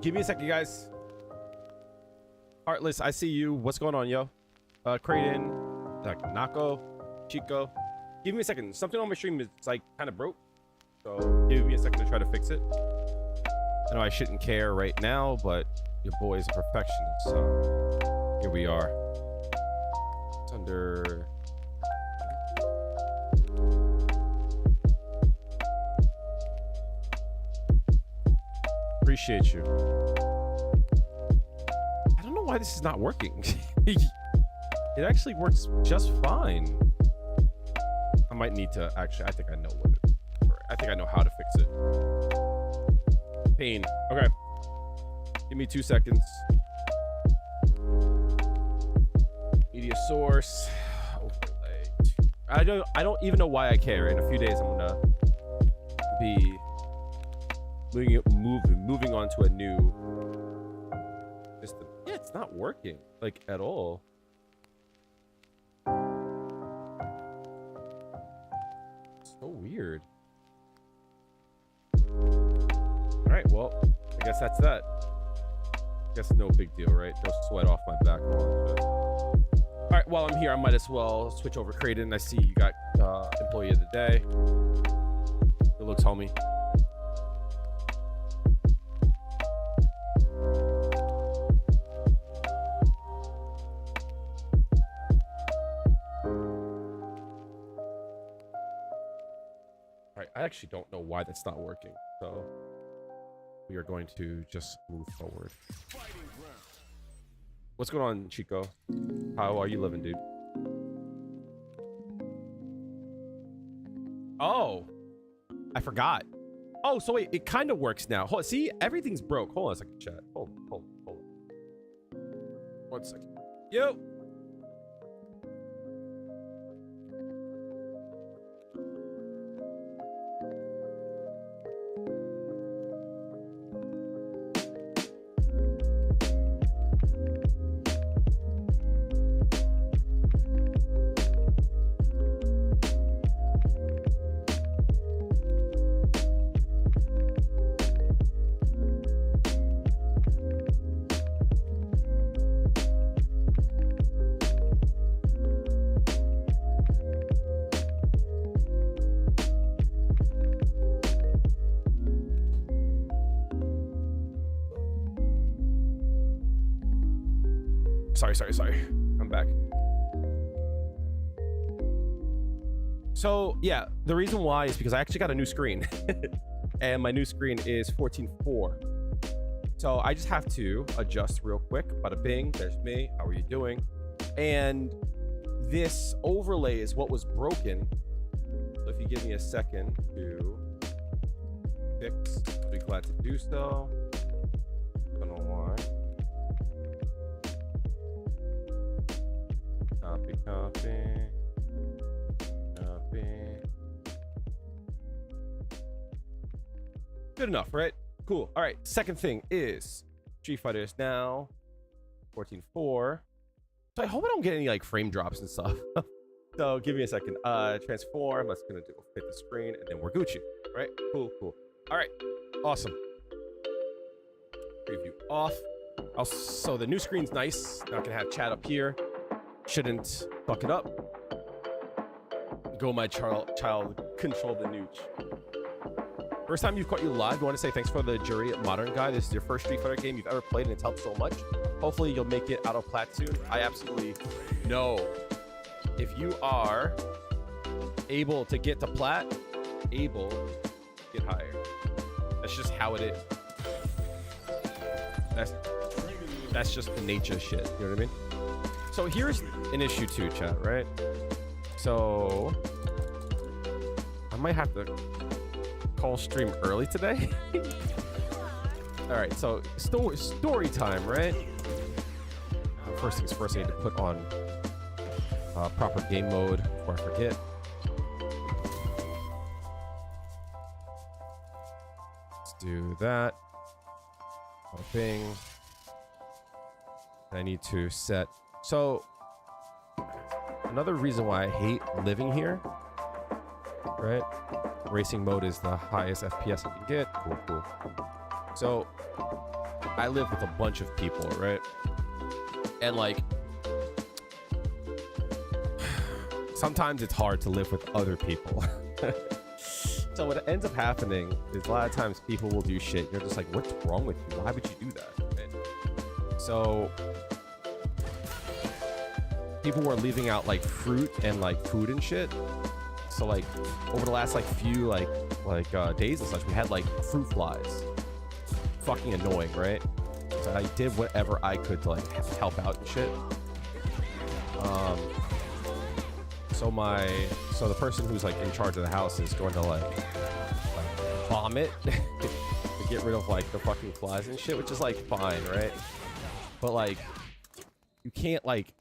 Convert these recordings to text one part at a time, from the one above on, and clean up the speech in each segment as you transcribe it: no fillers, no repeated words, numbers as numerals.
Give me a second, guys. Heartless, I see you. What's going on, yo? Kraden, Nako, Chico. Give me a second. Something on my stream is like kind of broke. So give me a second to try to fix it. I know I shouldn't care right now, but your boy is a perfectionist. So here we are. It's under... Appreciate you. I don't know why this is not working. It actually works just fine. I might need to actually, I think I know what it, I think I know how to fix it. Pain. Okay. Give me 2 seconds. Media source. I don't even know why I care. In a few days, I'm gonna be moving on to a new system. Yeah, it's not working like at all. So weird. All right, well, I guess that's that. I guess no big deal, right? No sweat off my back. All right, while I'm here, I might as well switch over Kraden. I see you got employee of the day. Good looks, homie. I actually don't know why that's not working, so we are going to just move forward. What's going on, Chico? How are you living, dude? Oh, I forgot. Oh, so wait, it kind of works now. Hold on, see, everything's broke. Hold on a second, chat. Hold on. 1 second. Yo. Sorry. I'm back. So yeah, the reason why is because I actually got a new screen and my new screen is 14:4. So I just have to adjust real quick. Bada bing, there's me. How are you doing? And this overlay is what was broken. So if you give me a second to fix, I'll be glad to do so. Don't know why. Copy. Good enough, right? Cool. All right. Second thing is Street Fighter is now 14:4. So I hope I don't get any like frame drops and stuff. So give me a second. Transform. That's gonna do fit the screen, and then we're Gucci. Right? Cool. All right. Awesome. Preview off. So the new screen's nice. Not gonna have chat up here. Shouldn't fuck it up. Go, my child, control the nooch. First time you've caught you live, we want to say thanks for the Juri Modern Guy. This is your first Street Fighter game you've ever played, and it's helped so much. Hopefully you'll make it out of plat soon. I absolutely know. If you are able to get to plat, able to get higher. That's just how it is. That's just the nature of shit. You know what I mean? So here's an issue too, chat, right? So I might have to call stream early today. All right, so story time, right? First things first, I need to put on proper game mode before I forget. Let's do that. Bing. I need to set. So another reason why I hate living here, right? Racing mode is the highest FPS I can get. Cool. So I live with a bunch of people, right? And like, sometimes it's hard to live with other people. So what ends up happening is a lot of times people will do shit. You're just like, what's wrong with you? Why would you do that? Right? So people were leaving out like fruit and like food and shit. So like over the last like few days and such, we had like fruit flies. Fucking annoying, right? So I did whatever I could to like help out and shit. So the person who's like in charge of the house is going to like vomit to get rid of like the fucking flies and shit, which is like fine, right? But like you can't like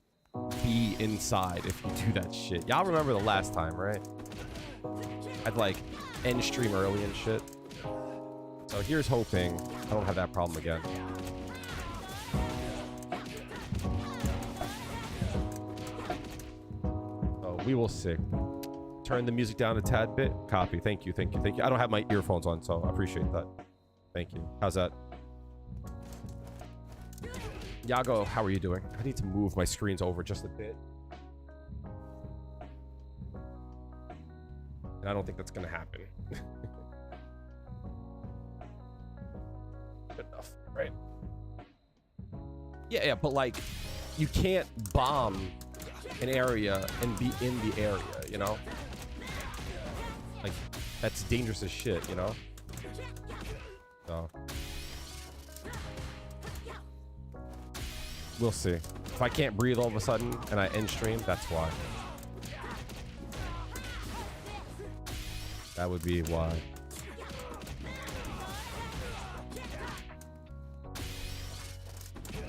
be inside if you do that shit. Y'all remember the last time, right? I'd like end stream early and shit. So here's hoping I don't have that problem again. We will see. Turn the music down a tad bit. Copy. Thank you. Thank you. Thank you. I don't have my earphones on, so I appreciate that. Thank you. How's that? Yago, how are you doing? I need to move my screens over just a bit. And I don't think that's going to happen. Good enough, right? Yeah, but like, you can't bomb an area and be in the area, you know? Like, that's dangerous as shit, you know? So we'll see. If I can't breathe all of a sudden and I end stream, that's why. That would be why.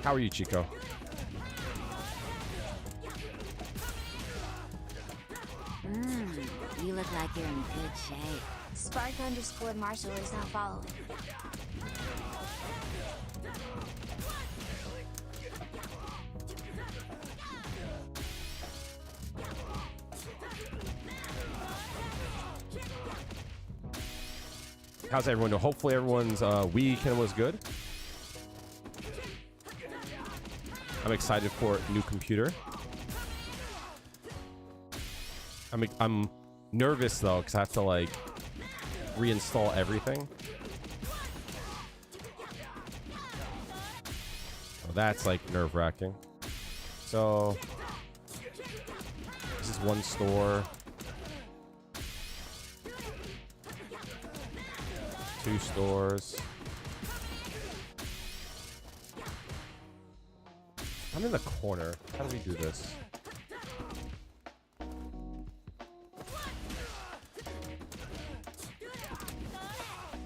How are you, Chico? You look like you're in good shape. Spark_Marshall is not following. How's everyone doing? Hopefully everyone's weekend was good. I'm excited for a new computer. I'm nervous though, because I have to like reinstall everything. Oh, that's like nerve-wracking. So this is one store, 2 stores. I'm in the corner. How do we do this?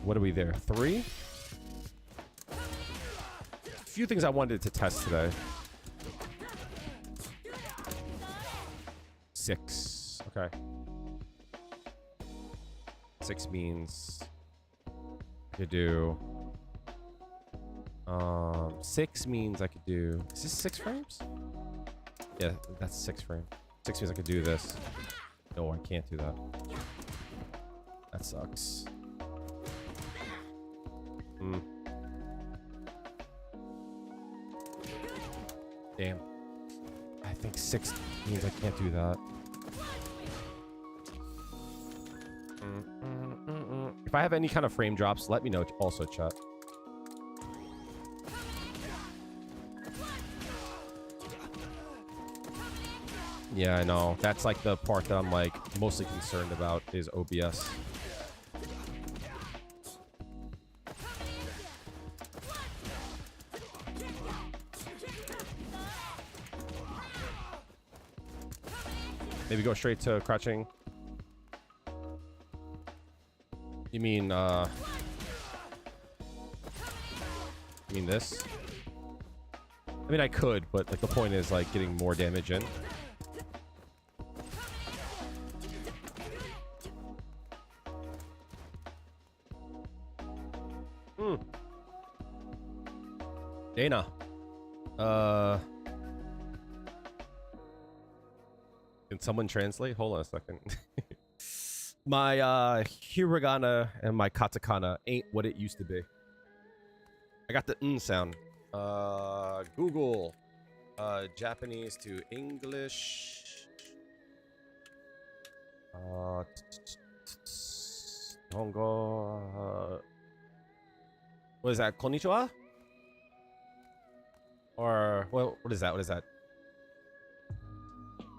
What are we there? 3? A few things I wanted to test today. 6. Okay. 6 means I could do 6 means I could do, is this 6 frames? Yeah, that's 6 frames. 6 means I could do this. No, I can't do that. That sucks. Damn. I think 6 means I can't do that. If I have any kind of frame drops, let me know also, chat. Yeah, I know. That's like the part that I'm like mostly concerned about is OBS. Maybe go straight to crouching. You mean this? I mean, I could, but like the point is like getting more damage in. Dana. Can someone translate? Hold on a second. My hiragana and my katakana ain't what it used to be. I got the sound. Google. Japanese to English. Hongo. What is that? Konnichiwa? Or what is that? What is that?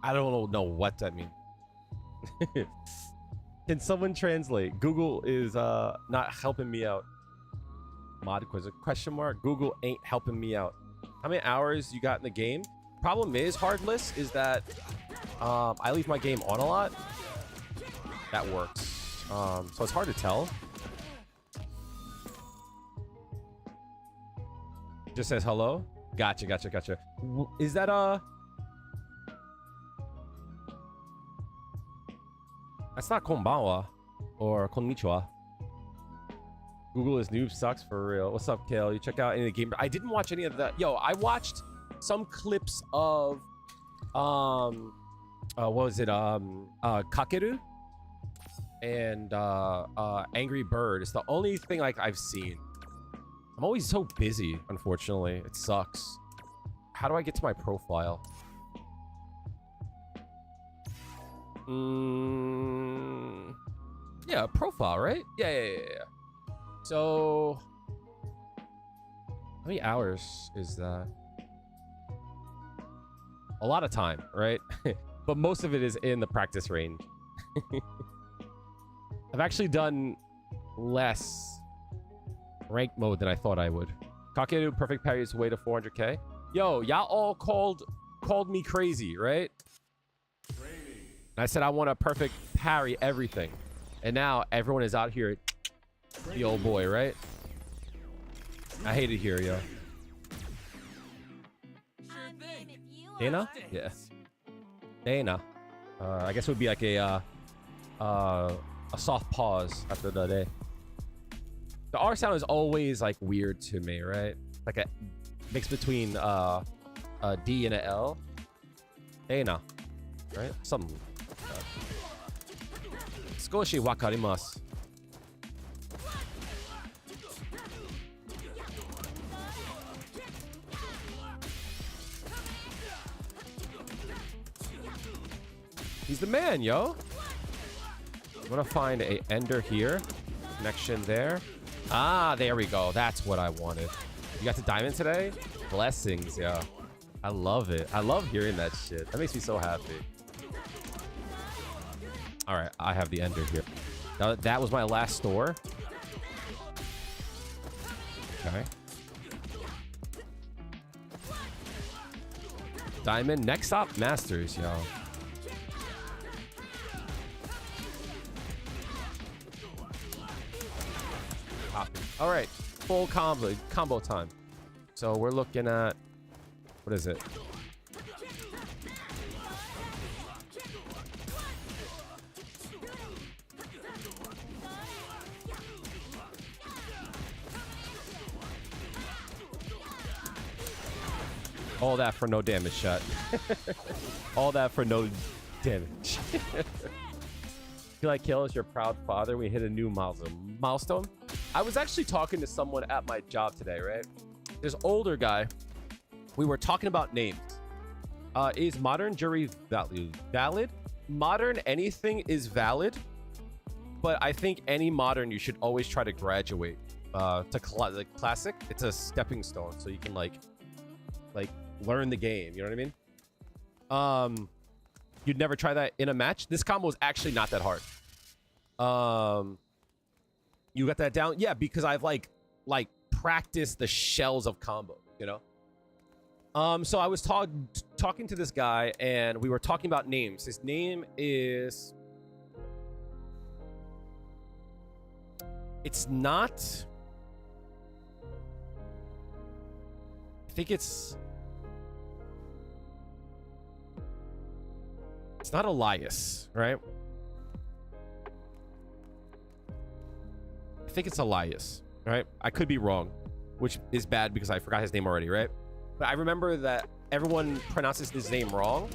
I don't know what that means. Can someone translate? Google is not helping me out. Mod quiz? Question mark. Google ain't helping me out. How many hours you got in the game? Problem is, Hardless, is that I leave my game on a lot. That works. So it's hard to tell. Just says hello. Gotcha. Is that that's not konbanwa or konnichiwa. Google is noob sucks for real. What's up, Kale? You check out any of the game? I didn't watch any of that. Yo, I watched some clips of what was it? Kakeru and Angry Bird. It's the only thing like I've seen. I'm always so busy, unfortunately. It sucks. How do I get to my profile? Yeah, profile, right? Yeah. So, how many hours is that? A lot of time, right? But most of it is in the practice range. I've actually done less ranked mode than I thought I would. Kakeru perfect parry is way to 400k. Yo, y'all all called me crazy, right? And I said I want a perfect parry everything. And now everyone is out here the old boy, right? I hate it here, yo. Dana? Yeah. Dana. I guess it would be like a soft pause after the day. The R sound is always like weird to me, right? Like a mix between a D and a L. Dana. Right? Something. Skoshi wakarimasu. He's the man, yo. I'm gonna find a ender here. Connection there. Ah, there we go. That's what I wanted. You got to diamond today? Blessings, yo. I love it. I love hearing that shit. That makes me so happy. All right, I have the ender here. Now, that was my last store. Okay. Diamond. Next stop, Masters, yo. All right, full combo time. So we're looking at, what is it? All that for no damage shot. All that for no damage. Feel like Kill is your proud father. We hit a new milestone. I was actually talking to someone at my job today, right? This older guy. We were talking about names. Is modern Juri valid? Modern anything is valid, but I think any modern you should always try to graduate to classic. It's a stepping stone, so you can like learn the game. You know what I mean? You'd never try that in a match. This combo is actually not that hard. You got that down? Yeah, because I've like practiced the shells of combo, you know? So I was talking to this guy and we were talking about names. His name is... It's not... I think it's... It's not Elias, right? I think it's Elias, right? I could be wrong, which is bad because I forgot his name already, right? But I remember that everyone pronounces his name wrong.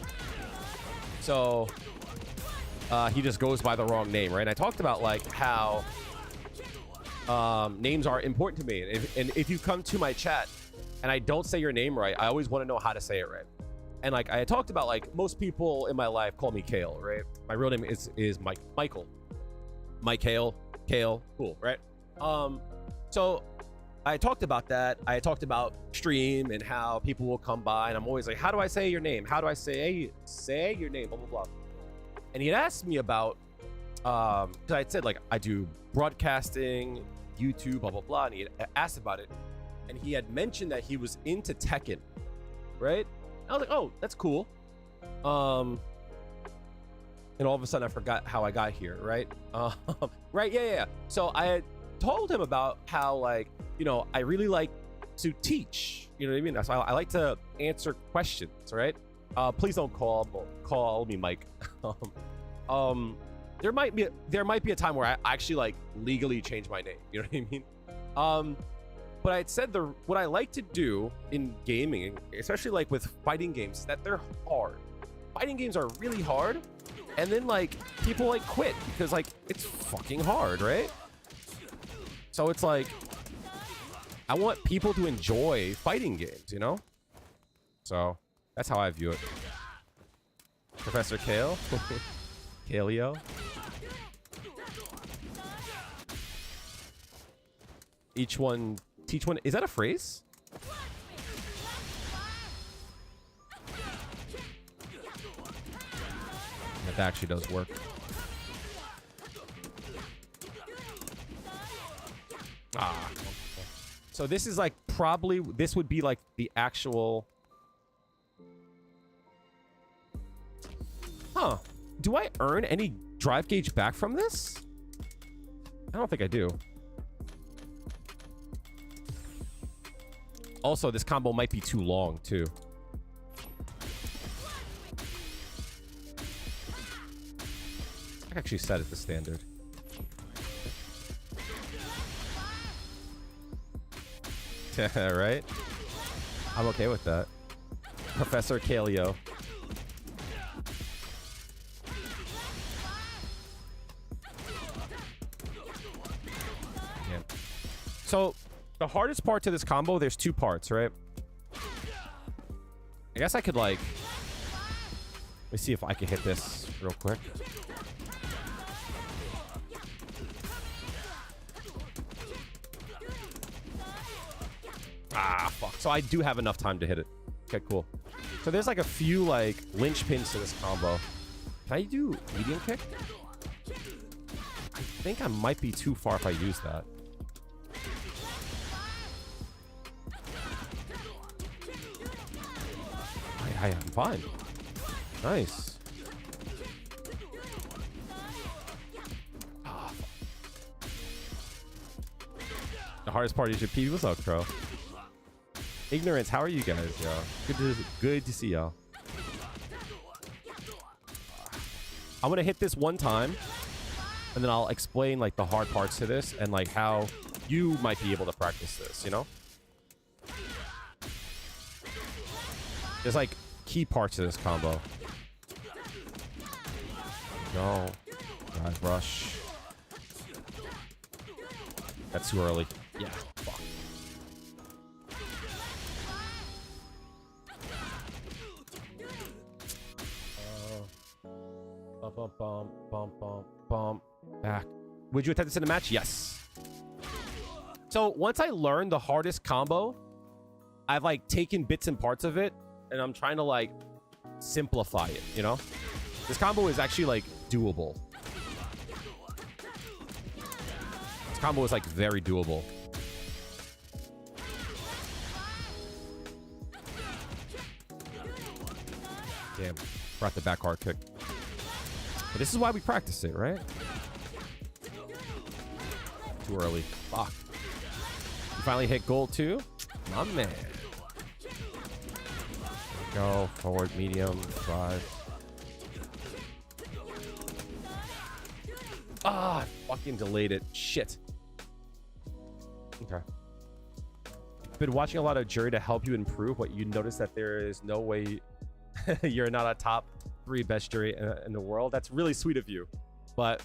So he just goes by the wrong name, right? And I talked about like how Names are important to me. And if you come to my chat and I don't say your name right, I always want to know how to say it right. And like I had talked about, like most people in my life call me Kale, right? My real name is Michael. Kale, cool, right? So I talked about that. I talked about stream and how people will come by, and I'm always like, how do I say your name? How do I say your name? Blah blah blah. And he had asked me about, because I had said like I do broadcasting, YouTube, blah blah blah, and he had asked about it, and he had mentioned that he was into Tekken, right? I was like, oh, that's cool. And all of a sudden I forgot how I got here, right? Right, yeah. So I had told him about how, like, you know, I really like to teach, you know what I mean? So I like to answer questions, right? Please don't call me Mike. There might be a time where I actually like legally change my name, you know what I mean? But I had said what I like to do in gaming, especially like with fighting games, is that they're hard. Fighting games are really hard, and then like people like quit because like it's fucking hard, right? So it's like I want people to enjoy fighting games, you know? So that's how I view it. Professor Kale, Kaleo. Teach one. Is that a phrase? That actually does work. So this is like this would be like the actual. Huh. Do I earn any drive gauge back from this? I don't think I do. Also, this combo might be too long, too. I actually set it to standard. Right? I'm okay with that. Professor Kaleo. Yeah. So the hardest part to this combo, there's two parts, right? I guess I could like, let me see if I can hit this real quick. Ah, fuck. So I do have enough time to hit it. Okay, cool. So there's like a few like linchpins to this combo. Can I do medium kick? I think I might be too far if I use that. I'm fine. Nice. Oh, the hardest part is your P. What's up, Crow? Ignorance, how are you guys, yo? Good to see y'all. I'm gonna hit this one time, and then I'll explain like the hard parts to this and like how you might be able to practice this, you know? There's like key parts of this combo. Go. Drive rush. That's too early. Yeah. Fuck. Bump. Back. Would you attempt this in a match? Yes. So once I learned the hardest combo, I've like taken bits and parts of it, and I'm trying to like simplify it, you know? This combo is actually like doable. This combo is like very doable. Damn, brought the back hard kick. But this is why we practice it, right? Too early. Fuck. You finally hit gold too? My man. Go forward, medium, drive. Ah, I fucking delayed it. Shit. Okay. Been watching a lot of Juri to help you improve. What you notice that there is no way you're not a top 3 best Juri in the world. That's really sweet of you. But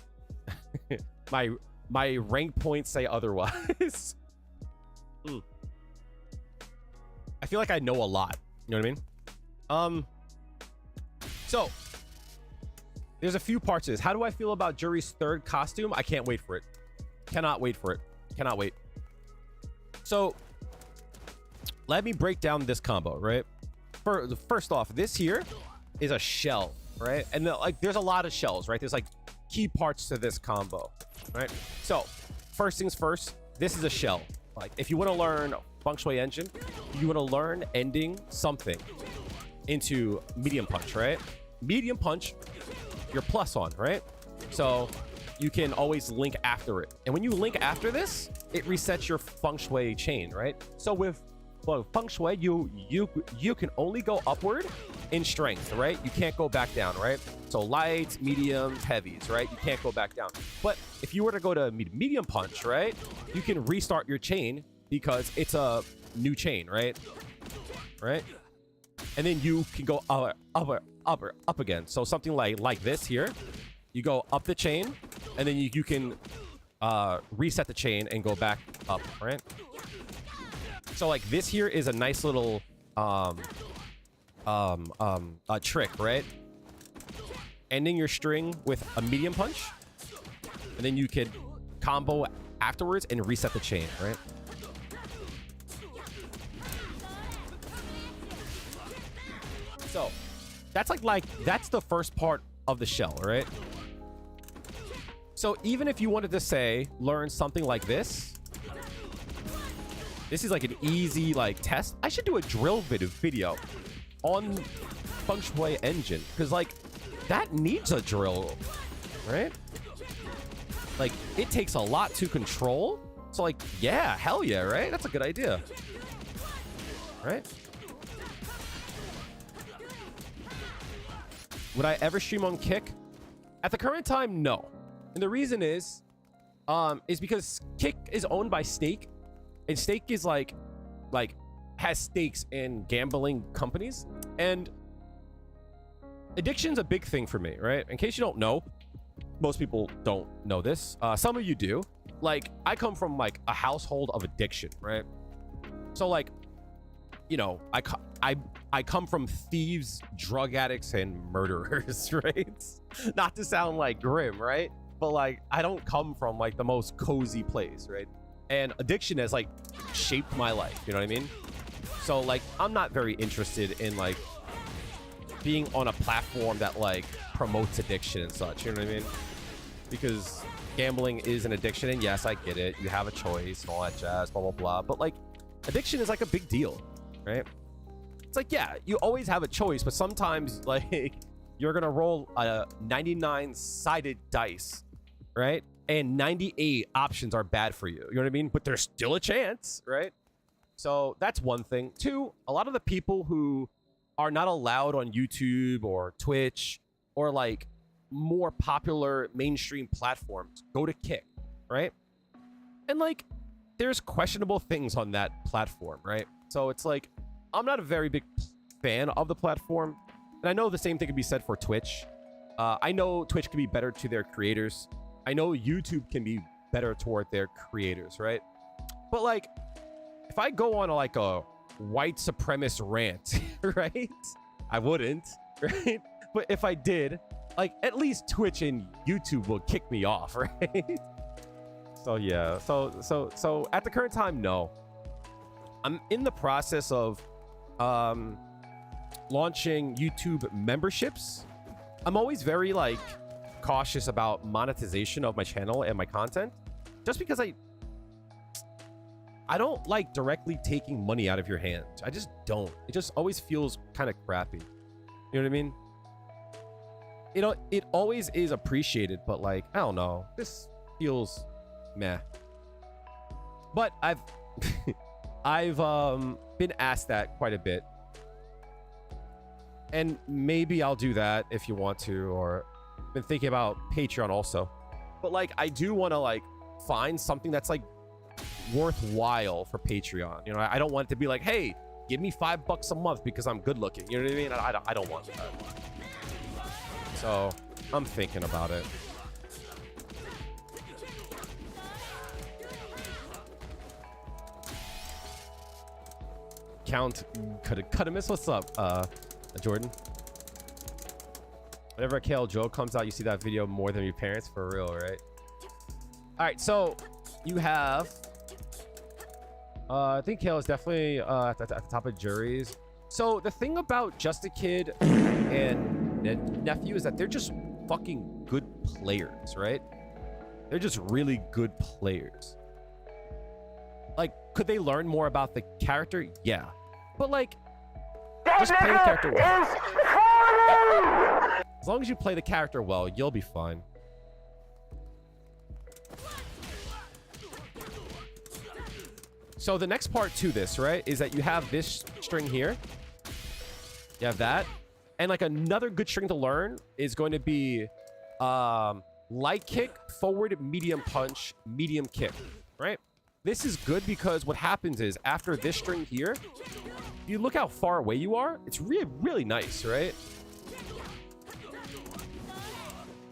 my my rank points say otherwise. I feel like I know a lot. You know what I mean? So there's a few parts to this. How do I feel about Juri's third costume? I can't wait for it. Cannot wait for it. Cannot wait. So let me break down this combo, right? First off, this here is a shell, right? And like there's a lot of shells, right? There's like key parts to this combo, right? So first things first, this is a shell. Like if you want to learn feng shui engine, you want to learn ending something into medium punch, right? Medium punch, you're plus on, right? So you can always link after it. And when you link after this, it resets your feng shui chain, right? So with feng shui, you can only go upward in strength, right? You can't go back down, right? So lights, mediums, heavies, right? You can't go back down. But if you were to go to medium punch, right? You can restart your chain because it's a new chain, right? Right? And then you can go up again. So something like this here, you go up the chain, and then you can reset the chain and go back up, right? So like this here is a nice little trick, right? Ending your string with a medium punch, and then you can combo afterwards and reset the chain, right? So that's that's the first part of the shell, right? So even if you wanted to say learn something like this is like an easy like test. I should do a drill video on feng shui engine because like that needs a drill, right? Like it takes a lot to control. So like, yeah, hell yeah, right? That's a good idea, right? Would I ever stream on Kick? At the current time, no. And the reason is because Kick is owned by Stake, and Stake is like has stakes in gambling companies, and addiction's a big thing for me, right? In case you don't know, most people don't know this. Some of you do. Like, I come from like a household of addiction, right? So like, you know, I come from thieves, drug addicts, and murderers, right? Not to sound like grim, right? But like, I don't come from like the most cozy place, right? And addiction has like shaped my life, you know what I mean? So like, I'm not very interested in like being on a platform that like promotes addiction and such, you know what I mean? Because gambling is an addiction, and yes, I get it. You have a choice and all that jazz, blah, blah, blah. But like, addiction is like a big deal, right? It's like, yeah, you always have a choice, but sometimes like you're gonna roll a 99-sided dice, right? And 98 options are bad for you. You know what I mean? But there's still a chance, right? So that's one thing. Two, a lot of the people who are not allowed on YouTube or Twitch or like more popular mainstream platforms go to Kick, right? And like, there's questionable things on that platform, right? So it's like, I'm not a very big fan of the platform. And I know the same thing can be said for Twitch. I know Twitch can be better to their creators. I know YouTube can be better toward their creators, right? But like, if I go on like a white supremacist rant, right? I wouldn't, right? But if I did, like, at least Twitch and YouTube will kick me off, right? So yeah, so at the current time, no. I'm in the process of launching YouTube memberships. I'm always very like cautious about monetization of my channel and my content, just because I don't like directly taking money out of your hand. I just don't. It just always feels kind of crappy. You know what I mean? You know, it always is appreciated, but like, I don't know. This feels meh. But I've been asked that quite a bit. And maybe I'll do that if you want to, or been thinking about Patreon also. But like, I do want to like find something that's like worthwhile for Patreon. You know, I don't want it to be like, hey, give me $5 a month because I'm good looking. You know what I mean? I don't want that. So I'm thinking about it. Count Cudamus, what's up, Jordan? Whenever a KL Joe comes out, you see that video more than your parents, for real, right? All right, so you have, I think KL is definitely at the top of Juri's. So the thing about Just a Kid and Nephew is that they're just fucking good players, right? They're just really good players. Like, could they learn more about the character? Yeah. But like, just play the character well. As long as you play the character well, you'll be fine. So the next part to this, right, is that you have this string here. You have that. And like another good string to learn is going to be light kick, forward, medium punch, medium kick, right? This is good because what happens is after this string here, you look how far away you are. It's really, really nice, right?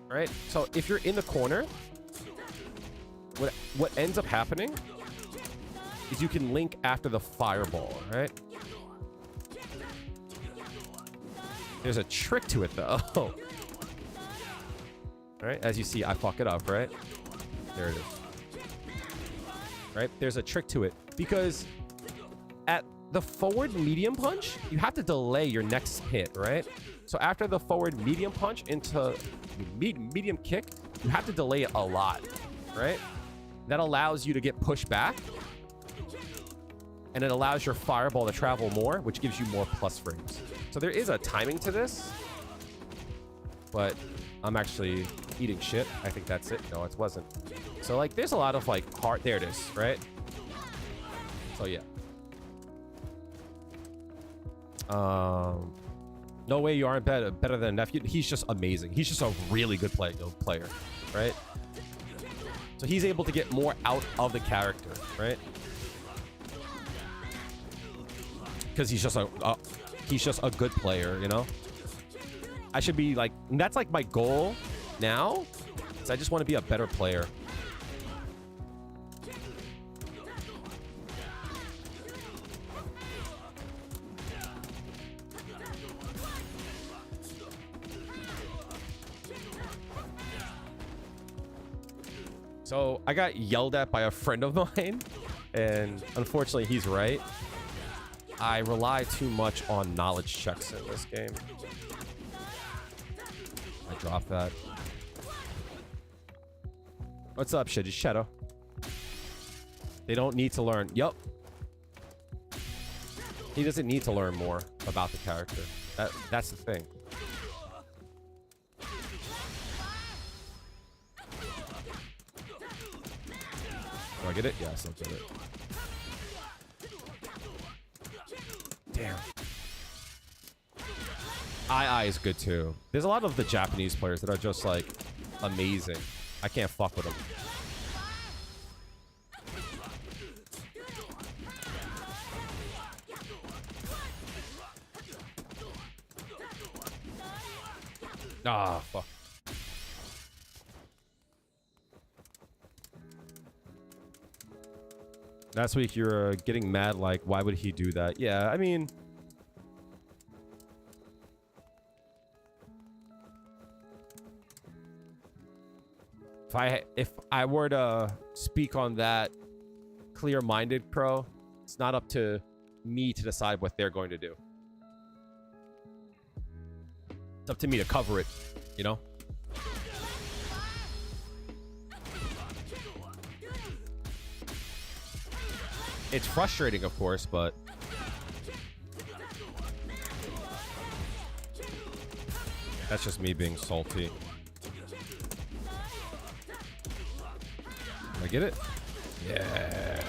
Right? So if you're in the corner, what ends up happening is you can link after the fireball, right? There's a trick to it, though. All right, as you see, I fuck it up, right? There it is. Right? There's a trick to it because at the forward medium punch, you have to delay your next hit, right? So after the forward medium punch into medium kick, you have to delay it a lot, right? That allows you to get pushed back. And it allows your fireball to travel more, which gives you more plus frames. So there is a timing to this. But I'm actually eating shit. I think that's it. No, it wasn't. So like there's a lot of like hard. There it is, right? So yeah. No way you aren't better than Nephew. He's just amazing. He's just a really good player, right? So he's able to get more out of the character, right? Because he's just a good player, you know. I should be like, that's like my goal now. Is I just want to be a better player. So I got yelled at by a friend of mine, and unfortunately he's right. I rely too much on knowledge checks in this game. I dropped that. What's up, shit? It's Shadow. They don't need to learn. Yup. He doesn't need to learn more about the character. That's the thing. Do I get it? Yes, I'll get it. Damn. II is good too. There's a lot of the Japanese players that are just like amazing. I can't fuck with them. Ah, fuck. Last week you were getting mad like, why would he do that? Yeah, I mean... If I were to speak on that clear-minded pro, it's not up to me to decide what they're going to do. It's up to me to cover it, you know? It's frustrating, of course, but that's just me being salty. I get it? Yeah.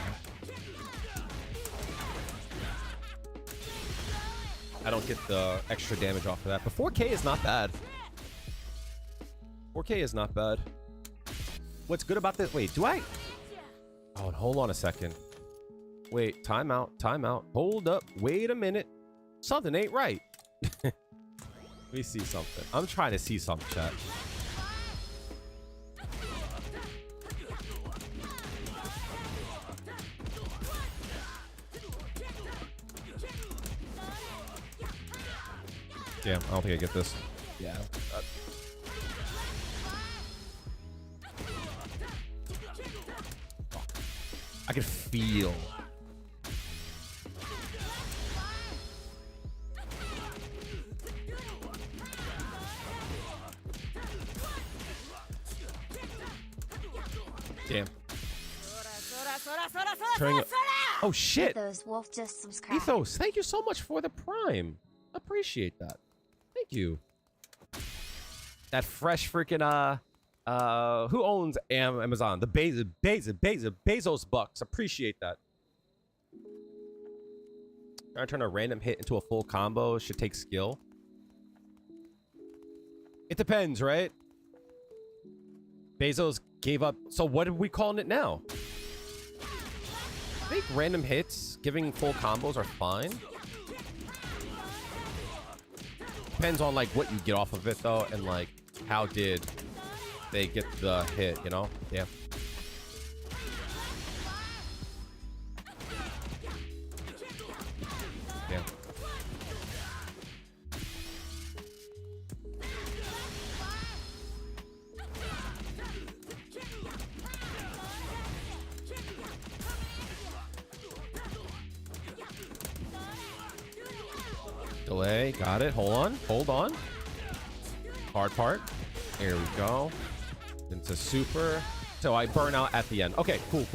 I don't get the extra damage off of that. But 4K is not bad. 4K is not bad. What's good about this? Wait, do I? Oh, hold on a second. Wait, timeout, timeout. Hold up. Wait a minute. Something ain't right. Let me see something. I'm trying to see something, chat. Damn, I don't think I get this. Yeah. I can feel. Damn. Oh shit. Ethos Wolf just subscribed. Ethos, thank you so much for the Prime. Appreciate that. Thank you. That fresh freaking who owns Amazon? The Bezos bucks. Appreciate that. Trying to turn a random hit into a full combo should take skill. It depends, right? Bezos gave up. So what are we calling it now? I think random hits, giving full combos are fine. Depends on like what you get off of it though, and like how did they get the hit, you know? Yeah. Yeah. Delay, got it. Hold on. Hard part. Here we go. Into super. So I burn out at the end. Okay, cool.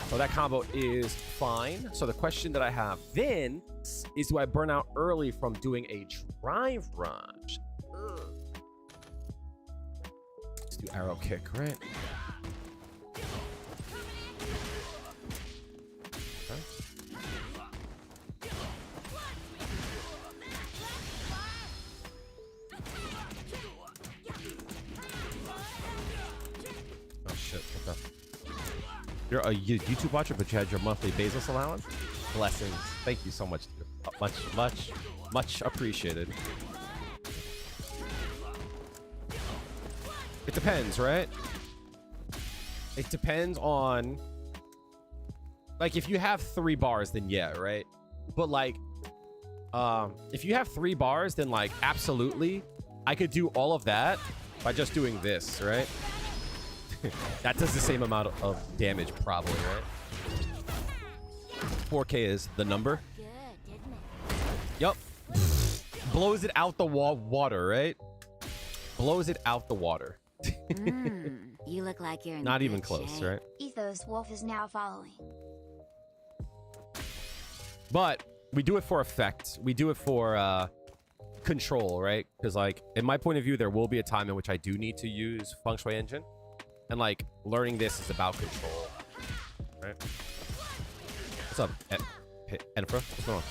So that combo is fine. So the question that I have then is, do I burn out early from doing a drive rush? Let's do arrow kick, right? You're a YouTube watcher, but you had your monthly Bezos allowance? Blessings. Thank you so much. Much appreciated. It depends, right? It depends on... Like, if you have 3 bars, then yeah, right? But, like, if you have 3 bars, then, like, absolutely, I could do all of that by just doing this, right? That does the same amount of damage, probably, right? 4K is the number. Good, didn't it? Yup. Blows it out the water, right? Blows it out the water. You look like you're in Not good even close, shape. right? Ethos Wolf is now following. But we do it for effect. We do it for control, right? Because, like, in my point of view, there will be a time in which I do need to use Feng Shui Engine. And, like, learning this is about control, right? What's up, Enifra? What's going on?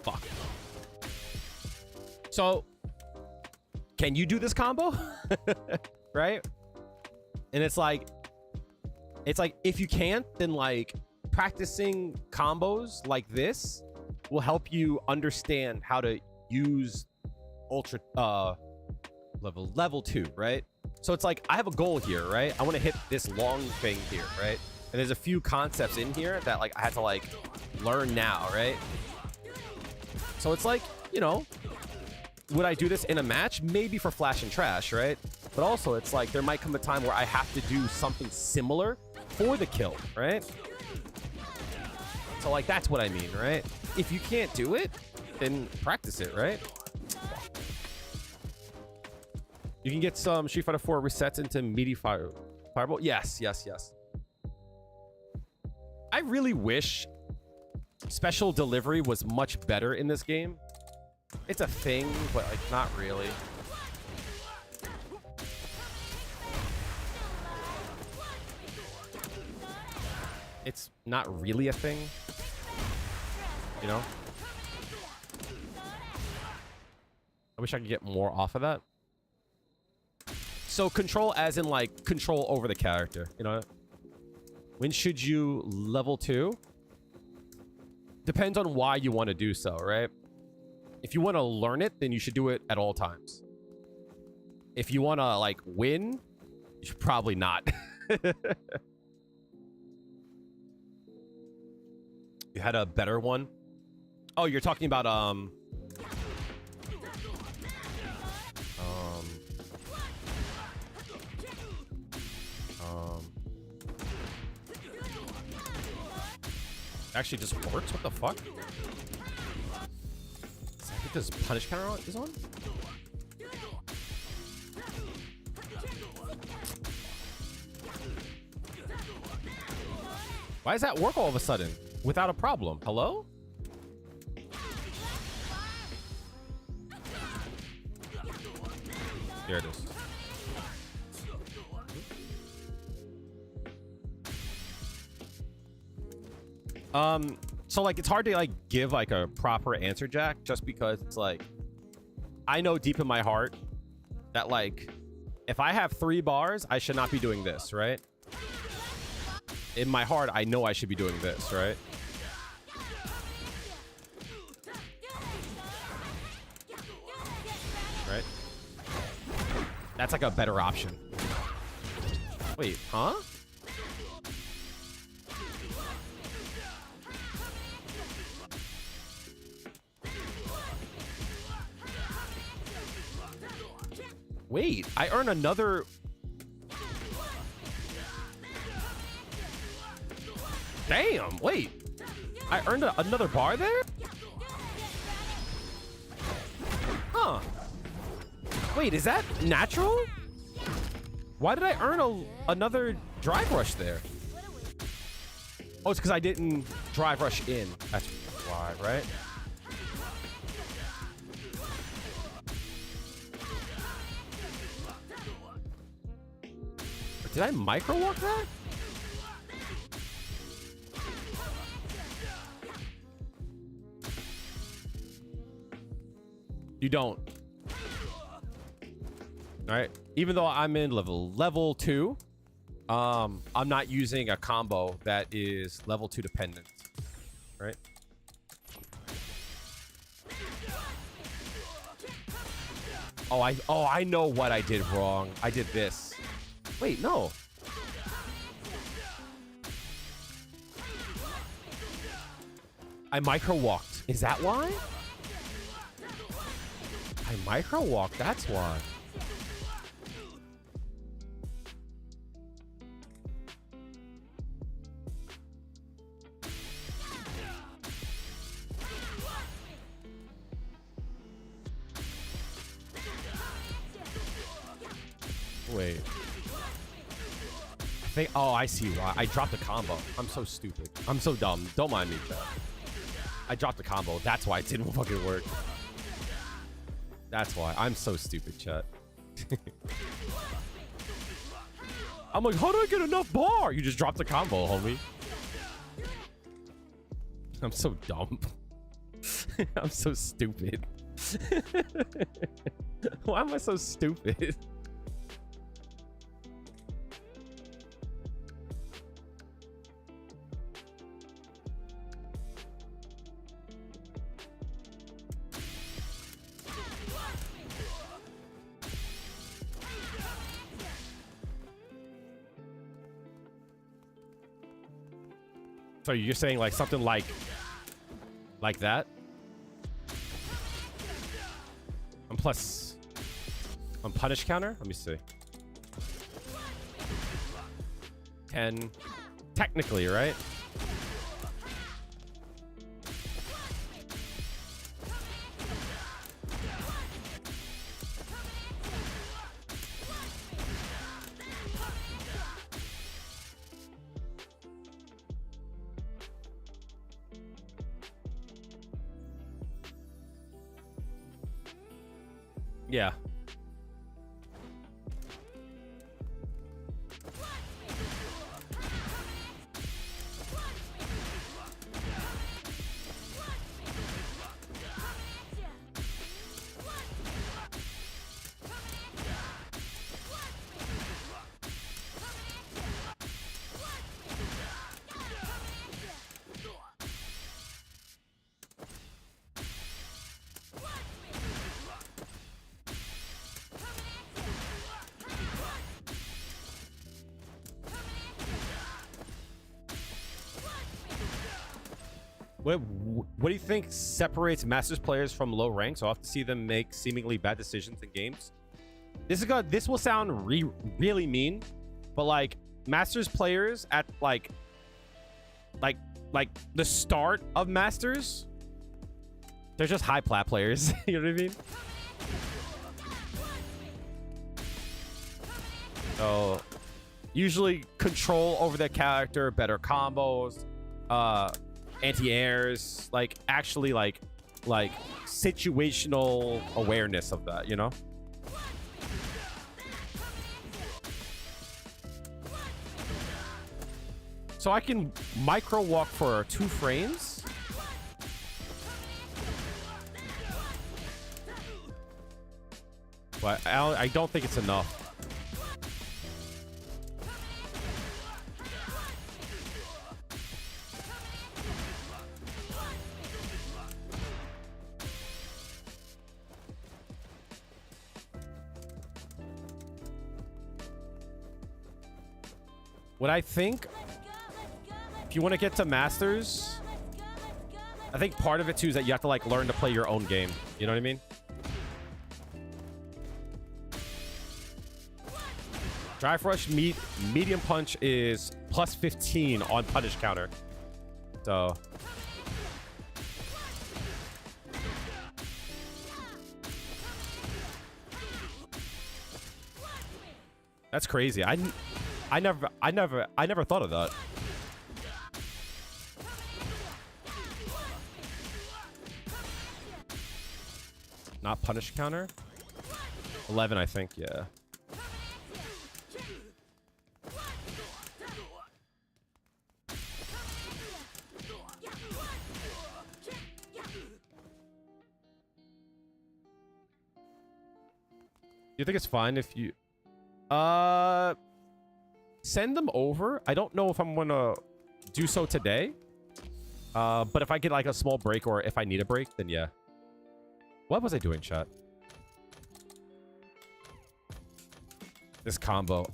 Fuck. So, can you do this combo? Right? And it's like if you can't, then like practicing combos like this will help you understand how to use ultra level 2, right? So it's like I have a goal here, right? I want to hit this long thing here, right? And there's a few concepts in here that like I had to like learn now, right? So it's like, you know, would I do this in a match? Maybe for flash and trash, right? But also, it's like there might come a time where I have to do something similar for the kill, right? So, like, that's what I mean, right? If you can't do it, then practice it, right? You can get some Street Fighter 4 resets into meaty fireball. Yes. I really wish special delivery was much better in this game. It's a thing, but like not really. It's not really a thing, you know? I wish I could get more off of that. So control as in like control over the character, you know? When should you level 2? Depends on why you want to do so, right? If you want to learn it, then you should do it at all times. If you want to, like, win, you should probably not. You had a better one? Oh, you're talking about, actually just works? What the fuck? I think this punish counter is on? Why does that work all of a sudden? Without a problem. Hello? There it is. So like it's hard to like give like a proper answer, Jack, just because it's like I know deep in my heart that like if I have 3 bars, I should not be doing this, right? In my heart, I know I should be doing this, right? Right? That's like a better option. Wait, huh? Wait, I earn another... Damn, wait. I earned another bar there? Huh. Wait, is that natural? Why did I earn another drive rush there? Oh, it's because I didn't drive rush in. That's why, right? Did I micro walk that? You don't. All right. Even though I'm in level 2, I'm not using a combo that is level 2 dependent. Right? Oh, I know what I did wrong. I did this. Wait, no. I micro walked. Is that why? I micro walked. That's why. Wait. Oh, I see why. I dropped a combo. I'm so stupid. I'm so dumb. Don't mind me, chat. I dropped the combo. That's why it didn't fucking work. That's why. I'm so stupid, chat. I'm like, how do I get enough bar? You just dropped the combo, homie. I'm so dumb. I'm so stupid. Why am I so stupid? So you're saying like something like that? On punish counter? Let me see. 10. Technically, right? Yeah. What do you think separates Masters players from low ranks? I'll have to see them make seemingly bad decisions in games. This will sound really mean, but like Masters players at like the start of Masters, they're just high plat players. You know what I mean? So usually control over their character, better combos, anti-airs, like actually like situational awareness of that, you know? So I can micro walk for 2 frames. But I don't think it's enough. What I think, if you want to get to Masters, I think part of it too is that you have to like learn to play your own game. You know what I mean? Drive rush medium punch is plus 15 on punish counter. So that's crazy. I never thought of that. Not punish counter. 11, I think. Yeah. Do you think it's fine if you send them over? I don't know if I'm gonna do so today. But if I get like a small break or if I need a break, then yeah. What was I doing, chat? This combo.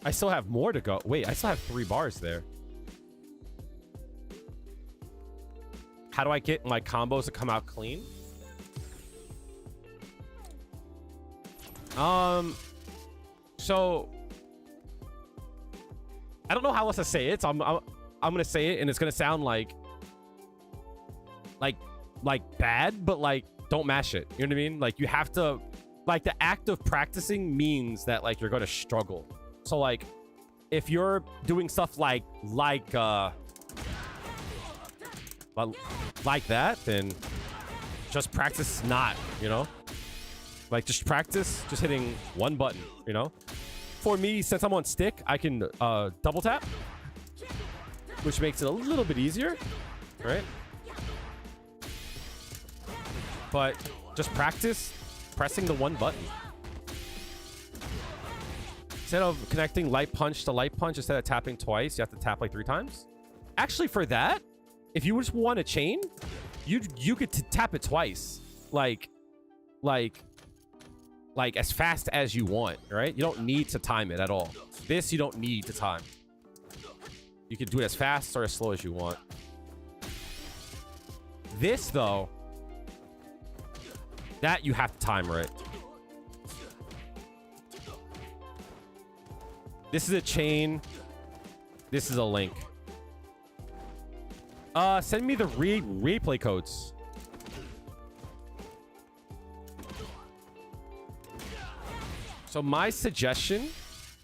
I still have more to go. Wait, I still have 3 bars there. How do I get my combos to come out clean? So I don't know how else to say it. So I'm gonna say it, and it's gonna sound like bad, but like don't mash it. You know what I mean? Like you have to, like the act of practicing means that like you're gonna struggle. So like if you're doing stuff like that, then just practice not, you know? Like just practice just hitting one button, you know? For me, since I'm on stick, I can double tap, which makes it a little bit easier, right? But just practice pressing the one button. Instead of connecting light punch to light punch, instead of tapping twice, you have to tap like 3 times. Actually, for that, if you just want to chain, you could tap it twice, like as fast as you want, right? You don't need to time it at all. This you don't need to time. You can do it as fast or as slow as you want. This though, that you have to time right. This is a chain. This is a link. Send me the replay codes. So my suggestion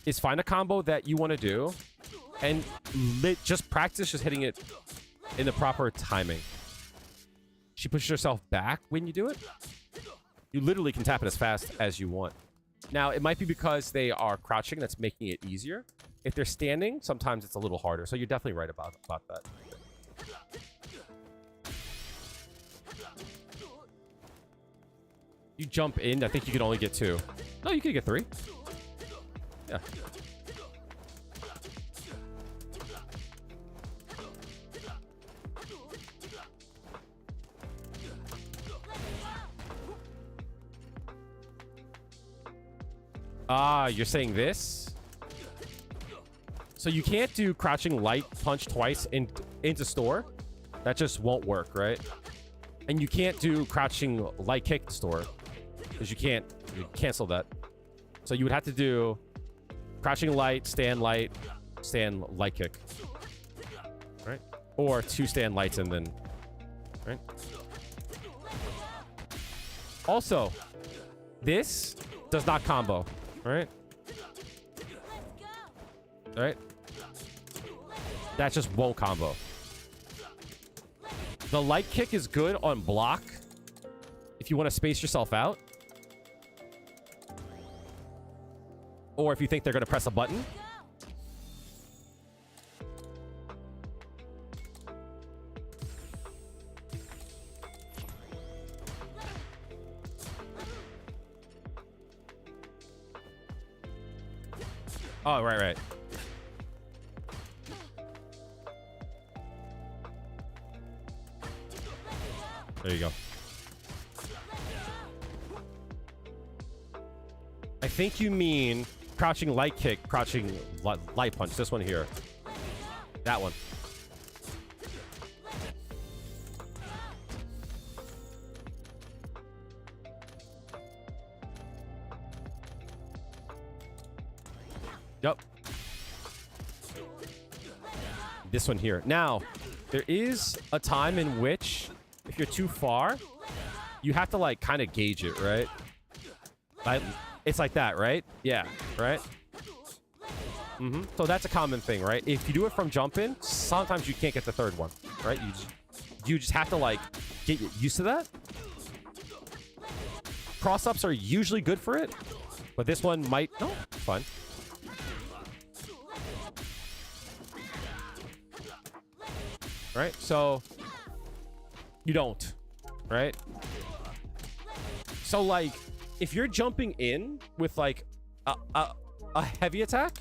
is find a combo that you want to do and just practice just hitting it in the proper timing. She pushes herself back when you do it. You literally can tap it as fast as you want. Now, it might be because they are crouching that's making it easier. If they're standing, sometimes it's a little harder. So you're definitely right about that. You jump in, I think you could only get 2. No, you could get 3. Yeah. Ah, you're saying this? So you can't do crouching light punch twice into store. That just won't work, right? And you can't do crouching light kick to store. Because you cancel that. So you would have to do crouching light light kick. Right? Or 2 stand lights and then... Right? Also, this does not combo. Right? Right? That just won't combo. The light kick is good on block if you want to space yourself out. Or if you think they're going to press a button. Oh, right. There you go. I think you mean crouching light kick, crouching light punch. This one here. That one. Yep. This one here. Now, there is a time in which, if you're too far, you have to, like, kind of gauge it, right? It's like that, right? Yeah, right? So that's a common thing, right? If you do it from jumping, sometimes you can't get the third one, right? You just have to, like, get used to that. Cross-ups are usually good for it, but this one might... No, fine. Right? So, you don't, right? So, like, if you're jumping in with, like, a heavy attack,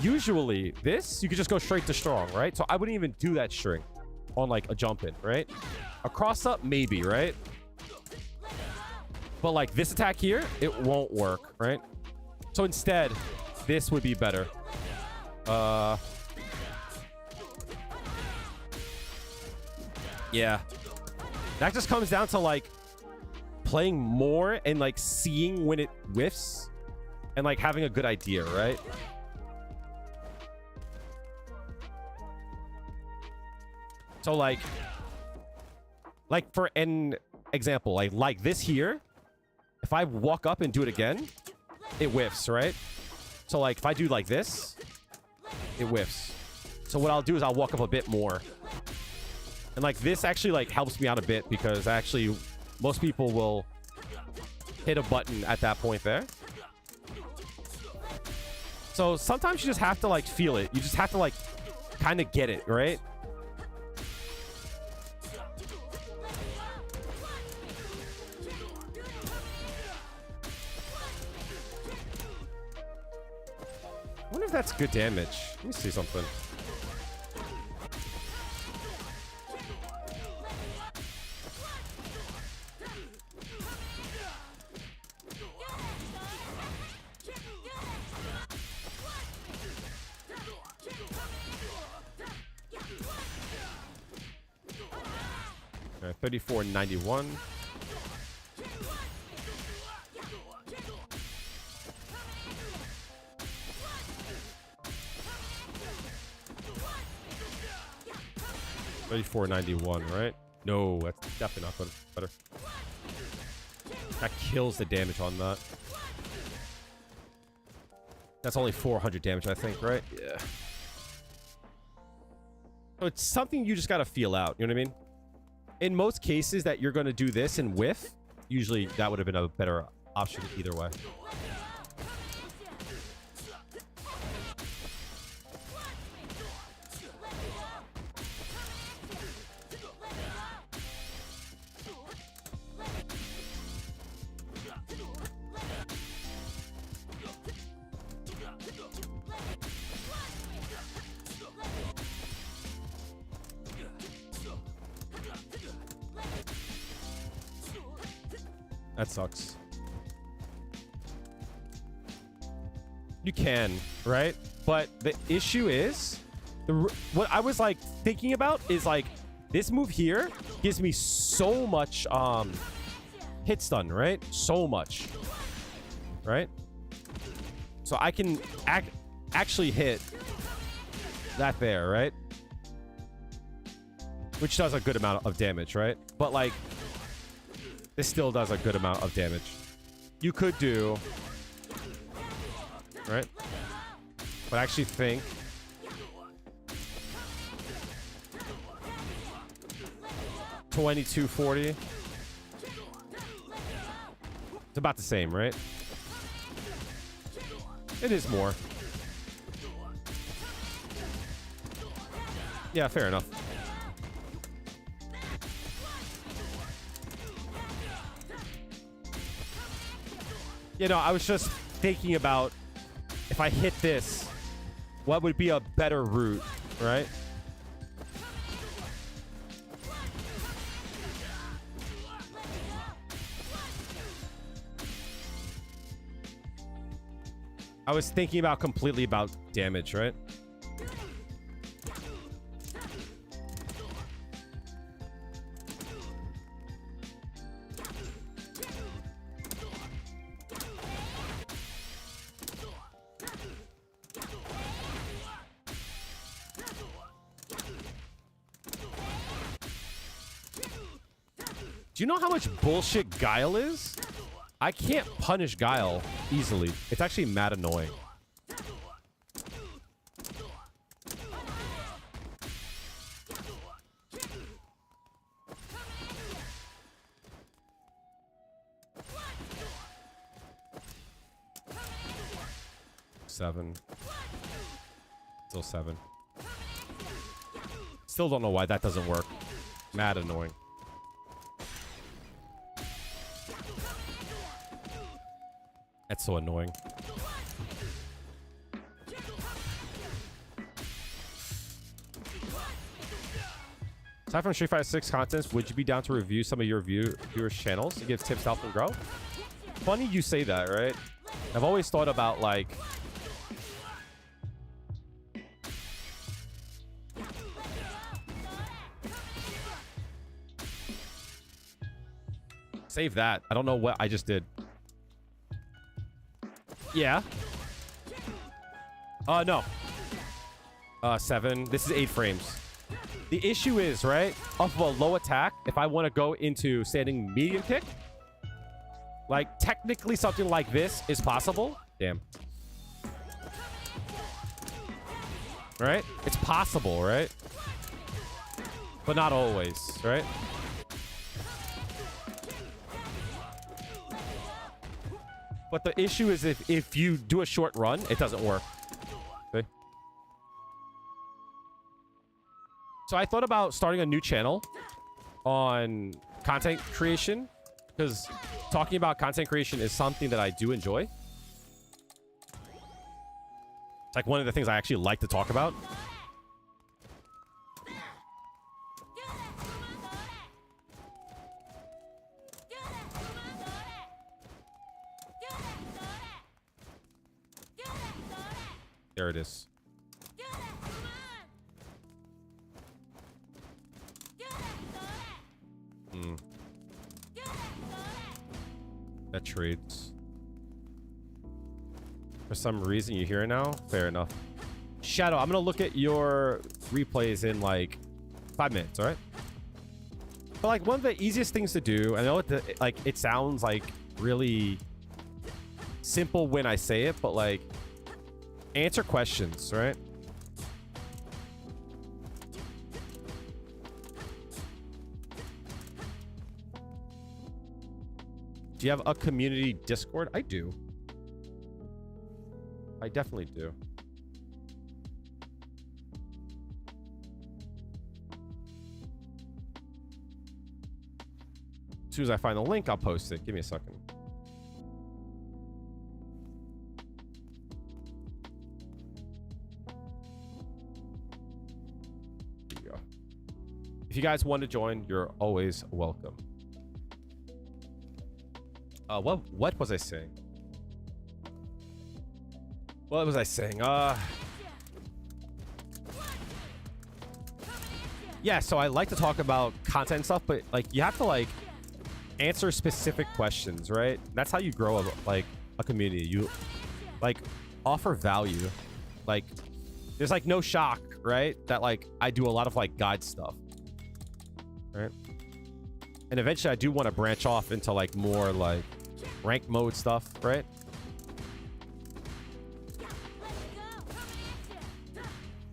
usually this, you could just go straight to strong, right? So I wouldn't even do that string on, like, a jump in, right? A cross-up, maybe, right? But, like, this attack here, it won't work, right? So instead, this would be better. Yeah. That just comes down to, like, playing more and, like, seeing when it whiffs and, like, having a good idea, right? So, like for an example, like this here, if I walk up and do it again, it whiffs, right? So, like, if I do like this, it whiffs. So what I'll do is I'll walk up a bit more. And, like, this actually, like, helps me out a bit because actually most people will hit a button at that point there. So sometimes you just have to, like, feel it. You just have to, like, kind of get it, right? I wonder if that's good damage. Let me see something. All right, 34.91. $34.91, right? No, that's definitely not better. That kills the damage on that. That's only 400 damage, I think, right? Yeah. So it's something you just gotta feel out, you know what I mean? In most cases that you're gonna do this and whiff, usually that would have been a better option either way. That sucks. You can, right? But the issue is, what I was like thinking about is like this move here gives me so much hit stun, right? So much, right? So I can actually hit that there, right? Which does a good amount of damage, right? But like, this still does a good amount of damage. You could do, right? But I actually think $22.40. It's about the same, right? It is more. Yeah, fair enough. You know, I was just thinking about if I hit this, what would be a better route, right? I was thinking about completely about damage, right? Do you know how much bullshit Guile is? I can't punish Guile easily. It's actually mad annoying. Seven. Still 7. Still don't know why that doesn't work. Mad annoying. That's so annoying. Aside from Street Fighter 6 contents, would you be down to review some of your viewers' channels to give tips to help them grow? Funny you say that, right? I've always thought about like save that. I don't know what I just did. Yeah. No. 7. This is 8 frames. The issue is, right, off of a low attack, if I want to go into standing medium kick, like, technically something like this is possible. Damn. Right? It's possible, right? But not always, right? But the issue is if you do a short run, it doesn't work. Okay. So I thought about starting a new channel on content creation, because talking about content creation is something that I do enjoy. It's like one of the things I actually like to talk about. There it is. That trades. For some reason you hear it now? Fair enough. Shadow, I'm gonna look at your replays in like 5 minutes, alright? But like one of the easiest things to do, I know it sounds like really simple when I say it, but like answer questions, right? Do you have a community Discord? I do. I definitely do. As soon as I find the link, I'll post it. Give me a second. Here you go. If you guys want to join, you're always welcome. What was I saying? What was I saying? Yeah, so I like to talk about content and stuff, but like you have to like answer specific questions, right? That's how you grow a community. You like offer value. Like there's like no shock, right? That like I do a lot of like guide stuff, right? And eventually I do want to branch off into like more like rank mode stuff, right?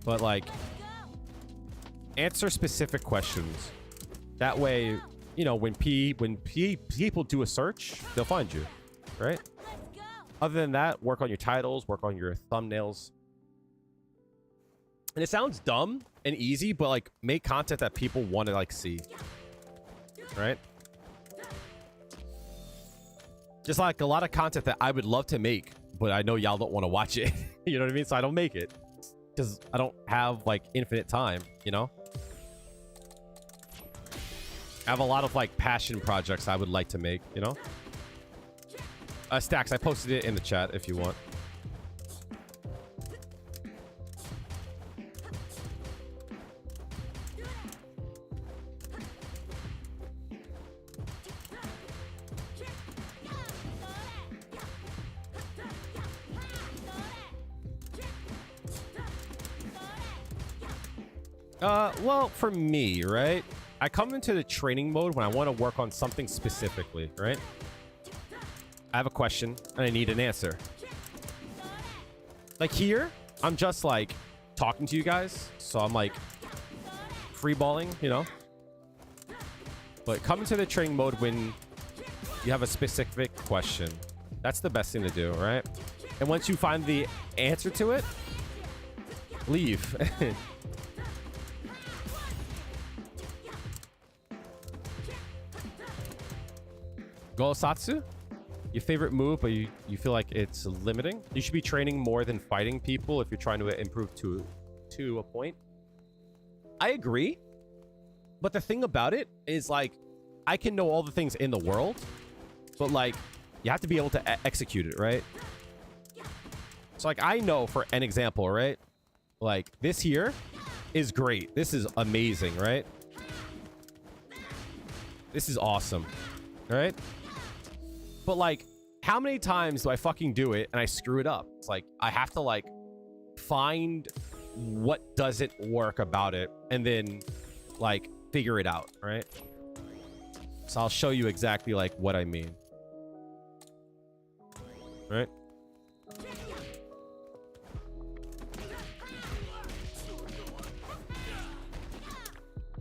But like answer specific questions. That way, you know, when people do a search, they'll find you, right? Other than that, work on your titles, work on your thumbnails. And it sounds dumb and easy, but like make content that people want to like see, right? Just like a lot of content that I would love to make, but I know y'all don't want to watch it. You know what I mean? So I don't make it because I don't have like infinite time, you know? I have a lot of like passion projects I would like to make, you know? Stacks, I posted it in the chat if you want. Well, for me, right? I come into the training mode when I want to work on something specifically, right? I have a question and I need an answer. Like here, I'm just like talking to you guys. So I'm like freeballing, you know? But come into the training mode when you have a specific question. That's the best thing to do, right? And once you find the answer to it, leave. Golosatsu? Your favorite move, but you feel like it's limiting? You should be training more than fighting people if you're trying to improve to a point. I agree. But the thing about it is like, I can know all the things in the world, but like, you have to be able to execute it, right? So like, I know for an example, right? Like this here is great. This is amazing, right? This is awesome, right? But like, how many times do I fucking do it and I screw it up? It's like, I have to like find what doesn't work about it and then like figure it out, right? So I'll show you exactly like what I mean. Right?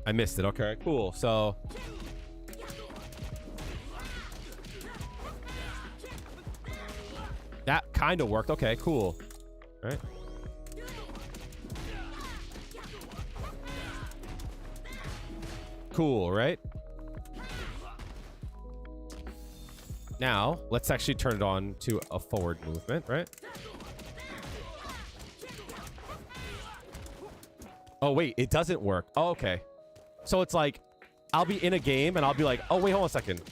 I missed it. Okay, cool. So that kind of worked. Okay, cool. All right. Cool, right? Now, let's actually turn it on to a forward movement, right? Oh, wait, it doesn't work. Oh, okay. So it's like, I'll be in a game and I'll be like, oh, wait, hold on a second.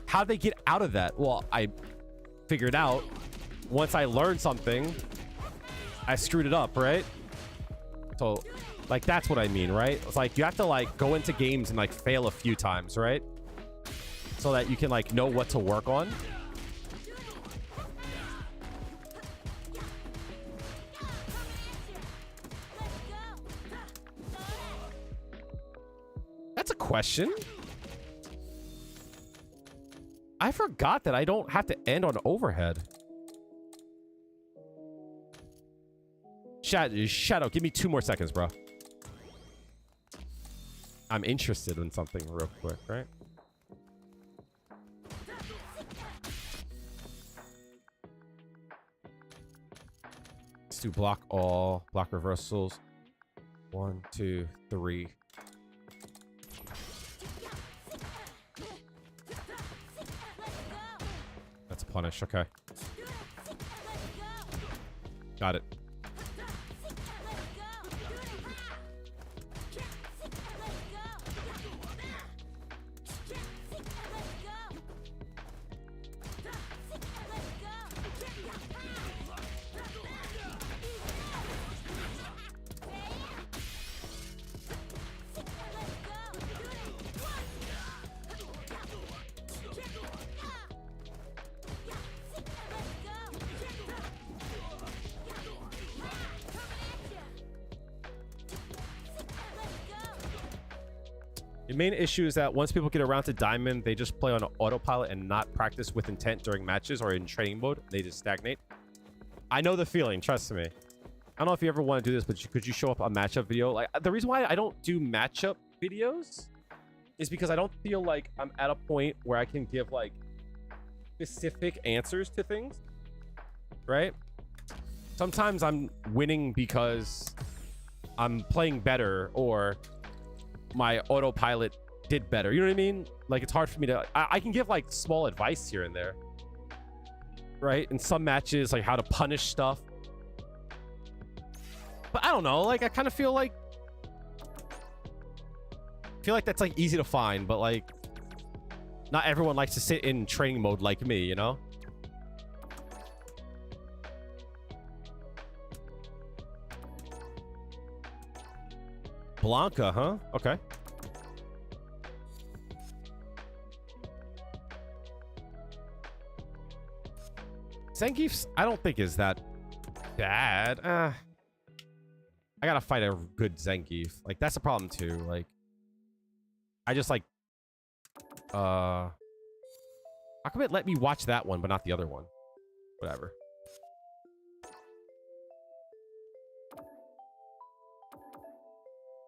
How'd they get out of that? Well, I figured out once I learned something, I screwed it up, right? So, like, that's what I mean, right? It's like, you have to, like, go into games and, like, fail a few times, right? So that you can, like, know what to work on. That's a question. I forgot that I don't have to end on overhead. Shadow, give me 2 more seconds, bro. I'm interested in something real quick, right? Let's do block all, block reversals. 1, 2, 3. That's a punish, okay. Got it. The main issue is that once people get around to Diamond, they just play on autopilot and not practice with intent during matches or in training mode. They just stagnate. I know the feeling, trust me. I don't know if you ever want to do this, but could you show up a matchup video? Like, the reason why I don't do matchup videos is because I don't feel like I'm at a point where I can give like specific answers to things, right? Sometimes I'm winning because I'm playing better or my autopilot did better. You know what I mean? Like, it's hard for me to... I can give like small advice here and there, right? In some matches, like how to punish stuff. But I don't know. Like, I kind of feel like that's like easy to find, but like not everyone likes to sit in training mode like me, you know? Blanca, huh? Okay. Zangief's, I don't think is that bad. I gotta fight a good Zangief. Like, that's the problem too. Like, I just like, how come it let me watch that one but not the other one? Whatever.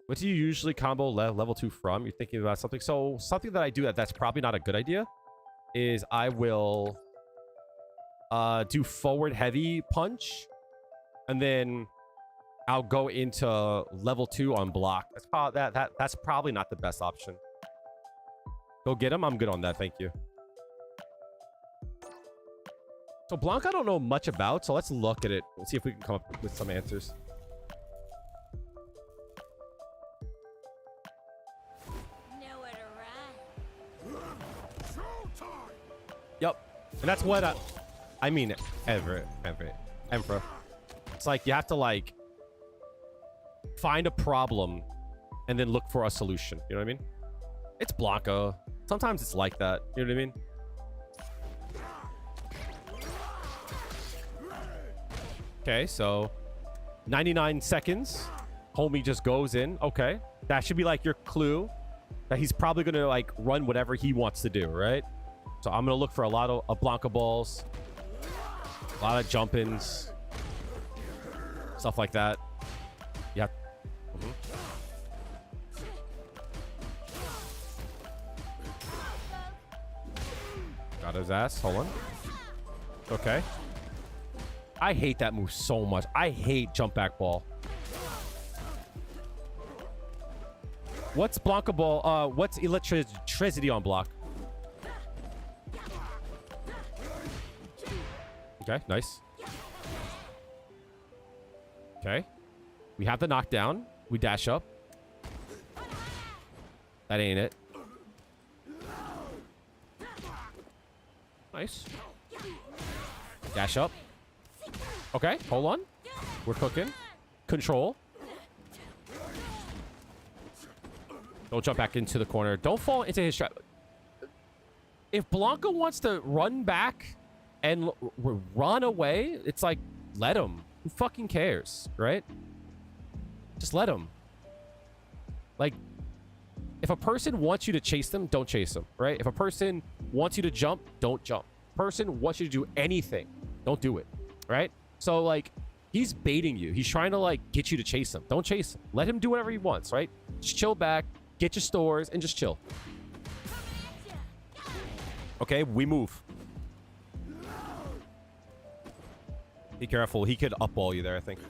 What do you usually combo level 2 from? You're thinking about something. So something that I do that's probably not a good idea is I will do forward heavy punch, and then I'll go into level 2 on block. That's probably that's probably not the best option. Go get him. I'm good on that. Thank you. So Blanca I don't know much about, so let's look at it. Let's see if we can come up with some answers. Yep. And that's what I mean, Emperor. It's like you have to like find a problem and then look for a solution. You know what I mean? It's Blanca. Sometimes it's like that. You know what I mean? Okay, so 99 seconds. Homie just goes in. Okay. That should be like your clue that he's probably going to like run whatever he wants to do, right? So I'm going to look for a lot of Blanca balls, a lot of jump-ins, stuff like that. Yeah. Got his ass. Hold on. Okay. I hate that move so much. I hate jump back ball. What's Blanca ball? What's electricity on block? Okay, nice. Okay. We have the knockdown. We dash up. That ain't it. Nice. Dash up. Okay, hold on. We're cooking. Control. Don't jump back into the corner. Don't fall into his trap. If Blanca wants to run back and run away, it's like, let him. Who fucking cares, right? Just let him. Like, if a person wants you to chase them, don't chase them, right? If a person wants you to jump, don't jump. Person wants you to do anything, don't do it, right? So, like, he's baiting you. He's trying to, like, get you to chase him. Don't chase him. Let him do whatever he wants, right? Just chill back, get your stores, and just chill. Okay, we move. Be careful. He could up-ball you there, I think.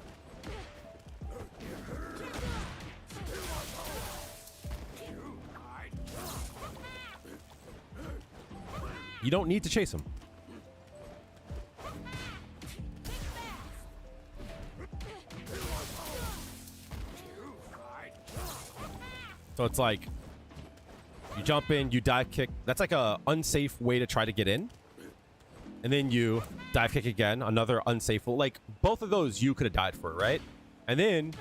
You don't need to chase him. So it's like, you jump in, you dive kick. That's like a unsafe way to try to get in. And then you dive kick again, another unsafe. Like, both of those you could have died for, right? And then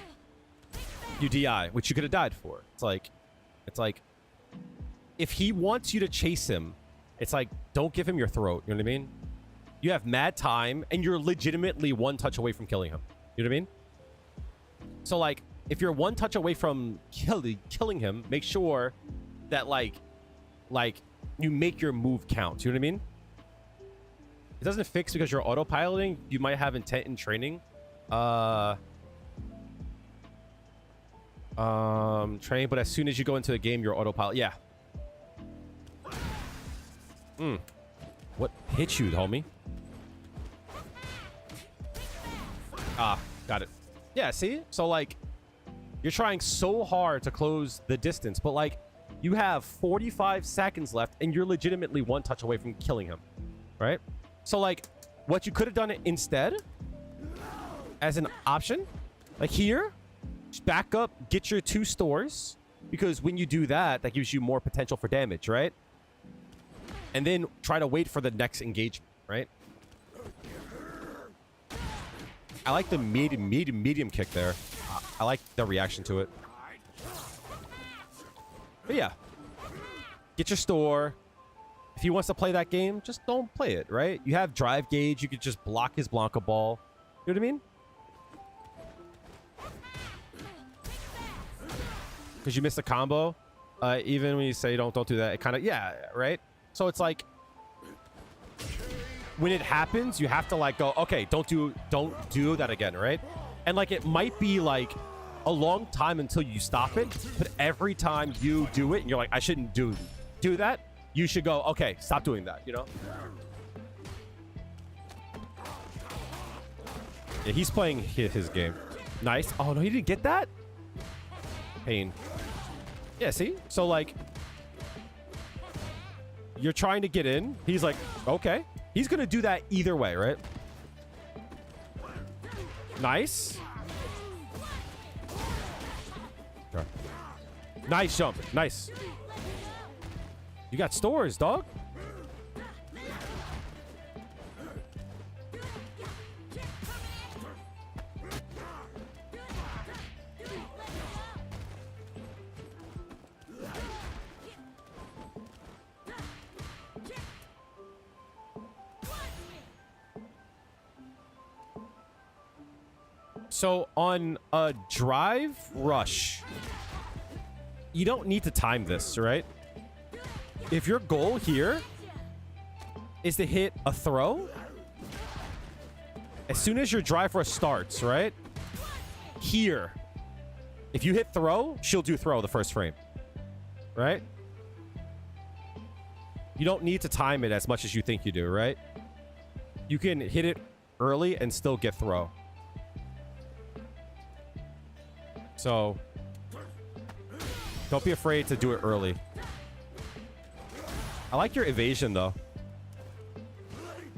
you DI, which you could have died for. It's like, if he wants you to chase him, it's like, don't give him your throat. You know what I mean? You have mad time, and you're legitimately one touch away from killing him. You know what I mean? So, like, if you're one touch away from killing him, make sure that like you make your move count. You know what I mean? It doesn't fix because you're autopiloting. You might have intent in training. Training, but as soon as you go into the game, you're autopilot. Yeah. What hit you, homie? Ah, got it. Yeah, see? So, like, you're trying so hard to close the distance, but, like, you have 45 seconds left, and you're legitimately one touch away from killing him, right? So, like, what you could have done instead, as an option, like here, just back up, get your 2 stores, because when you do that, that gives you more potential for damage, right? And then try to wait for the next engagement, right? I like the medium kick there. I like the reaction to it. But yeah, get your store. If he wants to play that game, just don't play it, right? You have drive gauge. You could just block his Blanca ball. You know what I mean? Because you missed a combo. Even when you say don't do that, it kind of, yeah, right? So it's like, when it happens, you have to like go, okay, don't do that again, right? And like, it might be like a long time until you stop it, but every time you do it and you're like, I shouldn't do that, you should go, okay, stop doing that, you know? Yeah, he's playing his game. Nice. Oh no, he didn't get that? Pain. Yeah, see? So like, you're trying to get in. He's like, okay. He's going to do that either way, right? Nice. Okay. Nice jump. Nice. You got stores, dog. So on a drive rush, you don't need to time this, right? If your goal here is to hit a throw, as soon as your drive rush starts, right? Here, if you hit throw, she'll do throw the first frame, right? You don't need to time it as much as you think you do, right? You can hit it early and still get throw. So, don't be afraid to do it early. I like your evasion, though.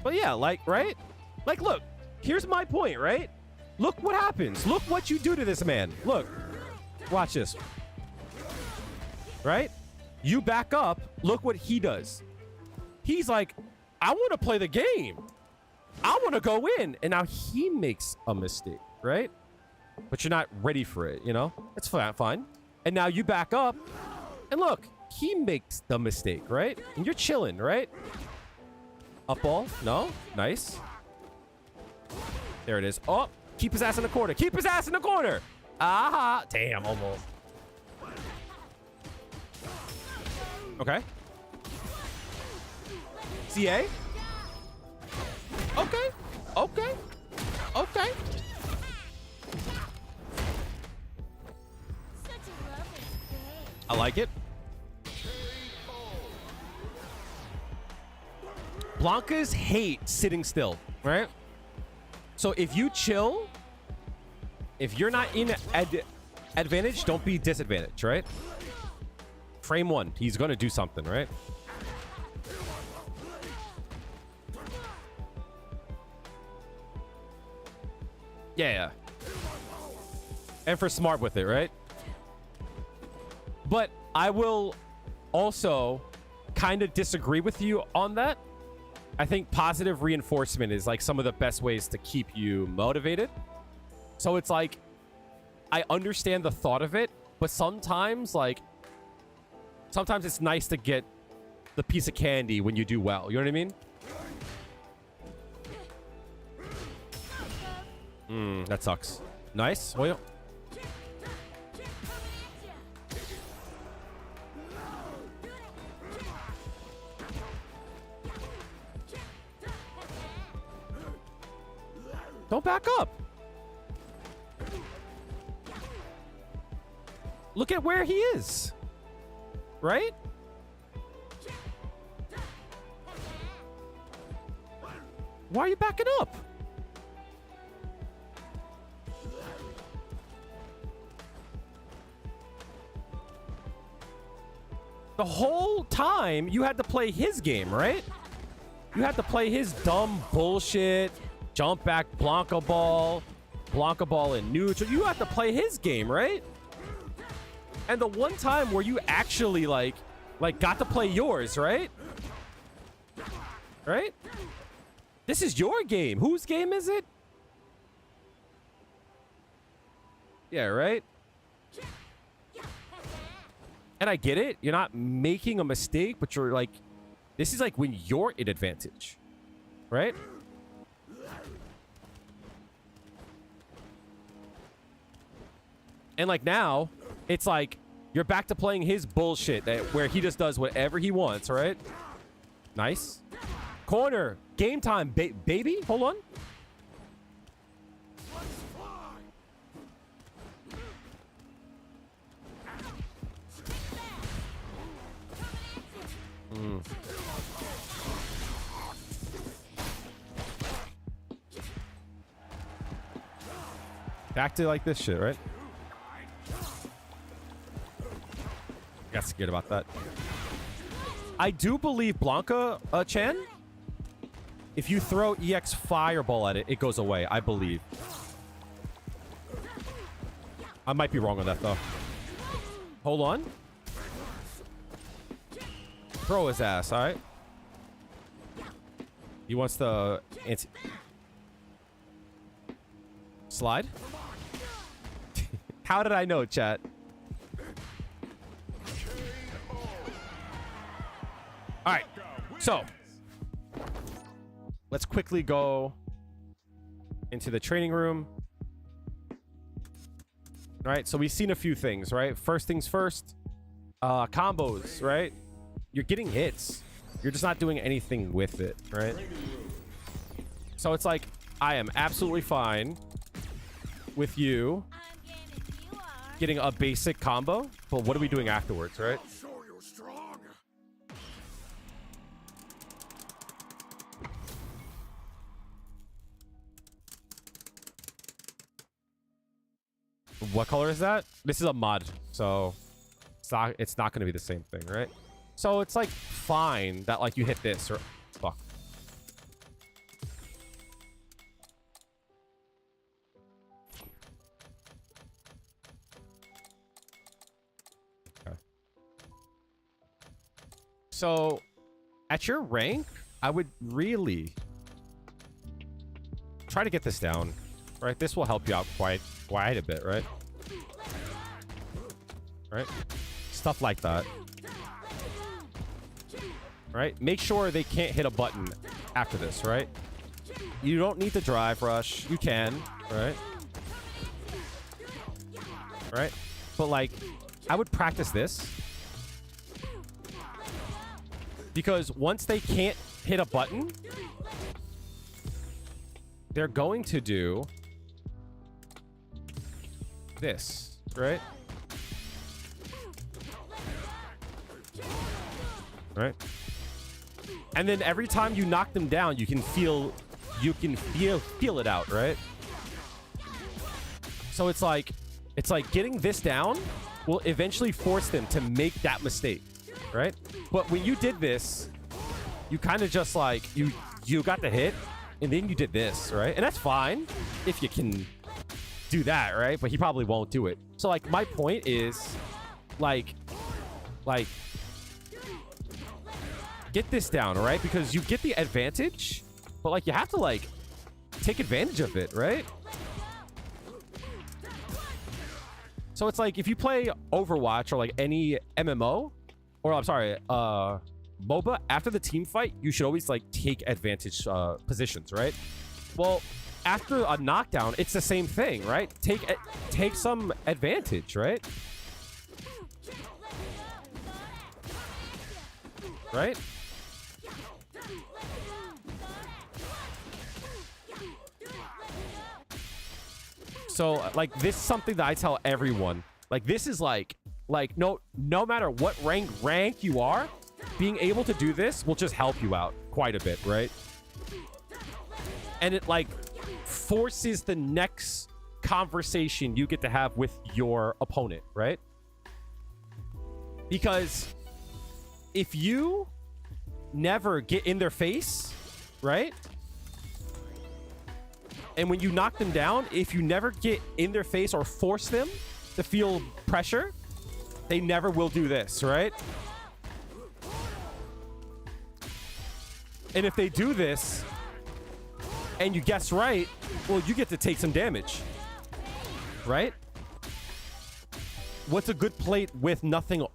But yeah, like, right? Like, look, here's my point, right? Look what happens. Look what you do to this man. Look, watch this. Right? You back up. Look what he does. He's like, I want to play the game. I want to go in. And now he makes a mistake, right? But you're not ready for it, you know? It's fine. And now you back up. And look, he makes the mistake, right? And you're chilling, right? Up ball. No. Nice. There it is. Oh, keep his ass in the corner. Keep his ass in the corner. Aha. Damn, almost. Okay. CA. Okay. Okay. Okay. I like it. Blancas hate sitting still, right? So if you chill, if you're not in advantage, don't be disadvantaged, right? Frame 1, he's going to do something, right? Yeah. And for smart with it, right? But I will also kind of disagree with you on that. I think positive reinforcement is like some of the best ways to keep you motivated. So it's like, I understand the thought of it, but sometimes it's nice to get the piece of candy when you do well. You know what I mean? That sucks. Nice. Well, Don't back up. Look at where he is. Right? Why are you backing up? The whole time you had to play his game, right? You had to play his dumb bullshit, jump back Blanca ball in neutral. You had to play his game, right? And the one time where you actually like got to play yours, right? Right? This is your game. Whose game is it? Yeah, right? And I get it. You're not making a mistake, but you're like, this is like when you're in advantage, right? And like now, it's like you're back to playing his bullshit where he just does whatever he wants, right? Nice. Corner. Game time, baby. Hold on. Back to like this shit, right? Got scared about that. I do believe Blanca, Chan, if you throw EX Fireball at it, it goes away. I believe. I might be wrong on that, though. Hold on. Throw his ass, all right? He wants to... Slide? How did I know, chat? All right, so let's quickly go into the training room. All right, so we've seen a few things, right? First things first, combos, right? You're getting hits. You're just not doing anything with it, right? So it's like, I am absolutely fine with you getting a basic combo, but what are we doing afterwards, right? What color is that? This is a mod, so it's not going to be the same thing, right? So it's like fine that like you hit this or fuck. Okay. So at your rank, I would really try to get this down, right? This will help you out quite a bit, right? Right? Stuff like that. Right? Make sure they can't hit a button after this, right? You don't need to drive rush. You can, right? Right? But like, I would practice this. Because once they can't hit a button, they're going to do this, right? Right? And then every time you knock them down, you can feel it out, right? So it's like getting this down will eventually force them to make that mistake, right? But when you did this, you kind of just like you got the hit and then you did this, right? And that's fine if you can do that, right? But he probably won't do it. So like my point is like get this down, right? Because you get the advantage, but like you have to like take advantage of it, right? So it's like if you play Overwatch or like any MMO, or I'm sorry, MOBA, after the team fight, you should always like take advantage positions, right? Well, after a knockdown, it's the same thing, right? Take some advantage, right? Right? So like this is something that I tell everyone. Like this is like no matter what rank you are, being able to do this will just help you out quite a bit, right? And it like forces the next conversation you get to have with your opponent, right? Because if you never get in their face, right? And when you knock them down, if you never get in their face or force them to feel pressure, they never will do this, right? And if they do this and you guess right, well, you get to take some damage, right? What's a good plate with nothing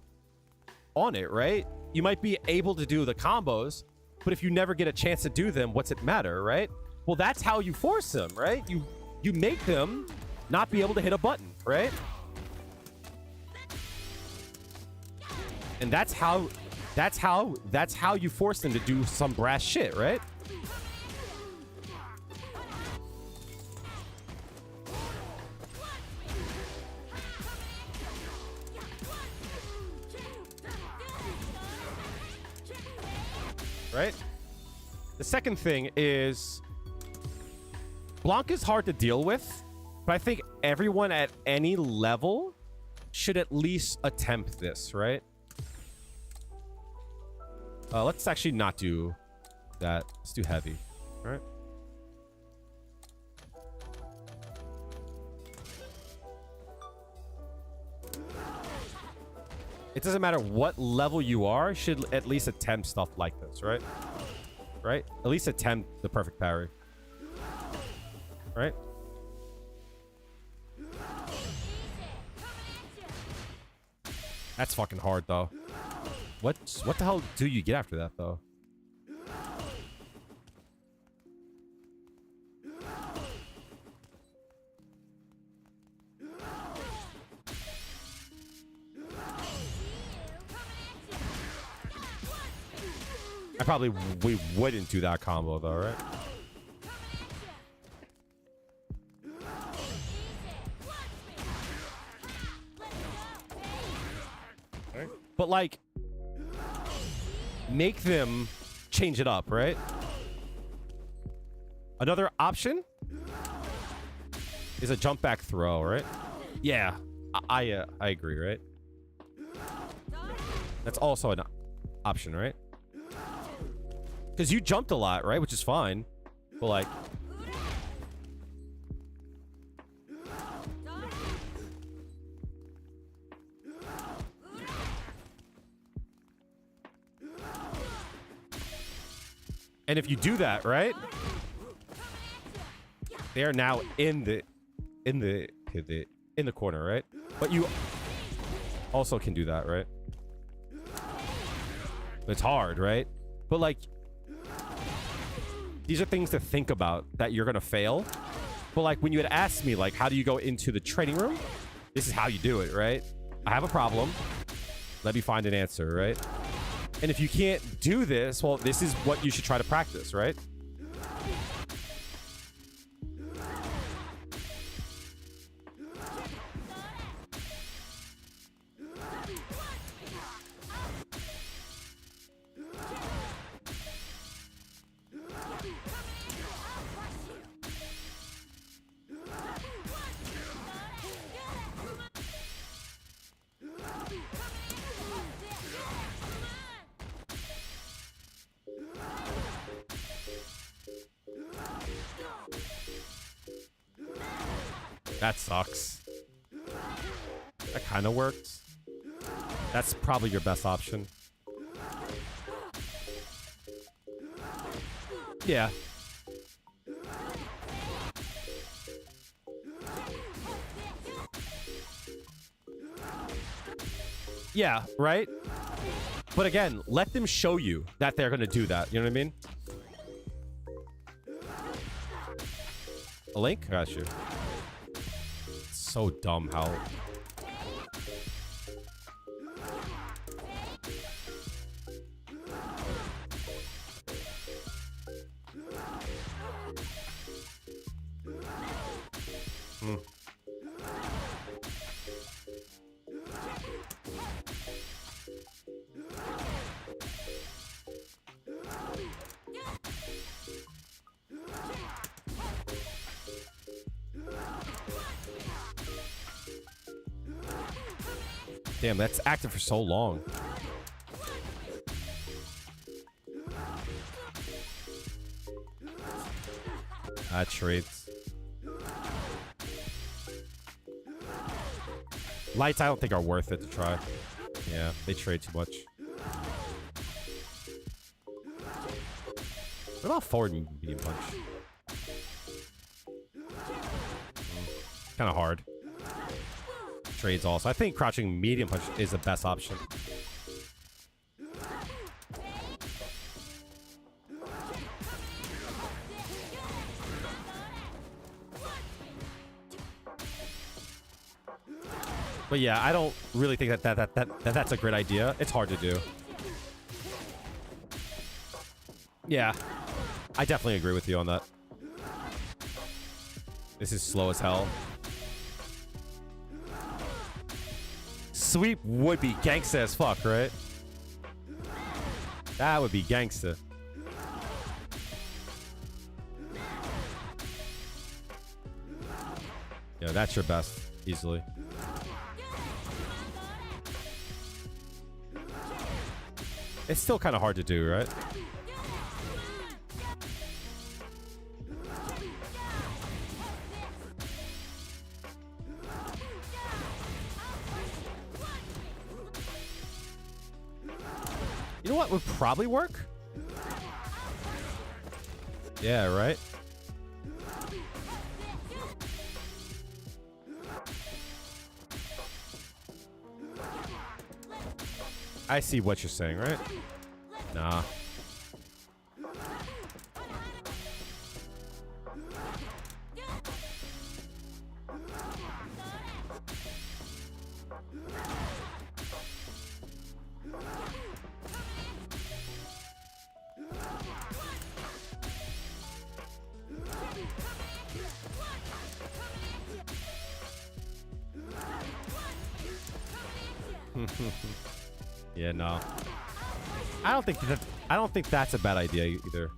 on it, right? You might be able to do the combos, but if you never get a chance to do them, what's it matter, right? Well, that's how you force them, right? You make them not be able to hit a button, right? And that's how you force them to do some brass shit, right? Right? The second thing is Blanca's hard to deal with, but I think everyone at any level should at least attempt this, right? Let's actually not do that. Let's do heavy, all right? It doesn't matter what level you are, should at least attempt stuff like this, right? Right? At least attempt the perfect parry. Right? That's fucking hard, though. What the hell do you get after that, though? We wouldn't do that combo, though, right? But like, make them change it up, right? Another option is a jump back throw, right? Yeah, I agree, right? That's also an option, right? Because you jumped a lot, right? Which is fine, but like, and if you do that, right, they are now in the corner, right? But you also can do that, right? It's hard, right? But like, these are things to think about that you're gonna fail. But like, when you had asked me, like, how do you go into the training room? This is how you do it, right? I have a problem. Let me find an answer, right? And if you can't do this, well, this is what you should try to practice, right? That sucks. That kind of works. That's probably your best option. Yeah. Yeah, right? But again, let them show you that they're going to do that. You know what I mean? A link? Got you. So dumb how... Damn, that's active for so long. Trades. Lights, I don't think are worth it to try. Yeah, they trade too much. What about forward medium punch? Kind of hard. Trades also. I think crouching medium punch is the best option. But yeah, I don't really think that's a great idea. It's hard to do. Yeah, I definitely agree with you on that. This is slow as hell. Sweep would be gangsta as fuck, right? That would be gangsta. Yeah, that's your best, easily. It's still kind of hard to do, right? You know what would probably work? Yeah, right? I see what you're saying, right? Nah. Yeah, no. I don't think that's a bad idea either.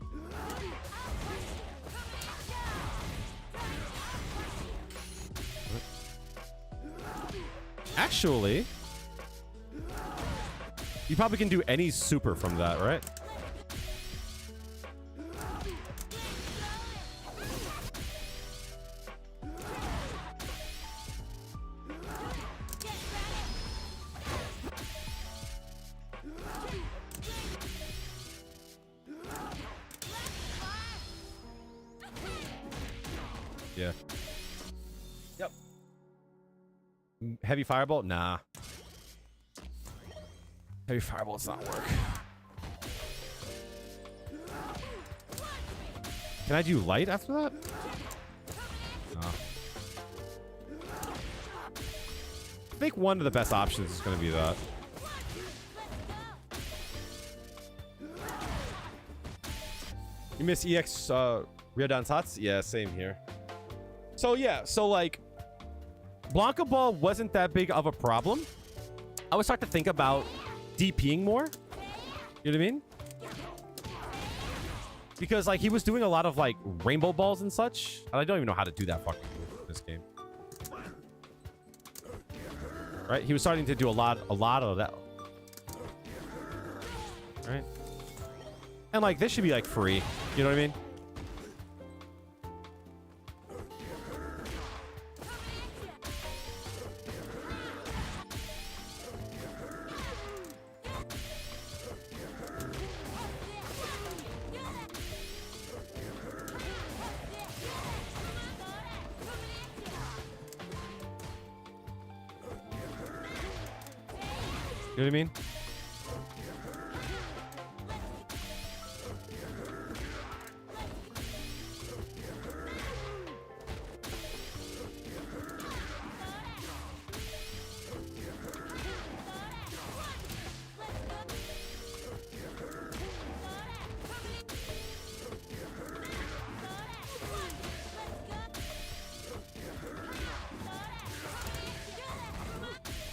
Actually, you probably can do any super from that, right? Yeah. Yep. Heavy firebolt? Nah. Heavy firebolt does not work. Can I do light after that? No. I think one of the best options is going to be that. You miss EX Ryodan Tots? Yeah, same here. So yeah, so like Blanca Ball wasn't that big of a problem. I was starting to think about DPing more. You know what I mean? Because like he was doing a lot of like rainbow balls and such. And I don't even know how to do that fucking move in this game. Right? He was starting to do a lot of that. Right? And like this should be like free. You know what I mean? You know what I mean?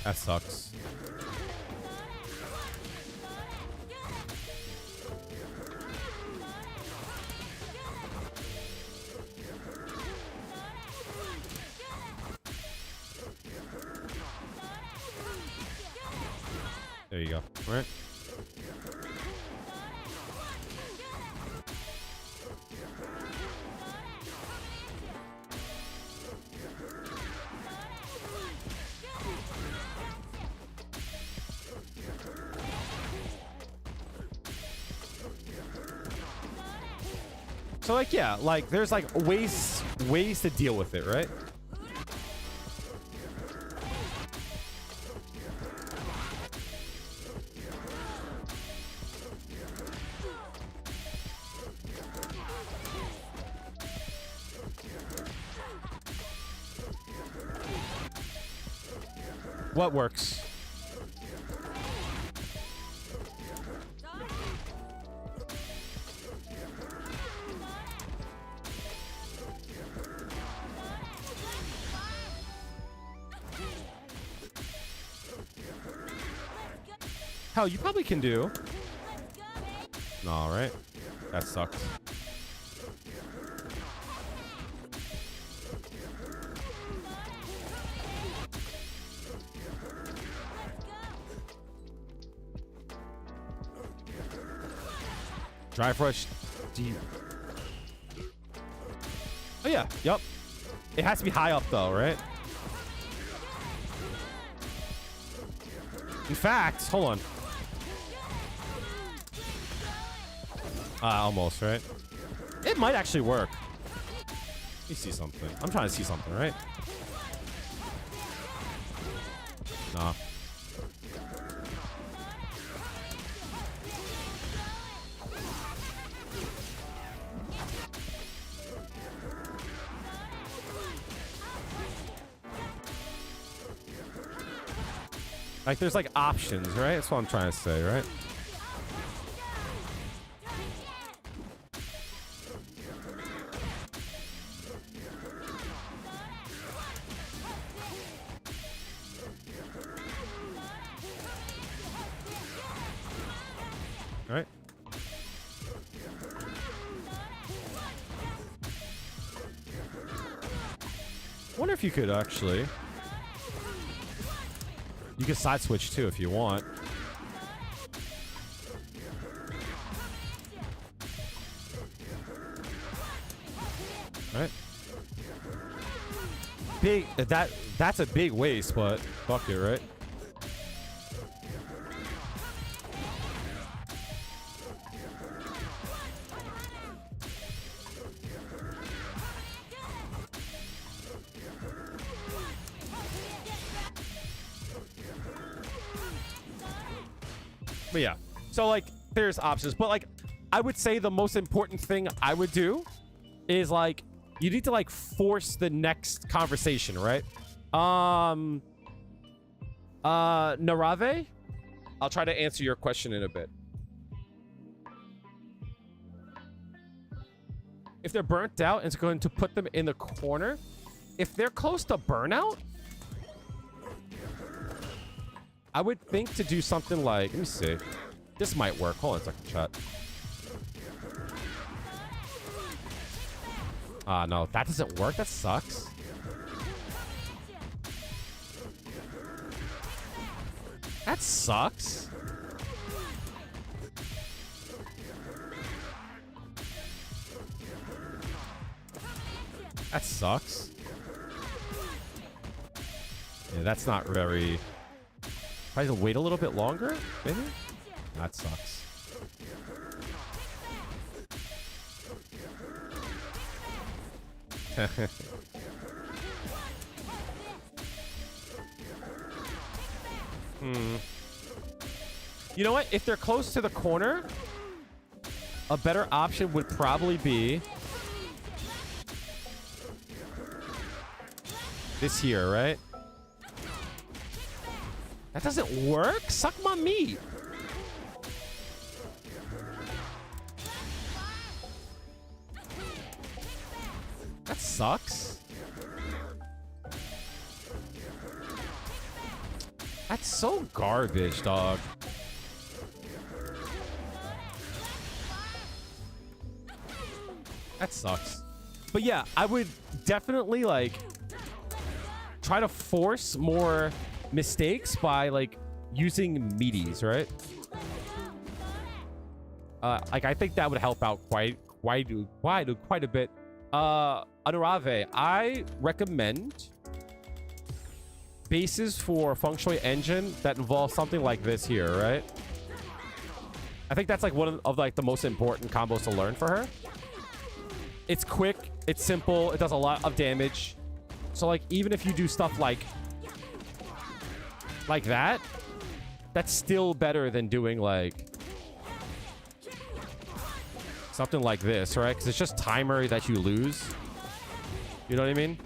That sucks. right? So like, yeah, like there's like ways to deal with it, right? What works? Hell, you probably can do. All right. That sucks. Drive rush deep. Oh yeah, yep. It has to be high up though, right? In fact, hold on. Almost, right? It might actually work. Let me see something. I'm trying to see something, right? Nah. Like, there's like options, right? That's what I'm trying to say, right? All right. Wonder if you could actually. You can side switch too if you want. All right. Big. That's a big waste, but fuck it, right? But yeah, so like there's options, but like I would say the most important thing I would do is like you need to like force the next conversation, right? Narave, I'll try to answer your question in a bit. If they're burnt out, it's going to put them in the corner. If they're close to burnout, I would think to do something like, let me see. This might work. Hold on a second, chat. No, that doesn't work. That sucks. That sucks. That sucks. Yeah, that's not very... Probably to wait a little bit longer, maybe? That sucks. You know what? If they're close to the corner, a better option would probably be this here, right? That doesn't work? Suck my meat. That sucks. That's so garbage, dog. That sucks. But yeah, I would definitely like try to force more mistakes by like using meaties, right? Like I think that would help out quite a bit. Anurave, I recommend bases for feng shui engine that involve something like this here, right? I think that's like one of like the most important combos to learn for her. It's quick, it's simple, it does a lot of damage. So like even if you do stuff like that, that's still better than doing like something like this, right? Because it's just timer that you lose. You know what I mean?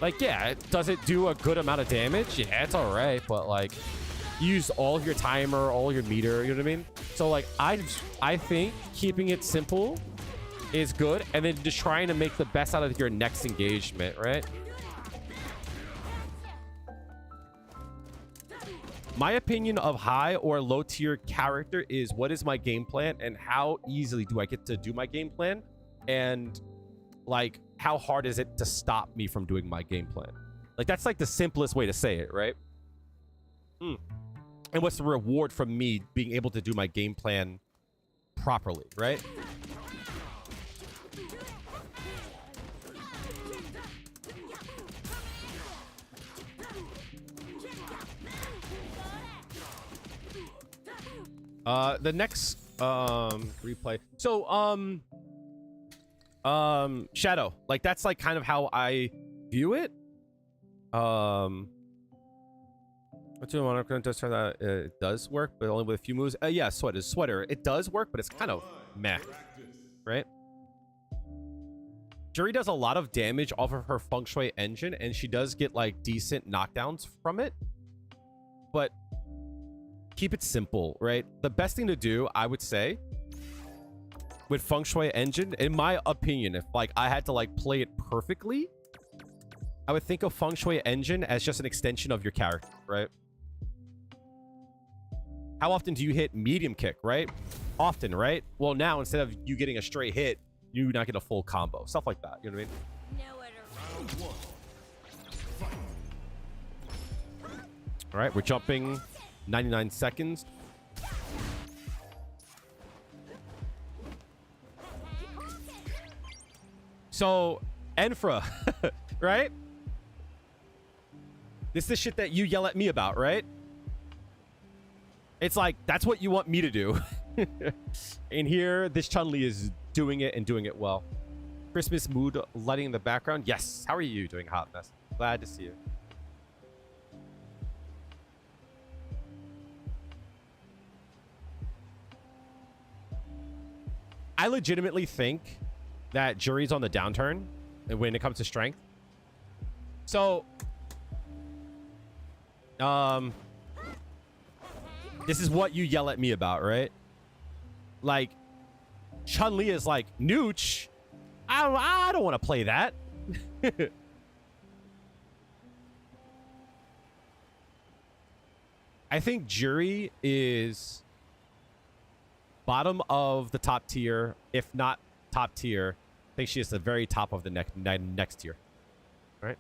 Like, yeah, does it do a good amount of damage? Yeah, it's all right, but like, use all of your timer, all your meter. You know what I mean? So like, I think keeping it simple is good, and then just trying to make the best out of your next engagement, right? My opinion of high or low tier character is what is my game plan and how easily do I get to do my game plan, and like how hard is it to stop me from doing my game plan. Like that's like the simplest way to say it, right? And what's the reward from me being able to do my game plan properly, right? The next replay. So Shadow, like that's like kind of how I view it. What's your moniker does turn that it does work, but only with a few moves. Yeah, sweater. It does work, but it's kind of meh, right? Juri does a lot of damage off of her feng shui engine, and she does get like decent knockdowns from it. But keep it simple, right? The best thing to do, I would say, with feng shui engine, in my opinion, if like I had to like play it perfectly, I would think of feng shui engine as just an extension of your character, right? How often do you hit medium kick, right? Often, right? Well, now instead of you getting a straight hit, you not get a full combo, stuff like that. You know what I mean? All right, we're jumping 99 seconds. So, Enfra, right? This is the shit that you yell at me about, right? It's like, that's what you want me to do. And here, this Chun-Li is doing it and doing it well. Christmas mood lighting in the background. Yes. How are you doing, Hot Mess? Glad to see you. I legitimately think that Juri's on the downturn when it comes to strength. So, this is what you yell at me about, right? Like, Chun-Li is like, Nooch, I don't want to play that. I think Juri is bottom of the top tier, if not top tier. I think she is the very top of the next tier. All right.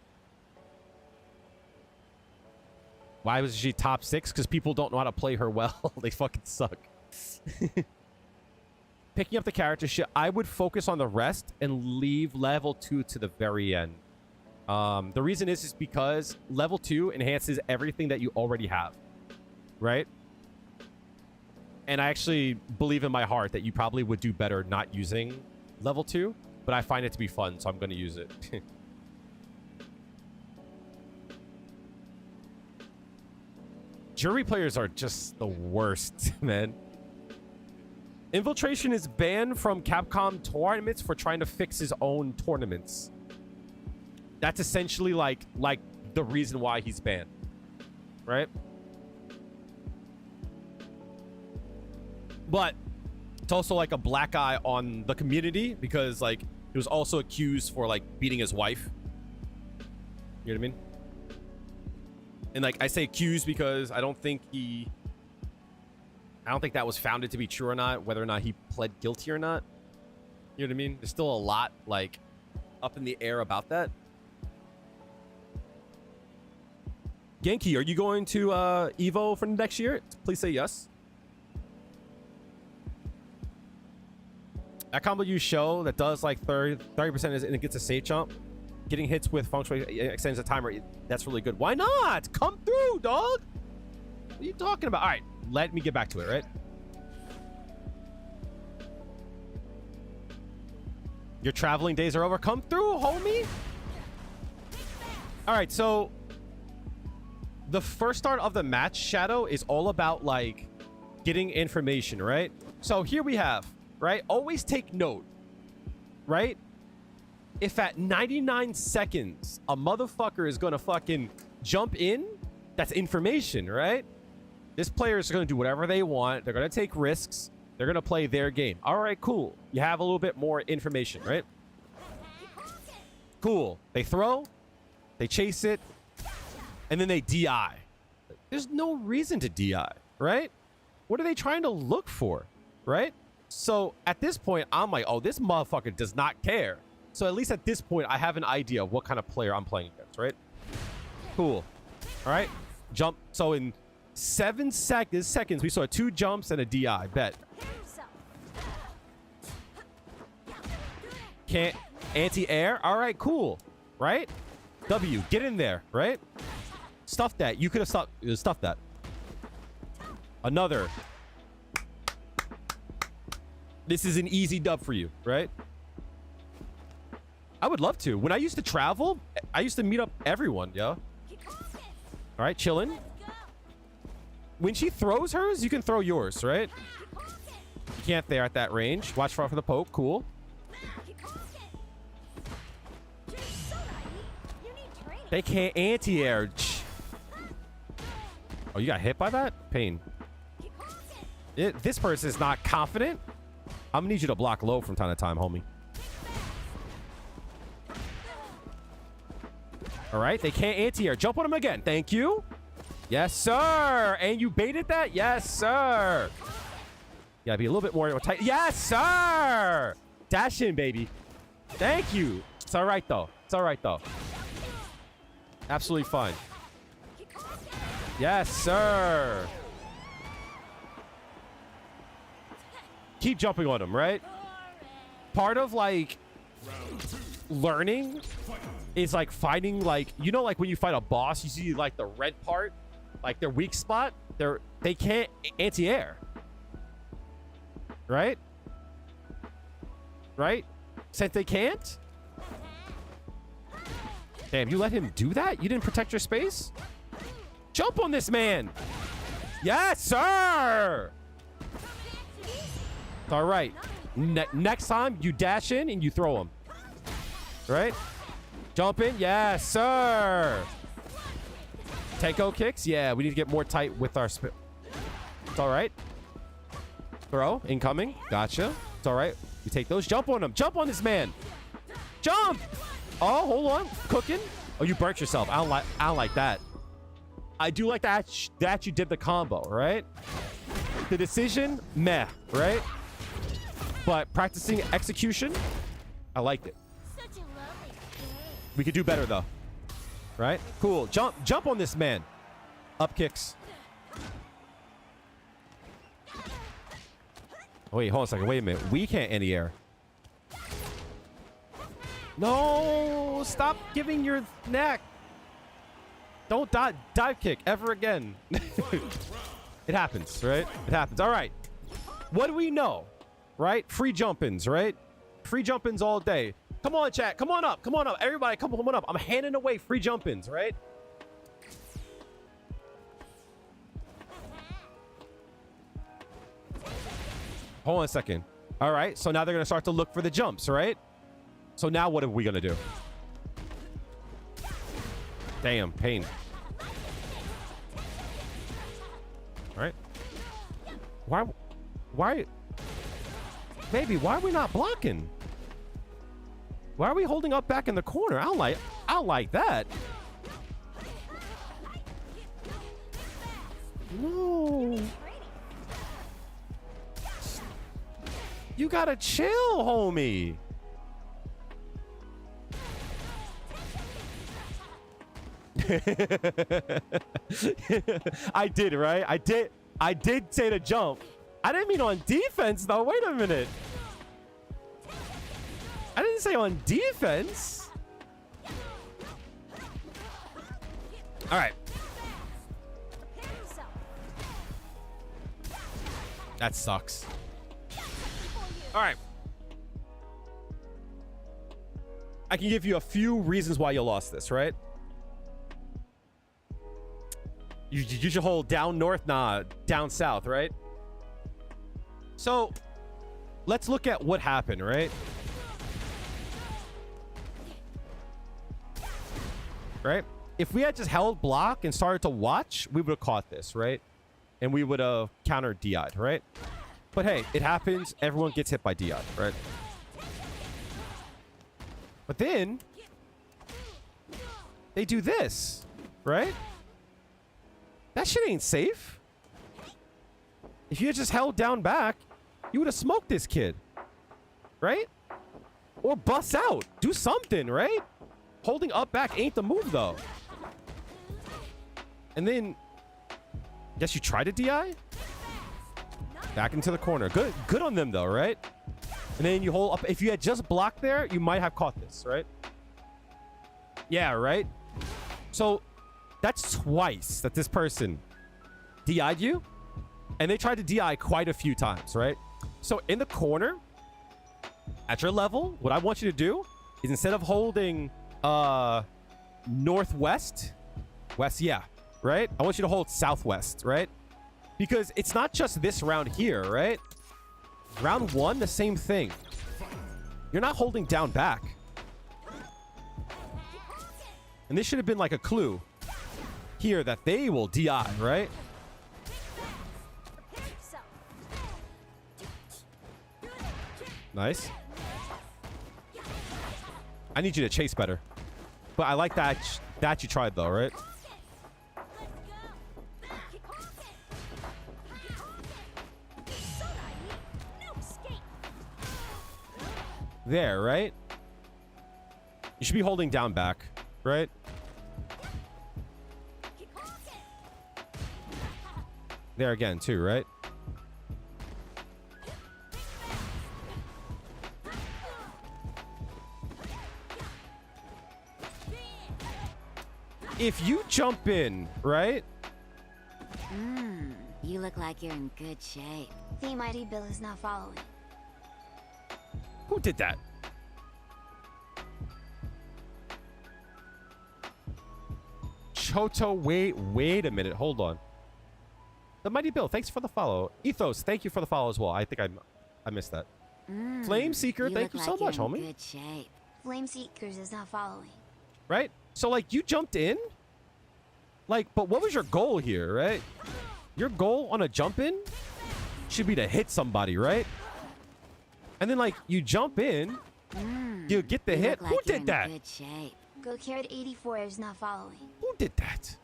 Why was she top 6? Because people don't know how to play her well. They fucking suck. Picking up the character shit, I would focus on the rest and leave level 2 to the very end. The reason is because level 2 enhances everything that you already have. Right? And I actually believe in my heart that you probably would do better not using level 2, but I find it to be fun, so I'm going to use it. Juri players are just the worst, man. Infiltration is banned from Capcom tournaments for trying to fix his own tournaments. That's essentially like the reason why he's banned, right? But it's also like a black eye on the community because like he was also accused for like beating his wife. You know what I mean? And like I say accused because I don't think that was founded to be true or not, whether or not he pled guilty or not. You know what I mean? There's still a lot like up in the air about that. Genki, are you going to Evo for next year? Please say yes. That combo you show that does like 30% is, and it gets a safe jump. Getting hits with functional extends the timer. That's really good. Why not? Come through, dog. What are you talking about? All right, let me get back to it, right? Your traveling days are over. Come through, homie. All right, so the first start of the match, Shadow, is all about like getting information, right? So here we have, right? Always take note, right? If at 99 seconds a motherfucker is gonna fucking jump in, that's information, right? This player is gonna do whatever they want. They're gonna take risks. They're gonna play their game. All right, cool. You have a little bit more information, right? Cool. They throw, they chase it, and then they DI. There's no reason to DI, right? What are they trying to look for, right? So at this point, I'm like, oh, this motherfucker does not care. So at least at this point, I have an idea of what kind of player I'm playing against, right? Cool. All right. Jump. So in 7 seconds, we saw 2 jumps and a DI. Bet. Can't anti-air. All right, cool. Right? W, get in there, right? Stuff that. You could have stuffed that. Another. This is an easy dub for you, right? I would love to. When I used to travel, I used to meet up everyone, yo. All right, chilling. When she throws hers, you can throw yours, right? You can't there at that range. Watch for the poke. Cool. They can't anti-air. Oh, you got hit by that? Pain. This person is not confident. I'm gonna need you to block low from time to time, homie. All right, they can't anti-air. Jump on him again. Thank you. Yes, sir. And you baited that? Yes, sir. You gotta be a little bit more tight. Yes, sir. Dash in, baby. Thank you. It's all right, though. It's all right, though. Absolutely fine. Yes, sir. Keep jumping on him, right? Part of, like, learning is, like, finding, like, you know, like, when you fight a boss, you see, like, the red part, like, their weak spot. They can't anti-air. Right? Right? Since they can't? Damn, you let him do that? You didn't protect your space? Jump on this man! Yes, sir! All right. Next time, you dash in and you throw him. Right? Jump in. Yes, sir! Tenko kicks? Yeah, we need to get more tight with our spin. It's all right. Throw. Incoming. Gotcha. It's all right. We take those. Jump on him. Jump on this man. Jump! Oh, hold on. Cooking. Oh, you burnt yourself. I don't like that. I do like that you did the combo, right? The decision, meh, right? But practicing execution, I liked it. We could do better though. Right? Cool. Jump on this man. Up kicks. Oh, wait, hold on a second. Wait a minute. We can't anti-air. No, stop giving your neck. Don't dive kick ever again. It happens, right? It happens. All right. What do we know? Right? Free jump-ins, right? Free jump-ins all day. Come on, chat. Come on up. Come on up. Everybody, come on up. I'm handing away free jump-ins, right? Hold on a second. All right. So now they're going to start to look for the jumps, right? So now what are we going to do? Damn, pain. All right. Why? Baby, why are we not blocking? Why are we holding up back in the corner? I don't like that. No. You gotta chill, homie. I did, right? I did say to jump. I didn't mean on defense, though. Wait a minute. I didn't say on defense. All right. That sucks. All right. I can give you a few reasons why you lost this, right? You should hold down north, nah, down south, right? So let's look at what happened, right? Right? If we had just held block and started to watch, we would have caught this, right? And we would have countered DI'd, right? But hey, it happens. Everyone gets hit by DI, right? But then they do this, right? That shit ain't safe. If you had just held down back, you would have smoked this kid, right? Or bust out. Do something, right? Holding up back ain't the move, though. And then, guess you try to DI? Back into the corner. Good on them, though, right? And then you hold up. If you had just blocked there, you might have caught this, right? Yeah, right? So that's twice that this person DI'd you. And they tried to DI quite a few times, right? So in the corner, at your level, what I want you to do is instead of holding northwest, west, yeah, right? I want you to hold southwest, right? Because it's not just this round here, right? Round one, the same thing. You're not holding down back. And this should have been like a clue here that they will DI, right? Nice. I need you to chase better. But I like that you tried though, right? There, right? You should be holding down back, right? There again, too, right? If you jump in, right? You look like you're in good shape. The mighty Bill is not following. Who did that? Choto, wait a minute. Hold on. The Mighty Bill, thanks for the follow. Ethos, thank you for the follow as well. I think I missed that. Flame Seeker, thank you so much, homie. Good shape. Flame Seekers is not following. Right? So, like, you jumped in? Like, but what was your goal here, right? Your goal on a jump in should be to hit somebody, right? And then, like, you jump in, you get the hit. Who did that? Good shape. Go carrot 84 is not following. Who did that?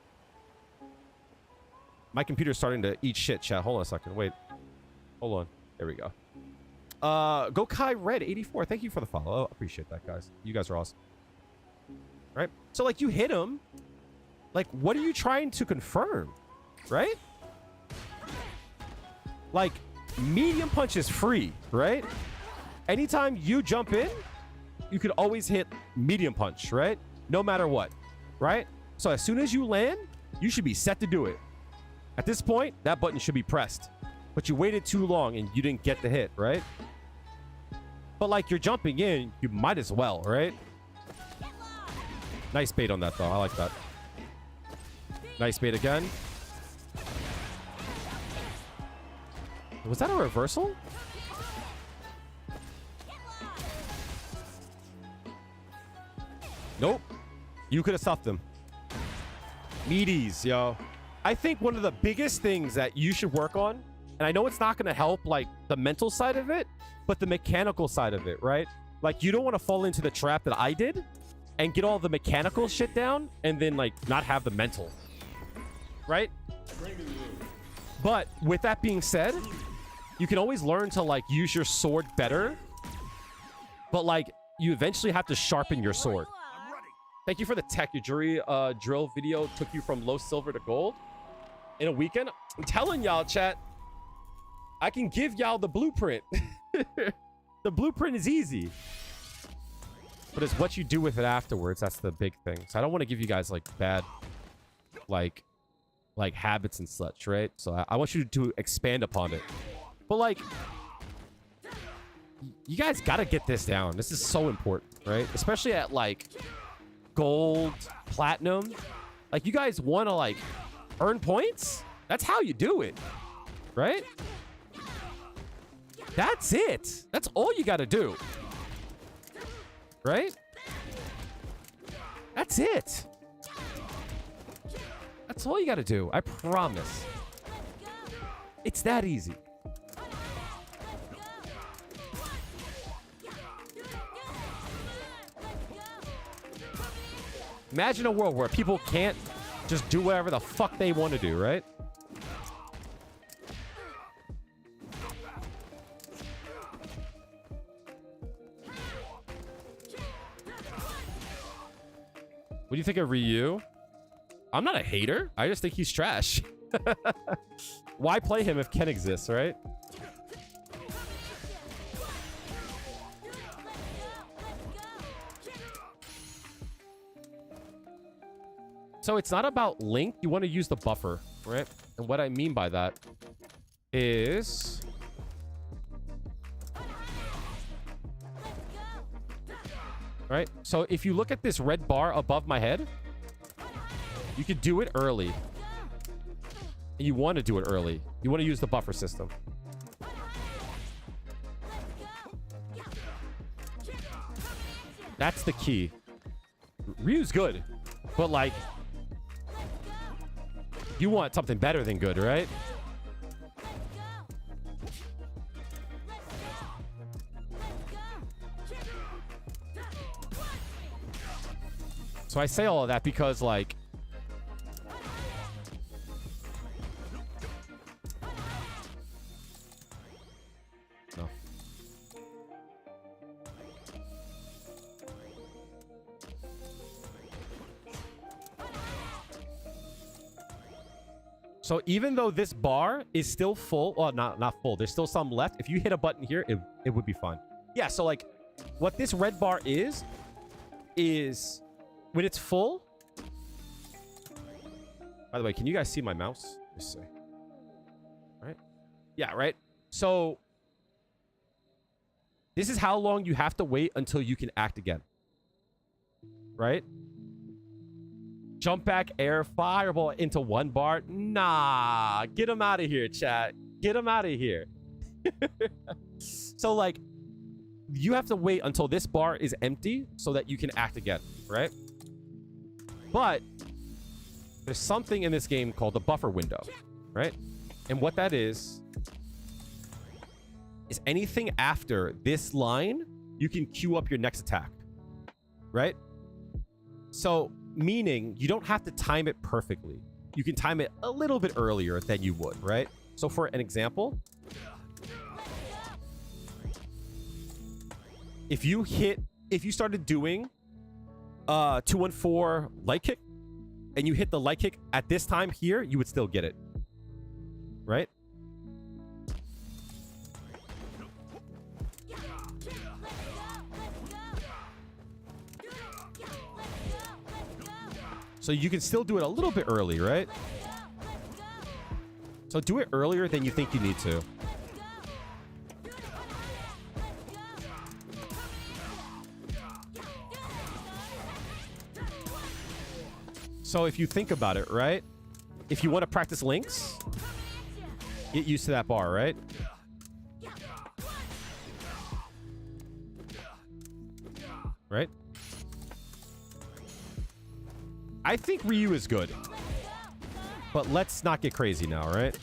My computer's starting to eat shit, chat. Hold on a second. Wait. Hold on. There we go. Go Kai Red 84. Thank you for the follow. Oh, appreciate that, guys. You guys are awesome. Right? So, like, you hit him. Like, what are you trying to confirm? Right? Like, medium punch is free, right? Anytime you jump in, you could always hit medium punch, right? No matter what, right? So as soon as you land, you should be set to do it. At this point, that button should be pressed. But you waited too long and you didn't get the hit, right? But like you're jumping in, you might as well, right? Nice bait on that, though. I like that. Nice bait again. Was that a reversal? Nope. You could have stopped them. Meaties, yo. I think one of the biggest things that you should work on, and I know it's not going to help like the mental side of it, but the mechanical side of it, right? Like you don't want to fall into the trap that I did and get all the mechanical shit down and then like not have the mental, right? But with that being said, you can always learn to like use your sword better, but like you eventually have to sharpen your sword. Thank you for the tech. Your Juri drill video took you from low silver to gold in a weekend. I'm telling y'all, chat, I can give y'all the blueprint. The blueprint is easy. But it's what you do with it afterwards. That's the big thing. So I don't want to give you guys like bad, like habits and such, right? So I want you to expand upon it. But like, you guys got to get this down. This is so important, right? Especially at like gold, platinum. Like, you guys want to like earn points? That's how you do it, right? That's it. That's all you got to do, right? That's it. That's all you got to do. I promise. It's that easy. Imagine a world where people can't just do whatever the fuck they want to do, right? What do you think of Ryu? I'm not a hater. I just think he's trash. Why play him if Ken exists, right? So it's not about Link. You want to use the buffer, right? And what I mean by that is... right? So if you look at this red bar above my head, you could do it early. You want to do it early. You want to use the buffer system. That's the key. Ryu's good, but like, you want something better than good, right? So I say all of that because, like, no. So even though this bar is still full, well, not full, there's still some left. If you hit a button here, it would be fine. Yeah, so like, what this red bar is when it's full. By the way, can you guys see my mouse? Let's see. Right? Yeah, right? So this is how long you have to wait until you can act again. Right? Jump back, air, fireball into one bar. Nah, get him out of here, chat. Get him out of here. So like, you have to wait until this bar is empty so that you can act again, right? But there's something in this game called the buffer window, right? And what that is anything after this line, you can queue up your next attack, right? So, meaning you don't have to time it perfectly. You can time it a little bit earlier than you would, right? So for an example, if you started doing 214 light kick and you hit the light kick at this time here, you would still get it, right? So you can still do it a little bit early, right? So do it earlier than you think you need to. So if you think about it, right? If you want to practice links, get used to that bar, right? Right? I think Ryu is good. But let's not get crazy now, right?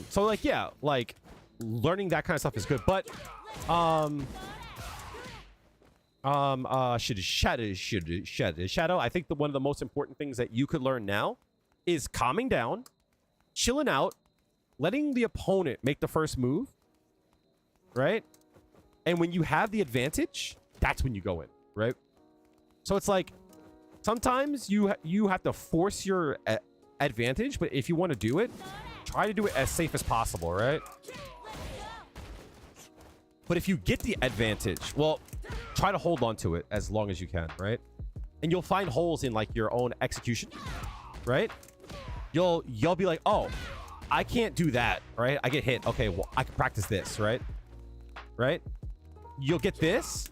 So like, yeah, like learning that kind of stuff is good, but Shadow, I think one of the most important things that you could learn now is calming down, chilling out, letting the opponent make the first move, right? And when you have the advantage, that's when you go in, right? So it's like sometimes you have to force your advantage, but if you want to do it, try to do it as safe as possible, right? But if you get the advantage, well, try to hold on to it as long as you can, right? And you'll find holes in like your own execution, right? You'll be like, oh, I can't do that, right? I get hit. Okay, well, I can practice this, right? Right? You'll get this,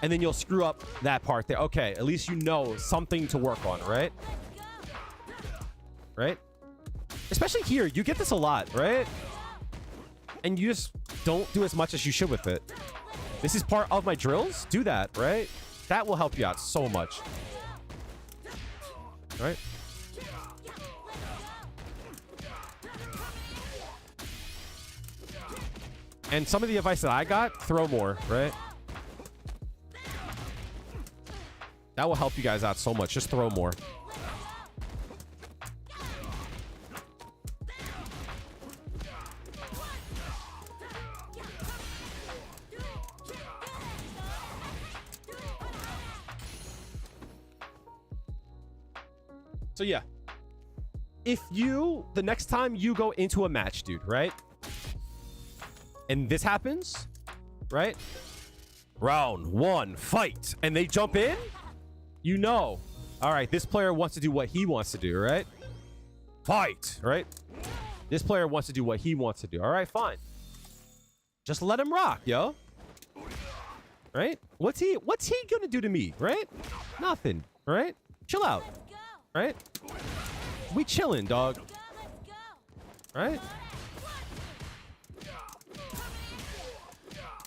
and then you'll screw up that part there. Okay, at least you know something to work on, right? Right? Especially here, you get this a lot, right? And you just don't do as much as you should with it. This is part of my drills. Do that, right? That will help you out so much. Right? And some of the advice that I got, throw more, right? That will help you guys out so much. Just throw more. So yeah, if the next time you go into a match, dude, right? And this happens, right? Round 1, fight. And they jump in, you know, all right, this player wants to do what he wants to do, right? Fight, right? This player wants to do what he wants to do. All right, fine. Just let him rock, yo. Right? What's he gonna do to me, right? Nothing, right? Chill out. Right? We chilling, dog. Right?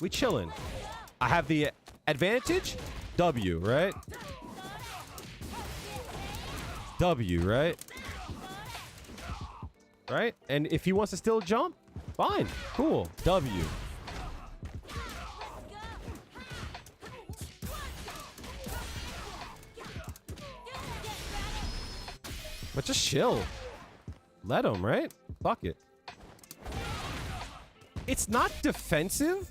We chilling. I have the advantage. W, right? W, right? Right? And if he wants to still jump, fine. Cool. W. But just chill. Let him, right? Fuck it. It's not defensive,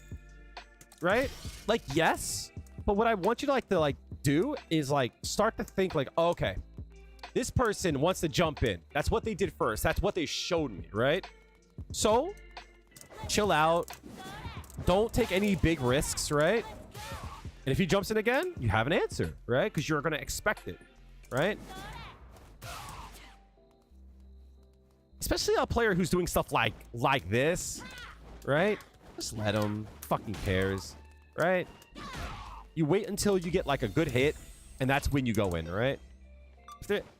right? Like, yes. But what I want you to do is like start to think like, oh, okay, this person wants to jump in. That's what they did first. That's what they showed me, right? So chill out. Don't take any big risks, right? And if he jumps in again, you have an answer, right? Because you're going to expect it, right? Especially a player who's doing stuff like this, right? Just let him. Fucking cares, right? You wait until you get like a good hit, and that's when you go in, right?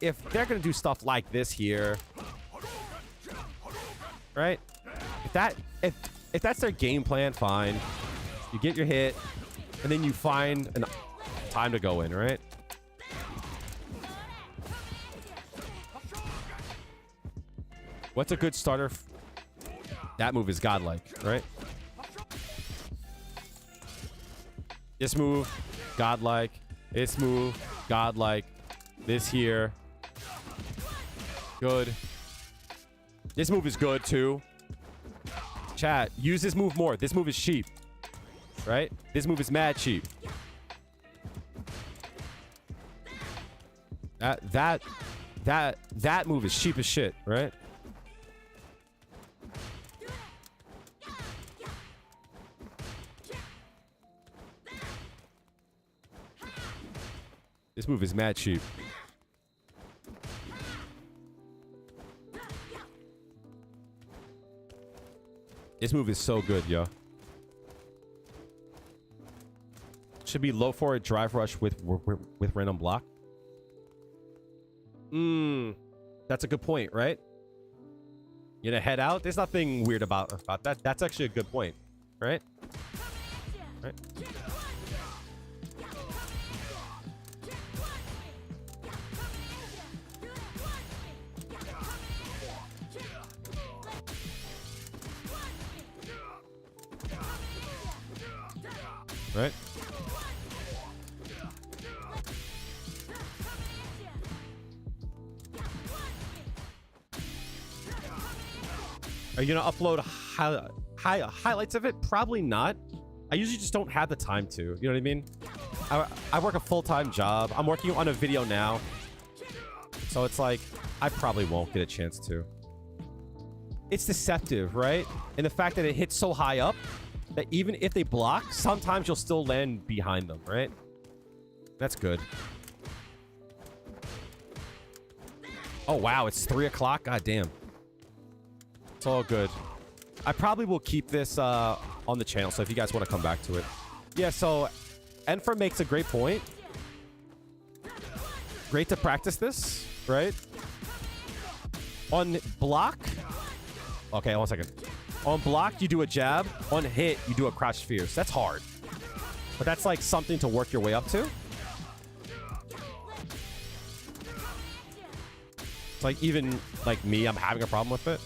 If they're gonna do stuff like this here, right? If that's their game plan, fine. You get your hit, and then you find a time to go in, right? What's a good starter? That move is godlike, right? This move, godlike. This move, godlike. This here, good. This move is good too. Chat, use this move more. This move is cheap, right? This move is mad cheap. That move is cheap as shit, right? This move is mad cheap. This move is so good, yo. Should be low forward drive rush with random block. That's a good point, right? You're gonna head out. There's nothing weird about that. That's actually a good point, right? Right. Right? Are you gonna upload highlights of it? Probably not. I usually just don't have the time to. You know what I mean? I work a full-time job. I'm working on a video now. So it's like, I probably won't get a chance to. It's deceptive, right? And the fact that it hits so high up that even if they block, sometimes you'll still land behind them, right? That's good. Oh, wow. It's 3 o'clock. God damn. It's all good. I probably will keep this on the channel, so if you guys want to come back to it. Yeah, so Enfer makes a great point. Great to practice this, right? On block... Okay, 1 second. On block, you do a jab. On hit, you do a crouch fierce. That's hard. But that's like something to work your way up to. It's like even like me, I'm having a problem with it.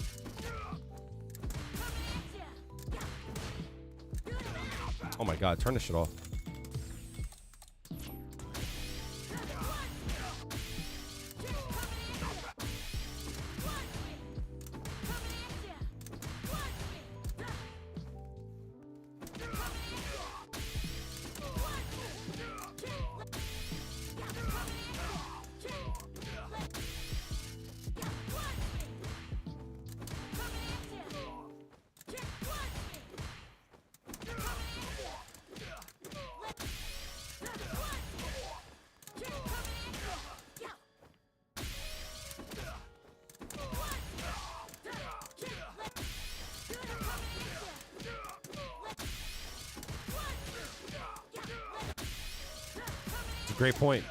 Oh my god, turn this shit off. Great point.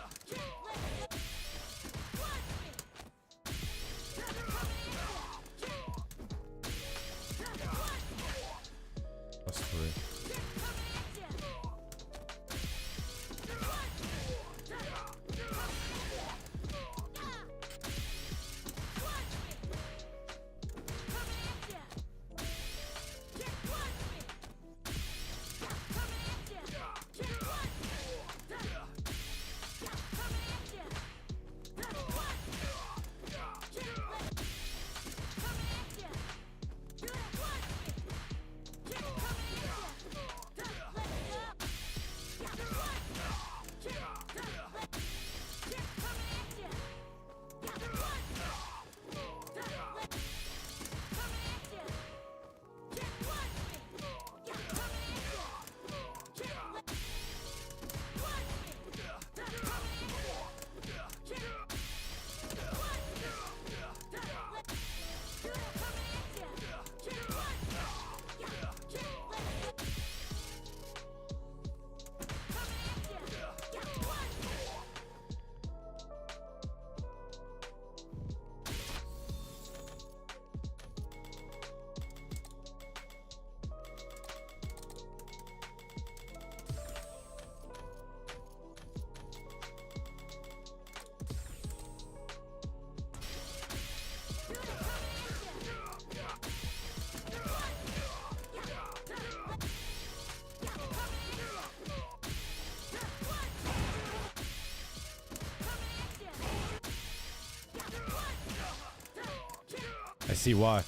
Plus 3. I see why.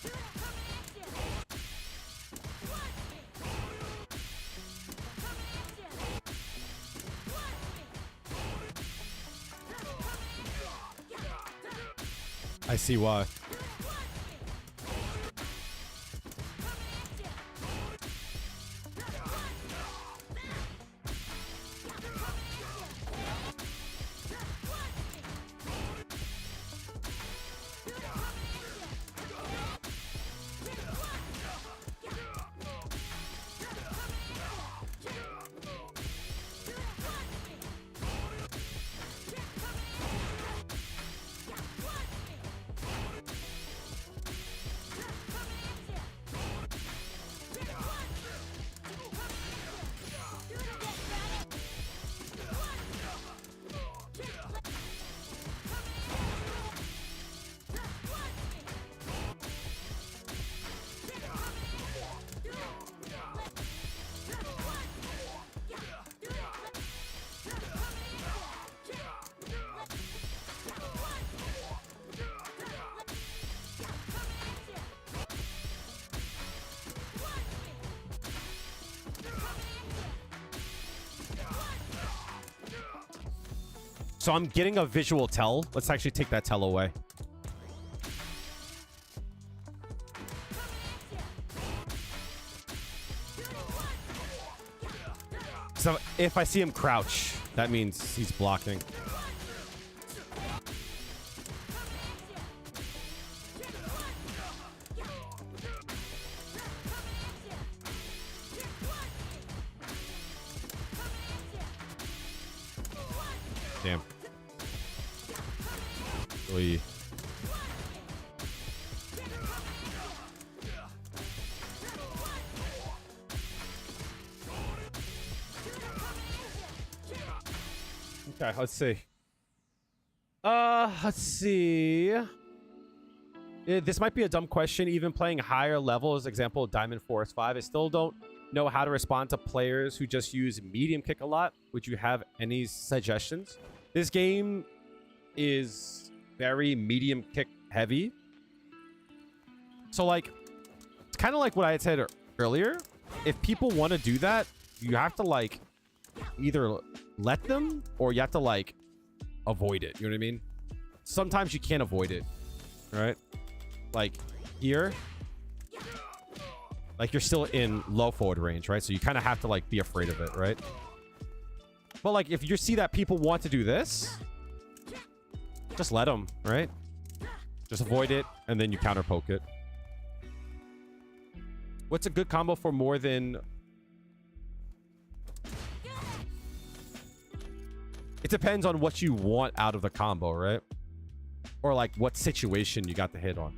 I see why. So I'm getting a visual tell. Let's actually take that tell away. So if I see him crouch, that means he's blocking. Damn. Oy. Okay, let's see. Let's see. This might be a dumb question. Even playing higher levels, example, Diamond Force 5, I still don't know how to respond to players who just use medium kick a lot. Would you have any suggestions? This game is very medium kick heavy. So, like, it's kind of like what I had said earlier. If people want to do that, you have to, like, either let them or you have to, like, avoid it. You know what I mean? Sometimes you can't avoid it, right? Like, here, like, you're still in low forward range, right? So you kind of have to, like, be afraid of it, right? But, like, if you see that people want to do this, just let them, right? Just avoid it, and then you counter poke it. What's a good combo for more than... It depends on what you want out of the combo, right? Or, like, what situation you got the hit on.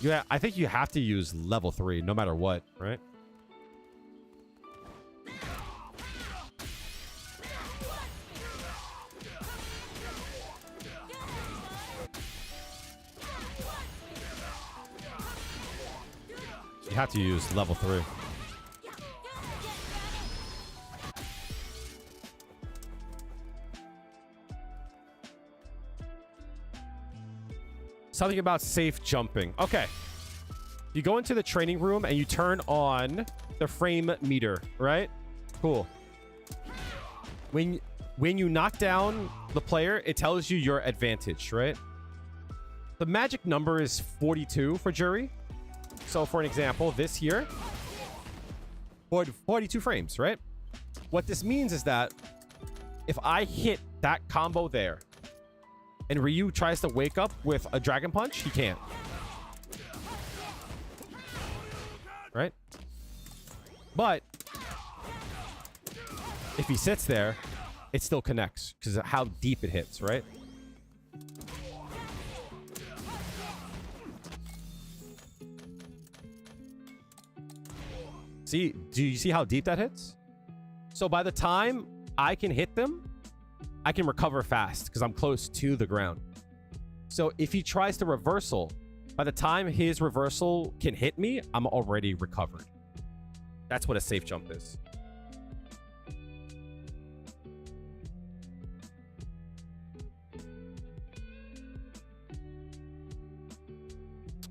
Yeah, I think you have to use level 3 no matter what, right? You have to use level 3. Something about safe jumping. Okay. You go into the training room and you turn on the frame meter, right? Cool. When you knock down the player, it tells you your advantage, right? The magic number is 42 for Juri. So for an example, this here, 42 frames, right? What this means is that if I hit that combo there and Ryu tries to wake up with a dragon punch, he can't. Right? But if he sits there, it still connects because of how deep it hits, right? See, do you see how deep that hits? So by the time I can hit them, I can recover fast because I'm close to the ground. So if he tries to reversal, by the time his reversal can hit me, I'm already recovered. That's what a safe jump is.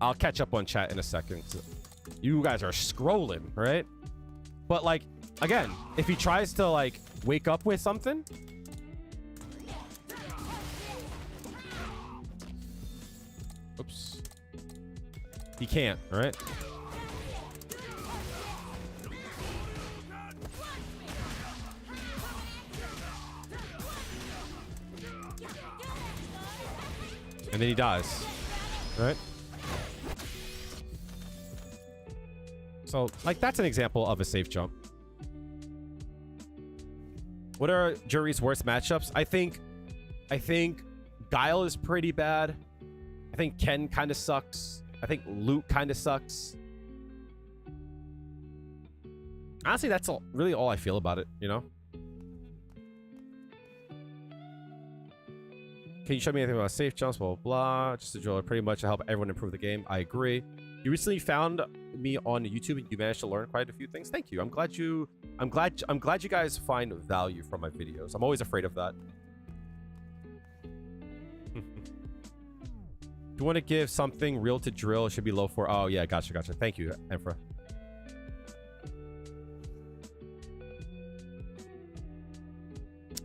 I'll catch up on chat in a second. You guys are scrolling, right? But, like, again, if he tries to, like, wake up with something, oops, he can't, right? And then he dies, right? So, like, that's an example of a safe jump. What are Juri's worst matchups? I think Guile is pretty bad. I think Ken kind of sucks. I think Luke kind of sucks. Honestly, that's really all I feel about it, you know? Can you show me anything about safe jumps, blah, blah, blah? Just a drill, pretty much to help everyone improve the game. I agree. You recently found me on YouTube and you managed to learn quite a few things. Thank you. I'm glad you guys find value from my videos. I'm always afraid of that. you want to give something real to drill? It should be low 4. Oh, yeah. Gotcha. Thank you, Emperor.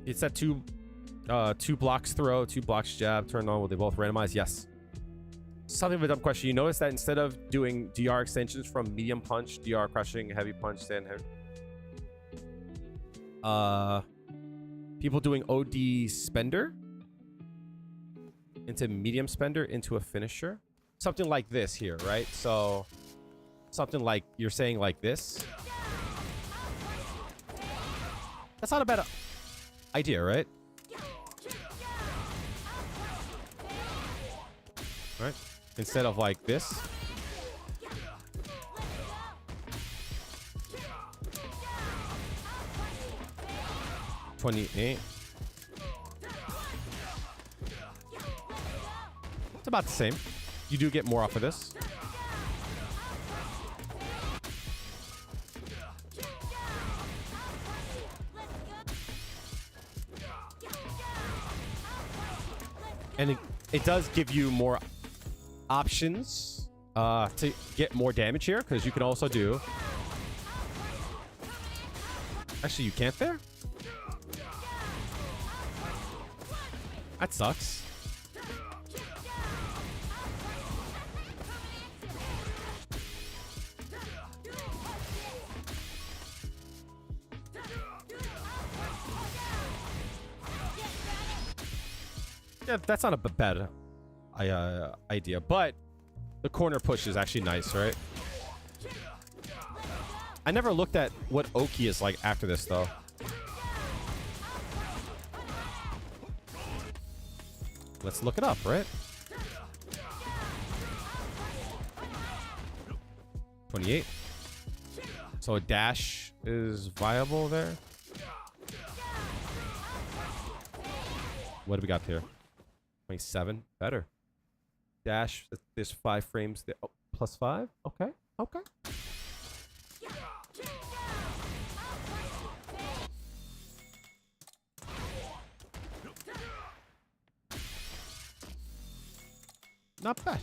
It's that two blocks throw, 2 blocks jab, turn on. Will they both randomize? Yes. Something of a dumb question. You notice that instead of doing DR extensions from medium punch, DR crushing, heavy punch, stand heavy, people doing OD spender into medium spender into a finisher, something like this here, right? So something like you're saying like this. That's not a bad idea, right? Right? Instead of like this. $28. It's about the same. You do get more off of this. And it does give you more options to get more damage here, because you can also do... Actually, you can't there? That sucks. Yeah, that's not a bad idea, but the corner push is actually nice, right? I never looked at what Oki is like after this, though. Let's look it up, right? 28. So a dash is viable there. What do we got here? 27. Better. Dash. There's 5 frames. There. Oh, +5. Okay. Okay. Not bad.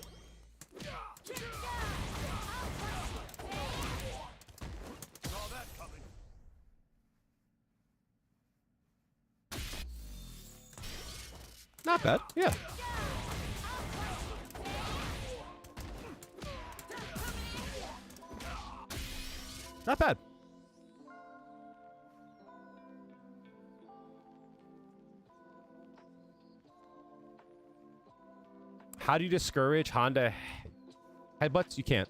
Not bad. Yeah. Not bad. How do you discourage Honda headbutts? You can't.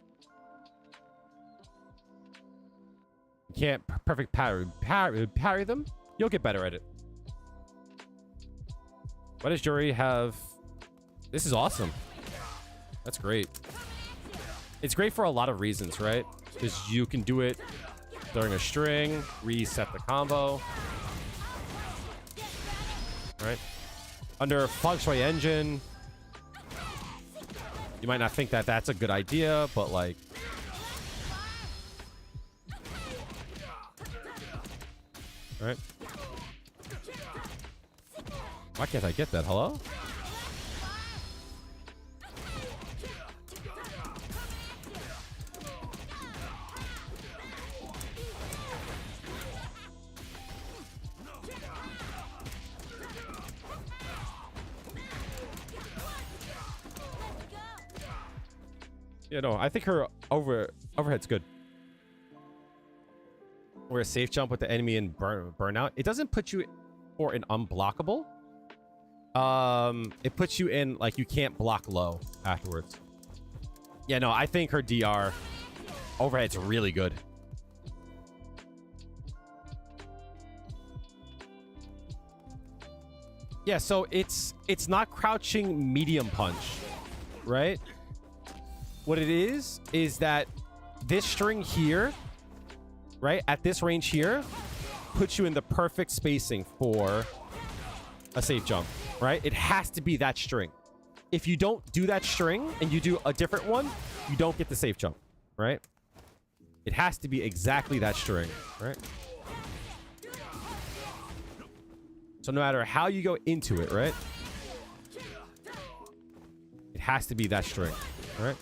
You can't perfect parry them. You'll get better at it. What does Juri have? This is awesome. That's great. It's great for a lot of reasons, right? Because you can do it during a string, reset the combo. Right? Under Feng Shui Engine, you might not think that that's a good idea, but like... Right? Why can't I get that? Hello? Yeah, no, I think her overhead's good. Or a safe jump with the enemy in burnout. It doesn't put you for an unblockable. It puts you in like you can't block low afterwards. Yeah, no, I think her DR overhead's really good. Yeah, so it's not crouching medium punch, right? What it is that this string here, right, at this range here, puts you in the perfect spacing for a safe jump, right? It has to be that string. If you don't do that string and you do a different one, you don't get the safe jump, right? It has to be exactly that string, right? So no matter how you go into it, right? It has to be that strict. All right.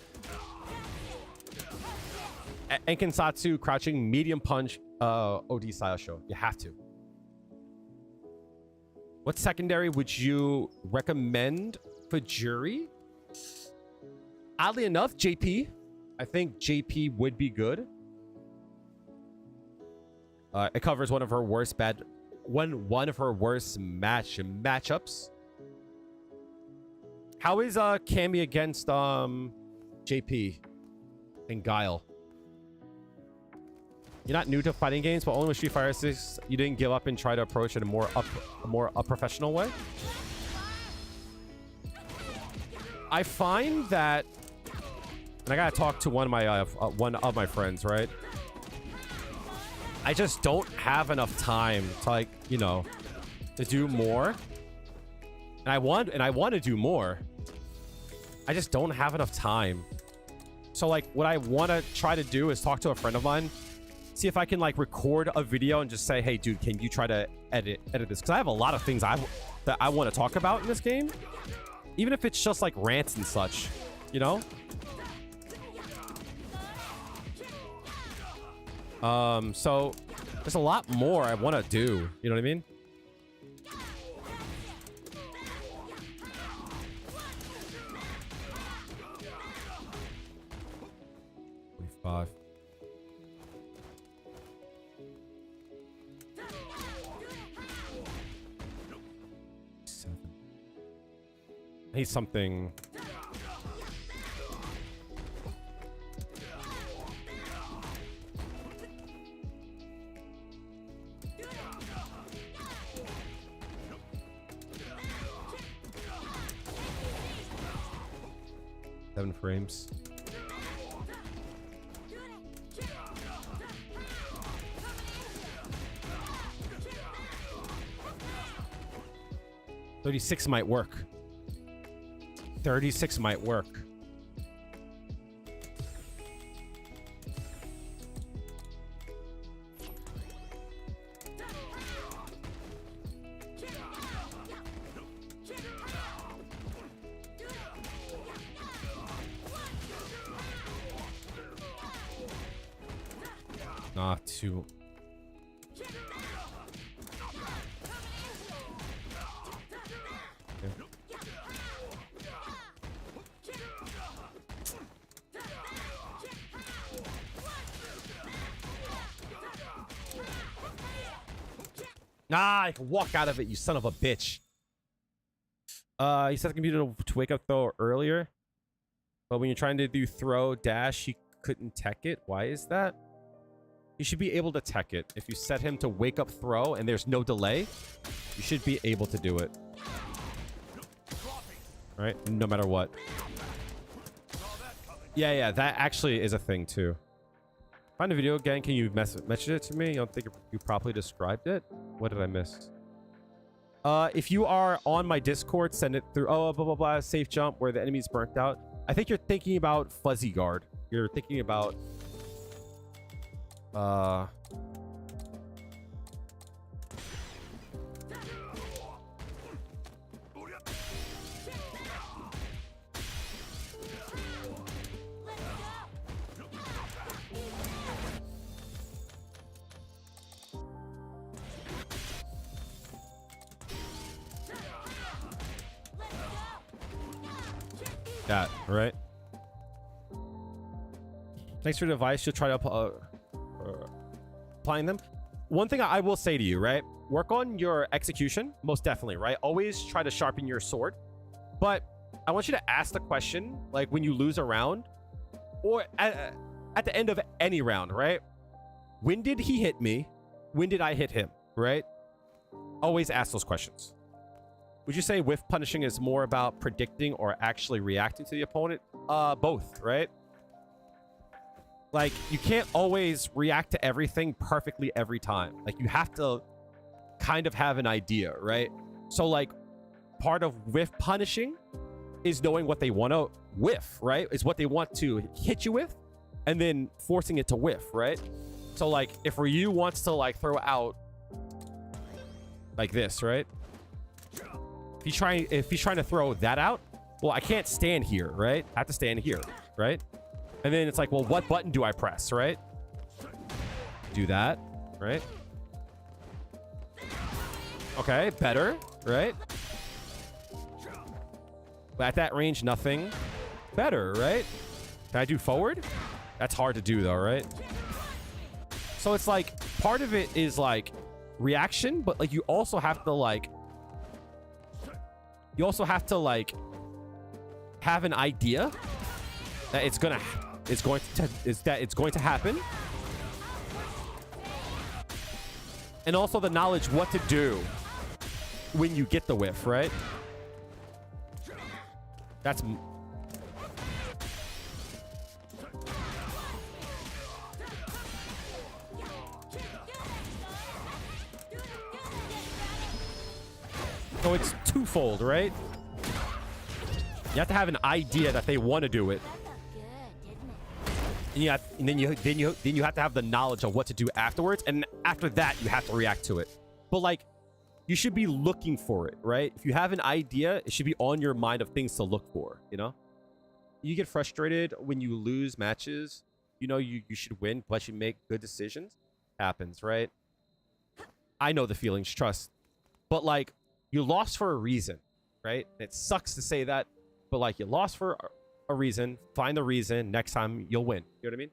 Enkinsatsu, crouching, medium punch, OD style show. You have to. What secondary would you recommend for Juri? Oddly enough, JP. I think JP would be good. It covers one of her worst matchups. How is Cammy against JP and Guile? You're not new to fighting games, but only with Street Fighter 6 you didn't give up and try to approach it in a more professional way. I find that, and I gotta talk to one of my friends, right? I just don't have enough time to, like, you know, to do more. And I want to do more. I just don't have enough time. So, like, what I want to try to do is talk to a friend of mine, see if I can, like, record a video and just say, hey, dude, can you try to edit this? Because I have a lot of things that I want to talk about in this game, even if it's just like rants and such, you know. So there's a lot more I want to do. You know what I mean? Five. Seven. I need something. Seven frames. $36 might work. 36 might work. Not too. I can walk out of it, you son of a bitch. He set the computer to wake up throw earlier, but when you're trying to do throw dash, he couldn't tech it. Why is that? You should be able to tech it. If you set him to wake up throw and there's no delay, you should be able to do it. Right? No matter what. Yeah, that actually is a thing too. Find a video again. Can you message it to me? You don't think you properly described it? What did I miss? If you are on my Discord, send it through. Oh, blah, blah, blah. Safe jump where the enemy's burnt out. I think you're thinking about Fuzzy Guard. You're thinking about... that, right? Thanks for the advice. You'll try to applying them. One thing I will say to you, right? Work on your execution, most definitely, right? Always try to sharpen your sword. But I want you to ask the question, like when you lose a round, or at the end of any round, right? When did he hit me? When did I hit him, right? Always ask those questions. Would you say whiff punishing is more about predicting or actually reacting to the opponent? Both, right? Like, you can't always react to everything perfectly every time. Like, you have to kind of have an idea, right? So, like, part of whiff punishing is knowing what they want to whiff, right? Is what they want to hit you with, and then forcing it to whiff, right? So, like, if Ryu wants to, like, throw out like this, right? If he's trying to throw that out, well, I can't stand here, right? I have to stand here, right? And then it's like, well, what button do I press, right? Do that, right? Okay, better, right? But at that range, nothing. Better, right? Can I do forward? That's hard to do though, right? So it's like, part of it is like reaction, but like you also have to like have an idea that it's going to happen. And also the knowledge what to do when you get the whiff, right? That's... So it's twofold, right? You have to have an idea that they want to do it. And then you have to have the knowledge of what to do afterwards, and after that you have to react to it. But like, you should be looking for it, right? If you have an idea, it should be on your mind of things to look for, you know? You get frustrated when you lose matches. You know you should win, but you make good decisions. Happens, right? I know the feelings, trust. But like, you lost for a reason, right? It sucks to say that, but like, you lost for a reason. Find the reason. Next time you'll win. You know what I mean?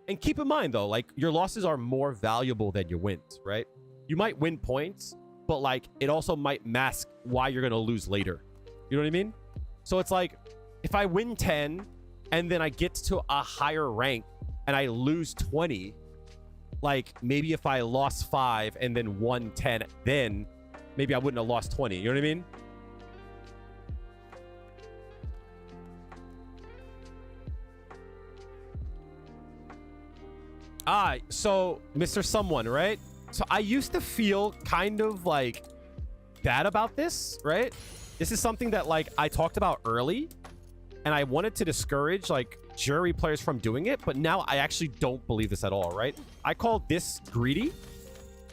And keep in mind though, like, your losses are more valuable than your wins, right? You might win points, but like, it also might mask why you're gonna lose later. You know what I mean? So it's like, if I win 10 and then I get to a higher rank and I lose 20, like, maybe if I lost 5 and then won 10, then maybe I wouldn't have lost 20. You know what I mean? So Mr. Someone, right? So I used to feel kind of like bad about this, right? This is something that like I talked about early, and I wanted to discourage like Juri players from doing it, but now I actually don't believe this at all, right? I call this greedy,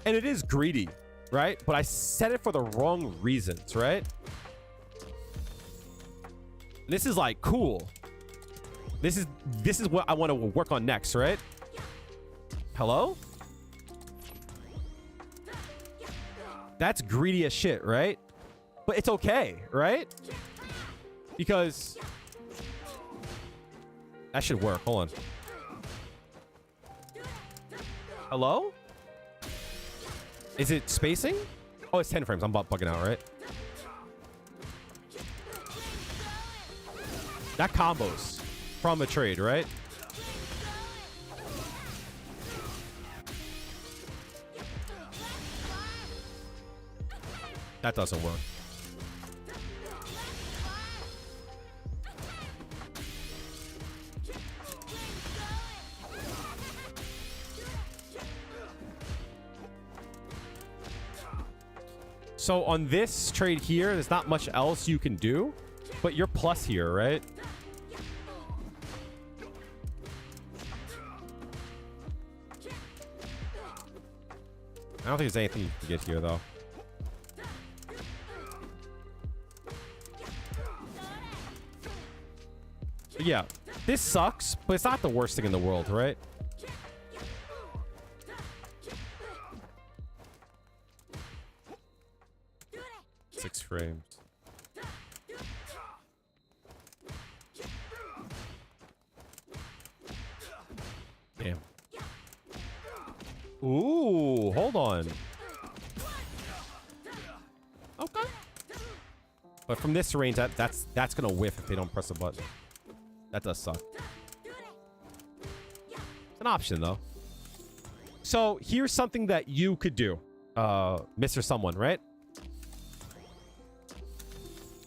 and it is greedy, right? But I said it for the wrong reasons, right? This is like cool. This is what I want to work on next, right? Hello? That's greedy as shit, right? But it's okay, right? Because that should work. Hold on. Hello? Is it spacing? Oh, it's 10 frames. I'm about bugging out, right? That combos from a trade, right? That doesn't work. So on this trade here, there's not much else you can do, but you're plus here, right? I don't think there's anything you can get here, though. Yeah, this sucks, but it's not the worst thing in the world, right? Six frames. Damn. Ooh, hold on. Okay. But from this range, that's gonna whiff if they don't press a button. That does suck. It's an option, though. So here's something that you could do, Mr. Someone, right?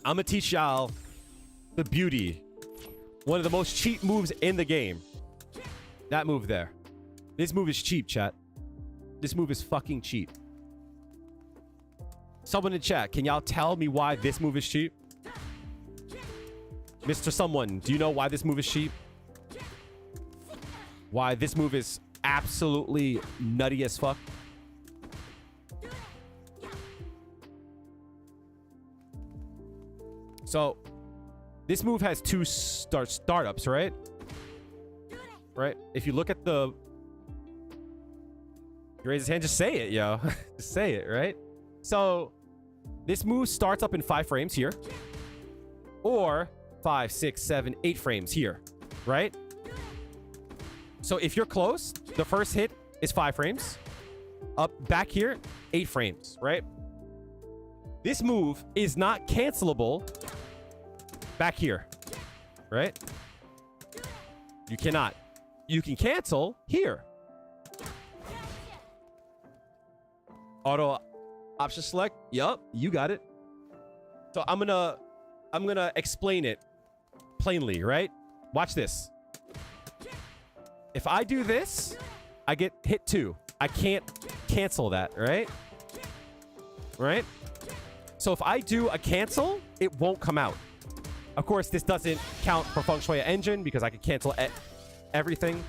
I'm gonna teach y'all the beauty. One of the most cheap moves in the game. That move there. This move is cheap, chat. This move is fucking cheap. Someone in chat, can y'all tell me why this move is cheap? Mr. Someone, do you know why this move is cheap? Why this move is absolutely nutty as fuck? So, This move has two startups, right? Right? If you look at the... You raise his hand, just say it, yo. Just say it, right? So, this move starts up in 5 frames here. Or 5, 6, 7, 8 frames here, right? So if you're close, the first hit is 5 frames. Up back here, 8 frames, right? This move is not cancelable back here, right? You cannot. You can cancel here. Auto option select. Yup, you got it. So I'm gonna explain it plainly, right? Watch this. If I do this, I get hit 2. I can't cancel that, right? Right? So if I do a cancel, it won't come out. Of course, this doesn't count for Feng Shui Engine because I can cancel everything.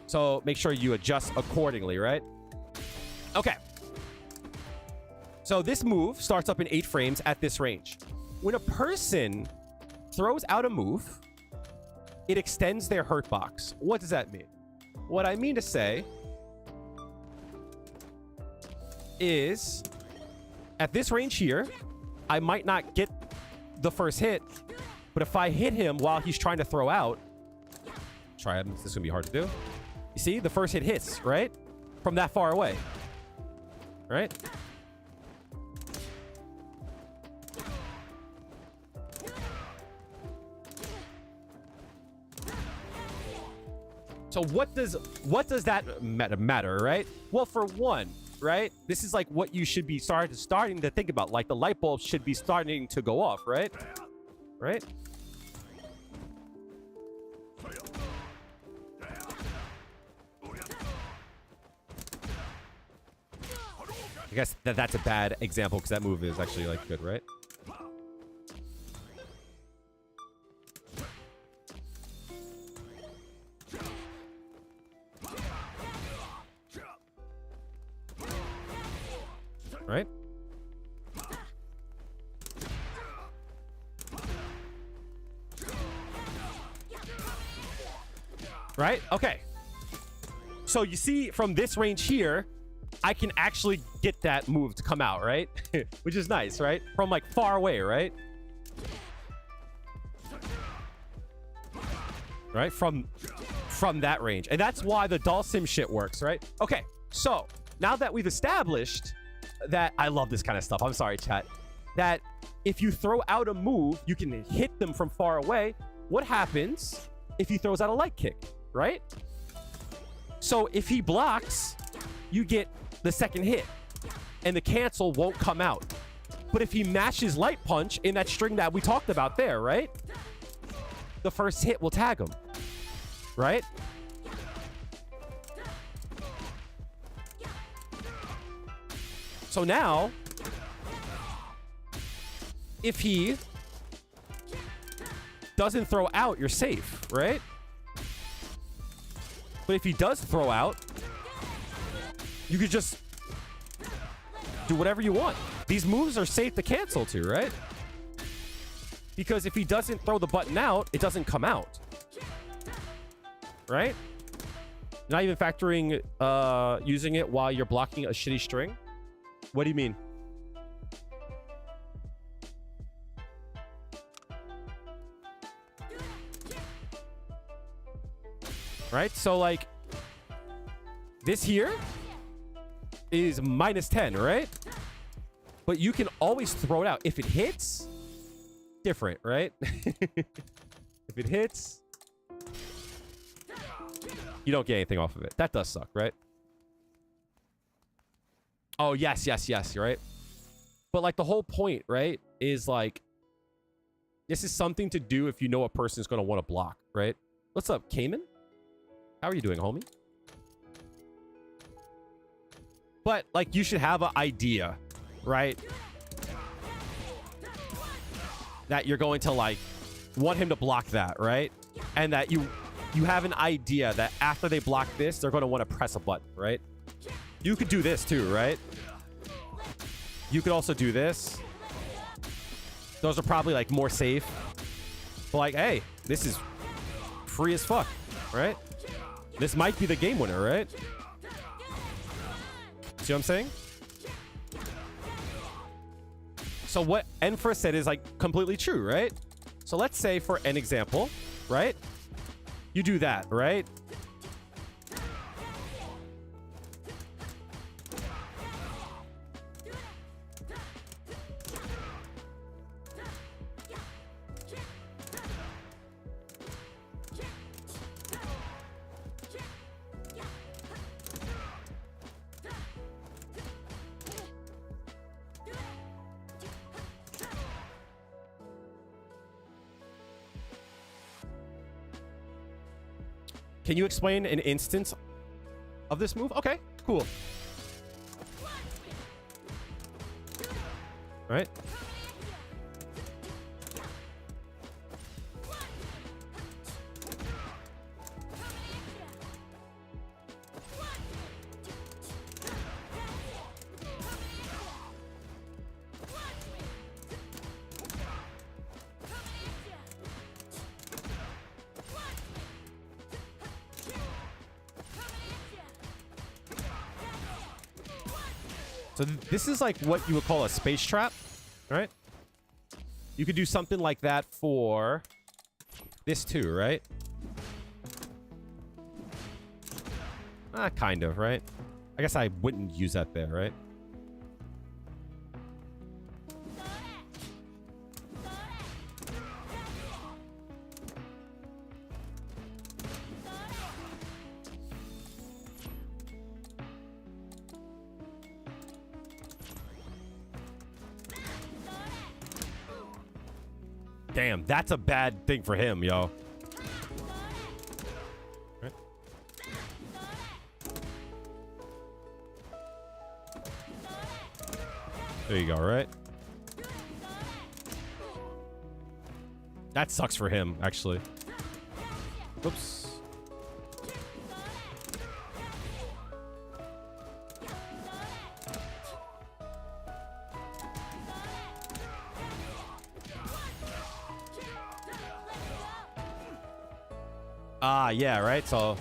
So make sure you adjust accordingly, right? Okay. So this move starts up in 8 frames at this range. When a person throws out a move, it extends their hurt box. What does that mean? What I mean to say is at this range here, I might not get the first hit, but if I hit him while he's trying to throw out, try him. This is gonna be hard to do. You see, the first hit hits, right? From that far away, right? So what does that matter, right? Well, for one, right? This is like what you should be starting to think about. Like the light bulb should be starting to go off, right? Right? I guess that's a bad example because that move is actually like good, right? Right? Right? Okay. So you see from this range here, I can actually get that move to come out, right? Which is nice, right? From like far away, right? Right? From that range. And that's why the Dalsim shit works, right? Okay. So now that we've established that, I love this kind of stuff. I'm sorry, chat. That if you throw out a move, you can hit them from far away. What happens if he throws out a light kick, right? So if he blocks, you get the second hit and the cancel won't come out. But if he mashes light punch in that string that we talked about there, right? The first hit will tag him, right? So now, if he doesn't throw out, you're safe, right? But if he does throw out, you could just do whatever you want. These moves are safe to cancel to, right? Because if he doesn't throw the button out, it doesn't come out. Right? Not even factoring using it while you're blocking a shitty string. What do you mean? Right? So like this here is -10, right? But you can always throw it out. If it hits, different, right? If it hits, you don't get anything off of it. That does suck, right? Oh, yes, you're right. But like the whole point, right, is like this is something to do if you know a person is going to want to block, right? What's up, Cayman? How are you doing, homie? But like you should have an idea, right? That you're going to like want him to block that, right? And that you have an idea that after they block this, they're going to want to press a button, right? You could do this too, right? You could also do this. Those are probably like more safe. But like, hey, this is free as fuck, right? This might be the game winner, right? See what I'm saying? So what Enfer said is like completely true, right? So let's say for an example, right? You do that, right? Can you explain an instance of this move? Okay, cool. All right. So this is like what you would call a space trap, right? You could do something like that for this too, right? Kind of, right? I guess I wouldn't use that there, right? Damn, that's a bad thing for him, yo. Right. There you go, right? That sucks for him, actually. Oops. Yeah, right? So... All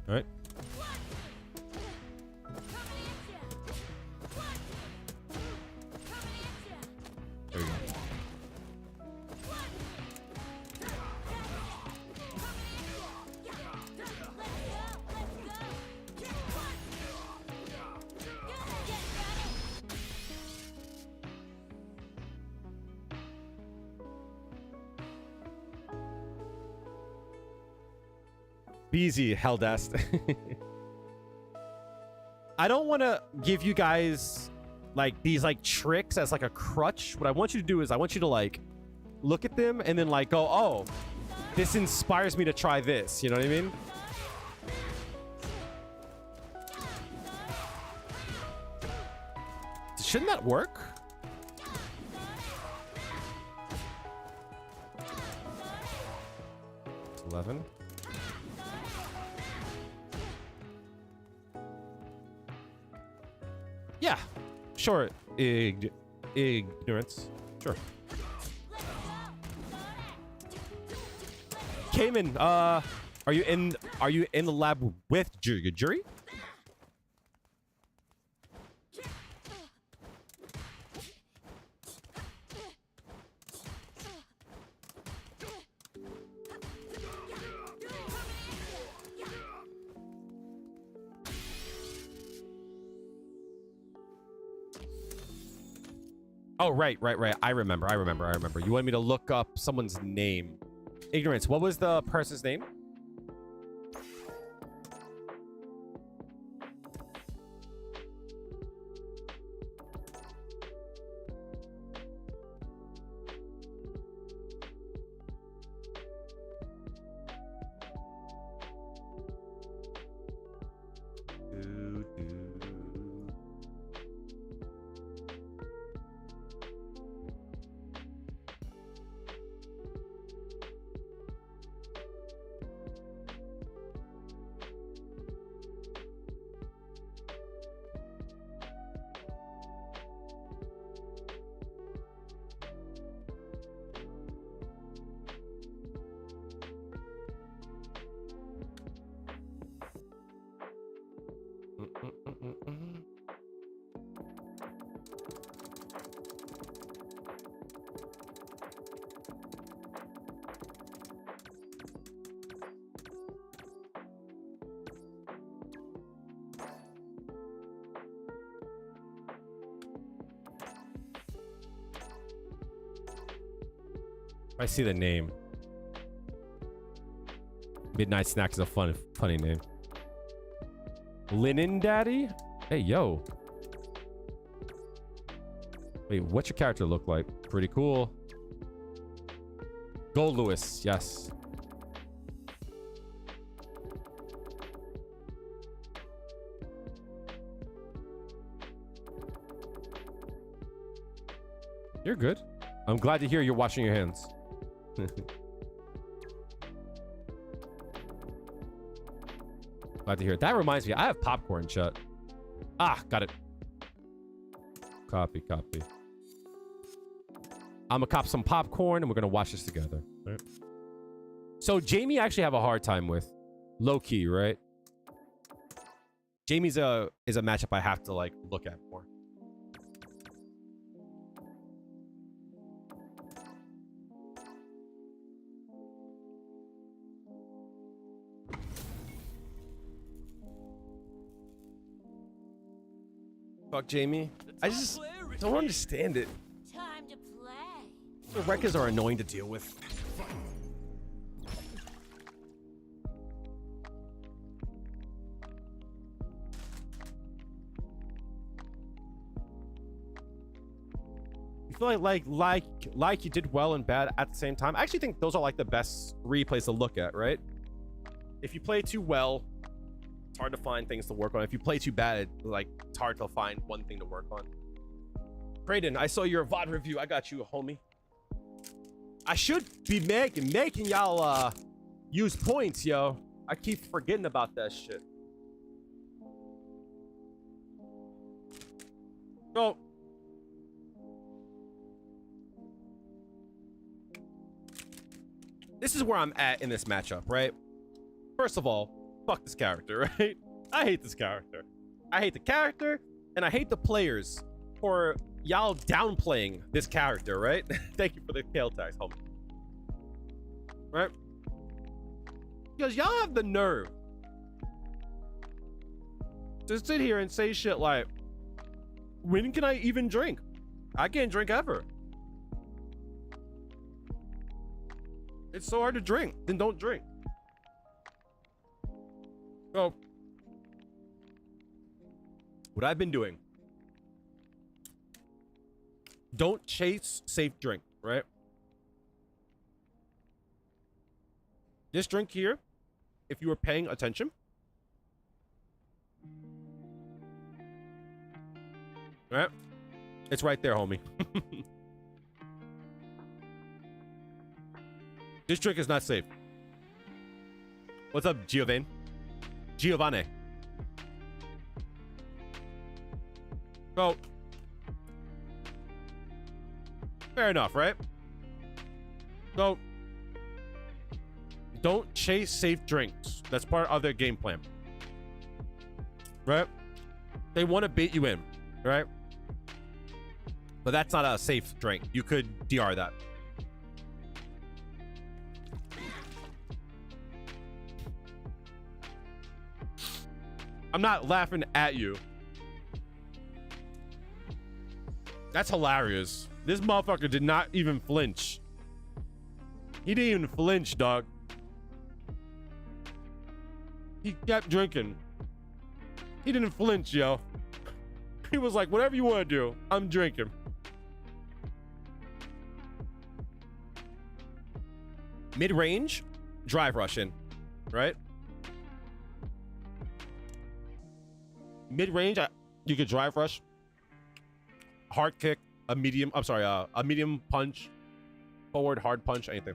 right. There we go. Beezy Heldast. I don't want to give you guys like these like tricks as like a crutch. What I want you to do is I want you to like look at them and then like go, oh, this inspires me to try this. You know what I mean? Shouldn't that work? It's 11. Yeah, sure. Ignorance. Sure. Cayman, are you in the lab with Juri? Oh, right. I remember. You wanted me to look up someone's name. Ignorance. What was the person's name? I see the name. Midnight Snack is a funny name. Linen Daddy? Hey, yo. Wait, what's your character look like? Pretty cool. Gold Lewis, yes. You're good. I'm glad to hear you're washing your hands. Glad to hear it. That reminds me, I have popcorn, chat. Ah, got it. Copy. I'm gonna cop some popcorn and we're gonna watch this together. Right. So Jamie I actually have a hard time with. Low key, right? Jamie's is a matchup I have to like look at more. Fuck Jamie. I just don't understand it. Time to play. The wreckers are annoying to deal with. You feel like you did well and bad at the same time. I actually think those are like the best replays to look at, right? If you play too well, it's hard to find things to work on. If you play too bad, it's hard to find one thing to work on. Brayden, I saw your VOD review. I got you, homie. I should be making y'all use points, yo. I keep forgetting about that shit. So this is where I'm at in this matchup, right? First of all, fuck this character, right? I hate this character. I hate the character, and I hate the players for y'all downplaying this character, right? Thank you for the tail tags, homie. Right? Because y'all have the nerve to sit here and say shit like, when can I even drink? I can't drink ever. It's so hard to drink. Then don't drink. So, what I've been doing, don't chase safe drink, right? This drink here, if you were paying attention, right? It's right there, homie. This drink is not safe. What's up, Giovanni? So, fair enough, right? So, don't chase safe drinks. That's part of their game plan. Right? They want to bait you in, right? But that's not a safe drink. You could DR that. I'm not laughing at you. That's hilarious. This motherfucker did not even flinch. He didn't even flinch, dog. He kept drinking. He didn't flinch, yo. He was like, whatever you want to do, I'm drinking. Mid-range, drive rushing, right? Mid-range, you could drive rush, hard kick, a medium punch, forward hard punch, anything.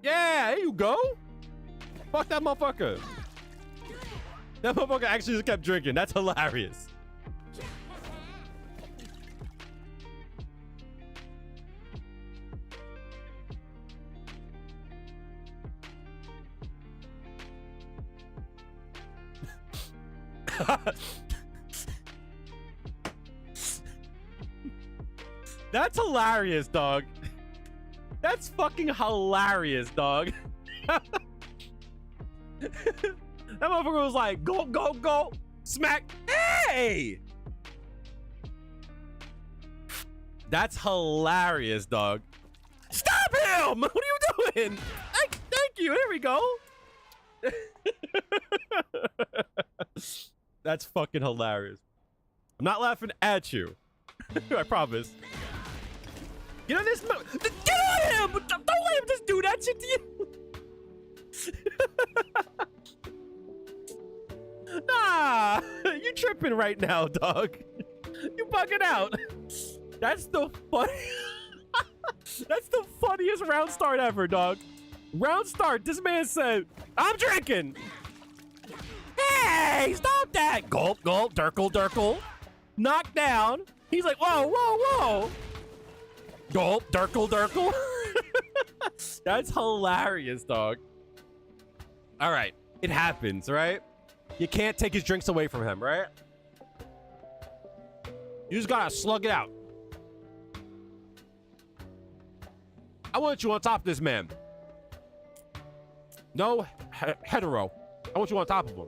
Yeah, there you go. Fuck that motherfucker. That motherfucker actually just kept drinking. That's hilarious. That's hilarious, dog. That's fucking hilarious, dog. That motherfucker was like, go, go, go, smack. Hey! That's hilarious, dog. Stop him! What are you doing? Thank you. There we go. That's fucking hilarious. I'm not laughing at you. I promise. Get on this. Get on him! Don't let him just do that shit to you. Nah, you tripping right now, dog. You bugging out. That's the funny. That's the funniest round start ever, dog. Round start. This man said, "I'm drinking." Hey, stop that! Gulp, gulp, durkle, durkle. Knock down. He's like, whoa, whoa, whoa. Gulp, durkle, durkle. That's hilarious, dog. All right, it happens, right? You can't take his drinks away from him, right? You just gotta slug it out. I want you on top of this man. No hetero. I want you on top of him.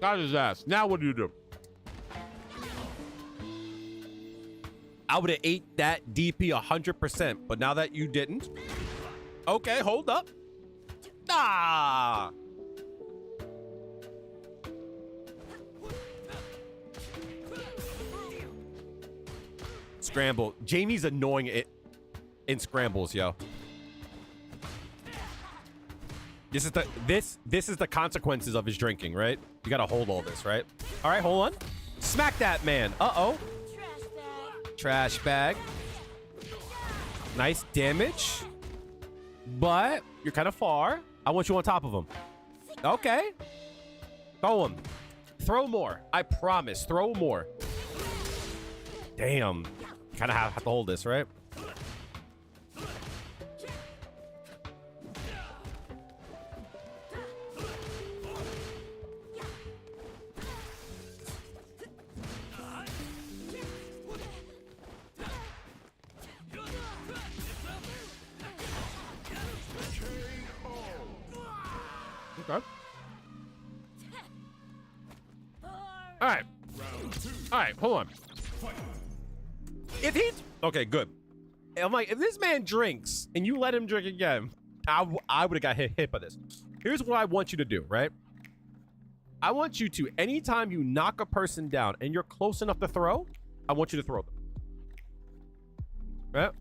Got his ass. Now what do? I would have ate that DP 100%, but now that you didn't. Okay, hold up. Ah. Scramble. Jamie's annoying it in scrambles, yo. This is the consequences of his drinking, right? You gotta hold all this, right? All right, hold on. Smack that man. Uh-oh. Trash bag. Nice damage. But you're kind of far. I want you on top of him. Okay. Throw him. Throw more. I promise. Throw more. Damn. Kind of have to hold this, right? Okay. All right. All right, hold on. If he's okay, good. I'm like, if this man drinks and you let him drink again, I would have got hit by this. Here's what I want you to do, right? I want you to, anytime you knock a person down and you're close enough to throw, I want you to throw them. Right?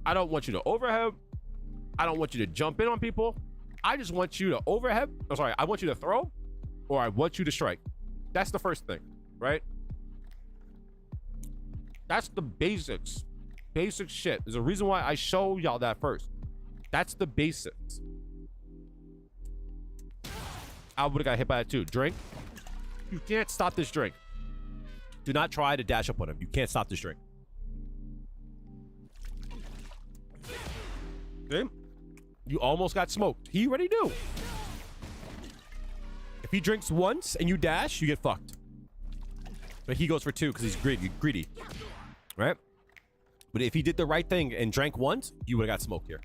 I don't want you to overhead. I don't want you to jump in on people. I just want you to overhead. I'm sorry, I want you to throw, or I want you to strike. That's the first thing, right? That's the basics. Basic shit. There's a reason why I show y'all that first. That's the basics. I would have got hit by that too. Drink. You can't stop this drink. Do not try to dash up on him. You can't stop this drink. Okay? You almost got smoked. He already knew. If he drinks once and you dash, you get fucked. But he goes for two because he's greedy. Right? But if he did the right thing and drank once, you would have got smoked here.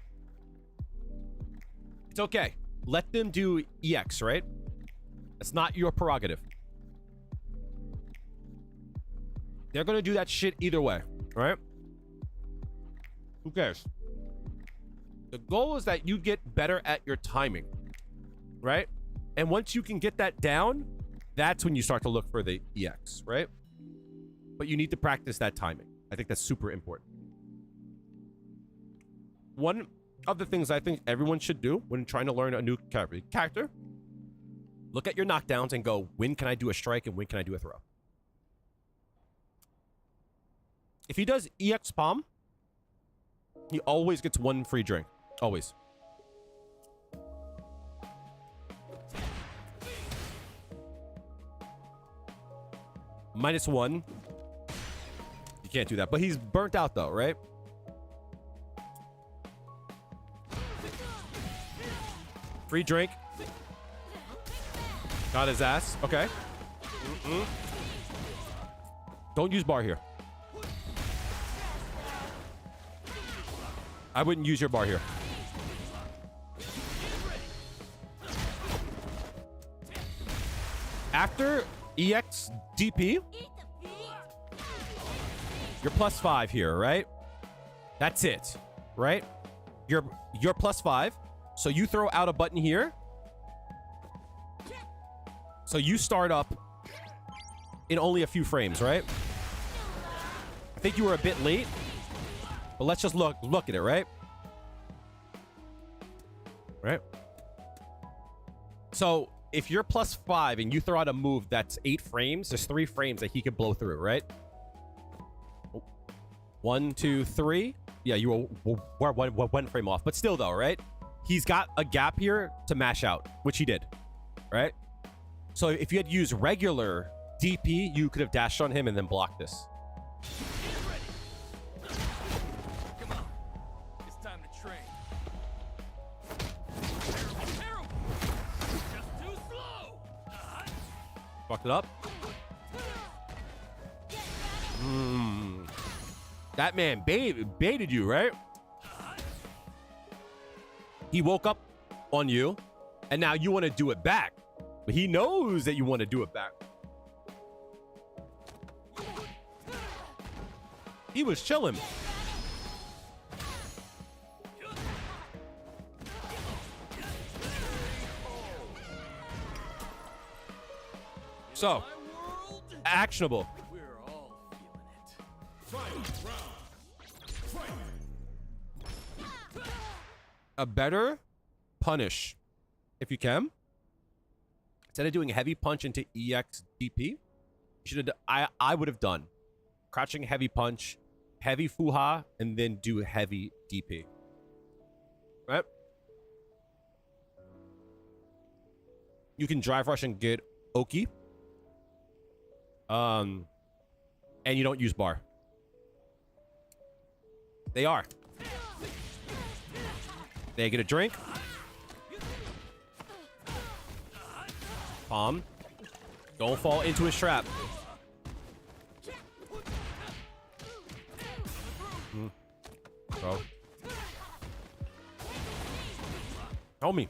It's okay. Let them do EX, right? That's not your prerogative. They're going to do that shit either way, right? Who cares? The goal is that you get better at your timing, right? And once you can get that down, that's when you start to look for the EX, right? But you need to practice that timing. I think that's super important. One of the things I think everyone should do when trying to learn a new character, look at your knockdowns and go, when can I do a strike and when can I do a throw? If he does EX palm, he always gets one free drink. Always. -1. You can't do that. But he's burnt out though, right? Free drink. Got his ass. Okay. Don't use bar here. I wouldn't use your bar here. After EX DP. You're +5 here, right? That's it, right? You're +5. So you throw out a button here. So you start up in only a few frames, right? I think you were a bit late, but let's just look at it, right? Right? So if you're +5 and you throw out a move that's 8 frames, there's 3 frames that he could blow through, right? 1, 2, 3. Yeah, you were one frame off, but still though, right? He's got a gap here to mash out, which he did, right? So if you had used regular DP, you could have dashed on him and then blocked this. Come on. It's time to train. Just too slow. Fucked it up. That man baited you, right? He woke up on you, and now you want to do it back. But he knows that you want to do it back. He was chilling. So, actionable. We're all feeling it. A better punish, if you can. Instead of doing heavy punch into EX DP, you should have. I would have done crouching heavy punch, heavy fuha, and then do heavy DP. Right? You can drive rush and get Oki. And you don't use bar. They are. They get a drink. Palm. Don't fall into his trap. Bro. Tell me.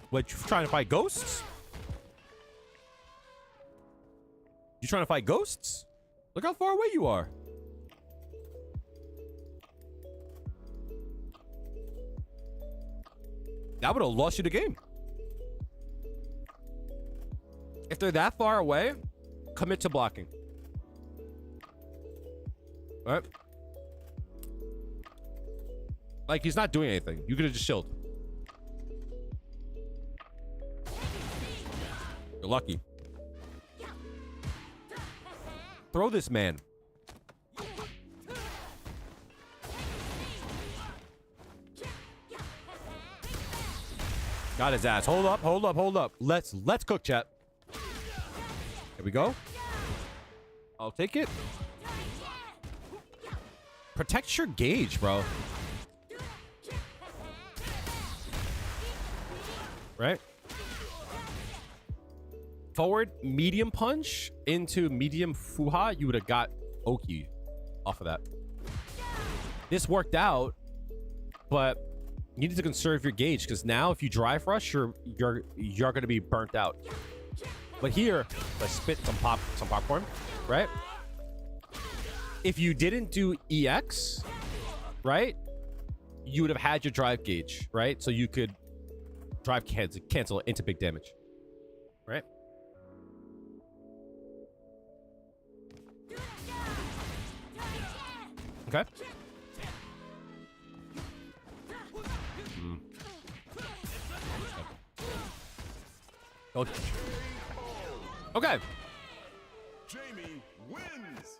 What, you trying to fight ghosts? You trying to fight ghosts? Look how far away you are. That would have lost you the game. If they're that far away, commit to blocking. All right? Like, he's not doing anything. You could have just chilled. You're lucky. Throw this man. Got his ass. Hold up, hold up, hold up. Let's cook, chat. Here we go. I'll take it. Protect your gauge, bro. Right? Forward medium punch into medium fuha, you would have got Oki off of that. This worked out, but you need to conserve your gauge because now if you drive rush, you're gonna be burnt out. But here, let's spit some popcorn, right? If you didn't do EX, right, you would have had your drive gauge, right? So you could drive cancel into big damage, right? Okay. Okay. Jamie wins.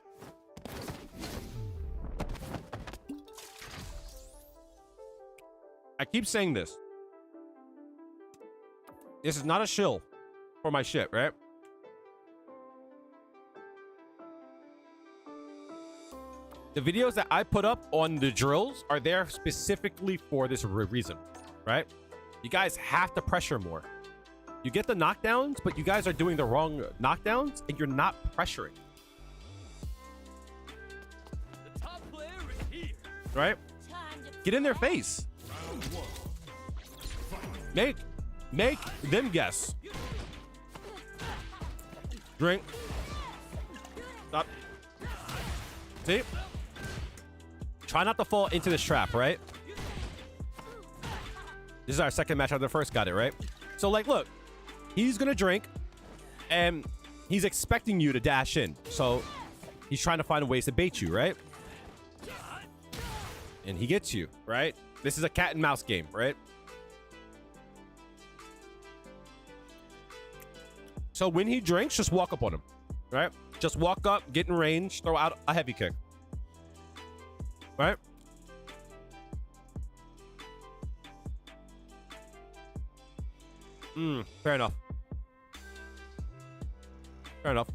I keep saying this. This is not a shill for my shit, right? The videos that I put up on the drills are there specifically for this reason, right? You guys have to pressure more. You get the knockdowns, but you guys are doing the wrong knockdowns and you're not pressuring. The top player is here. Right? Get in their face. Make them guess. Drink. Stop. See? Try not to fall into this trap, right? This is our second match after the first, got it, right? So, like, look. He's going to drink, and he's expecting you to dash in. So, he's trying to find ways to bait you, right? And he gets you, right? This is a cat and mouse game, right? So when he drinks, just walk up on him, right? Just walk up, get in range, throw out a heavy kick, right? Fair enough. Fair enough.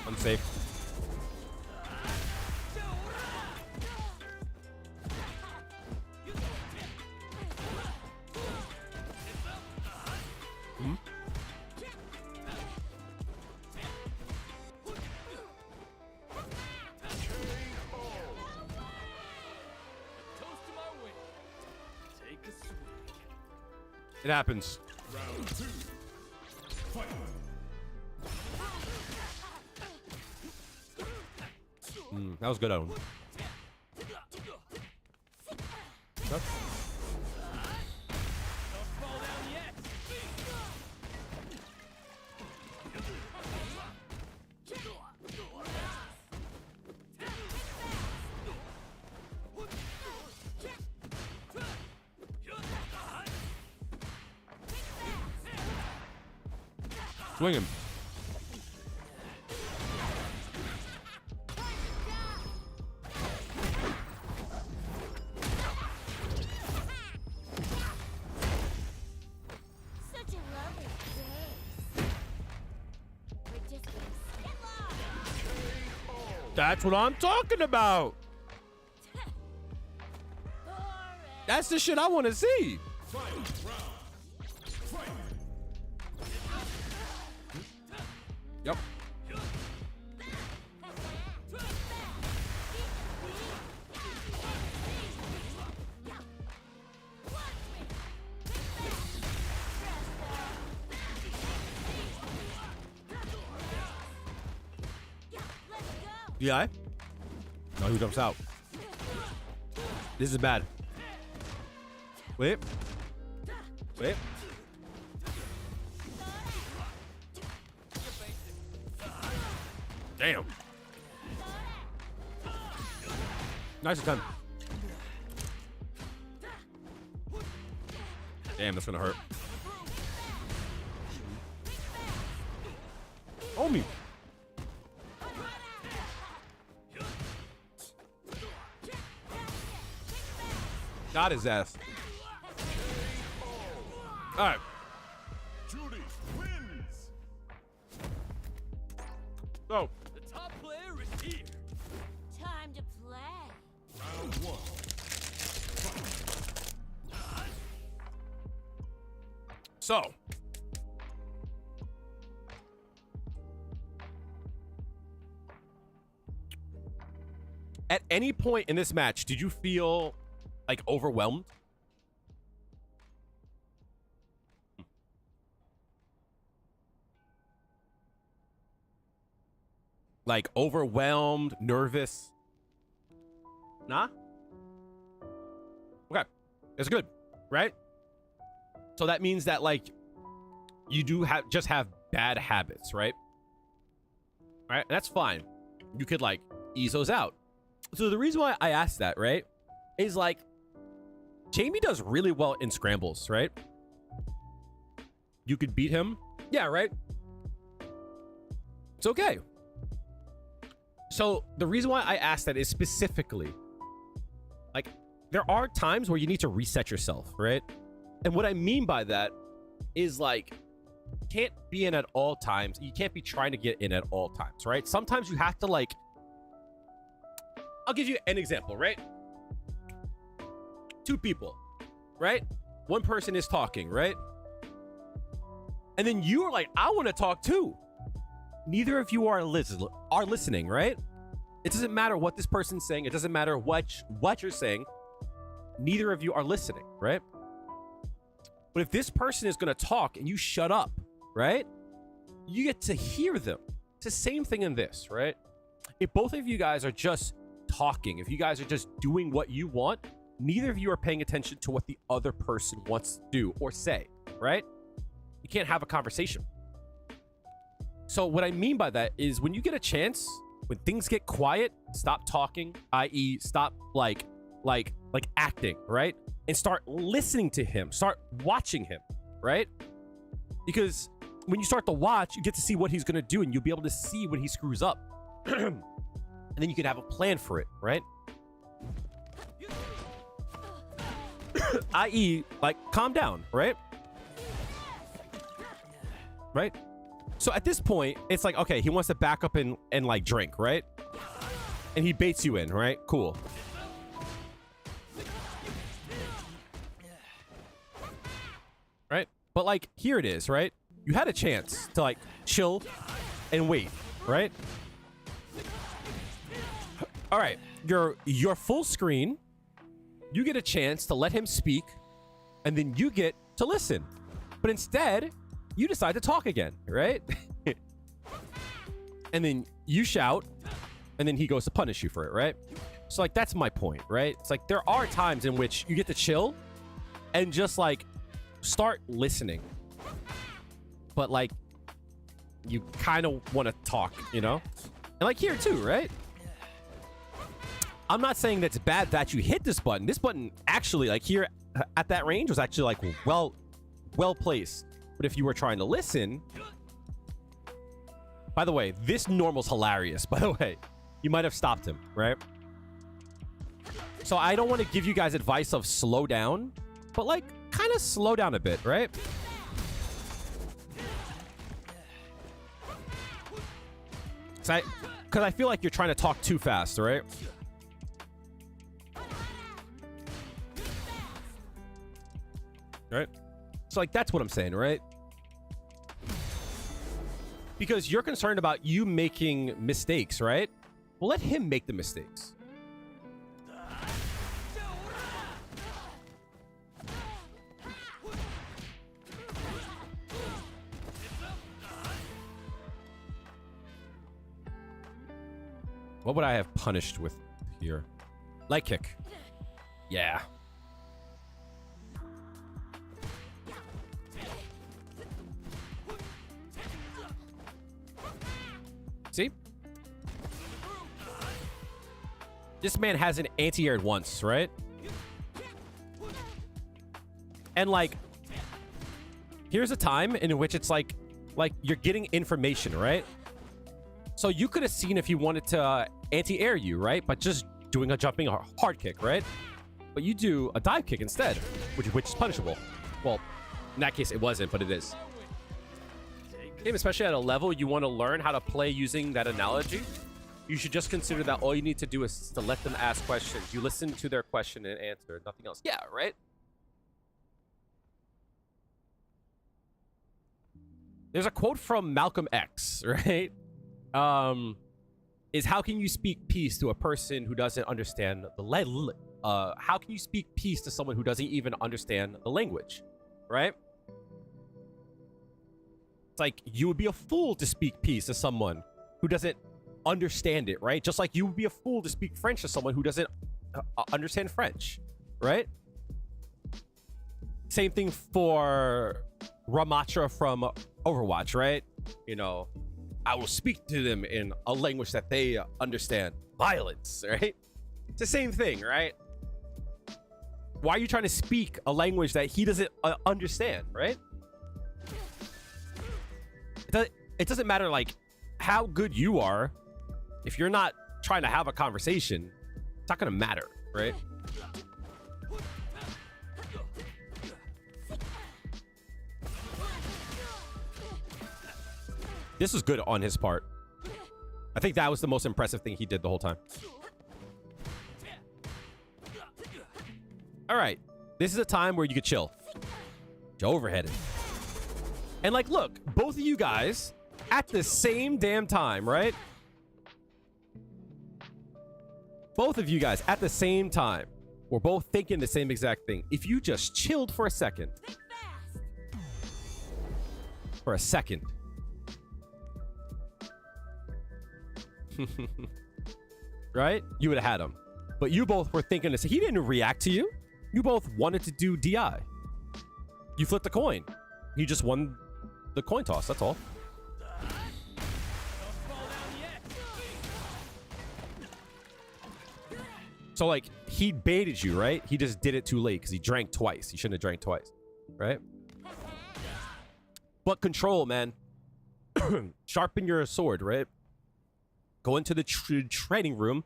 Unsafe. It happens. Round 2. Fight. That was good, Owen. Yep. Swing him. Such a lovely face. We're just getting That's what I'm talking about. That's the shit I want to see. Yep. Yeah. No, he jumps out. This is bad. Wait. Wait. Damn. Nice attempt. Damn, that's gonna hurt. Oh me. Got his ass. All right. Juri wins. So. The top player is here. time to play. Round 1. So. At any point in this match, did you feel like overwhelmed? Like overwhelmed, nervous? Nah? Okay. It's good, right? So that means that like you do just have bad habits, right? Right? And that's fine. You could like ease those out. So the reason why I asked that, right, is like Jamie does really well in scrambles, right? You could beat him. Yeah, right? It's okay. So the reason why I asked that is specifically, like, there are times where you need to reset yourself, right? And what I mean by that is like, you can't be in at all times. You can't be trying to get in at all times, right? Sometimes you have to like, I'll give you an example, right? Two people, right? One person is talking, right? And then you are like, I want to talk too. Neither of you are listening, right? It doesn't matter what this person's saying. It doesn't matter what you're saying. neither of you are listening, right? But if this person is going to talk and you shut up, right? You get to hear them. It's the same thing in this, right? If both of you guys are just talking, if you guys are just doing what you want, neither of you are paying attention to what the other person wants to do or say, right? You can't have a conversation. So what I mean by that is when you get a chance, when things get quiet, stop talking, i.e. stop like acting, right? And start listening to him, start watching him, right? Because when you start to watch, you get to see what he's going to do and you'll be able to see when he screws up. And then you can have a plan for it, right? i.e. like calm down, right? Right? So at this point, it's like, okay, he wants to back up and like drink, right? And he baits you in, right? Cool. Right? But like, here it is, right? You had a chance to like chill and wait, right? All right, your full screen, you get a chance to let him speak, and then you get to listen. But instead, you decide to talk again, right? And then you shout, and then he goes to punish you for it, right? So like, that's my point, right? It's like, there are times in which you get to chill and just like start listening. But like, you kind of want to talk, you know? And like here too, right? I'm not saying that's bad that you hit this button. This button actually, like here at that range, was actually like well placed. But if you were trying to listen, by the way, this normal's hilarious, by the way. You might have stopped him, right? So I don't want to give you guys advice of slow down, but like kind of slow down a bit, right? Because I feel like you're trying to talk too fast, right? Right? So like, that's what I'm saying, right? Because you're concerned about you making mistakes, right? Well, let him make the mistakes. What would I have punished with here? Leg kick. Yeah. See? This man hasn't anti-aired once, right? And like, here's a time in which it's like you're getting information, right? So you could have seen if you wanted to anti-air you, right? But just doing a jumping hard kick, right? But you do a dive kick instead, which is punishable. Well, in that case, it wasn't, but it is. Especially at a level you want to learn how to play using that analogy, you should just consider that all you need to do is to let them ask questions. You listen to their question and answer, nothing else. Yeah, right? There's a quote from Malcolm X, right? Is how can you speak peace to a person who doesn't understand the how can you speak peace to someone who doesn't even understand the language, right? It's like you would be a fool to speak peace to someone who doesn't understand it, right? Just like you would be a fool to speak French to someone who doesn't understand French, right? Same thing for Ramatra from Overwatch, right? You know, I will speak to them in a language that they understand. Violence, right? It's the same thing, right? Why are you trying to speak a language that he doesn't understand, right? It doesn't matter like how good you are. If you're not trying to have a conversation, it's not gonna matter, right? This was good on his part. I think that was the most impressive thing he did the whole time. All right, this is a time where you could chill. Overheaded. And like, look, both of you guys at the same damn time, right? Both of you guys at the same time. We're both thinking the same exact thing. If you just chilled for a second. For a second. Right? You would have had him. But you both were thinking this. He didn't react to you. You both wanted to do DI. You flipped a coin. You just won the coin toss. That's all. So, like, he baited you, right? He just did it too late because he drank twice. He shouldn't have drank twice, right? But control, man. Sharpen your sword, right? Go into the training room.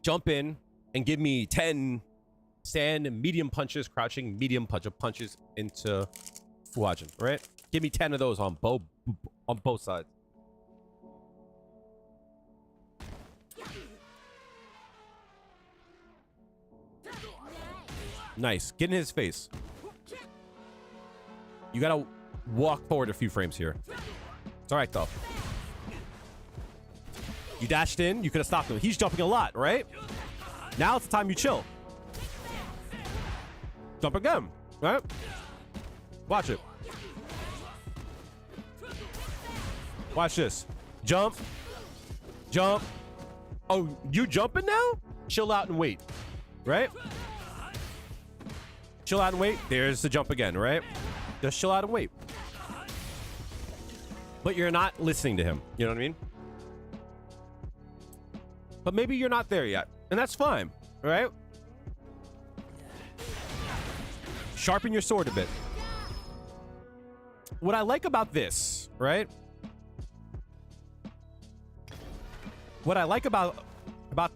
Jump in and give me 10 stand and medium punches, crouching medium punches into Fuhajin, right? Give me 10 of those on both sides. Nice. Get in his face. You gotta walk forward a few frames here. It's all right, though. You dashed in. You could have stopped him. He's jumping a lot, right? Now it's the time you chill. Jump again, right? Watch it. Watch this. Jump. Jump. Oh, you jumping now? Chill out and wait, right? Chill out and wait. There's the jump again, right? Just chill out and wait. But you're not listening to him. You know what I mean? But maybe you're not there yet. And that's fine, right? Sharpen your sword a bit. What I like about this, right? What I like about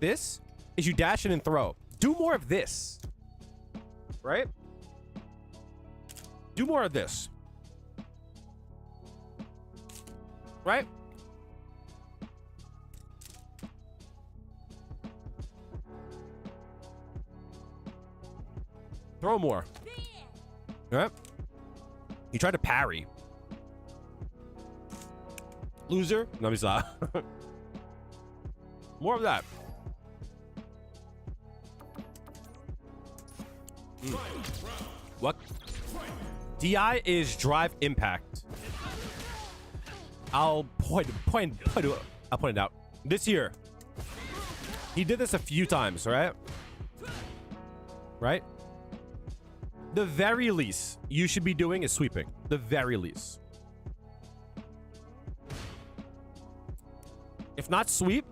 this is you dash in and throw. Do more of this, right? Do more of this. Right? Throw more. Right? You tried to parry. Loser. No, he's not. More of that. What? DI is drive impact. I'll point it out. This year, he did this a few times, right? Right? The very least you should be doing is sweeping. The very least. If not sweep,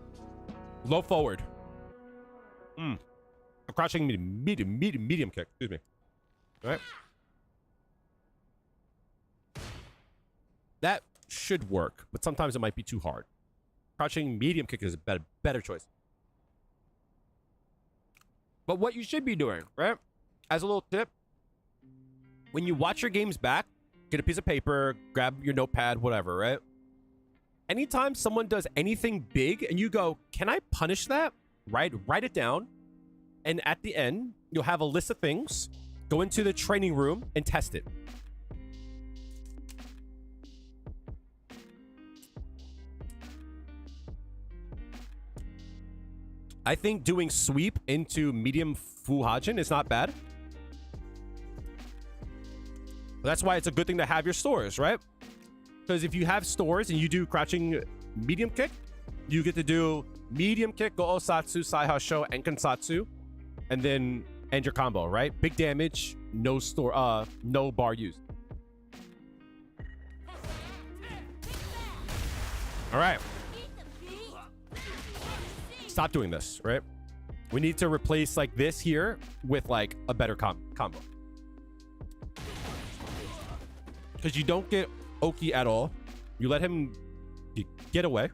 low forward. A crouching medium kick. Excuse me. All right. That should work, but sometimes it might be too hard. Crouching medium kick is a better choice. But what you should be doing, right? As a little tip, when you watch your games back, get a piece of paper, grab your notepad, whatever, right? Anytime someone does anything big and you go, can I punish that? Write it down. And at the end, you'll have a list of things. Go into the training room and test it. I think doing sweep into medium Fuhajin is not bad. That's why it's a good thing to have your stores, right? Because if you have stores and you do crouching medium kick, you get to do medium kick, go Osatsu, Saihao Sho, and Kansatsu, and then end your combo, right? Big damage, no bar used. All right. Stop doing this, right? We need to replace like this here with like a better combo. Because you don't get Oki at all. You let him get away.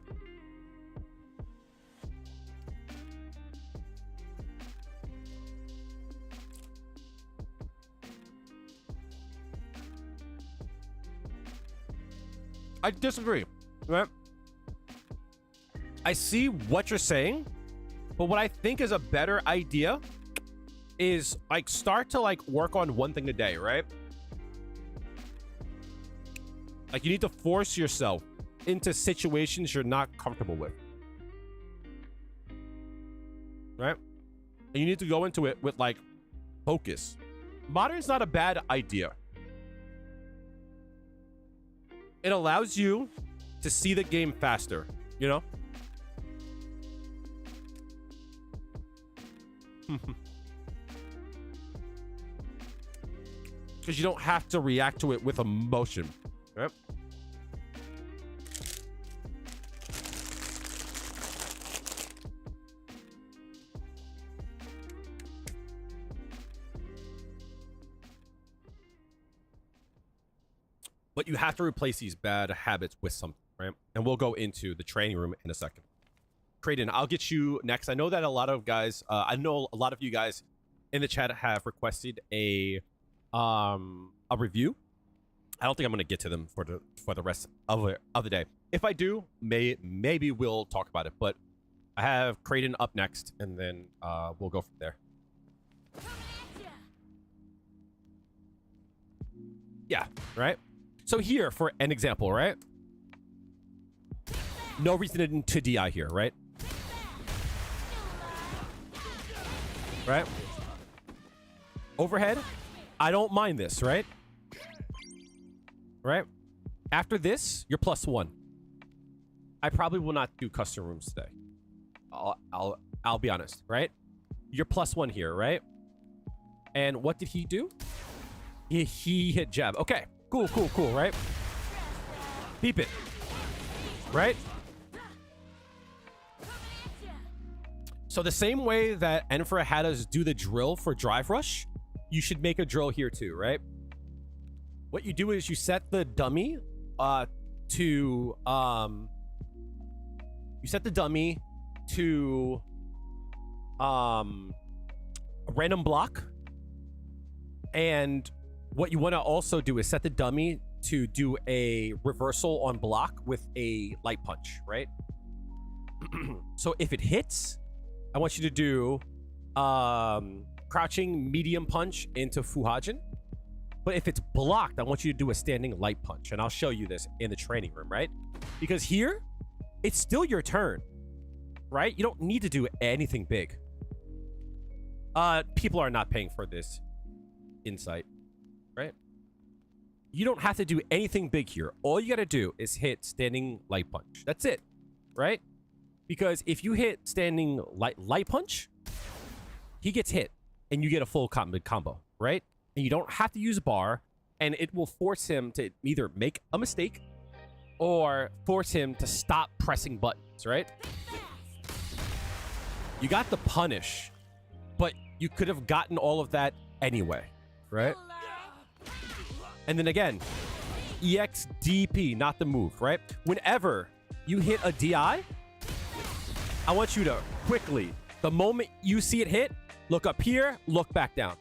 I disagree, right? I see what you're saying, but what I think is a better idea is like start to like work on one thing a day, right? Like you need to force yourself into situations you're not comfortable with, right? And you need to go into it with like focus. Modern's not a bad idea. It allows you to see the game faster, you know? Because you don't have to react to it with emotion, right? But you have to replace these bad habits with something, right? And we'll go into the training room in a second. Creighton, I'll get you next. I know that a lot of guys, I know a lot of you guys in the chat have requested a review. I don't think I'm going to get to them for the rest of the day. If I do, maybe we'll talk about it. But I have Creighton up next, and then we'll go from there. Yeah, right? So here, for an example, right? No reason to DI here, right? Right? Overhead, I don't mind this, right? Right? After this, you're +1. I probably will not do custom rooms today. I'll be honest, right? You're +1 here, right? And what did he do? He hit jab. Okay, cool, right? Peep it. Right? So the same way that Enfra had us do the drill for drive rush, you should make a drill here too, right? What you do is you set the dummy to a random block, and what you want to also do is set the dummy to do a reversal on block with a light punch, right? So if it hits, I want you to do crouching medium punch into Fuhajin. But if it's blocked, I want you to do a standing light punch. And I'll show you this in the training room, right? Because here, it's still your turn, right? You don't need to do anything big. People are not paying for this insight, right? You don't have to do anything big here. All you got to do is hit standing light punch. That's it, right? Because if you hit standing light punch, he gets hit and you get a full combo, right? And you don't have to use a bar, and it will force him to either make a mistake or force him to stop pressing buttons, right? You got the punish, but you could have gotten all of that anyway, right? And then again, EXDP, not the move, right? Whenever you hit a DI, I want you to quickly, the moment you see it hit, look up here, look back down,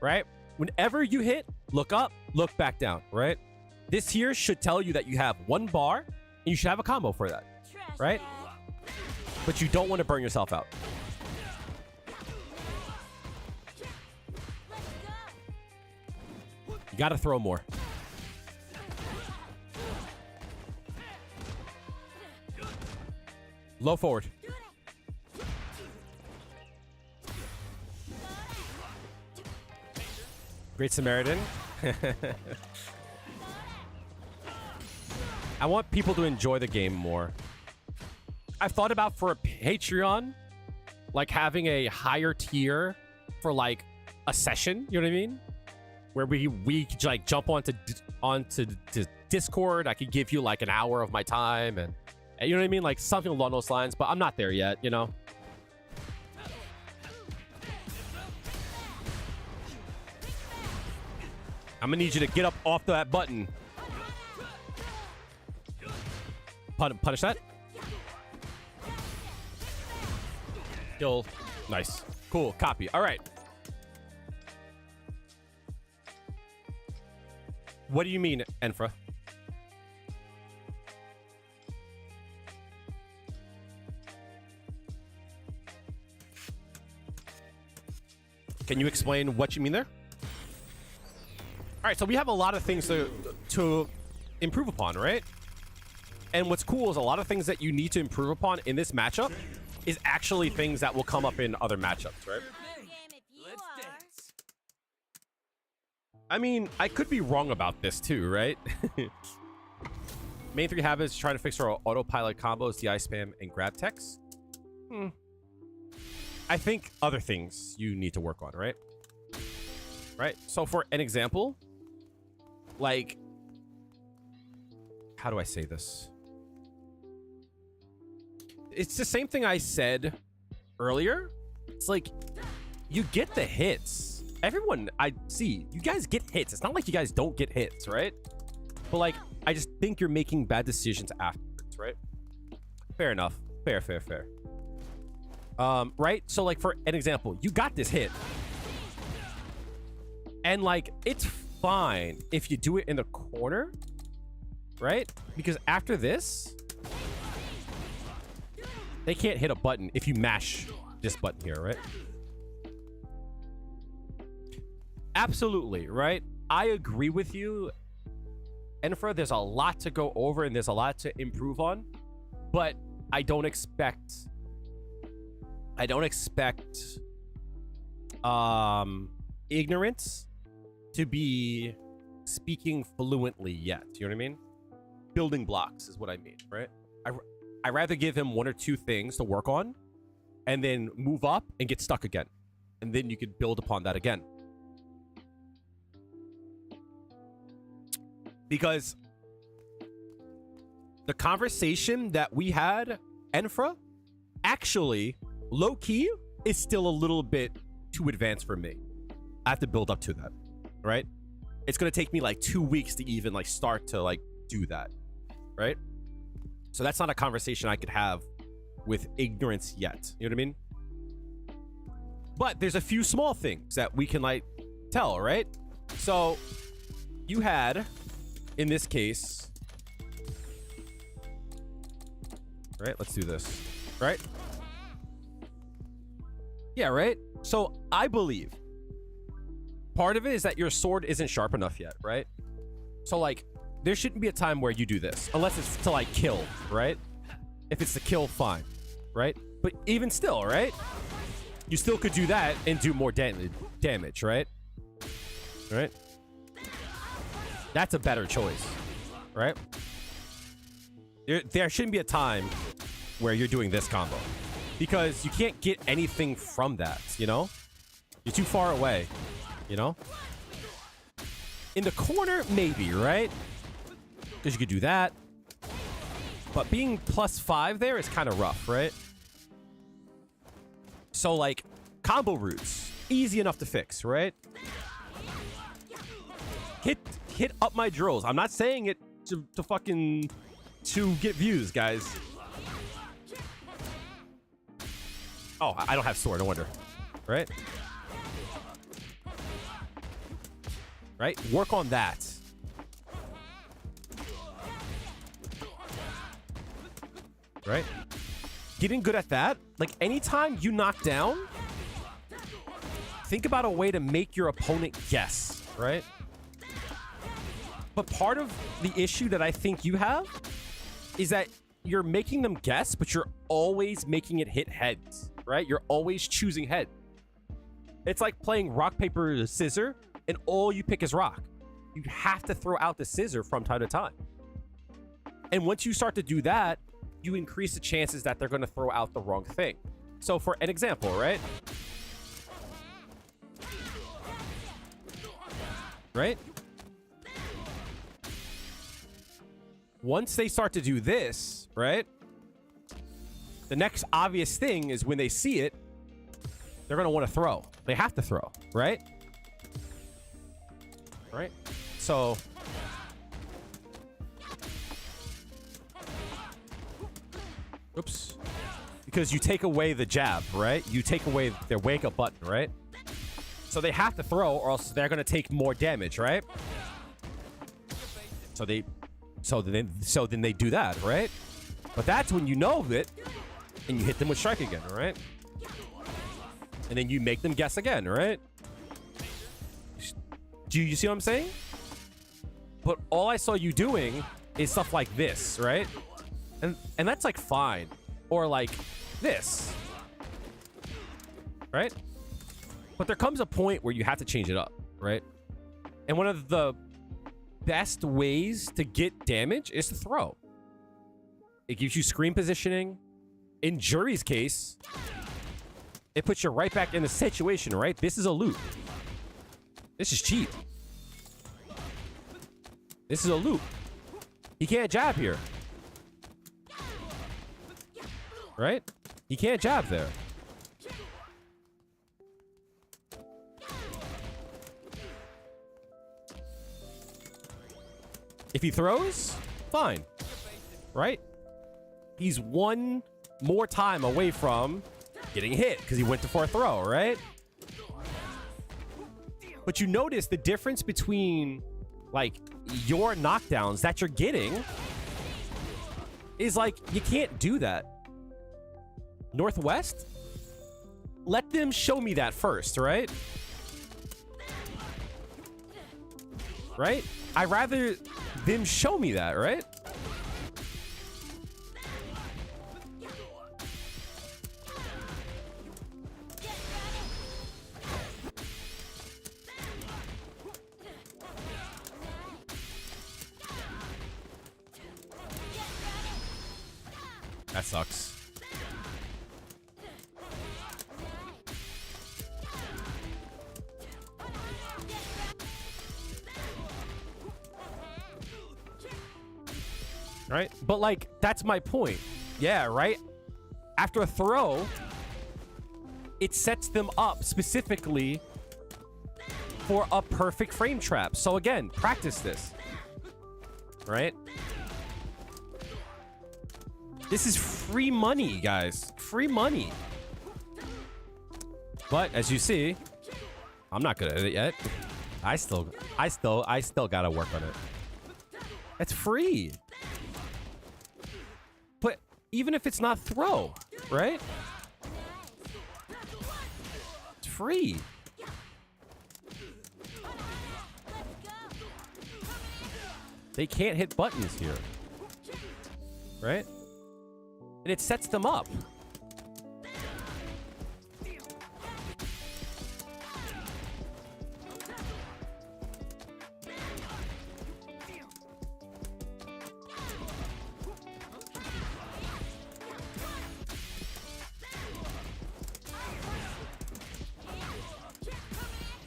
right? Whenever you hit, look up, look back down, right? This here should tell you that you have one bar, and you should have a combo for that, right? But you don't want to burn yourself out. You got to throw more. Low forward. Great Samaritan. I want people to enjoy the game more. I've thought about for a Patreon, like having a higher tier for like a session, you know what I mean? Where we could like jump onto Discord. I could give you like an hour of my time, and you know what I mean? Like something along those lines, but I'm not there yet, you know? I'm gonna need you to get up off that button. Punish that. Kill. Nice. Cool. Copy. All right. What do you mean, Enfra? Can you explain what you mean there? All right, so we have a lot of things to improve upon, right? And what's cool is a lot of things that you need to improve upon in this matchup is actually things that will come up in other matchups, right? I mean, I could be wrong about this too, right? Main 3 habits, trying to fix our autopilot combos, DI spam, and grab text. I think other things you need to work on, right? Right? So for an example, like, how do I say this? It's the same thing I said earlier. It's like, you get the hits. Everyone I see, you guys get hits. It's not like you guys don't get hits, right? But like, I just think you're making bad decisions afterwards, right? Fair enough. Fair. Right? So like, for an example, you got this hit. And like, it's fine if you do it in the corner, right? Because after this, they can't hit a button if you mash this button here, right? Absolutely, right? I agree with you. Enfra, there's a lot to go over and there's a lot to improve on, but I don't expect ignorance to be speaking fluently yet. You know what I mean? Building blocks is what I mean, right? I rather give him 1 or 2 things to work on and then move up and get stuck again. And then you could build upon that again. Because the conversation that we had, Enfra, actually, low-key, is still a little bit too advanced for me. I have to build up to that, right? It's going to take me like 2 weeks to even like start to like do that, right? So that's not a conversation I could have with ignorance yet. You know what I mean? But there's a few small things that we can like tell, right? So you had, in this case, right? Let's do this, right? Yeah, right? So I believe part of it is that your sword isn't sharp enough yet, right? So like, there shouldn't be a time where you do this unless it's to like kill, right? If it's to kill, fine, right? But even still, right? You still could do that and do more damage, right? Right? That's a better choice, right? There shouldn't be a time where you're doing this combo because you can't get anything from that, you know? You're too far away, you know? In the corner, maybe, right? Because you could do that. But being +5 there is kind of rough, right? So, like, combo roots. Easy enough to fix, right? Hit up my drills. I'm not saying it to get views, guys. Oh, I don't have sword, no wonder. Right? Right? Work on that. Right? Getting good at that. Like, anytime you knock down, think about a way to make your opponent guess, right? But part of the issue that I think you have is that you're making them guess, but you're always making it hit heads, right? You're always choosing head. It's like playing rock, paper, scissors, and all you pick is rock. You have to throw out the scissor from time to time. And once you start to do that, you increase the chances that they're going to throw out the wrong thing. So for an example, right? Right? Once they start to do this, right? The next obvious thing is when they see it, they're going to want to throw. They have to throw, right? Right? So... Oops. Because you take away the jab, right? You take away their wake-up button, right? So they have to throw or else they're going to take more damage, right? So then they do that, right? But that's when you know it and you hit them with strike again, right? And then you make them guess again, right? Do you see what I'm saying? But all I saw you doing is stuff like this, right? And that's like fine. Or like this. Right? But there comes a point where you have to change it up, right? And one of the best ways to get damage is to throw. It gives you screen positioning. In Juri's case, it puts you right back in the situation, right? This is a loop. This is cheap. This is a loop. He can't jab here. Right? He can't jab there. If he throws, fine. Right? He's one more time away from getting hit because he went for a throw, right? But you notice the difference between like your knockdowns that you're getting is like you can't do that. Northwest? Let them show me that first, right? Right? I'd rather them show me that, right? That sucks. Right? But like, that's my point. Yeah, right? After a throw, it sets them up specifically for a perfect frame trap. So again, practice this. Right? This is free money, guys. Free money. But as you see, I'm not good at it yet. I still gotta work on it. It's free. But even if it's not throw, right? It's free. They can't hit buttons here. Right? And it sets them up.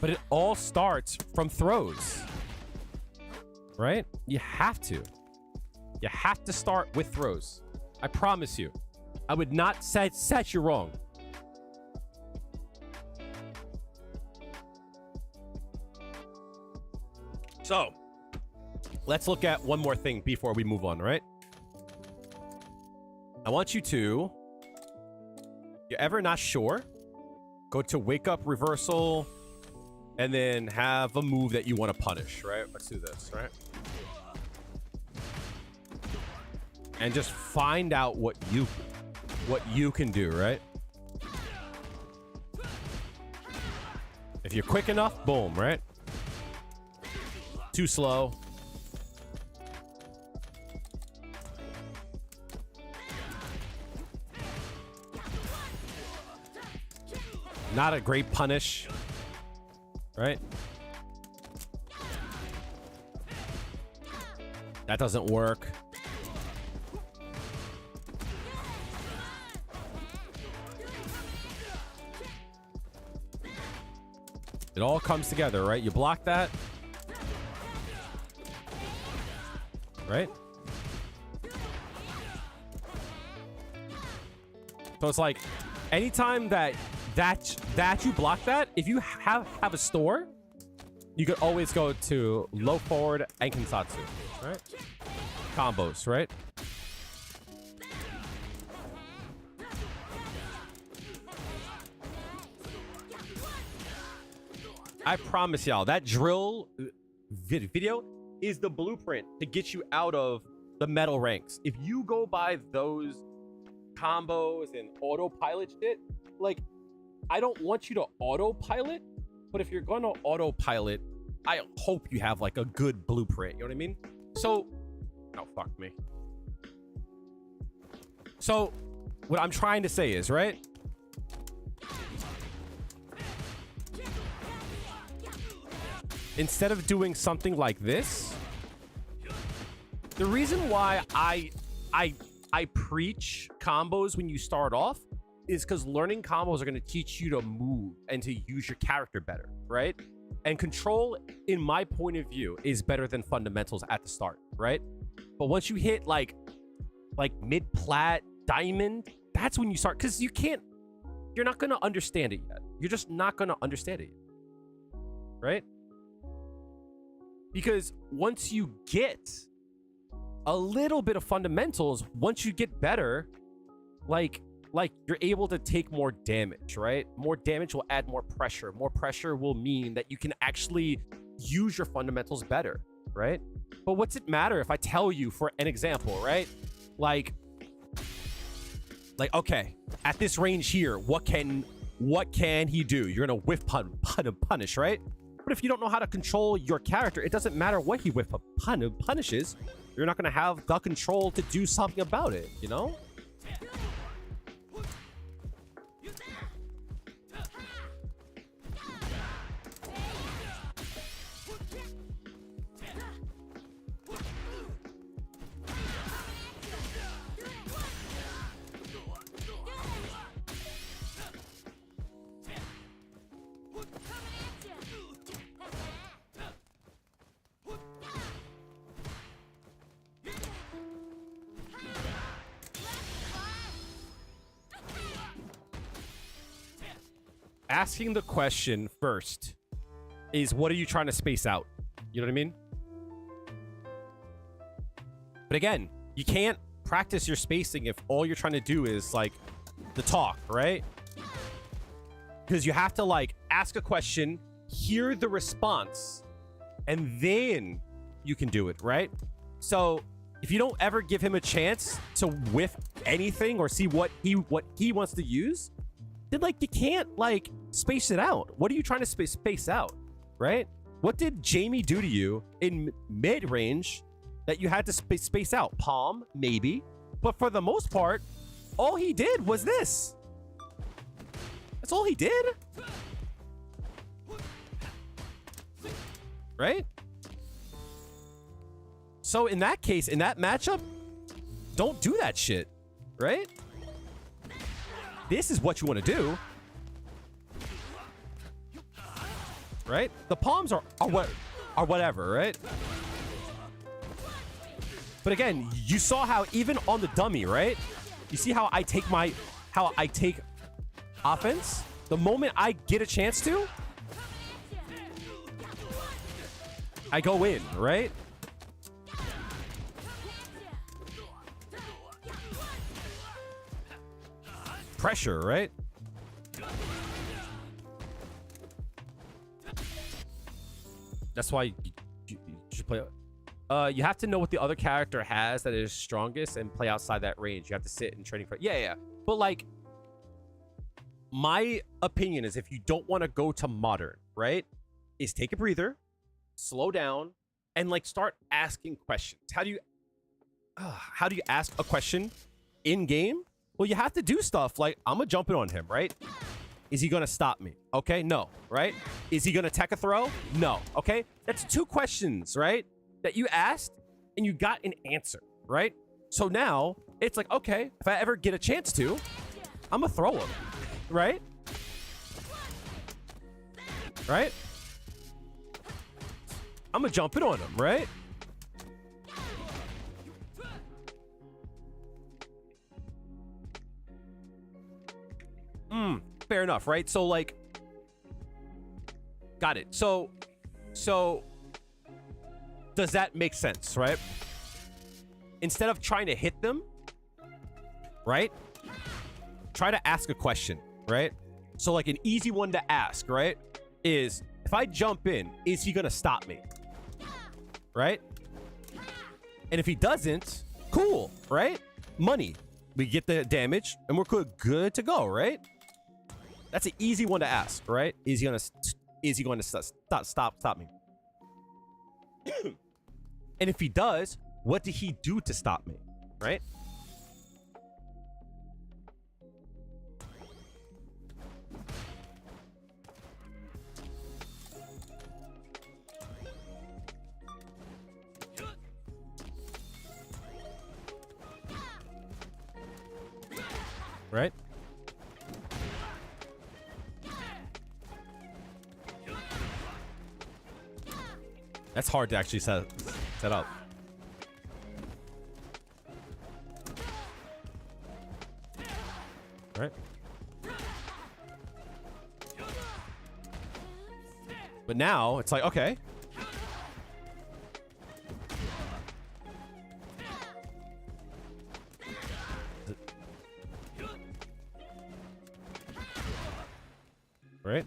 But it all starts from throws. Right? You have to. You have to start with throws. I promise you. I would not set you wrong. So, let's look at one more thing before we move on, right? I want you to, you're ever not sure, go to wake up reversal, and then have a move that you want to punish, right? Let's do this, right? And just find out what you can do, right? If you're quick enough, boom, right? Too slow. Not a great punish, right? That doesn't work. It all comes together, right? You block that. Right? So it's like anytime that you block that, if you have a store, you could always go to low forward and Kinsatsu, right? Combos, right? I promise y'all, that drill video is the blueprint to get you out of the metal ranks. If you go by those combos and autopilot shit, like, I don't want you to autopilot, but if you're going to autopilot, I hope you have like a good blueprint. You know what I mean? So, oh, fuck me. So, what I'm trying to say is, right? instead of doing something like this, the reason why I preach combos when you start off is because learning combos are going to teach you to move and to use your character better, right? And control, in my point of view, is better than fundamentals at the start, right? But once you hit like mid-plat, diamond, that's when you start, because you're not going to understand it yet. You're just not going to understand it yet, right? Because once you get a little bit of fundamentals, once you get better, like you're able to take more damage, right? More damage will add more pressure. More pressure will mean that you can actually use your fundamentals better, right? But what's it matter if I tell you, for an example, right? Like, okay, at this range here, what can he do? You're gonna whiff punish, right? But if you don't know how to control your character, it doesn't matter what he whiff punishes. You're not gonna have the control to do something about it, you know? Asking the question first is, what are you trying to space out? You know what I mean? But again, you can't practice your spacing if all you're trying to do is like the talk, right? Because you have to like ask a question, hear the response, and then you can do it, right? So if you don't ever give him a chance to whiff anything or see what he wants to use, then like you can't like space it out. What are you trying to space out, right? What did Jamie do to you in mid-range that you had to space out? Palm, maybe, but for the most part, all he did was this. That's all he did, right? So in that case, in that matchup, don't do that shit, right? This is what you want to do, right? The palms are whatever, right? But again, you saw how even on the dummy, right? You see how I take offense? The moment I get a chance to, I go in, right? Pressure, right? That's why you should play. You have to know what the other character has that is strongest and play outside that range. You have to sit in training for. Yeah. But like, my opinion is, if you don't want to go to modern, right, is take a breather, slow down, and like start asking questions. How do you ask a question in game? Well, you have to do stuff like, I'm gonna jump in on him, right? Is he gonna stop me? Okay, no, right? Is he gonna tech a throw? No, okay? That's two questions, right? That you asked and you got an answer, right? So now it's like, okay, if I ever get a chance to, I'm gonna throw him, right? Right? I'm gonna jump in on him, right? Fair enough, right? So like, got it. So does that make sense, right? Instead of trying to hit them, right? Try to ask a question, right? So like an easy one to ask, right, is, if I jump in, is he gonna stop me? Right? And if he doesn't, cool, right? Money. We get the damage and we're good to go, right? That's an easy one to ask, right? Is he going to stop me? And if he does, what did he do to stop me, right? That's hard to actually set up. Right? But now it's like, okay. Right?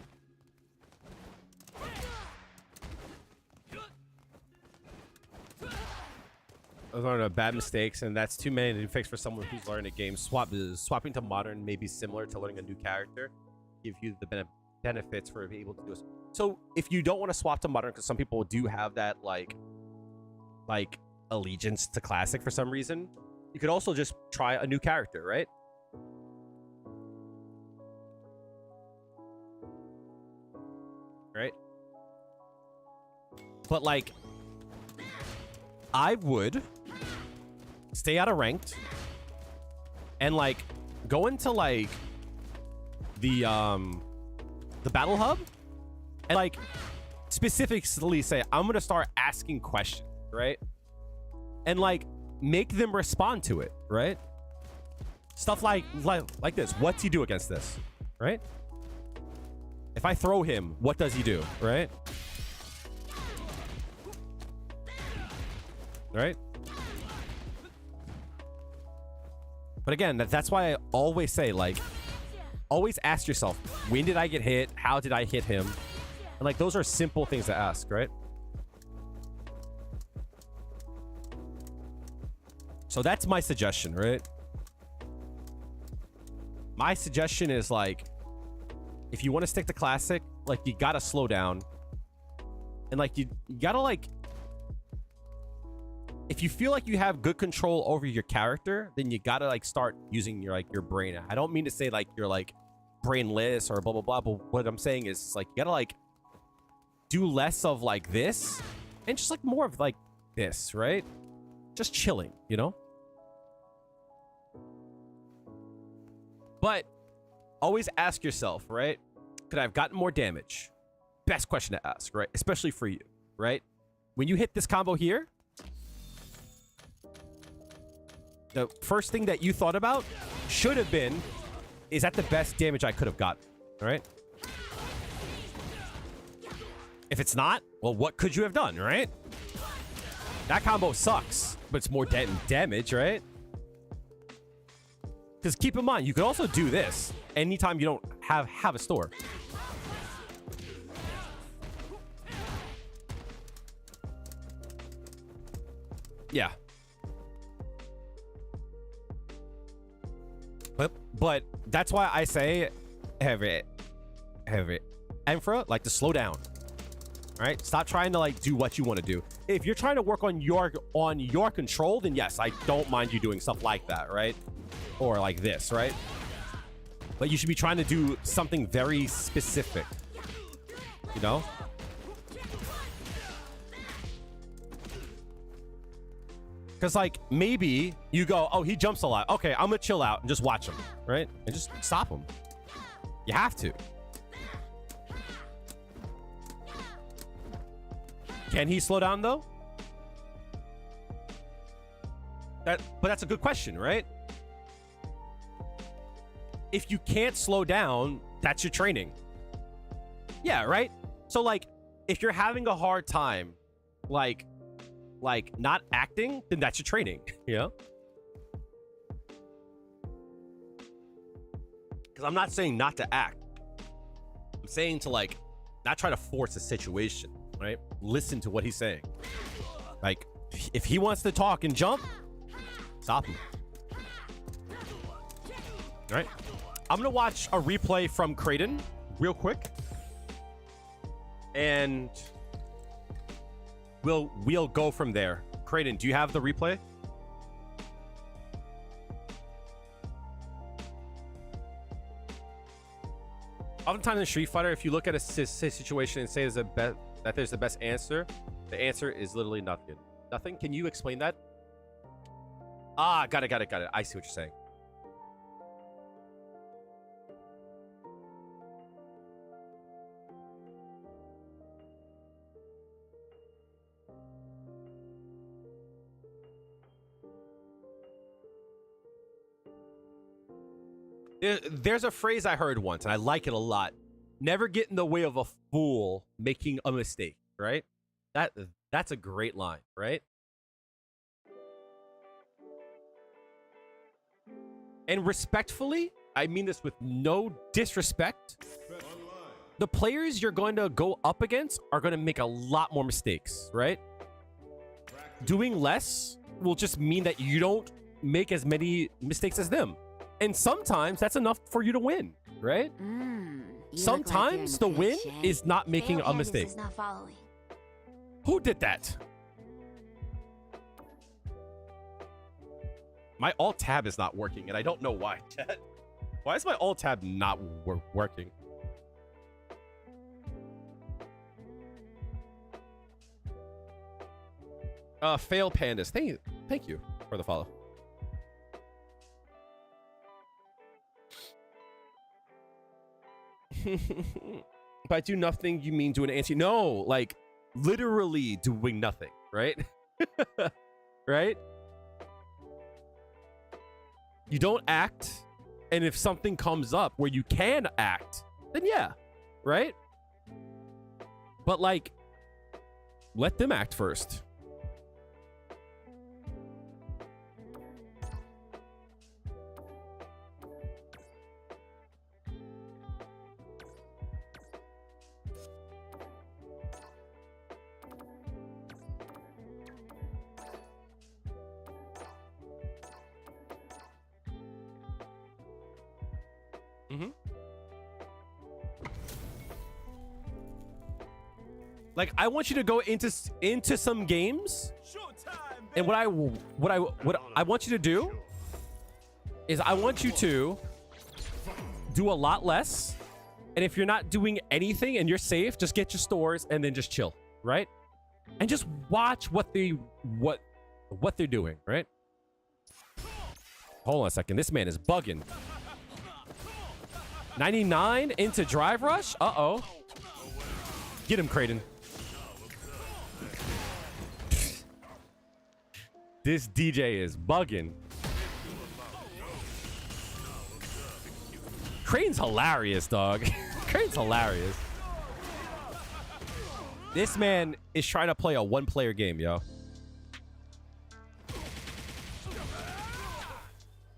Those are bad mistakes, and that's too many to fix for someone who's learning a game. Swapping to modern may be similar to learning a new character. Give you the benefits for being able to do it. So if you don't want to swap to modern, because some people do have that like allegiance to classic for some reason, you could also just try a new character, right? Right? But like, I would stay out of ranked and like go into like the battle hub and like specifically say, I'm gonna start asking questions, right? And like make them respond to it, right? Stuff like this. What's he do against this, right? If I throw him, what does he do, right? Right? But again, that's why I always say, like, always ask yourself, when did I get hit? How did I hit him? And like, those are simple things to ask, right? So that's my suggestion, right? My suggestion is like, if you want to stick to classic, like, you gotta slow down. And like, you gotta like, if you feel like you have good control over your character, then you gotta like start using your your brain. I don't mean to say like you're like brainless or blah blah blah, but what I'm saying is like, you gotta like do less of like this and just like more of like this, right? Just chilling, you know? But always ask yourself, right? Could I have gotten more damage? Best question to ask, right? Especially for you, right? When you hit this combo here, the first thing that you thought about should have been, is that the best damage I could have gotten, all right? If it's not, well, what could you have done, right? That combo sucks, but it's more damage, right? Because keep in mind, you could also do this anytime you don't have a store. Yeah. But that's why I say have it. Emperor, like, to slow down. All right? Stop trying to like do what you want to do. If you're trying to work on your control, then yes, I don't mind you doing stuff like that, right? Or like this, right? But you should be trying to do something very specific. You know? Because, like, maybe you go, oh, he jumps a lot. Okay, I'm going to chill out and just watch him, right? And just stop him. You have to. Can he slow down, though? But that's a good question, right? If you can't slow down, that's your training. Yeah, right? So, like, if you're having a hard time, like not acting, then that's your training, you know? Because I'm not saying not to act. I'm saying to like not try to force a situation, right? Listen to what he's saying. Like, if he wants to talk and jump, stop him. All right? I'm gonna watch a replay from Kraden real quick, and we'll go from there. Kraden, do you have the replay? Oftentimes in Street Fighter, if you look at a situation and say that there's the best answer, the answer is literally nothing. Nothing? Can you explain that? Ah, got it. I see what you're saying. There's a phrase I heard once, and I like it a lot. Never get in the way of a fool making a mistake, right? That's a great line, right? And respectfully, I mean this with no disrespect, the players you're going to go up against are going to make a lot more mistakes, right? Doing less will just mean that you don't make as many mistakes as them. And sometimes that's enough for you to win, right? Sometimes the win is not making a mistake. Is not following. Who did that? My alt tab is not working, and I don't know why. Why is my alt tab not working? Fail pandas. Thank you for the follow. By do nothing, you mean doing anti? No, like literally doing nothing, right? Right? You don't act, and if something comes up where you can act, then yeah, right? But like, let them act first. Like, I want you to go into some games, and what I want you to do is I want you to do a lot less, and if you're not doing anything and you're safe, just get your stores and then just chill, right? And just watch what they're doing, right? Hold on a second, this man is bugging. 99 into drive rush. Uh-oh. Get him, Kraden. This DJ is bugging. Kraden's hilarious, dog. Kraden's hilarious. This man is trying to play a one-player game, yo.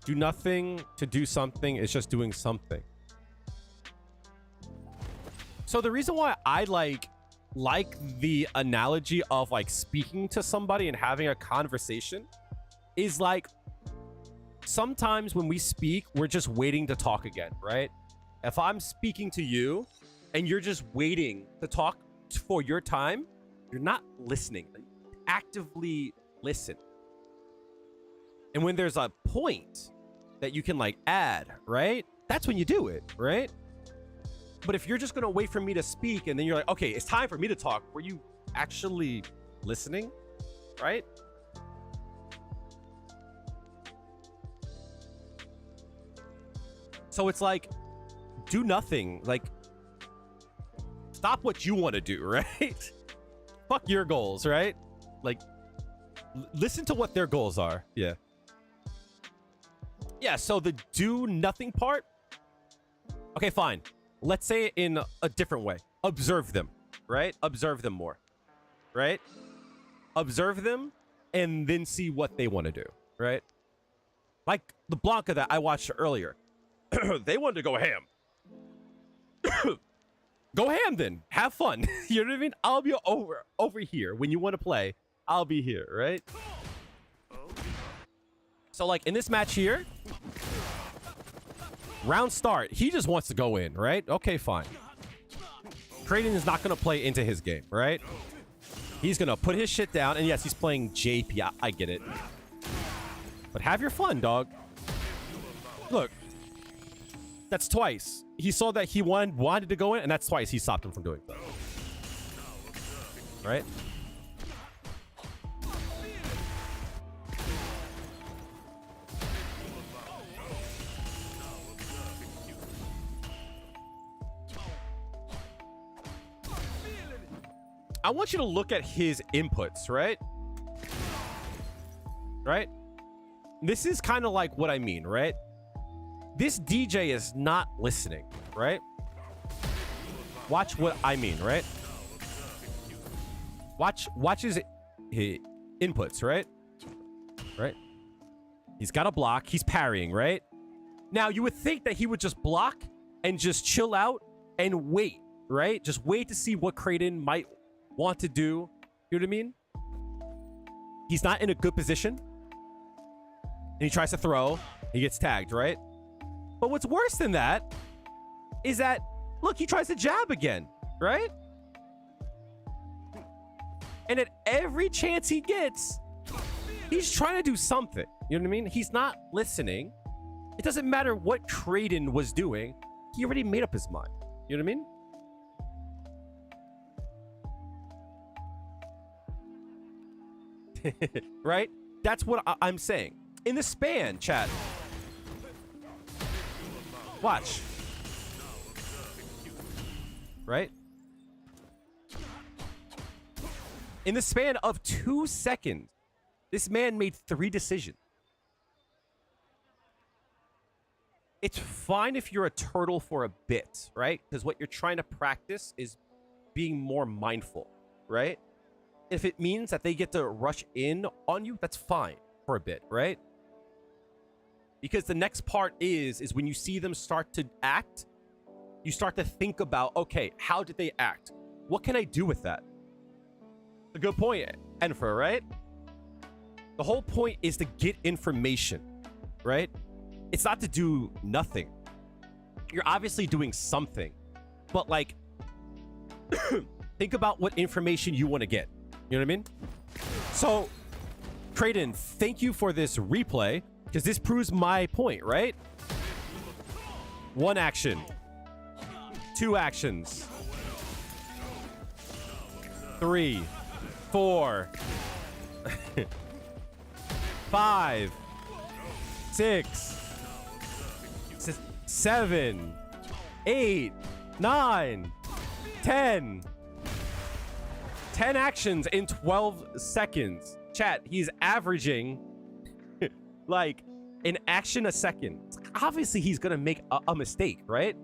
Do nothing to do something is just doing something. So the reason why I like the analogy of like speaking to somebody and having a conversation is like sometimes when we speak, we're just waiting to talk again, right? If I'm speaking to you and you're just waiting to talk for your time, you're not listening. Actively listen. And when there's a point that you can like add, right? That's when you do it, right? But if you're just going to wait for me to speak and then you're like, okay, it's time for me to talk, were you actually listening, right? So it's like, do nothing. Like, stop what you want to do, right? Fuck your goals, right? Like, listen to what their goals are. Yeah. Yeah, so the do nothing part. Okay, fine. Let's say it in a different way. Observe them, right? Observe them more, right? Observe them and then see what they want to do, right? Like the Blanca that I watched earlier. They wanted to go ham. Go ham then. Have fun. You know what I mean? I'll be over here. When you want to play, I'll be here, right? So like in this match here, round start, he just wants to go in, right? Okay, fine. Kraden is not going to play into his game, right? He's going to put his shit down. And yes, he's playing JP. I get it. But have your fun, dog. Look. That's twice. He saw that he wanted to go in, and that's twice he stopped him from doing so. Right? I want you to look at his inputs, right? Right? This is kind of like what I mean, right? This DJ is not listening, right? Watch what I mean, right? Watch his inputs, right? Right? He's got a block. He's parrying, right? Now, you would think that he would just block and just chill out and wait, right? Just wait to see what Kraden might want to do. You know what I mean? He's not in a good position. And he tries to throw. He gets tagged, right? But what's worse than that is that, look, he tries to jab again, right? And at every chance he gets, he's trying to do something. You know what I mean? He's not listening. It doesn't matter what Kraden was doing. He already made up his mind. You know what I mean? Right? That's what I'm saying. In the span, chat. Watch. Right? In the span of 2 seconds, this man made 3 decisions. It's fine if you're a turtle for a bit, right? Because what you're trying to practice is being more mindful, right? If it means that they get to rush in on you, that's fine for a bit, right? Because the next part is when you see them start to act, you start to think about, okay, how did they act? What can I do with that? A good point, Enfer, right? The whole point is to get information, right? It's not to do nothing. You're obviously doing something, but like, think about what information you want to get. You know what I mean? So, Kraden, thank you for this replay, because this proves my point, right? 1 action. 2 actions. 3, 4, 5, 6, 7, 8, 9, 10. 10 actions in 12 seconds. Chat, he's averaging like an action a second. Obviously, he's gonna make a mistake, right?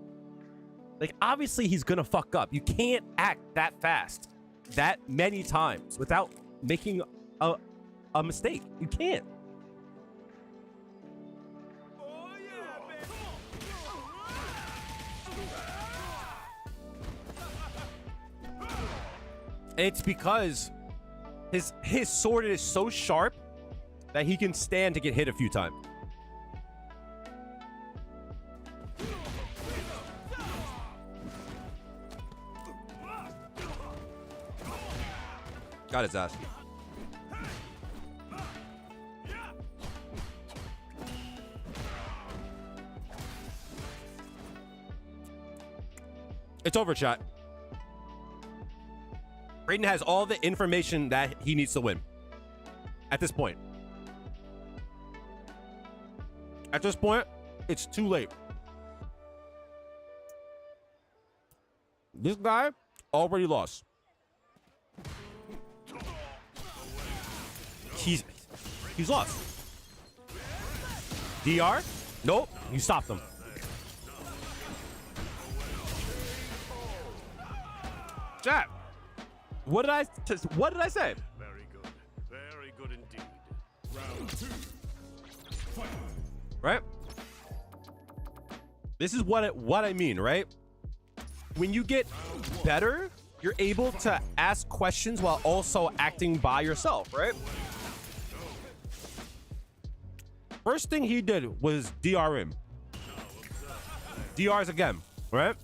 Like, obviously, he's gonna fuck up. You can't act that fast, that many times without making a mistake. You can't. And it's because his sword is so sharp that he can stand to get hit a few times. Got his ass. It's over, chat. Kraden has all the information that he needs to win. At this point. At this point, it's too late. This guy already lost. He's lost. DR? Nope. You stopped him. Chat. What did I say? Very good. Very good indeed. Round 2. Fight. Right? This is what I mean, right? When you get better, you're able to ask questions while also acting by yourself, right? First thing he did was DR him. DRs again, right?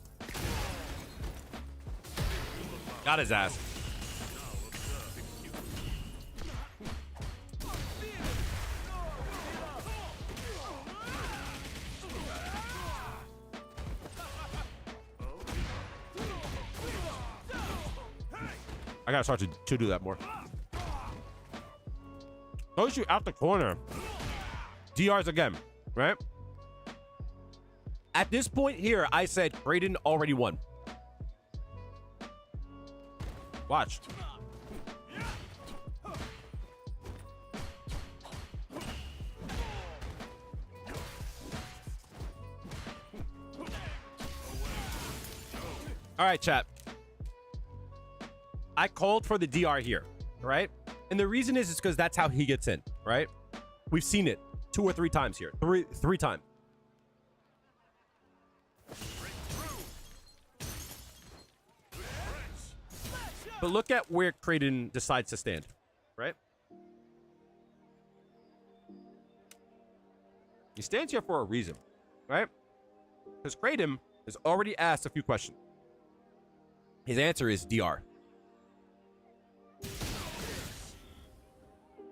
Got his ass. I gotta start to do that more. Throws you out the corner. DRs again, right? At this point here, I said Kraden already won. Watch. All right, chat. I called for the DR here, right? And the reason is because that's how he gets in, right? We've seen it 2 or 3 times here. Three times. But look at where Kraden decides to stand, right? He stands here for a reason, right? Because Kraden has already asked a few questions. His answer is DR.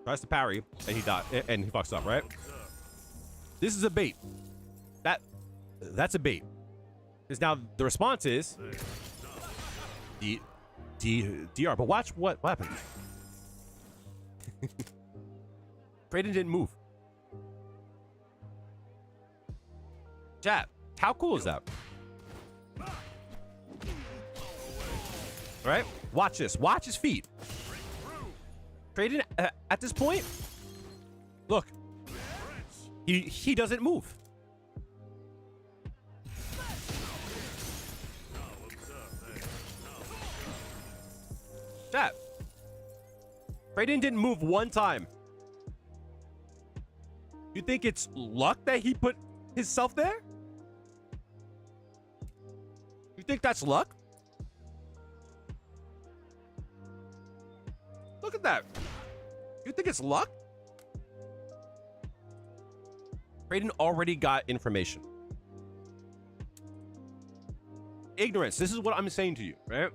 Tries to parry, and he fucks up, right? This is a bait. That's a bait. Because now the response is DR. But watch what happened. Kraden didn't move. Chat, how cool is that? Right? Watch this. Watch his feet. Kraden, at this point, look, he doesn't move. Chat, Kraden didn't move one time. You think it's luck that he put himself there? You think that's luck? Look at that. You think it's luck? Kraden already got information. Ignorance. This is what I'm saying to you, right?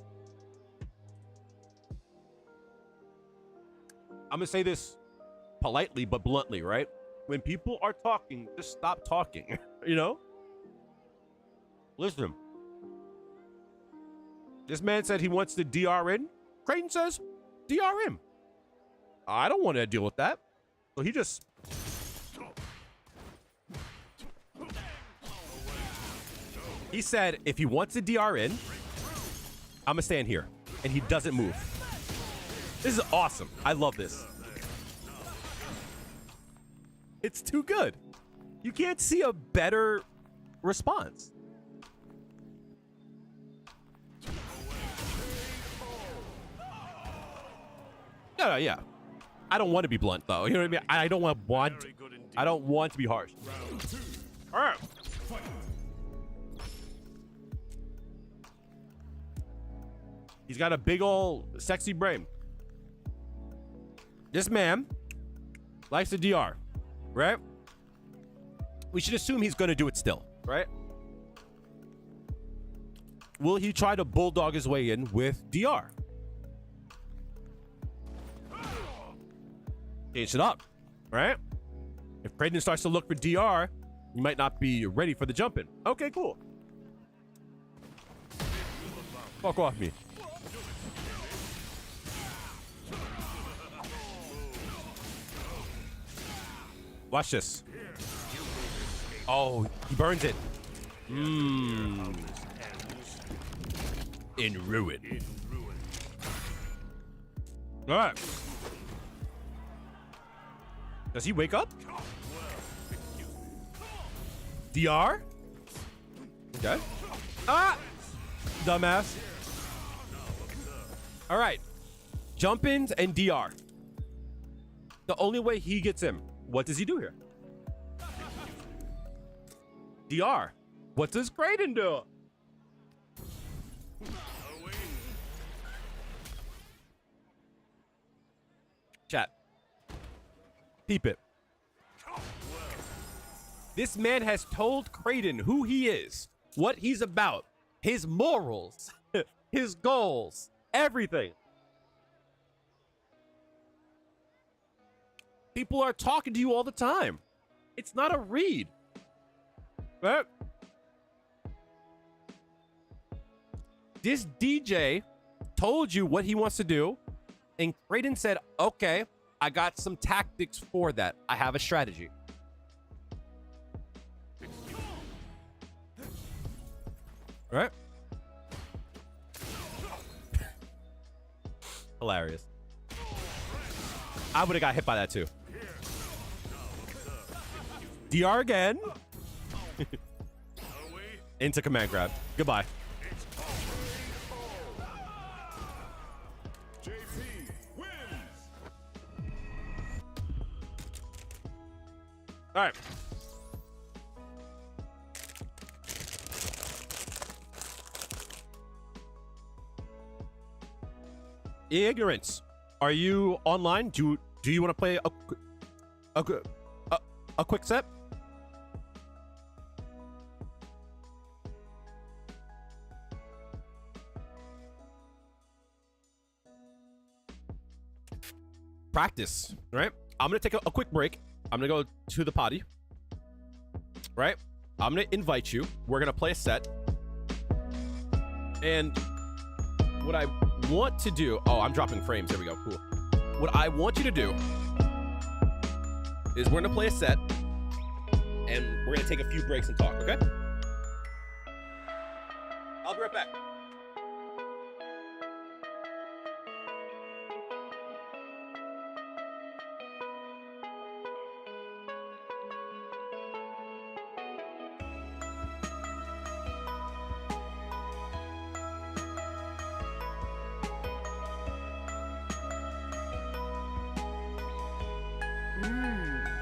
I'm going to say this politely but bluntly, right? When people are talking, just stop talking, you know? Listen. This man said he wants to DR in. Kraden says, DR him. I don't want to deal with that. So he just... He said, if he wants to DR in, I'm going to stand here. And he doesn't move. This is awesome. I love this. It's too good. You can't see a better response. No, yeah. I don't want to be blunt, though. You know what I mean? I don't want to be harsh. All right. He's got a big old sexy brain. This man likes to DR, right? We should assume he's going to do it still, right? Will he try to bulldog his way in with DR? Change it up, right? If Kraden starts to look for DR, you might not be ready for the jump in. Okay, cool. Fuck off me. Watch this. Oh, he burns it. In ruin. All right. Does he wake up? DR? Okay. Ah! Dumbass. All right. Jump ins and DR. The only way he gets in. What does he do here? DR. What does Kraden do? Chat. Peep it. This man has told Kraden who he is, what he's about, his morals, his goals, everything. People are talking to you all the time. It's not a read. Right? This DJ told you what he wants to do, and Kraden said, okay, I got some tactics for that. I have a strategy. Right? Hilarious. I would have got hit by that too. DR again. Into command grab. Goodbye. All right. Ignorance. Are you online? Do you want to play a quick set? Practice, right? I'm gonna take a quick break. I'm gonna go to the potty, right? I'm gonna invite you. We're gonna play a set, and what I want to do, oh, I'm dropping frames. There we go. Cool. What I want you to do is we're gonna play a set, and we're gonna take a few breaks and talk. Okay? I'll be right back.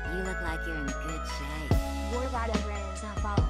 You look like you're in good shape. What about Umbrella is not following?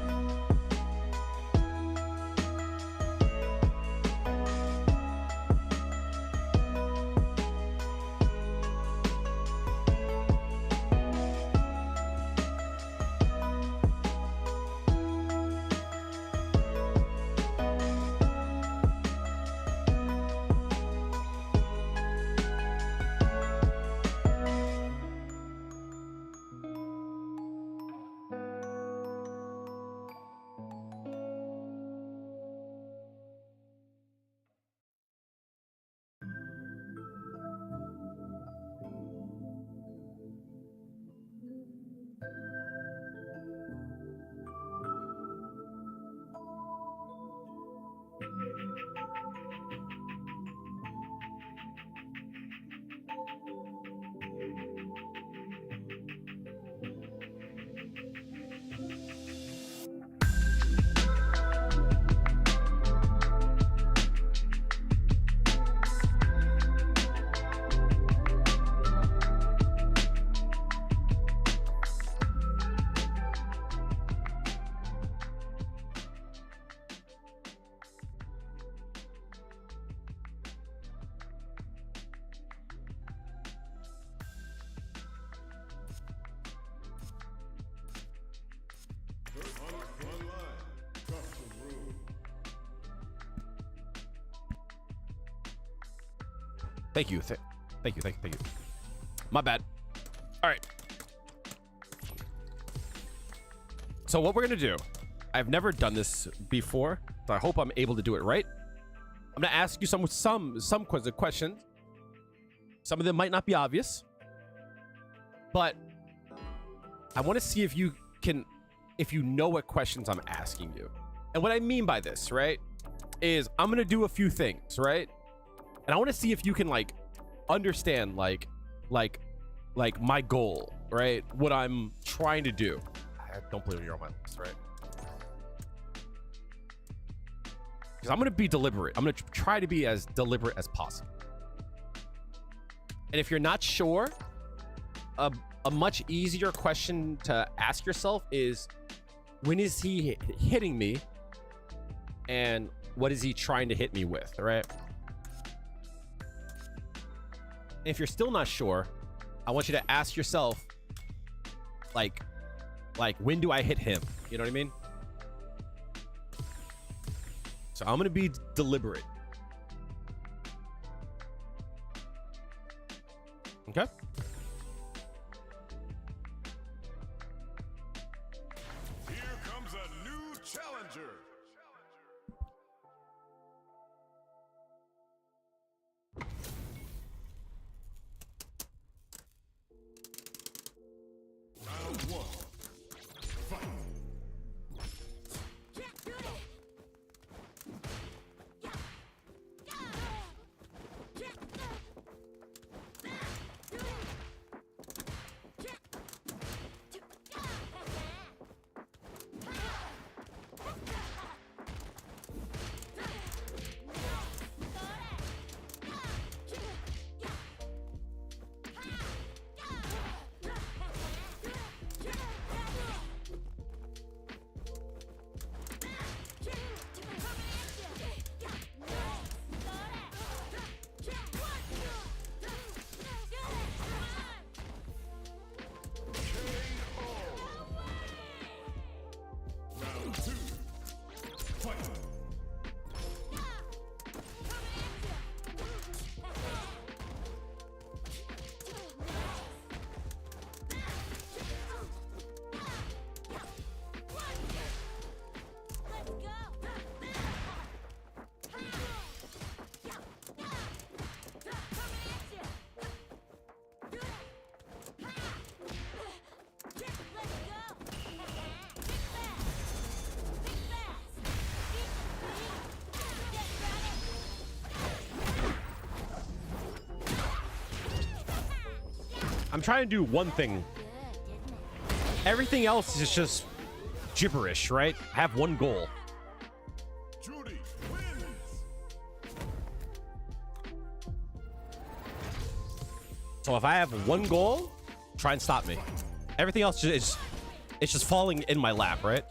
Thank you. Thank you. My bad. All right. So what we're gonna do, I've never done this before, so I hope I'm able to do it right. I'm gonna ask you some questions. Some of them might not be obvious, but I want to see if you know what questions I'm asking you. And what I mean by this, right, is I'm gonna do a few things, right? And I want to see if you can like understand like my goal, right? What I'm trying to do. I don't believe you're on my list, right? Because I'm going to be deliberate. I'm going to try to be as deliberate as possible. And if you're not sure, a much easier question to ask yourself is, when is he hitting me? And what is he trying to hit me with, right? If you're still not sure, I want you to ask yourself, like, when do I hit him? You know what I mean? So I'm going to be deliberate. Okay? Here comes a new challenger. Round one. Fight. I'm trying to do one thing. Everything else is just gibberish, right? I have one goal. Juri wins. So if I have one goal, try and stop me. Everything else is it's just falling in my lap, right?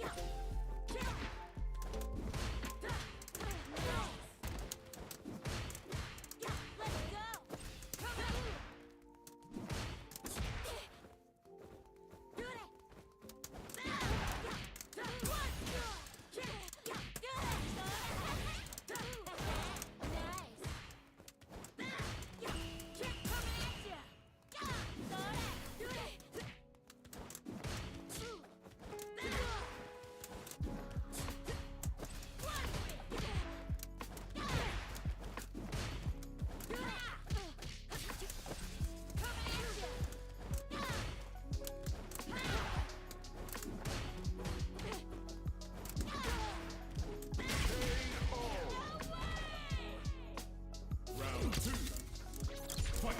Round 2. Fight.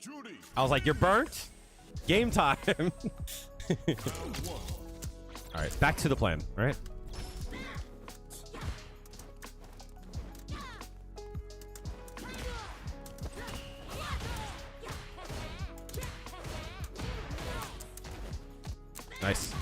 Juri. I was like, you're burnt? Game time. Round 1. All right, back to the plan, right? Nice.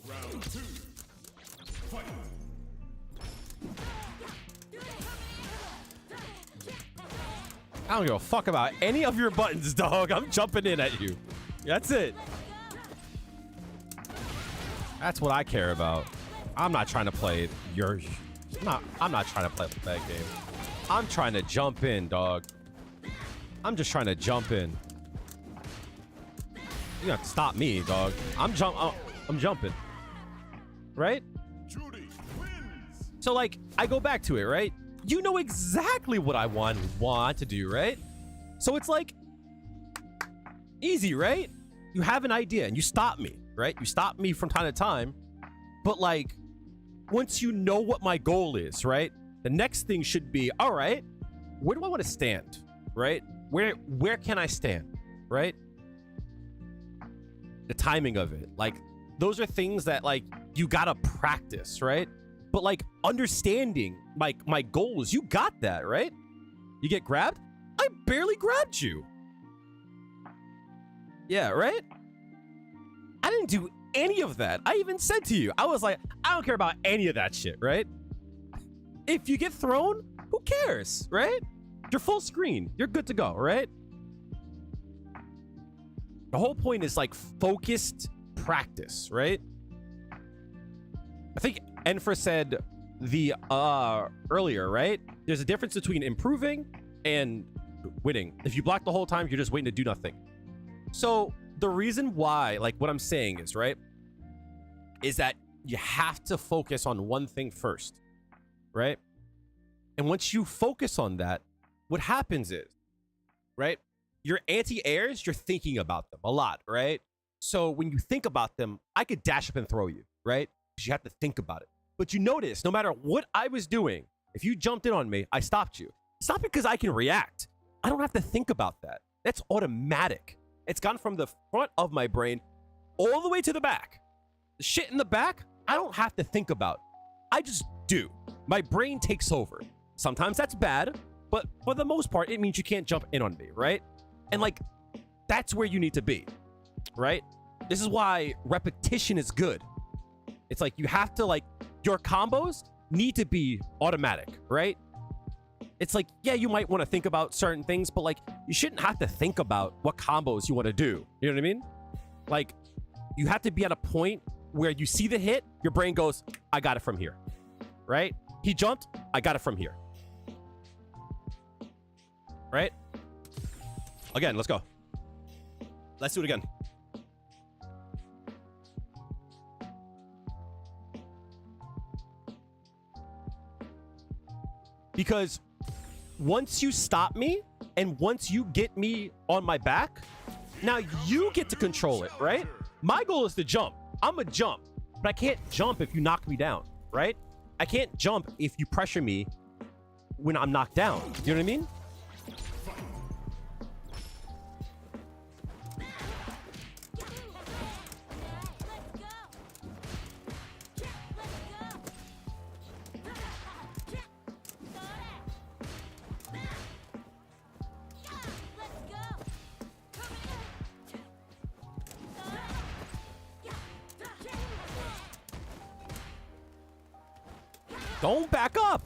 Round 2. Fight. I don't give a fuck about any of your buttons, dog. I'm jumping in at you. That's it. That's what I care about. I'm not trying to play your... I'm not trying to play that game. I'm trying to jump in, dog. I'm just trying to jump in. You have to stop me, dog. I'm jumping. Right? Juri wins. So, like, I go back to it, right? You know exactly what I want to do, right? So it's like easy, right? You have an idea and you stop me, right? You stop me from time to time. But like, once you know what my goal is, right? The next thing should be, all right, where do I want to stand, right? Where can I stand, right? The timing of it, like, those are things that like you gotta practice, right? But like understanding my goals, you got that, right? You get grabbed? I barely grabbed you. Yeah, right? I didn't do any of that. I even said to you, I was like, I don't care about any of that shit, right? If you get thrown, who cares, right? You're full screen. You're good to go, right? The whole point is like focused practice, right? I think Enfer said the earlier, right? There's a difference between improving and winning. If you block the whole time, you're just waiting to do nothing. So the reason why, like what I'm saying is, right, is that you have to focus on one thing first, right? And once you focus on that, what happens is, right, your anti-airs, you're thinking about them a lot, right? So when you think about them, I could dash up and throw you, right? because you have to think about it. But you notice, no matter what I was doing, if you jumped in on me, I stopped you. It's not because I can react. I don't have to think about that. That's automatic. It's gone from the front of my brain all the way to the back. The shit in the back, I don't have to think about. I just do. My brain takes over. Sometimes that's bad, but for the most part, it means you can't jump in on me, right? And like, that's where you need to be, right? This is why repetition is good. It's like you have to, like, your combos need to be automatic, right? It's like, yeah, you might want to think about certain things, but like, you shouldn't have to think about what combos you want to do. You know what I mean? Like, you have to be at a point where you see the hit, your brain goes, I got it from here, right? He jumped, I got it from here, right? Again, let's go. Let's do it again. Because once you stop me and once you get me on my back, now you get to control it, right? My goal is to jump. I'm a jump, but I can't jump if you knock me down, right? I can't jump if you pressure me when I'm knocked down. You know what I mean? Don't back up.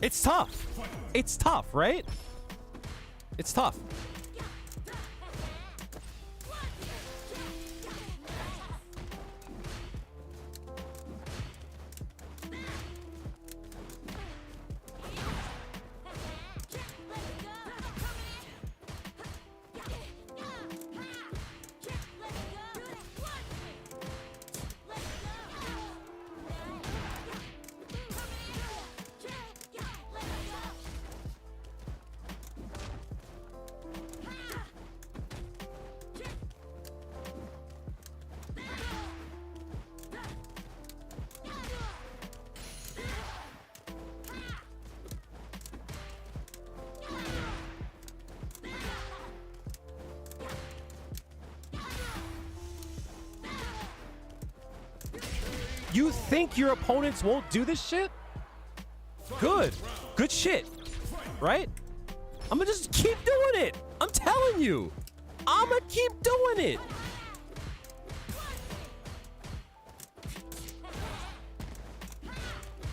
It's tough. It's tough, right? It's tough. You think your opponents won't do this shit? Good. Good shit. Right? I'm gonna just keep doing it. I'm telling you. I'm gonna keep doing it.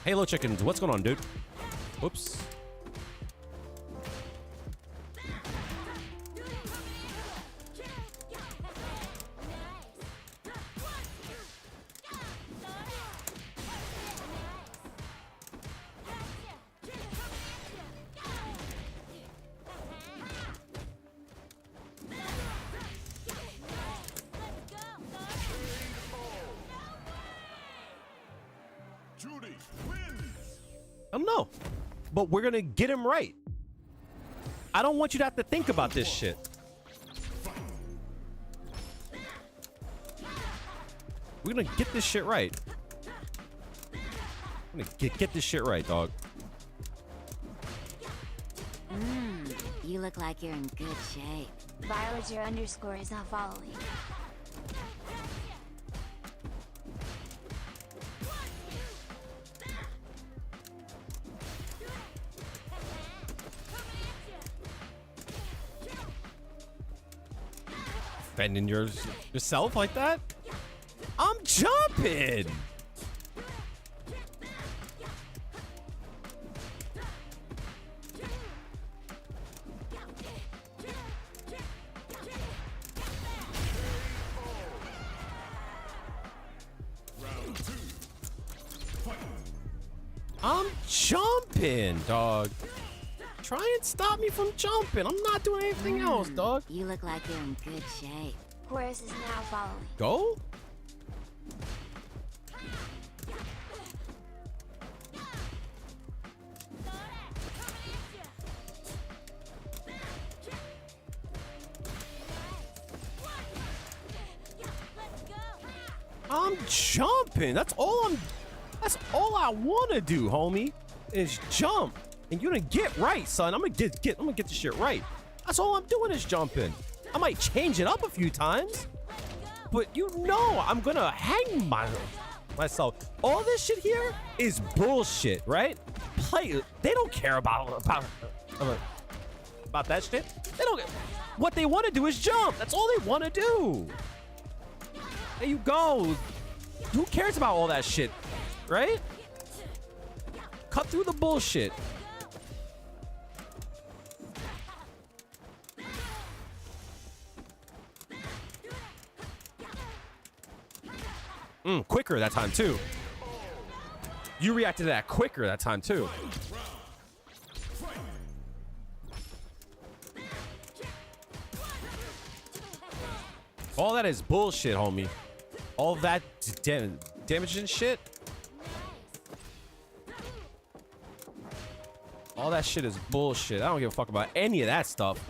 Halo chickens, what's going on, dude? Oops. Juri wins. I don't know, but we're gonna get him right. I don't want you to have to think about this shit. We're gonna get this shit right. I'm gonna get this shit right, dog. You look like you're in good shape. Violet, your underscore is not following. Defending yourself like that? I'm jumping. I'm jumping, dog. Try and stop me from jumping. I'm not doing anything else, dog. You look like you're in good shape. Horus is now following. Go? I'm jumping. That's all I want to do, homie, is jump. And you're gonna get right, son. I'm gonna get this shit right. That's all I'm doing is jumping. I might change it up a few times, but you know I'm gonna hang myself. All this shit here is bullshit, right? They don't care about that shit. They don't. What they want to do is jump. That's all they want to do. There you go. Who cares about all that shit, right? Cut through the bullshit. Quicker that time too. You reacted to that quicker that time too. All that is bullshit, homie. All that damage and shit. All that shit is bullshit. I don't give a fuck about any of that stuff.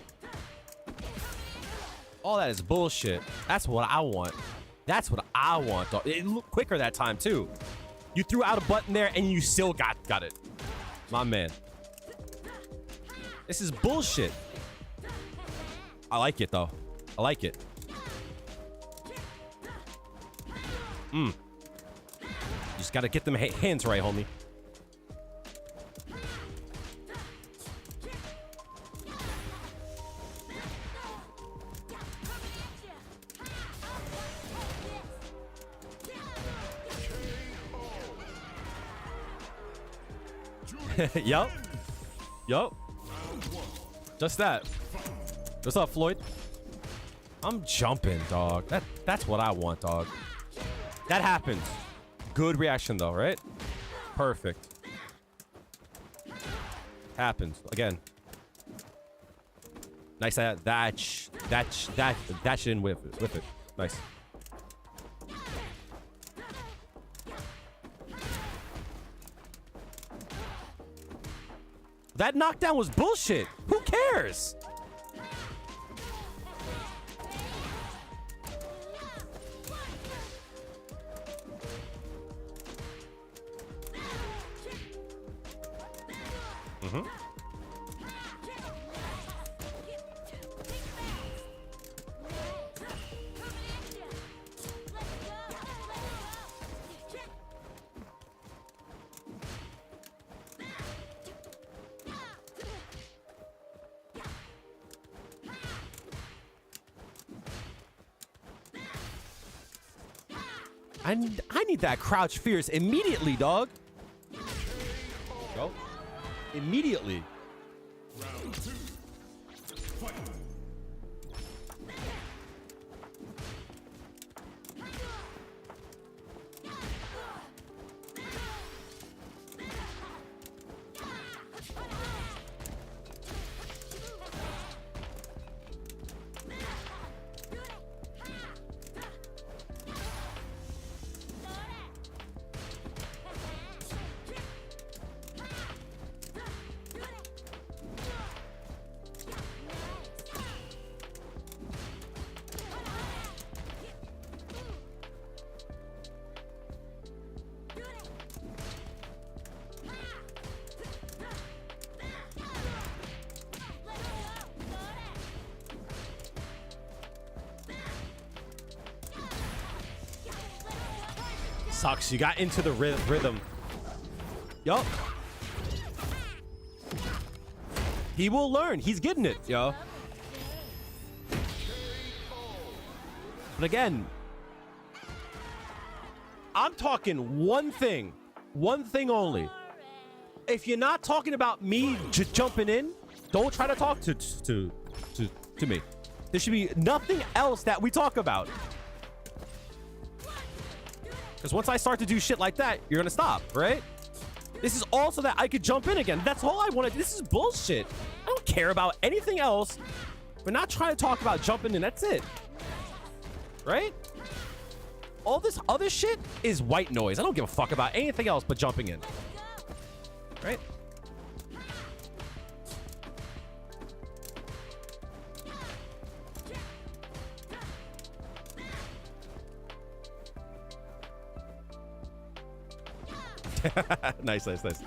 All that is bullshit. That's what I want. That's what I want, dog. It looked quicker that time too. You threw out a button there and you still got it. My man. This is bullshit. I like it though. I like it. You just gotta get them hands right, homie. Yup. Just that. What's up, Floyd? I'm jumping, dog. That's what I want, dog. That happens. Good reaction though, right? Perfect. Happens again. Nice. That shit in with it. Nice. That knockdown was bullshit. Who cares? I need that crouch fierce immediately, dog. Go. Immediately. Round 2. Fight. Sucks. You got into the rhythm. Yup. He will learn. He's getting it, yo. But again, I'm talking one thing only. If you're not talking about me jumping in, don't try to talk to me. There should be nothing else that we talk about. Because once I start to do shit like that, you're gonna stop, right? This is also that I could jump in again. That's all I wanted. This is bullshit. I don't care about anything else. We're not trying to talk about jumping in. That's it. Right? All this other shit is white noise. I don't give a fuck about anything else but jumping in. Right? Nice, nice, nice.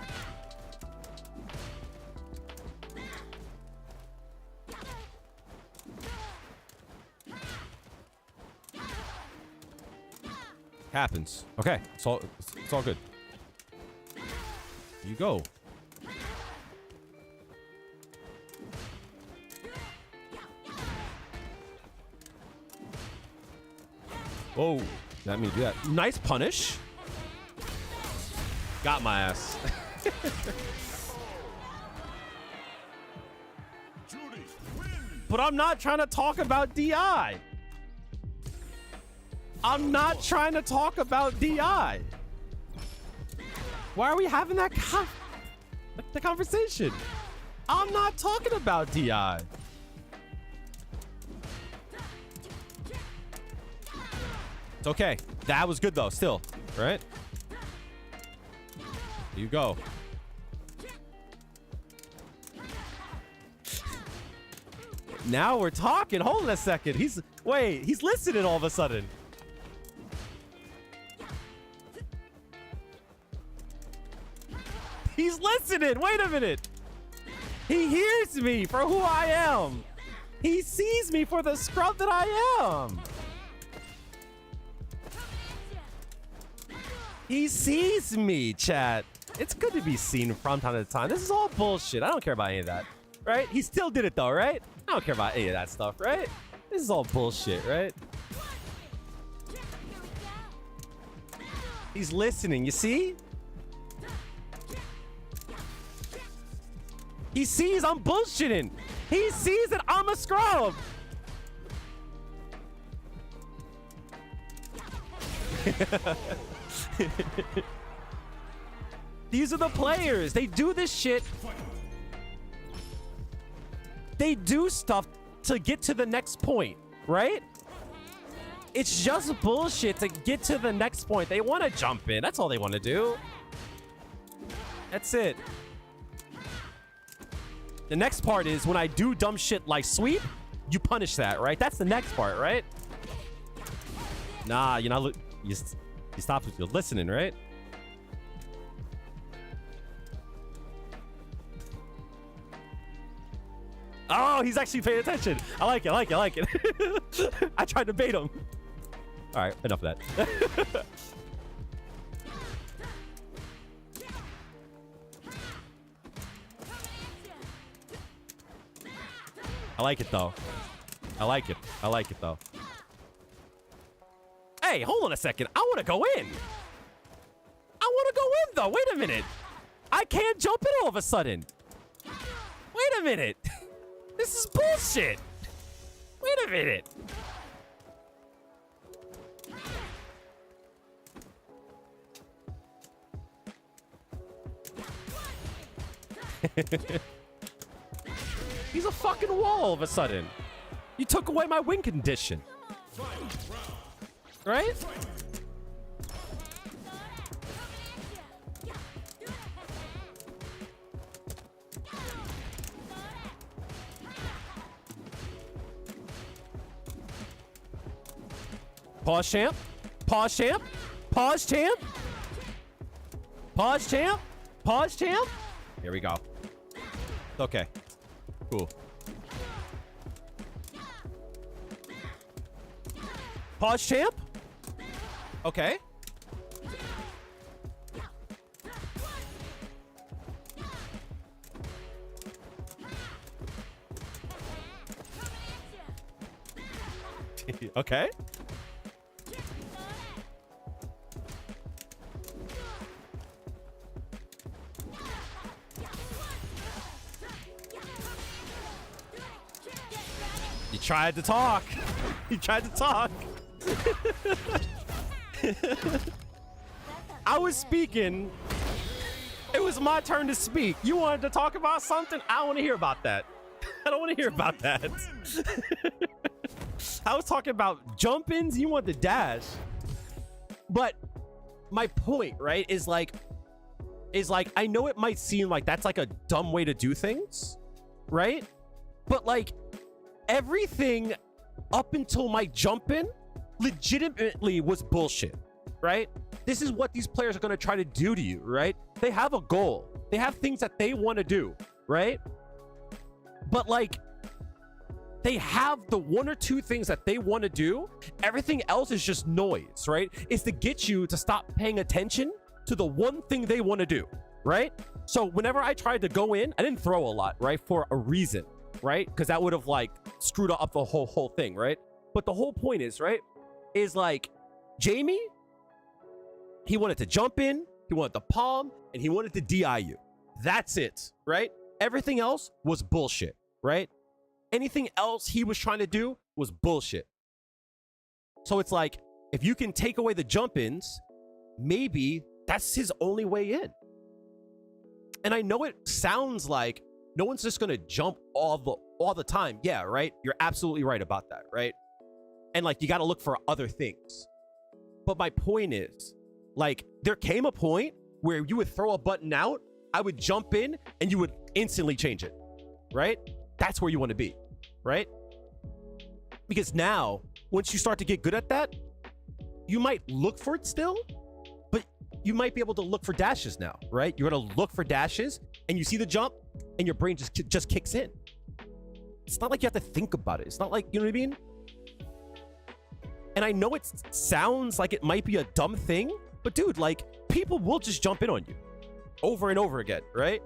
Happens. Okay, it's all good. You go. Whoa, let me do that. Nice punish. Got my ass. Juri, win. But I'm not trying to talk about DI. I'm not trying to talk about DI. Why are we having that the conversation? I'm not talking about DI. It's okay. That was good though, still, right? You go. Now we're talking. Hold on a second. He's listening all of a sudden. He's listening. Wait a minute. He hears me for who I am. He sees me for the scrub that I am. He sees me, chat. It's good to be seen from time to time. This is all bullshit. I don't care about any of that, right? He still did it though, right? I don't care about any of that stuff, right? This is all bullshit, right? He's listening, you see? He sees I'm bullshitting. He sees that I'm a scrub. These are the players. They do this shit. They do stuff to get to the next point, right? It's just bullshit to get to the next point. They want to jump in. That's all they want to do. That's it. The next part is when I do dumb shit like sweep, you punish that, right? That's the next part, right? Nah, you're not. You stop with your listening, right? Oh, he's actually paying attention. I like it. I like it. I like it. I tried to bait him. All right, enough of that. I like it though. I like it. I like it though. Hey, hold on a second. I want to go in. I want to go in though. Wait a minute. I can't jump in all of a sudden. Wait a minute. This is bullshit. Wait a minute. He's a fucking wall all of a sudden. You took away my win condition. Right? Pause champ. Pause champ. Pause champ. Pause champ. Pause champ. Here we go. Okay. Cool. Pause champ. Okay. Okay. You tried to talk. You tried to talk. I was speaking. It was my turn to speak. You wanted to talk about something? I don't want to hear about that. I don't want to hear about that. I was talking about jump-ins. You want the dash. But my point, right, is like, I know it might seem like that's like a dumb way to do things, right? But like everything up until my jump-in legitimately was bullshit, right? This is what these players are going to try to do to you, right? They have a goal. They have things that they want to do, right? But like, they have the one or two things that they want to do. Everything else is just noise, right? It's to get you to stop paying attention to the one thing they want to do, right? So whenever I tried to go in, I didn't throw a lot, right? For a reason, right? Because that would have like screwed up the whole thing, right? But the whole point is, right, is like Jamie, he wanted to jump in, he wanted to palm, and he wanted to DI you. That's it, right? Everything else was bullshit, right? Anything else he was trying to do was bullshit. So it's like, if you can take away the jump-ins, maybe that's his only way in. And I know it sounds like no one's just gonna jump all the time. Yeah, right? You're absolutely right about that, right? And like, you gotta look for other things. But my point is, like, there came a point where you would throw a button out, I would jump in, and you would instantly change it, right? That's where you want to be, right? Because now, once you start to get good at that, you might look for it still, but you might be able to look for dashes now, right? You're going to look for dashes, and you see the jump, and your brain just kicks in. It's not like you have to think about it. It's not like, you know what I mean? And I know it sounds like it might be a dumb thing, but dude, like, people will just jump in on you over and over again, right?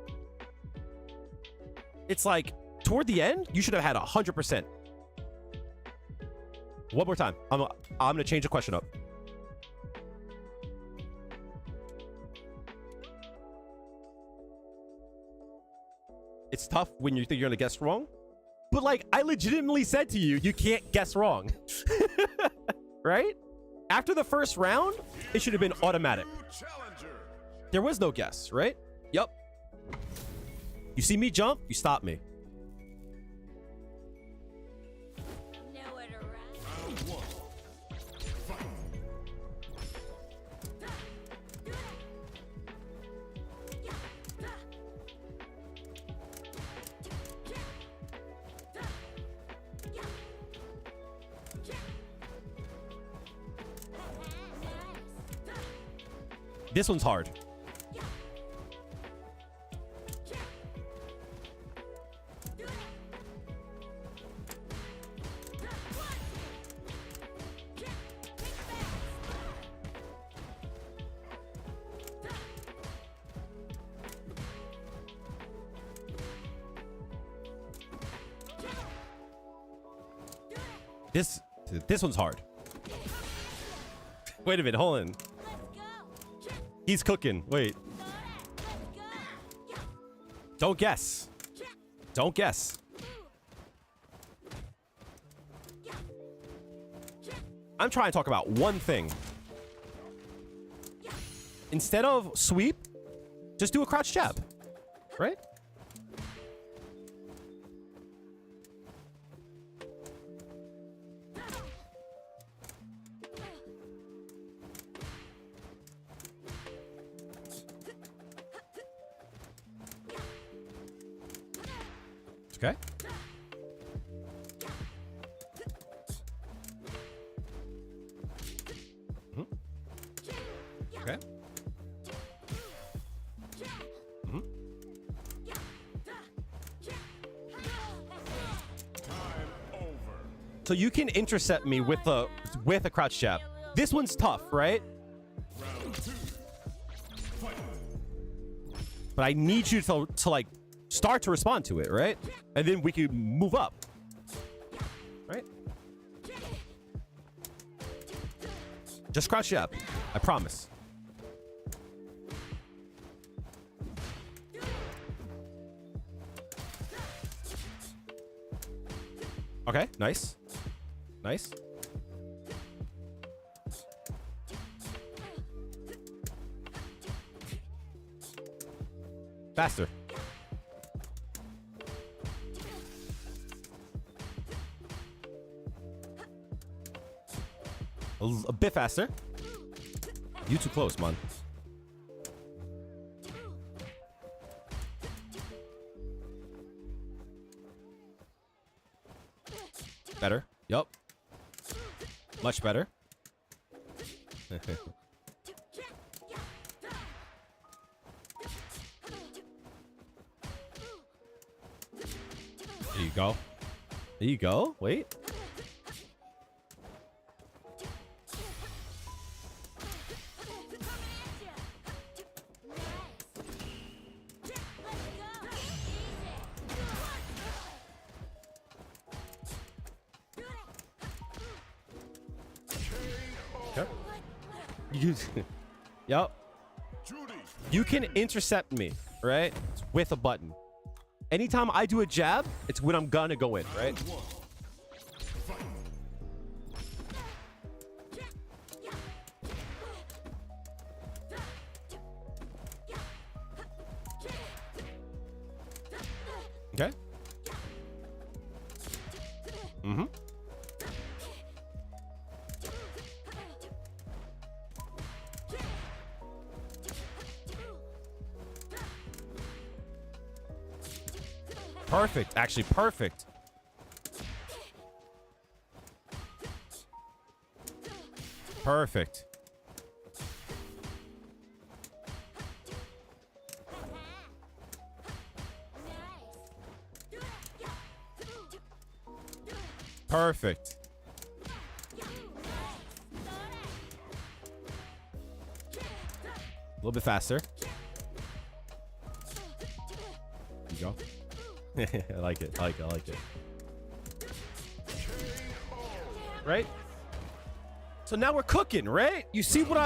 It's like, toward the end, you should have had 100%. One more time. I'm going to change the question up. It's tough when you think you're going to guess wrong. But like, I legitimately said to you, you can't guess wrong. Right? After the first round, it should have been automatic. There was no guess, right? Yep. You see me jump, you stop me. Nowhere to run. This one's hard. This one's hard. Wait a minute, hold on. He's cooking. Wait. Don't guess. Don't guess. I'm trying to talk about one thing. Instead of sweep, just do a crouch jab. Right? Okay. Mm-hmm. Okay. Mm-hmm. So you can intercept me with a crouch jab. This one's tough, right? But I need you to like start to respond to it, right? And then we can move up. Right? Just crouch jab. I promise. Okay, nice. Nice. Faster. A bit faster. You too close, man. Better. Yup. Much better. There you go. There you go. Wait. Yep. You can intercept me, right? With a button. Anytime I do a jab, it's when I'm gonna go in, right? Okay. Mm-hmm. Perfect. Actually, perfect. Perfect. Perfect. A little bit faster. There you go. I like it. I like it. I like it. Right? So now we're cooking, right? You see what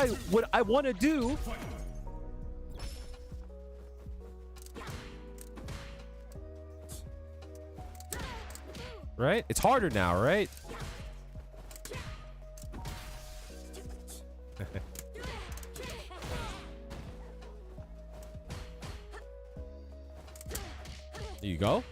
I want to do? Right? It's harder now, right? There you go.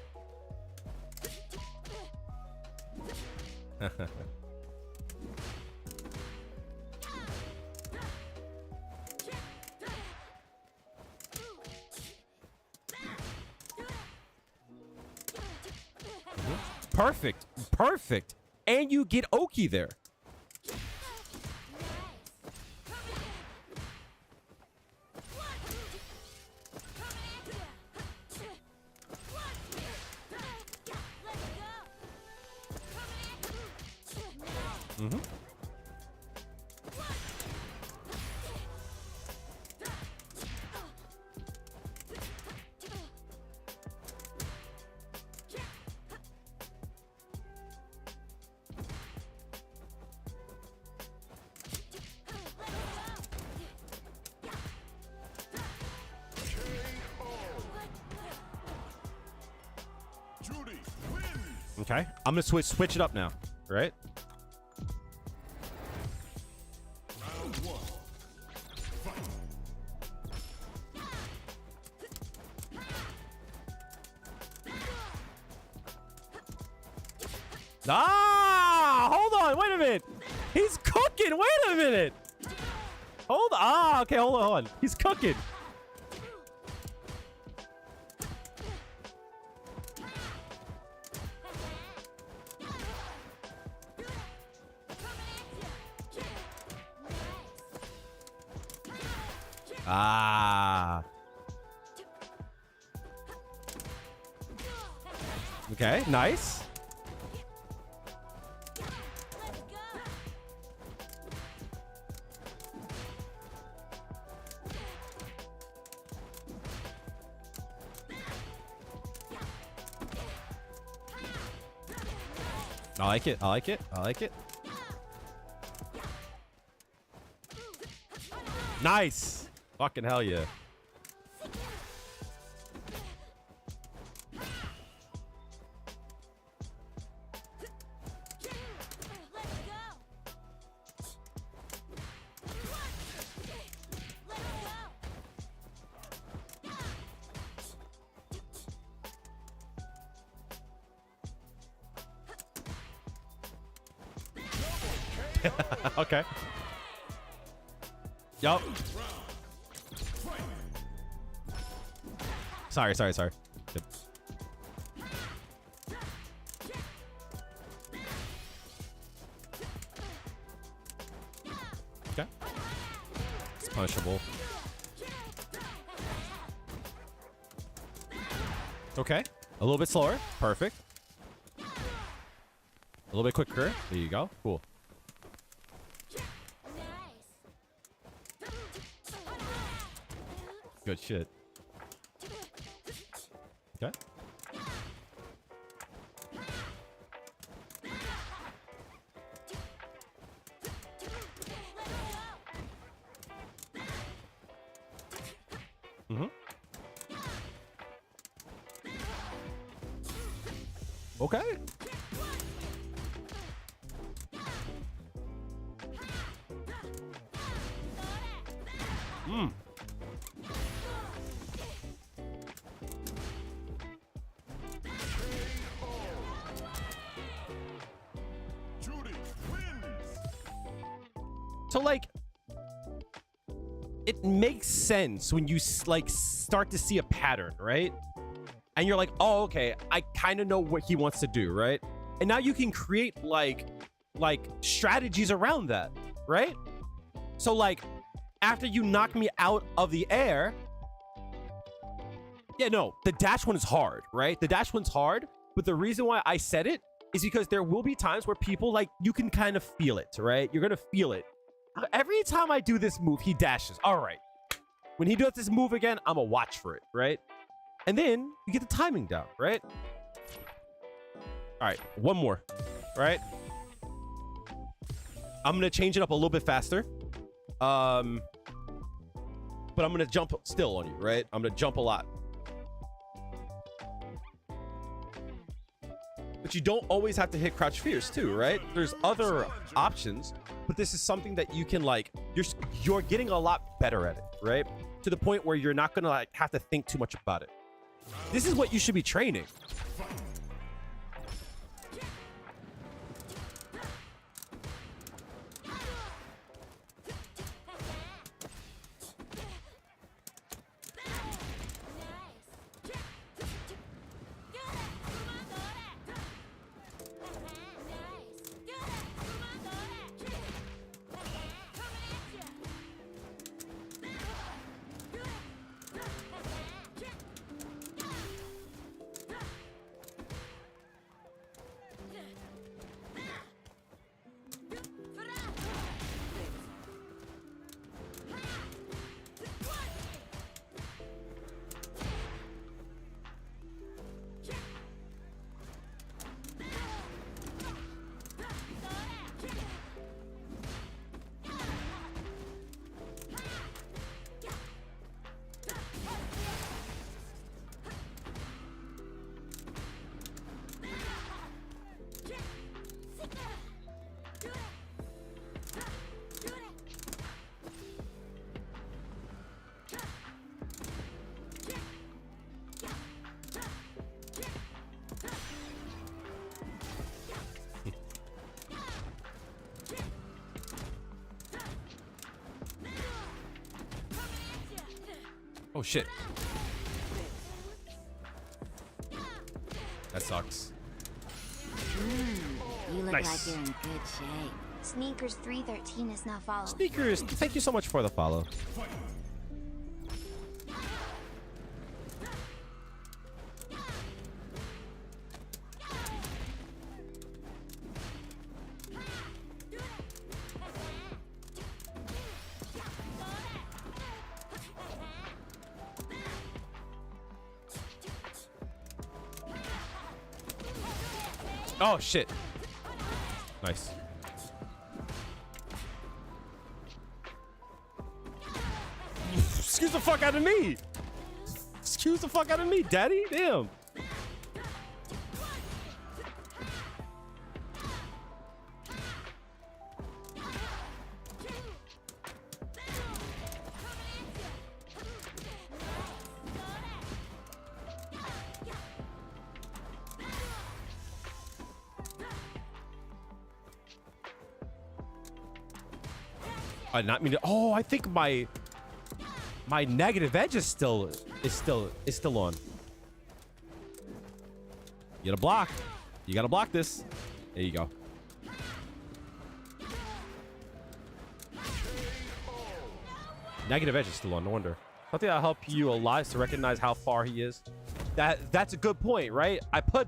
Perfect. Perfect. And you get Oki there. Mm-hmm. Juri wins. Okay. I'm gonna switch it up now, right? Round one. Fight. Ah! Hold on. Wait a minute. He's cooking. Wait a minute. Hold on. Ah, okay. Hold on. He's cooking. Ah. Okay, nice. I like it. I like it. I like it. Nice. Fucking hell yeah. Okay. Yup. Sorry. Good. Okay. It's punishable. Okay. A little bit slower. Perfect. A little bit quicker. There you go. Cool. Good shit. Okay. Mm-hmm. Okay. Hmm. Juri wins. So like, it makes sense when you like start to see a pattern, right? And you're like, oh, okay, I kind of know what he wants to do, right? And now you can create like strategies around that, right? So like, after you knock me out of the air, yeah, no, the dash one is hard, right? The dash one's hard, but the reason why I said it is because there will be times where people like, you can kind of feel it, right? You're gonna feel it. Every time I do this move, he dashes. All right. When he does this move again, I'm gonna watch for it, right? And then you get the timing down, right? All right, one more, right? I'm gonna change it up a little bit faster. But I'm gonna jump still on you, right? I'm gonna jump a lot. But you don't always have to hit crouch fierce too, right? There's other options, but this is something that you can like, you're getting a lot better at it, right? To the point where you're not gonna like have to think too much about it. This is what you should be training. Oh shit. That sucks. You look Nice. like you're in good shape. Sneakers 313 is not following. Sneakers, thank you so much for the follow. Oh shit. Nice. Excuse the fuck out of me. Excuse the fuck out of me, daddy. Damn. I did not mean to. Oh, I think my negative edge is still on. You gotta block. You gotta block this. There you go. Negative edge is still on. No wonder. I think that'll help you a lot to recognize how far he is. That's a good point, right? I put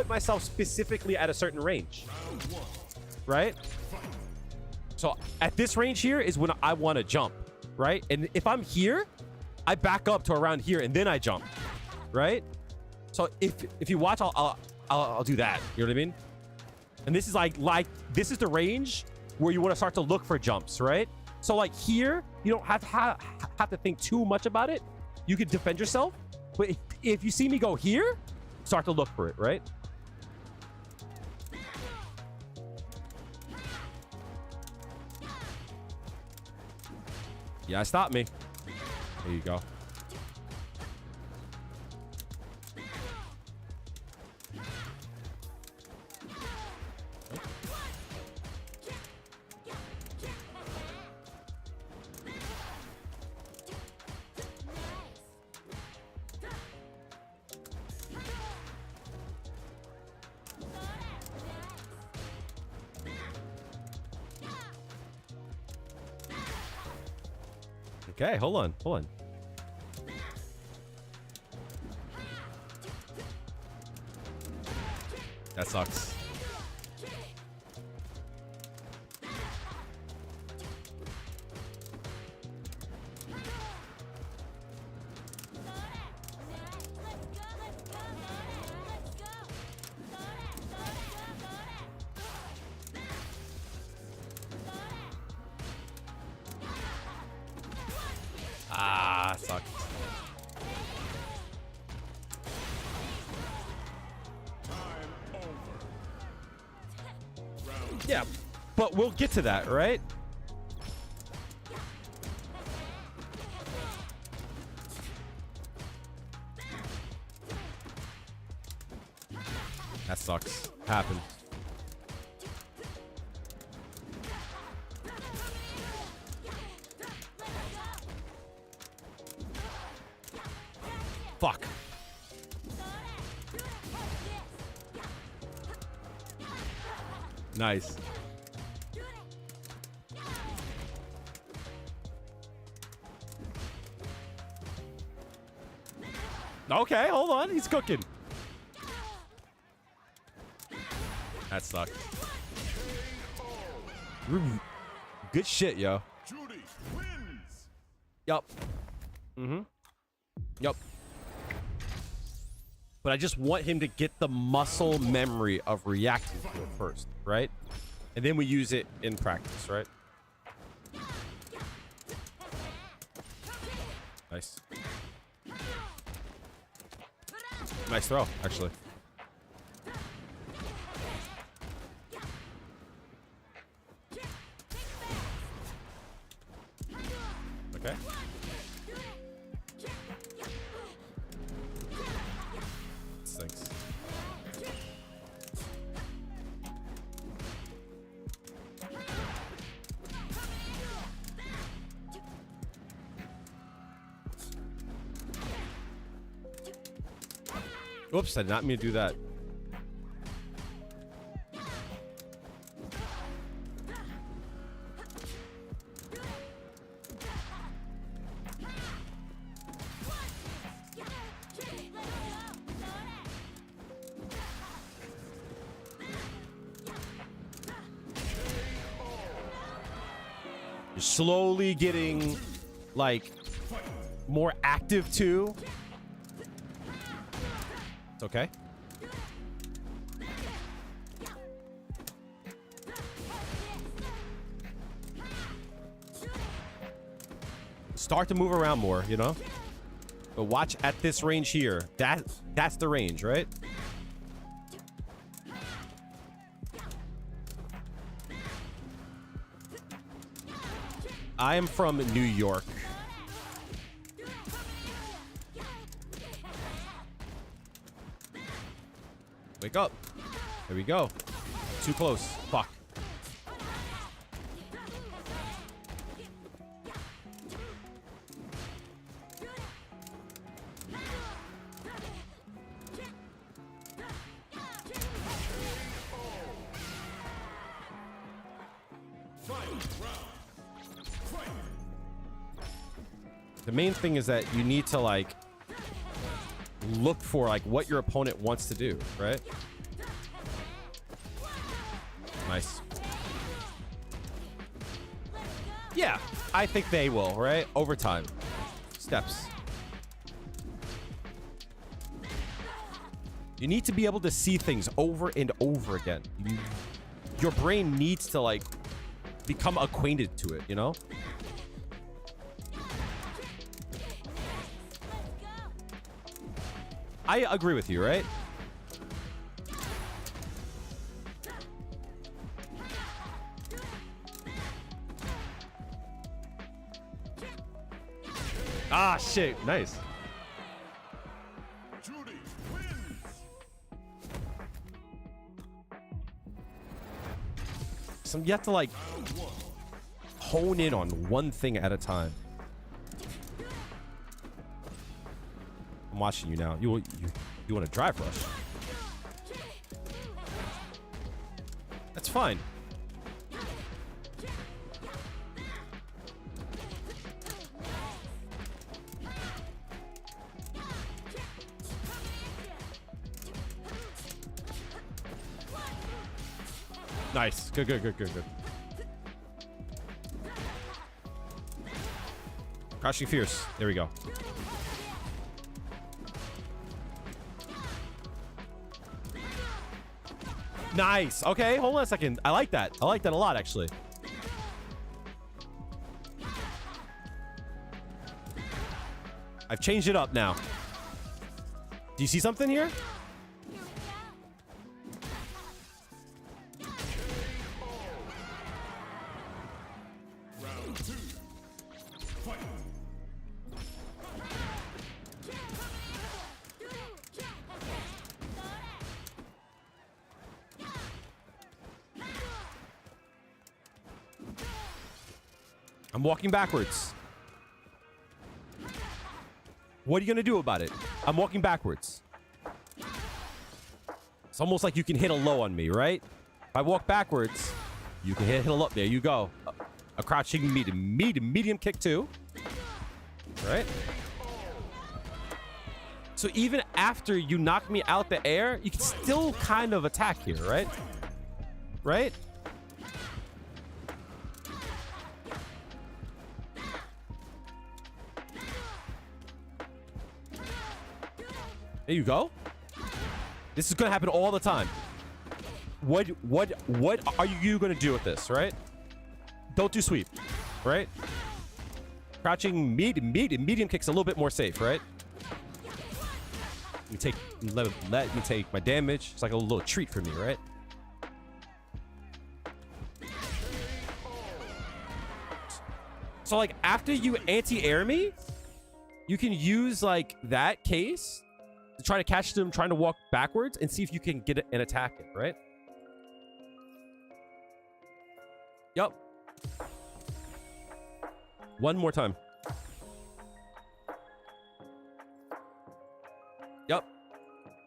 myself specifically at a certain range, right? So at this range here is when I want to jump, right? And if I'm here, I back up to around here and then I jump, right? So if you watch, I'll do that. You know what I mean? And this is like this is the range where you want to start to look for jumps, right? So like here, you don't have to think too much about it. You can defend yourself, but if you see me go here, start to look for it, right? Yeah, stop me. There you go. Okay, hold on. That sucks. Ah, sucks. Yeah, but we'll get to that, right? That sucks. Happened. Fuck. Nice. Okay, hold on. He's cooking. That sucked. Good shit, yo. Juri wins. Yup. Yup. But I just want him to get the muscle memory of reacting to it first, right? And then we use it in practice, right? Nice. Nice throw, actually. Okay. Thanks. Oops, I did not mean to do that. You're slowly getting, like, more active too. It's okay. Start to move around more, you know? But watch at this range here. That's the range, right? I am from New York. Wake up. There we go. Too close. Fuck. The main thing is that you need to like look for like what your opponent wants to do, right? Nice. Yeah, I think they will, right? Overtime. Steps. You need to be able to see things over and over again. Your brain needs to like become acquainted to it, you know? I agree with you, right? Ah, shit. Nice. Juri wins. So you have to like hone in on one thing at a time. I'm watching you now. You want to drive rush? That's fine. Nice. Good, good, good, good, good. Crouching fierce. There we go. Nice. Okay, hold on a second. I like that. I like that a lot, actually. I've changed it up now. Do you see something here? Round 2. Fight. I'm walking backwards. What are you gonna do about it? I'm walking backwards. It's almost like you can hit a low on me, right? If I walk backwards, you can hit a low. There you go. A crouching medium kick too. Right? So even after you knock me out the air, you can still kind of attack here, right? Right? There you go. This is gonna happen all the time. What are you gonna do with this, right? Don't do sweep, right? Crouching medium kick's a little bit more safe, right? Let me take my damage. It's like a little treat for me, right? So like after you anti-air me, you can use like that case to try to catch them trying to walk backwards and see if you can get it and attack it, right? Yup. One more time. Yup.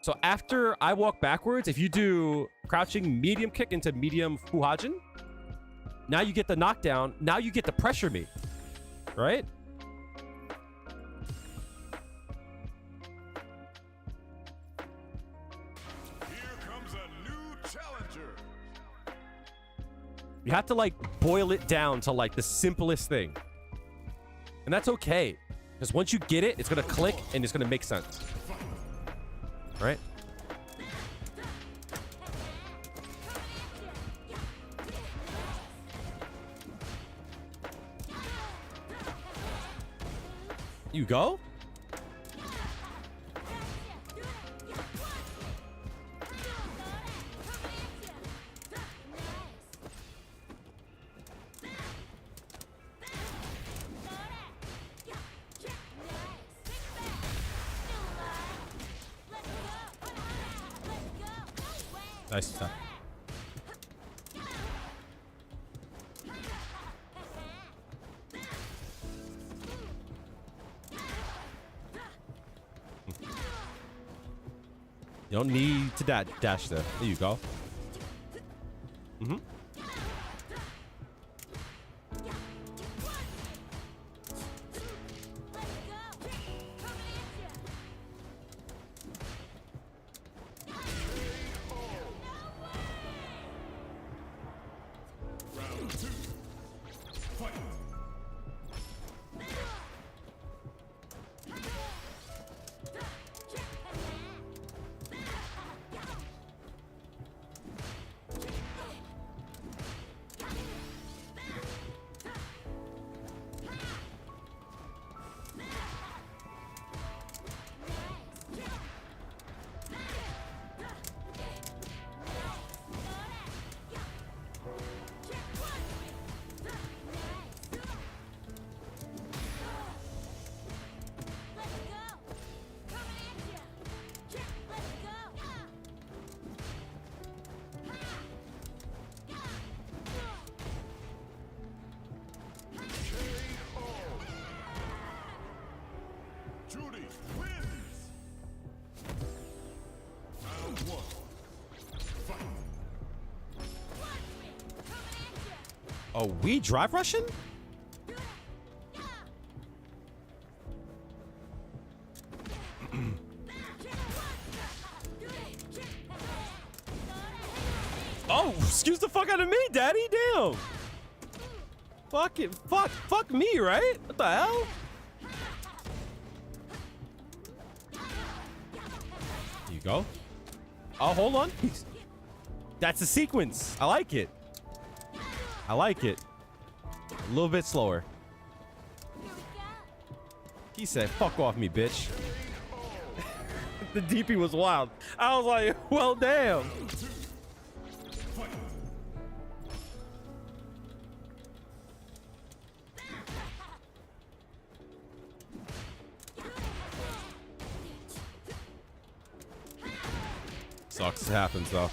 So after I walk backwards, if you do crouching medium kick into medium fuhajin, now you get the knockdown. Now you get to pressure me, right? You have to like boil it down to like the simplest thing. And that's okay. Because once you get it, it's going to click and it's going to make sense. Right? You go? Nice attack. You don't need to dash there. There you go. Juri wins. Round 1. Fight. Oh, we drive Russian? Oh, excuse the fuck out of me, daddy. Damn. Fuck it. Fuck me, right? What the hell? Here you go. Oh, hold on. That's a sequence. I like it. I like it. A little bit slower. He said, fuck off me, bitch. The DP was wild. I was like, well, damn. Sucks. It happens, though.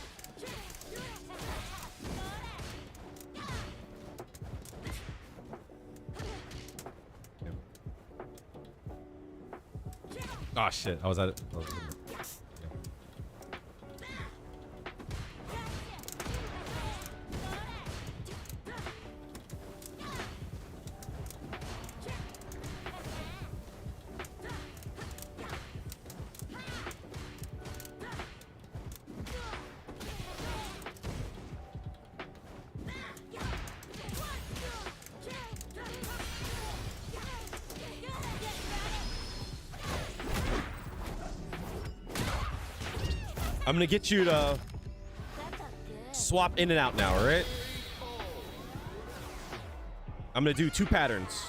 Oh shit! I was at it. I'm gonna get you to swap in and out now, all right? I'm gonna do 2 patterns.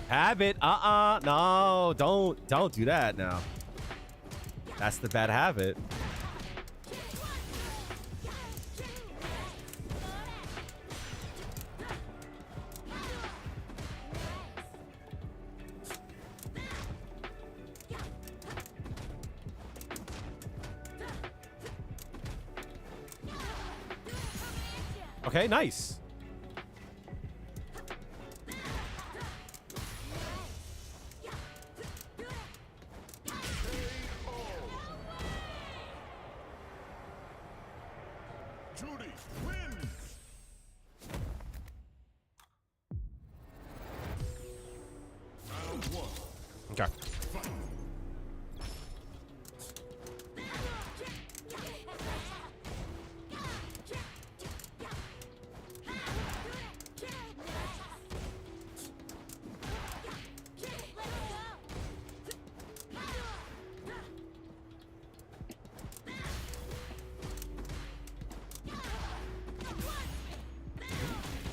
Habit, no, don't do that now. That's the bad habit. Okay, nice. Juri wins. Round 1. Okay. Fight.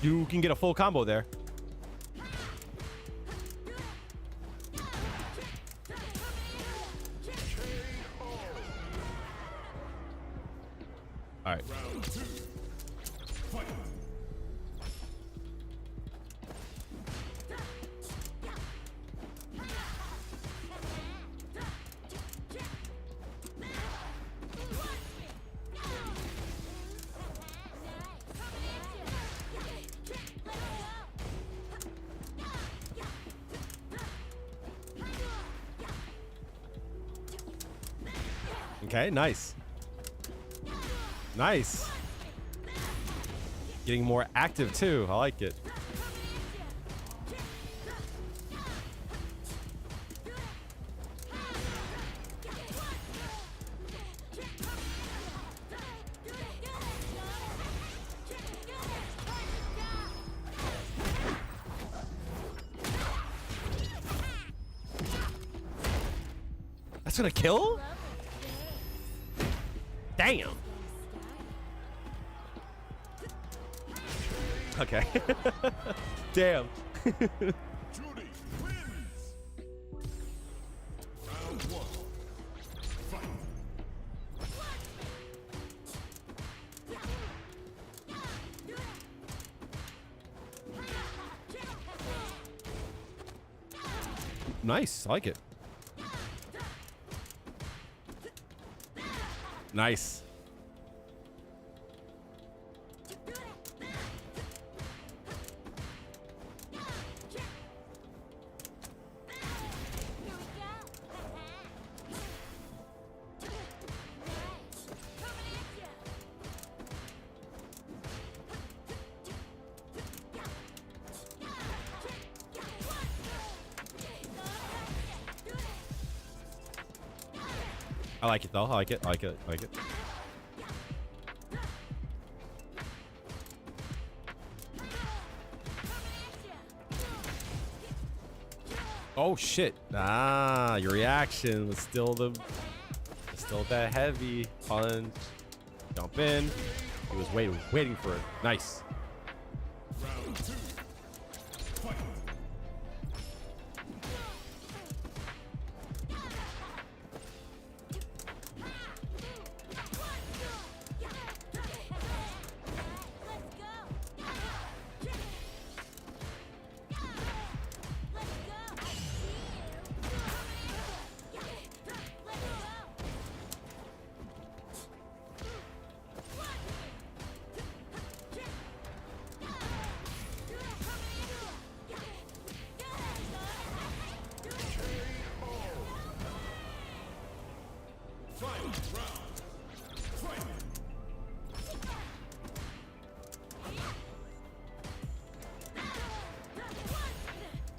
You can get a full combo there. All right. Round 2. Fight. Okay, nice. Nice. Getting more active too. I like it. That's gonna kill? Damn. Okay. Damn. Juri wins. Round 1. Fight. Nice. I like it. Nice. I like it though. I like it. I like it. I like it. Oh shit. Ah, your reaction was still that heavy punch. Jump in. He was waiting for it. Nice. Round 2. Fight.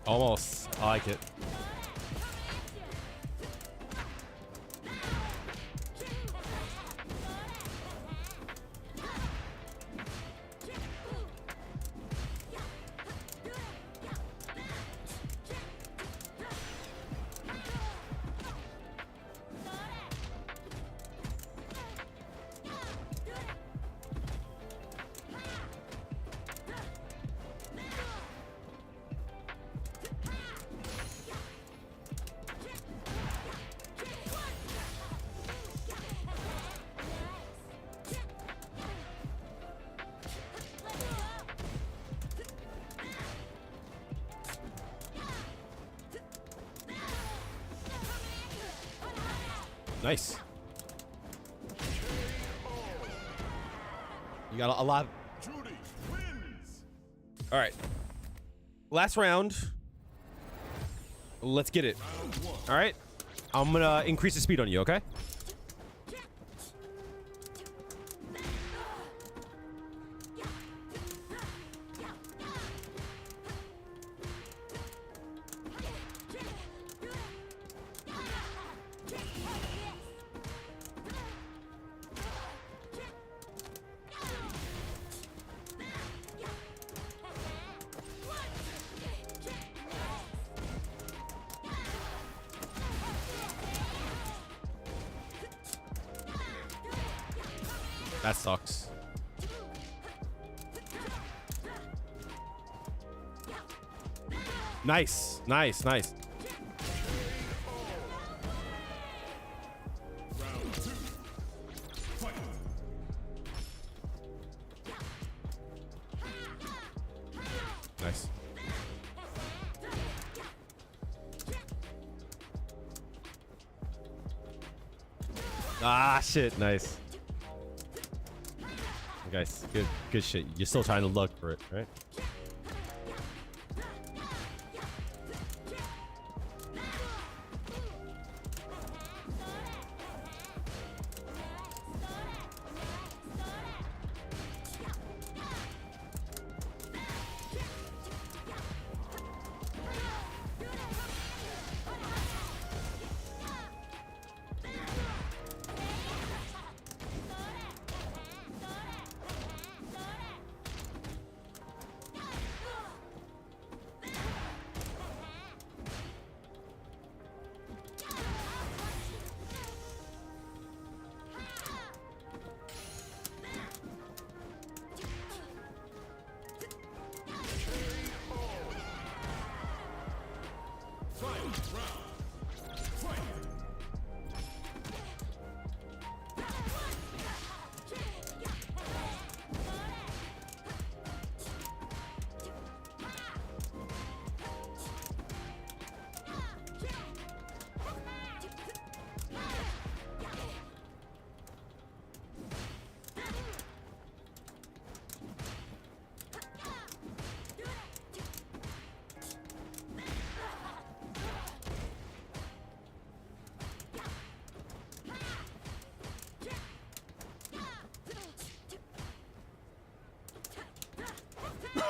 Almost. I like it. Nice. You got a lot. Juri wins. All right. Last round. Let's get it. Round 1. All right. I'm going to increase the speed on you, okay? That sucks. Nice, nice, nice. Round 2. Fight. Nice. Ah, shit. Nice. Guys, good shit. You're still trying to look for it, right?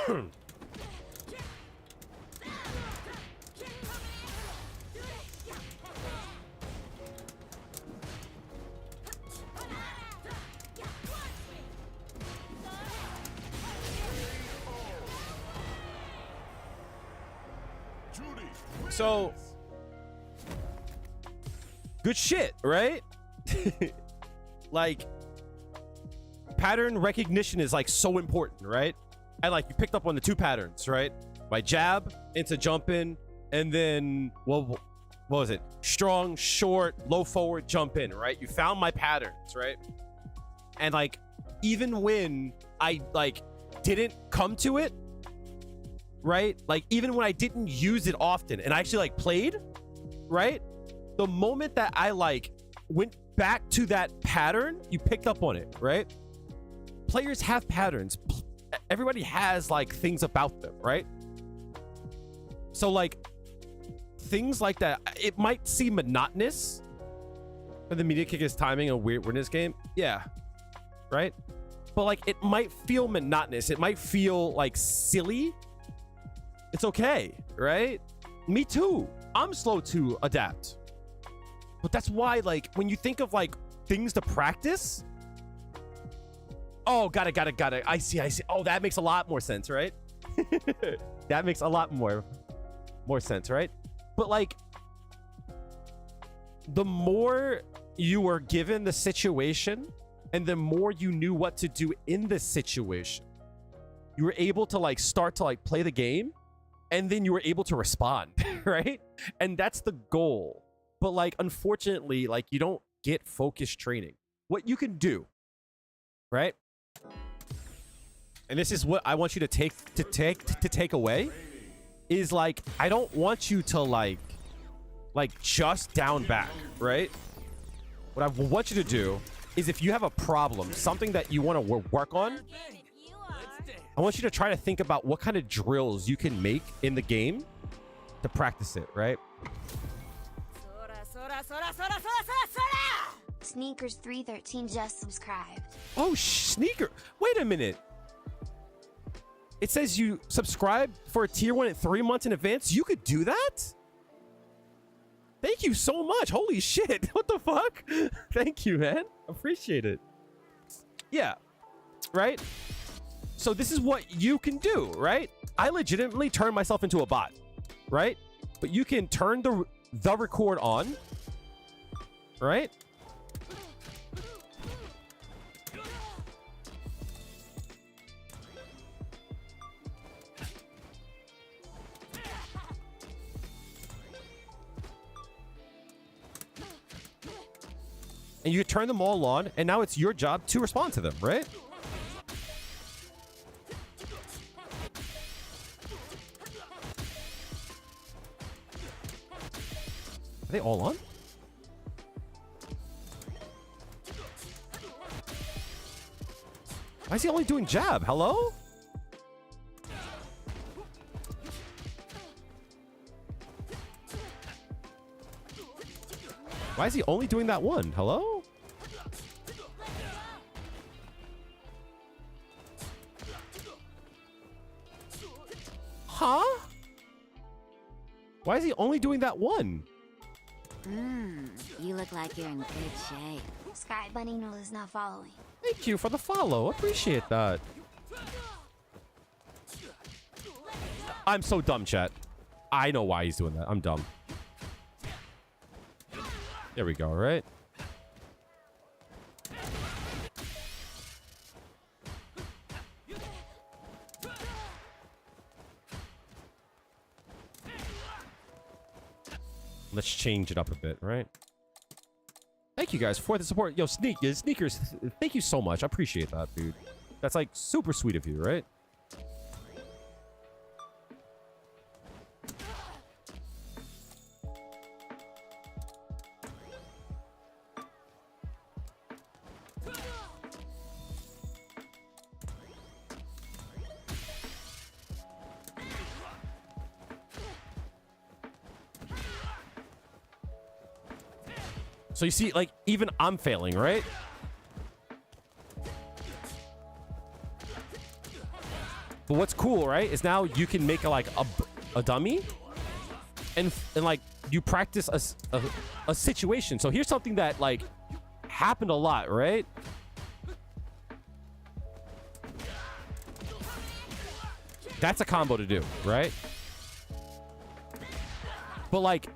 Juri So, good shit, right? Like, pattern recognition is like so important, right? And like you picked up on the two patterns, right? My jab into jump in, and then what was it? Strong, short, low forward, jump in, right? You found my patterns, right? And like, even when I like didn't come to it, right? Like even when I didn't use it often and I actually like played, right? The moment that I like went back to that pattern, you picked up on it, right? Players have patterns. Everybody has like things about them, right? So like things like that, it might seem monotonous for the media kick is timing a weird in this game. Yeah. Right? But like it might feel monotonous. It might feel like silly. It's okay, right? Me too. I'm slow to adapt. But that's why like when you think of like things to practice, oh, got it. I see. Oh, that makes a lot more sense, right? That makes a lot more sense, right? But like, the more you were given the situation and the more you knew what to do in the situation, you were able to like start to like play the game, and then you were able to respond, right? And that's the goal. But like, unfortunately, like you don't get focused training. What you can do, right? And this is what I want you to take away is like, I don't want you to like just down back, right? What I want you to do is if you have a problem, something that you want to work on, I want you to try to think about what kind of drills you can make in the game to practice it, right? Sneakers 313 just subscribed. Oh, Sneaker. Wait a minute. It says you subscribe for a tier 1 at 3 months in advance. You could do that? Thank you so much. Holy shit. What the fuck? Thank you, man. Appreciate it. Yeah. Right? So this is what you can do, right? I legitimately turned myself into a bot, right? But you can turn the record on, right? And you turn them all on, and now it's your job to respond to them, right? Are they all on? Why is he only doing jab? Hello? Why is he only doing that one? Hello? Huh? Why is he only doing that one? You look like you're in good shape. Sky Bunny knows is not following. Thank you for the follow. Appreciate that. I'm so dumb, chat. I know why he's doing that. I'm dumb. There we go, right? Let's change it up a bit, right? Thank you guys for the support. Yo, Sneakers, thank you so much. I appreciate that, dude. That's like super sweet of you, right? So you see, like, even I'm failing, right? But what's cool, right, is now you can make a dummy and like you practice a situation. So here's something that like happened a lot, right? That's a combo to do, right? But like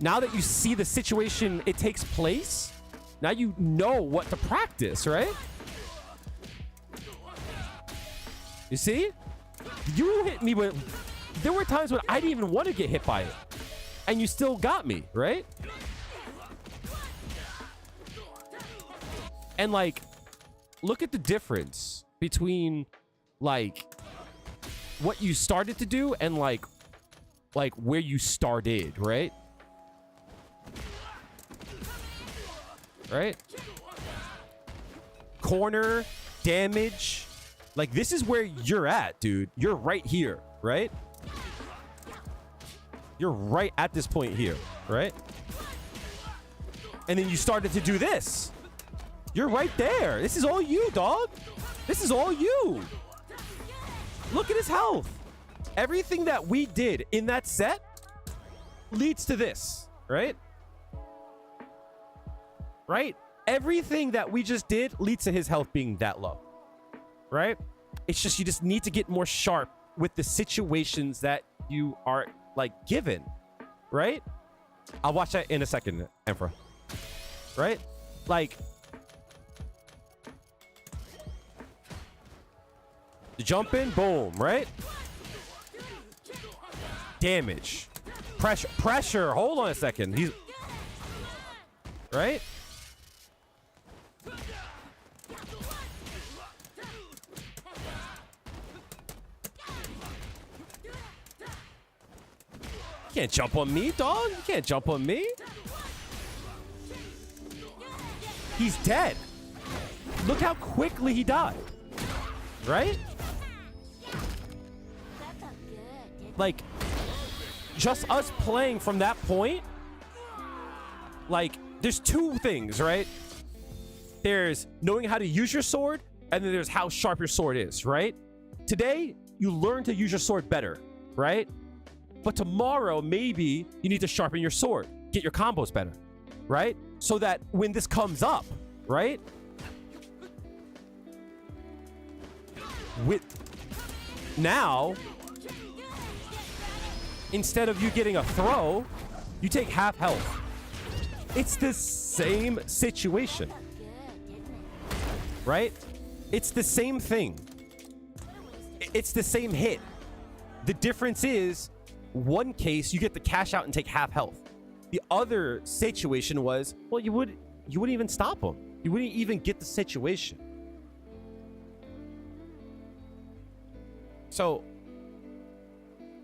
now that you see the situation it takes place, now you know what to practice, right? You see? You hit me with... There were times when I didn't even want to get hit by it. And you still got me, right? And like, look at the difference between like what you started to do and like where you started, right? Right? Corner, damage. Like, this is where you're at, dude. You're right here, right? You're right at this point here, right? And then you started to do this. You're right there. This is all you, dog. This is all you. Look at his health. Everything that we did in that set leads to this, right? Right? Everything that we just did leads to his health being that low. Right? It's just you just need to get more sharp with the situations that you are like given, right? I'll watch that in a second, Emperor. Right? Like the jump in, boom, right? Damage. Pressure. Hold on a second. He's right? You can't jump on me, dog. You can't jump on me. He's dead. Look how quickly he died. Right? Like, just us playing from that point, like, there's two things, right? There's knowing how to use your sword, and then there's how sharp your sword is, right? Today, you learn to use your sword better, right? But tomorrow, maybe you need to sharpen your sword, get your combos better, right? So that when this comes up, right? With now, instead of you getting a throw, you take half health. It's the same situation, right? It's the same thing. It's the same hit. The difference is, one case you get the cash out and take half health. The other situation was, well, you wouldn't even stop him. You wouldn't even get the situation. So,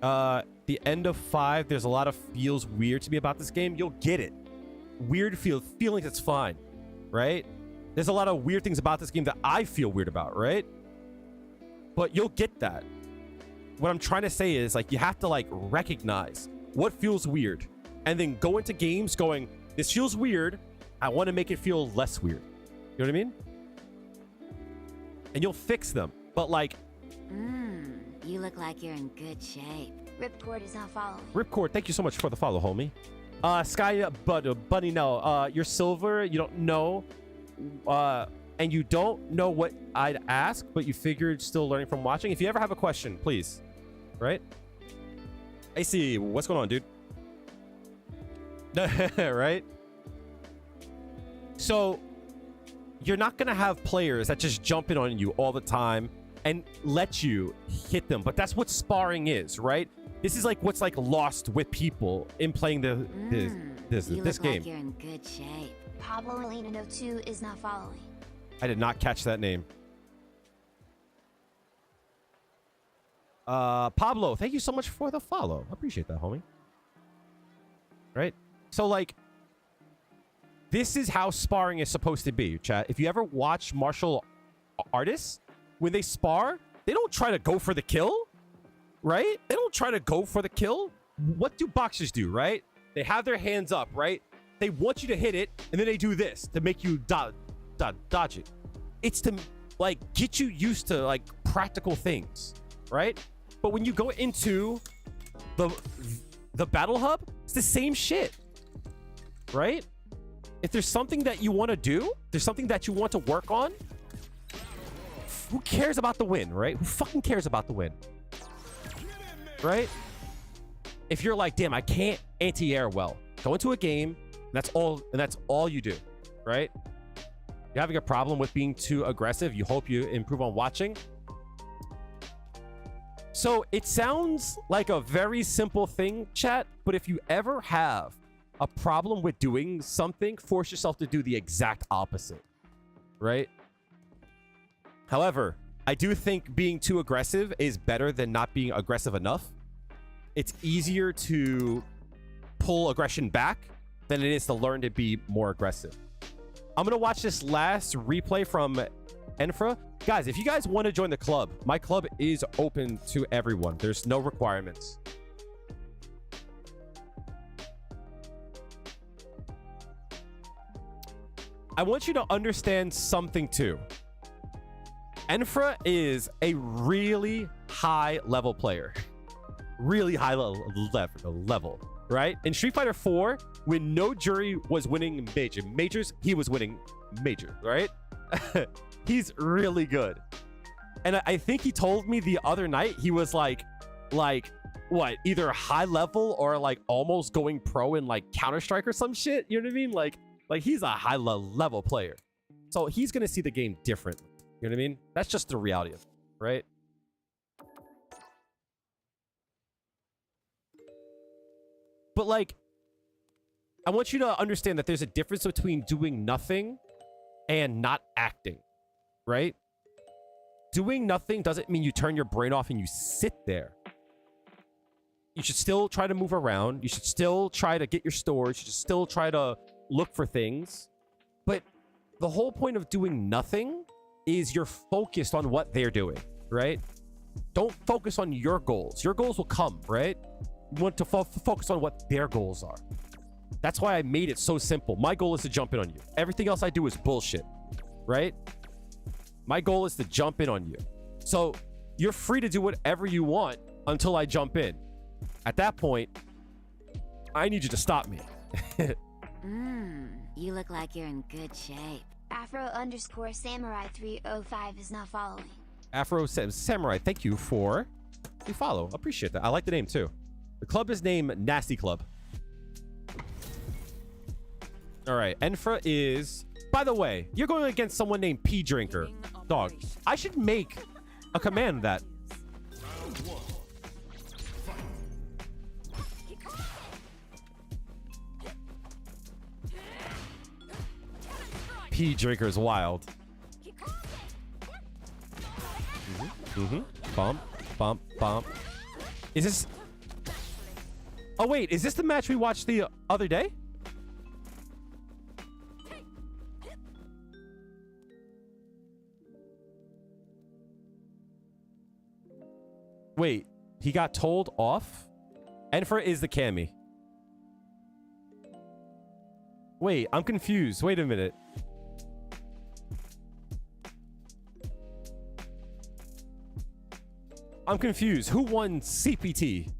the end of 5, there's a lot of feels weird to me about this game. You'll get it. Weird feelings, it's fine, right? There's a lot of weird things about this game that I feel weird about, right? But you'll get that. What I'm trying to say is, like, you have to, like, recognize what feels weird and then go into games going, this feels weird. I want to make it feel less weird. You know what I mean? And you'll fix them. But, like... You look like you're in good shape. Ripcord is not following. Ripcord, thank you so much for the follow, homie. Sky Bunny, no. You're silver. You don't know. And you don't know what I'd ask, but you figured still learning from watching. If you ever have a question, please. Right? I see. What's going on, dude? Right? So, you're not going to have players that just jump in on you all the time and let you hit them. But that's what sparring is, right? This is like what's like lost with people in playing this game. Like you're in good shape. Pablo Molina 02 is not following. I did not catch that name. Pablo, thank you so much for the follow. I appreciate that, homie. Right? So, like, this is how sparring is supposed to be, chat. If you ever watch martial artists, when they spar, they don't try to go for the kill, right? They don't try to go for the kill. What do boxers do, right? They have their hands up, right? They want you to hit it, and then they do this to make you dodge it. It's to, like, get you used to, like, practical things, right? But when you go into the battle hub, it's the same shit, right? If there's something that you want to do, there's something that you want to work on, who cares about the win, right? Who fucking cares about the win, right? If you're like, damn, I can't anti-air well, go into a game, and that's all you do, right? You're having a problem with being too aggressive. You hope you improve on watching. So it sounds like a very simple thing, chat, but if you ever have a problem with doing something, force yourself to do the exact opposite, right? However, I do think being too aggressive is better than not being aggressive enough. It's easier to pull aggression back than it is to learn to be more aggressive. I'm going to watch this last replay from Enfra. Guys, if you guys want to join the club, my club is open to everyone. There's no requirements. I want you to understand something too. Enfra is a really high level player. Really high level, right? In Street Fighter 4, when no Juri was winning majors, he was winning major, right? He's really good. And I think he told me the other night he was like what, either high level or like almost going pro in like Counter-Strike or some shit. You know what I mean? Like he's a high level player. So he's going to see the game differently. You know what I mean? That's just the reality of it, right? But like, I want you to understand that there's a difference between doing nothing and not acting, right? Doing nothing doesn't mean you turn your brain off and you sit there. You should still try to move around. You should still try to get your stores. You should still try to look for things. But the whole point of doing nothing is you're focused on what they're doing, right? Don't focus on your goals. Your goals will come, right? You want to focus on what their goals are. That's why I made it so simple. My goal is to jump in on you. Everything else I do is bullshit, right? My goal is to jump in on you. So you're free to do whatever you want until I jump in. At that point, I need you to stop me. You look like you're in good shape. Afro_Samurai305 is not following. Afro Samurai, thank you for the follow. Appreciate that. I like the name too. The club is named Nasty Club. All right, Enfra is... By the way, you're going against someone named P Drinker. Dog, I should make a command that... P Drinker is wild. Bump, bump, bump. Is this... Oh, wait. Is this the match we watched the other day? Wait. He got told off? Enfra is the Cammy. Wait. I'm confused. Wait a minute. I'm confused. Who won CPT?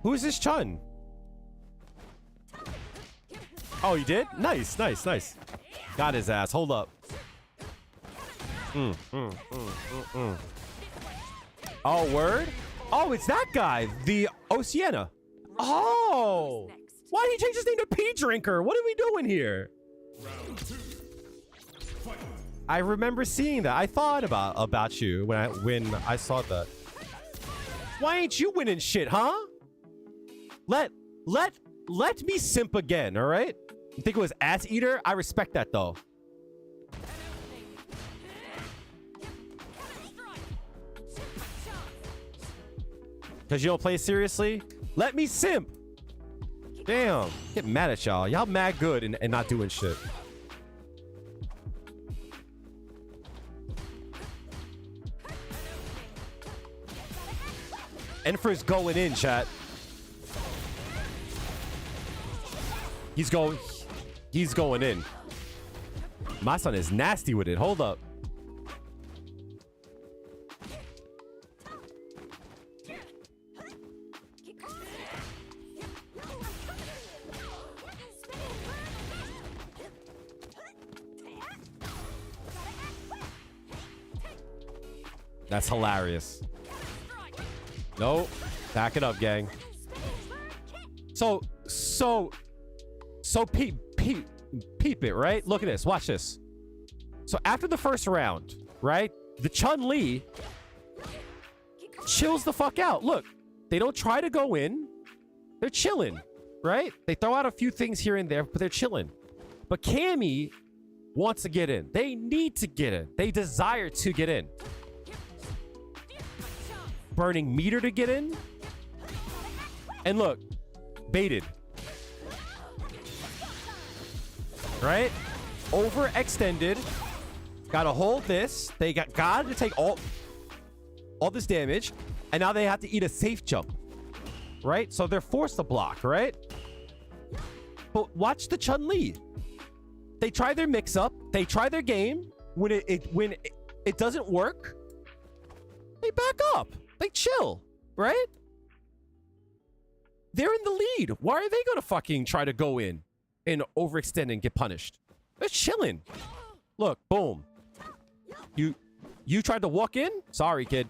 Who is this Chun? Oh, you did? Nice, nice, nice. Got his ass. Hold up. Oh, word? Oh, it's that guy. The Oceana. Oh. Why did he change his name to P Drinker? What are we doing here? I remember seeing that. I thought about you when I saw that. Why ain't you winning shit, huh? Let me simp again, all right? You think it was ass eater? I respect that though. Because you don't play seriously? Let me simp. Damn. Get mad at y'all. Y'all mad good and not doing shit. Enfer's going in, chat. He's going in. My son is nasty with it. Hold up. That's hilarious. No, back it up, gang. So peep it, right? Look at this. Watch this. So after the first round, right? The Chun-Li chills the fuck out. Look, they don't try to go in. They're chilling, right? They throw out a few things here and there, but they're chilling. But Cammy wants to get in. They need to get in. They desire to get in. Burning meter to get in. And look, baited. Right? Overextended. Gotta hold this. They got to take all this damage. And now they have to eat a safe jump. Right? So they're forced to block, right? But watch the Chun-Li. They try their mix-up. They try their game. When it doesn't work, they back up. They chill, right? They're in the lead. Why are they going to fucking try to go in and overextend and get punished? They're chilling. Look, boom. You tried to walk in? Sorry, kid.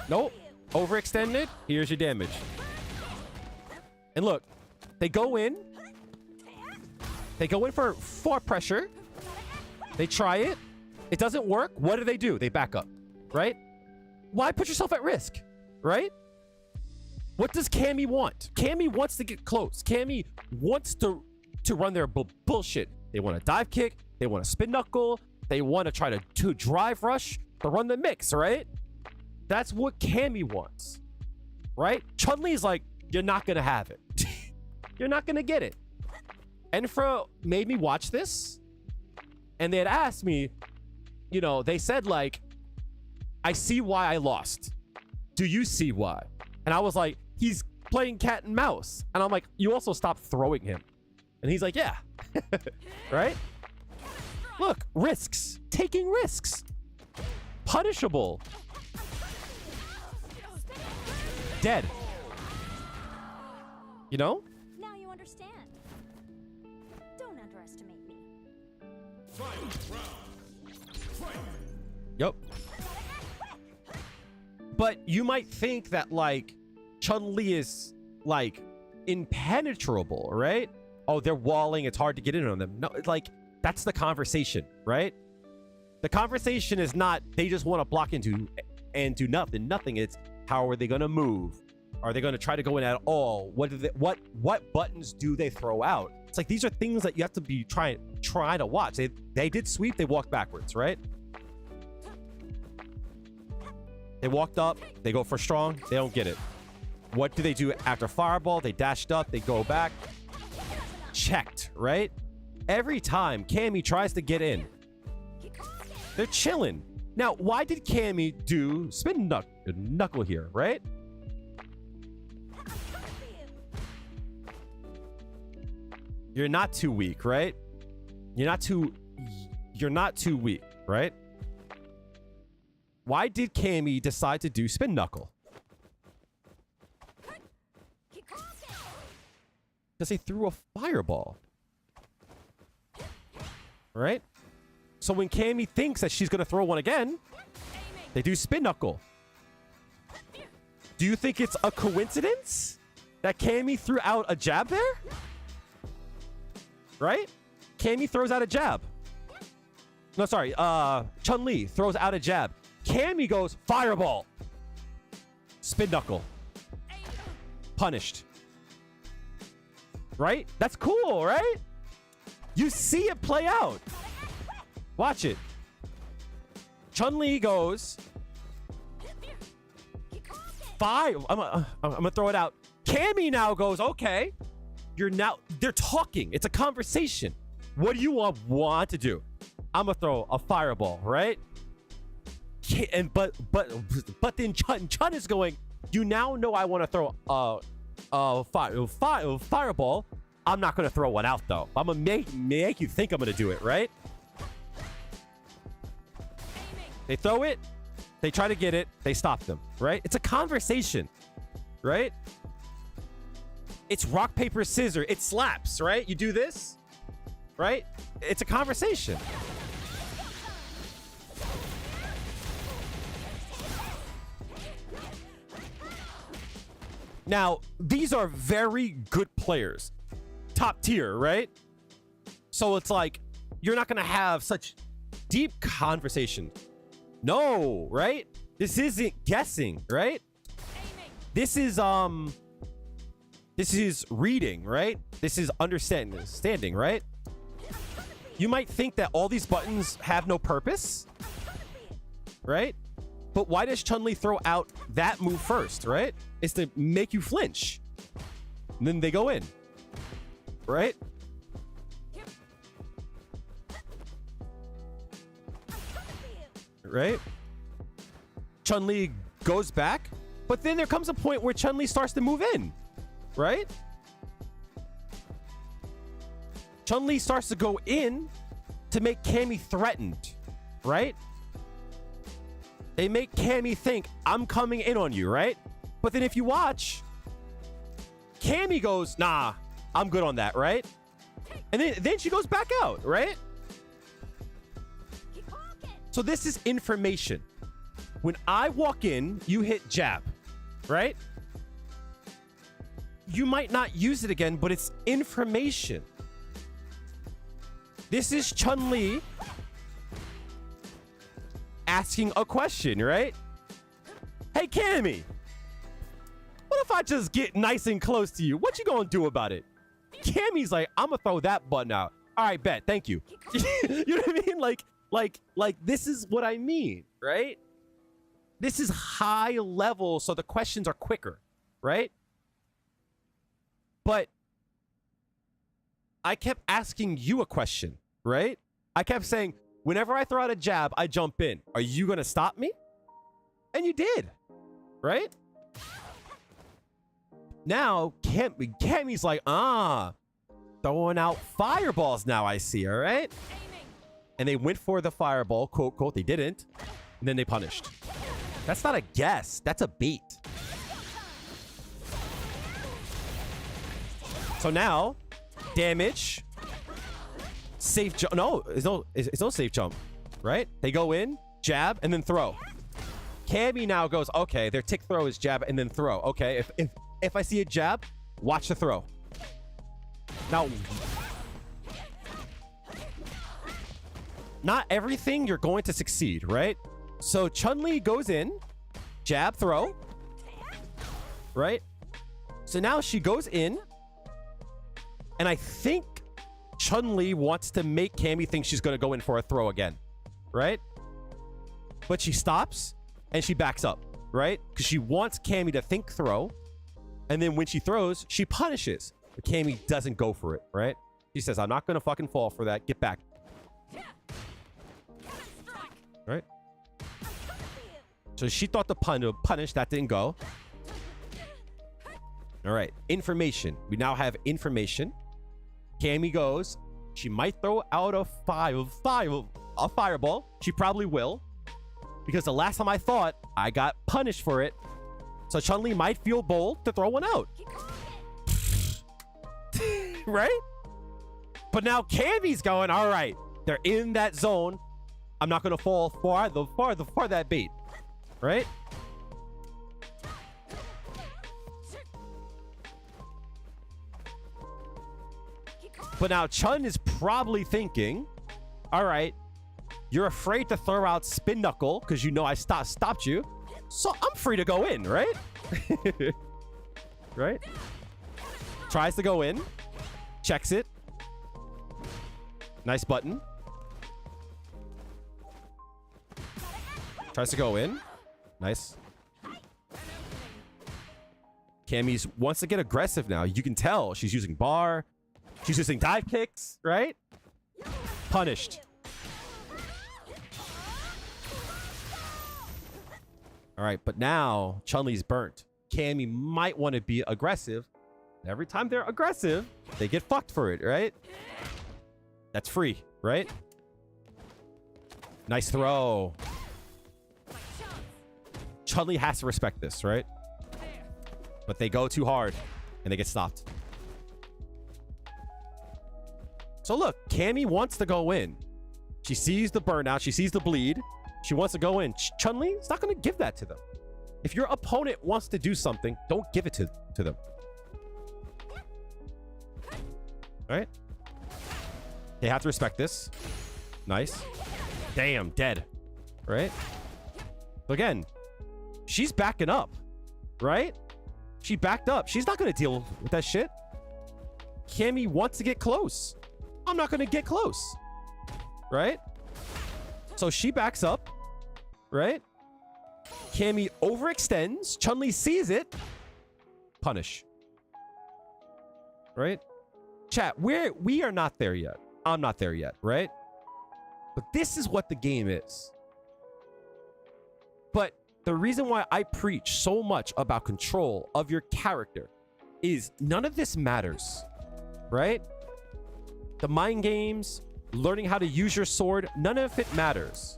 Nope. Overextended. Here's your damage. And look, they go in. They go in for pressure. They try it. It doesn't work. What do? They back up. Right? Why put yourself at risk? Right? What does Cammy want? Cammy wants to get close. Cammy wants to run their bullshit. They want a dive kick. They want a spin knuckle. They want to try to drive rush to run the mix, right? That's what Cammy wants. Right? Chun-Li is like, you're not going to have it. You're not going to get it. Enfra made me watch this. And they had asked me, you know, they said like, I see why I lost. Do you see why? And I was like, he's playing cat and mouse. And I'm like, you also stopped throwing him. And he's like, yeah. Right? Look, risks. Taking risks. Punishable. Dead. You know? Now you understand. Don't underestimate me. Yep. But you might think that, like, Chun-Li is, like, impenetrable, right? Oh, they're walling. It's hard to get in on them. No, like, that's the conversation, right? The conversation is not they just want to block into and do nothing. Nothing. It's how are they going to move? Are they going to try to go in at all? What buttons do they throw out? It's like these are things that you have to be trying to watch. They did sweep. They walked backwards, right? They walked up. They go for strong. They don't get it. What do they do after fireball? They dashed up. They go back. Checked, right? Every time Cammy tries to get in, they're chilling. Now, why did Cammy do spin knuckle here, right? You're not too weak, right? You're not too weak, right? Why did Cammy decide to do spin knuckle? Because they threw a fireball. Right? So when Cammy thinks that she's going to throw one again, they do spin knuckle. Do you think it's a coincidence that Cammy threw out a jab there? Right? Cammy throws out a jab. No, sorry. Chun-Li throws out a jab. Cammy goes fireball. Spin knuckle. Punished. Right? That's cool, right? You see it play out. Watch it. Chun-Li goes fire. I'm gonna throw it out. Cammy now goes, okay. They're talking. It's a conversation. What do you want to do? I'm gonna throw a fireball, right? but then Chun is going, you now know I want to throw fireball. I'm not going to throw one out, though. I'm going to make you think I'm going to do it, right? They throw it. They try to get it. They stop them, right? It's a conversation, right? It's rock, paper, scissors. It slaps, right? You do this, right? It's a conversation. Now, these are very good players. Top tier, right? So it's like, you're not going to have such deep conversation. No, right? This isn't guessing, right? This is reading, right? This is understanding, right? You might think that all these buttons have no purpose, right? But why does Chun-Li throw out that move first, right? It's to make you flinch. And then they go in, right? Right? Chun-Li goes back, but then there comes a point where Chun-Li starts to move in, right? Chun-Li starts to go in to make Cammy threatened, right? They make Cammy think, I'm coming in on you, right? But then if you watch, Cammy goes, nah, I'm good on that, right? And then she goes back out, right? So this is information. When I walk in, you hit jab, right? You might not use it again, but it's information. This is Chun-Li asking a question, right? Hey, Cammy, what if I just get nice and close to you? What you gonna do about it? Cammy's like, I'm gonna throw that button out. All right, bet. Thank you. You know what I mean? Like this is what I mean, right? This is high level, so the questions are quicker, right? But I kept asking you a question, right? I kept saying, whenever I throw out a jab, I jump in. Are you going to stop me? And you did, right? Now, Cammy's like, throwing out fireballs now, I see, all right? And they went for the fireball, quote, quote, they didn't. And then they punished. That's not a guess. That's a bait. So now, damage, safe jump. No, it's no safe jump, right? They go in, jab, and then throw. Cammy now goes, okay, their tick throw is jab and then throw. Okay, if I see a jab, watch the throw. Now, not everything you're going to succeed, right? So Chun-Li goes in, jab, throw, right? So now she goes in, and I think Chun-Li wants to make Cammy think she's going to go in for a throw again, right? But she stops, and she backs up, right? Because she wants Cammy to think throw, and then when she throws, she punishes. But Cammy doesn't go for it, right? She says, I'm not going to fucking fall for that. Get back. Right? So she thought the punish. That didn't go. All right. Information. We now have information. Cammy goes. She might throw out a fireball. She probably will. Because the last time I thought, I got punished for it. So Chun-Li might feel bold to throw one out. Right? But now Cammy's going, all right. They're in that zone. I'm not going to fall far that bait. Right? But now Chun is probably thinking, all right, you're afraid to throw out spin knuckle because you know I stopped you. So I'm free to go in, right? Right? Tries to go in. Checks it. Nice button. Tries to go in. Nice. Cammy wants to get aggressive now. You can tell she's using bar. She's using dive kicks, right? All right, but now Chun-Li's burnt. Cammy might want to be aggressive. Every time they're aggressive, they get fucked for it, right? That's free, right? Nice throw. Chun-Li has to respect this, right? But they go too hard and they get stopped. So look, Cammy wants to go in. She sees the burnout. She sees the bleed. She wants to go in. Chun-Li is not going to give that to them. If your opponent wants to do something, don't give it to them. All right? They have to respect this. Nice. Damn, dead. Right? So again, she's backing up. Right? She backed up. She's not going to deal with that shit. Cammy wants to get close. I'm not going to get close. Right? So she backs up. Right? Cammy overextends. Chun-Li sees it. Punish. Right? Chat, we are not there yet. I'm not there yet, right? But this is what the game is. But the reason why I preach so much about control of your character is none of this matters, right? The mind games, learning how to use your sword, none of it matters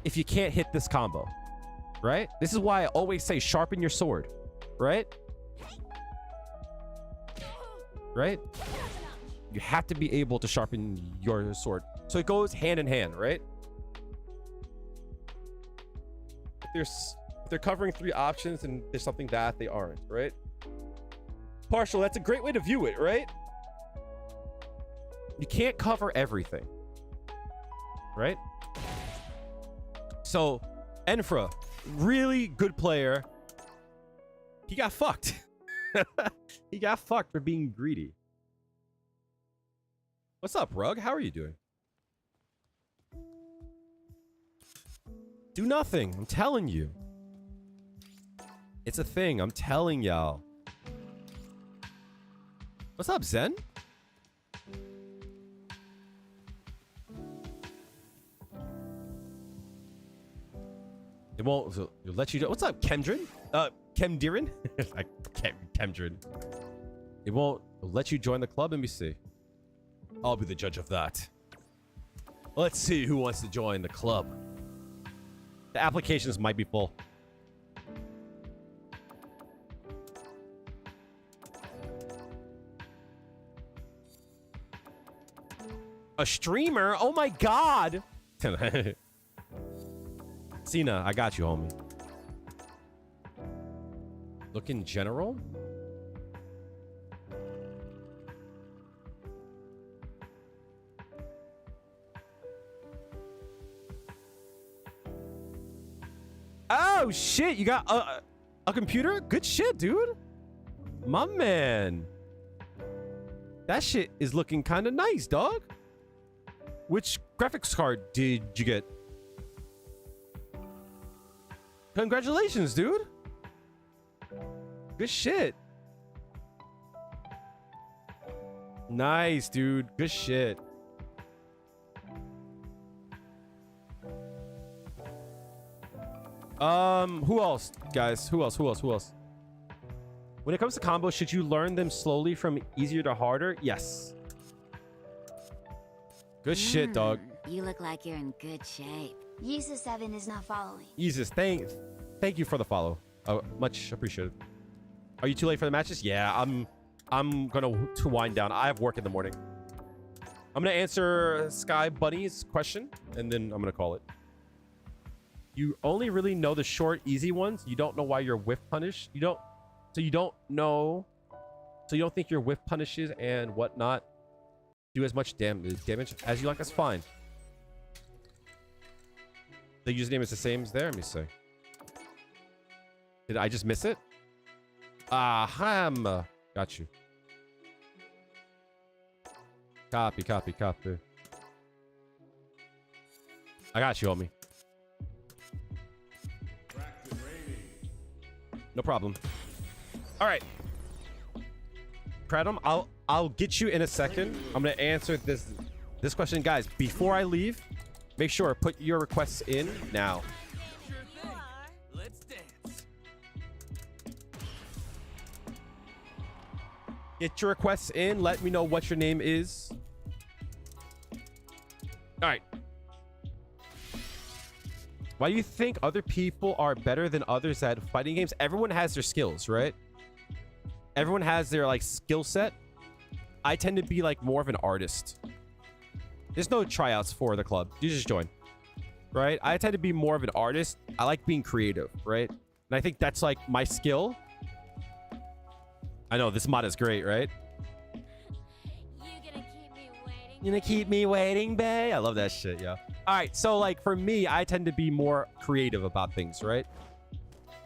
if you can't hit this combo, right? This is why I always say sharpen your sword, right? Right? You have to be able to sharpen your sword. So it goes hand in hand, right? If they're covering 3 options and there's something that they aren't, right? Partial, that's a great way to view it, right? You can't cover everything, right? So, Enfra, really good player. He got fucked. He got fucked for being greedy. What's up, Rug? How are you doing? Do nothing. I'm telling you. It's a thing. I'm telling y'all. What's up, Zen? It won't let you do. What's up, Kendrin? Kemdirin? Like Kemdrin. It won't let you join the club. Let me see. I'll be the judge of that. Let's see who wants to join the club. The applications might be full. A streamer? Oh my god! Cena, I got you, homie. Look in general? Oh shit, you got a computer? Good shit, dude. My man. That shit is looking kind of nice, dog. Which graphics card did you get? Congratulations, dude. Good shit. Nice, dude. Good shit. Who else, guys? Who else? When it comes to combos, should you learn them slowly from easier to harder? Yes. Good shit, dog. You look like you're in good shape. Yusa7 is not following. Jesus, thank you for the follow. Much appreciated. Are you too late for the matches? Yeah, I'm gonna wind down. I have work in the morning. I'm gonna answer Sky Bunny's question, and then I'm gonna call it. You only really know the short, easy ones. You don't know why you're whiff punished. You don't think your whiff punishes and whatnot do as much damage as you like. That's fine. The username is the same as there. Let me see. Did I just miss it? Ham. Got you. Copy. I got you, homie. No problem. All right. Kratom, I'll get you in a second. I'm gonna answer this question, guys. Before I leave, Make sure put your requests in now. Sure thing. Let's dance. Get your requests in. Let me know what your name is. All right. Why do you think other people are better than others at fighting games? Everyone has their skills, right? Everyone has their like skill set. I tend to be like more of an artist. There's no tryouts for the club. You just join, right? I tend to be more of an artist. I like being creative, right? And I think that's like my skill. I know this mod is great, right? You gonna keep me waiting, bae? I love that shit, yeah. All right, so like for me, I tend to be more creative about things, right?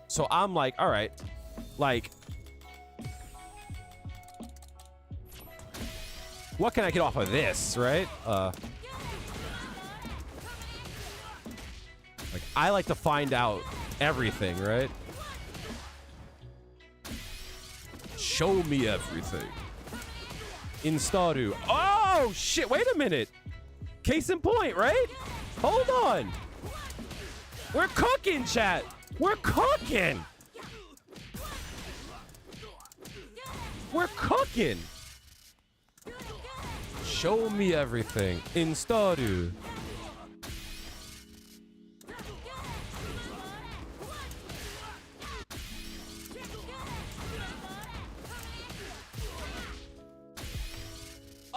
So I'm like, all right, like, what can I get off of this, right? Like, I like to find out everything, right? Show me everything. Instaru. Oh, shit. Wait a minute. Case in point, right? Hold on. We're cooking, chat. We're cooking. We're cooking. Show me everything. Instaru.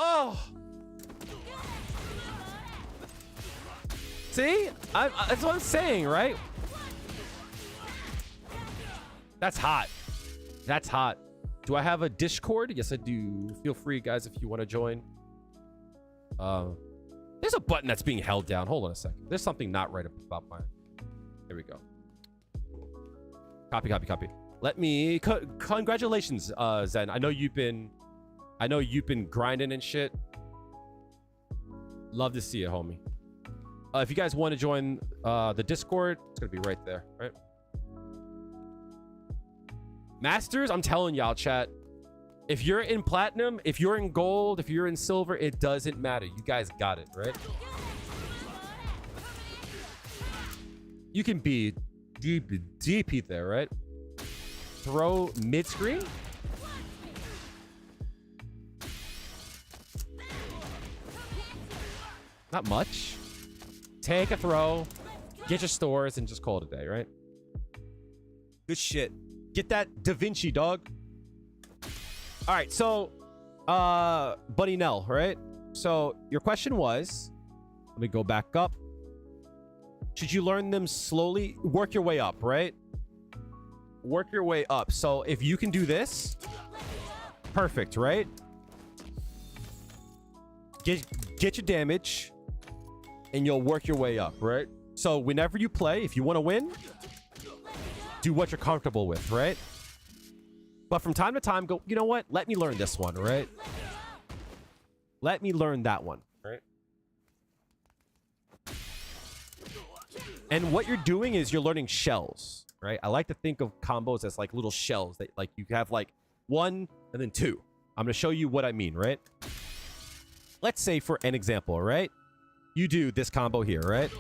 Oh. See? That's what I'm saying, right? That's hot. That's hot. Do I have a Discord? Yes, I do. Feel free, guys, if you want to join. There's a button that's being held down. Hold on a second. There's something not right about mine. Here we go. Copy, copy, copy. Let me... Congratulations, Zen. I know you've been grinding and shit. Love to see it, homie. If you guys want to join the Discord, it's gonna be right there, right? Masters, I'm telling y'all, chat. If you're in platinum, if you're in gold, if you're in silver, it doesn't matter. You guys got it, right? You can be DP there, right? Throw mid-screen. Not much. Take a throw, get your stores, and just call it a day, right? Good shit. Get that Da Vinci, dog. All right, so, Buddy Nell, right? So your question was, let me go back up. Should you learn them slowly? Work your way up, right? Work your way up. So if you can do this, perfect, right? Get your damage, and you'll work your way up, right? So whenever you play, if you want to win, do what you're comfortable with, right? But from time to time, go, you know what? Let me learn this one, right? Let me learn that one, right? And what you're doing is you're learning shells, right? I like to think of combos as like little shells that like you have like 1 and then 2. I'm going to show you what I mean, right? Let's say for an example, right? You do this combo here, right?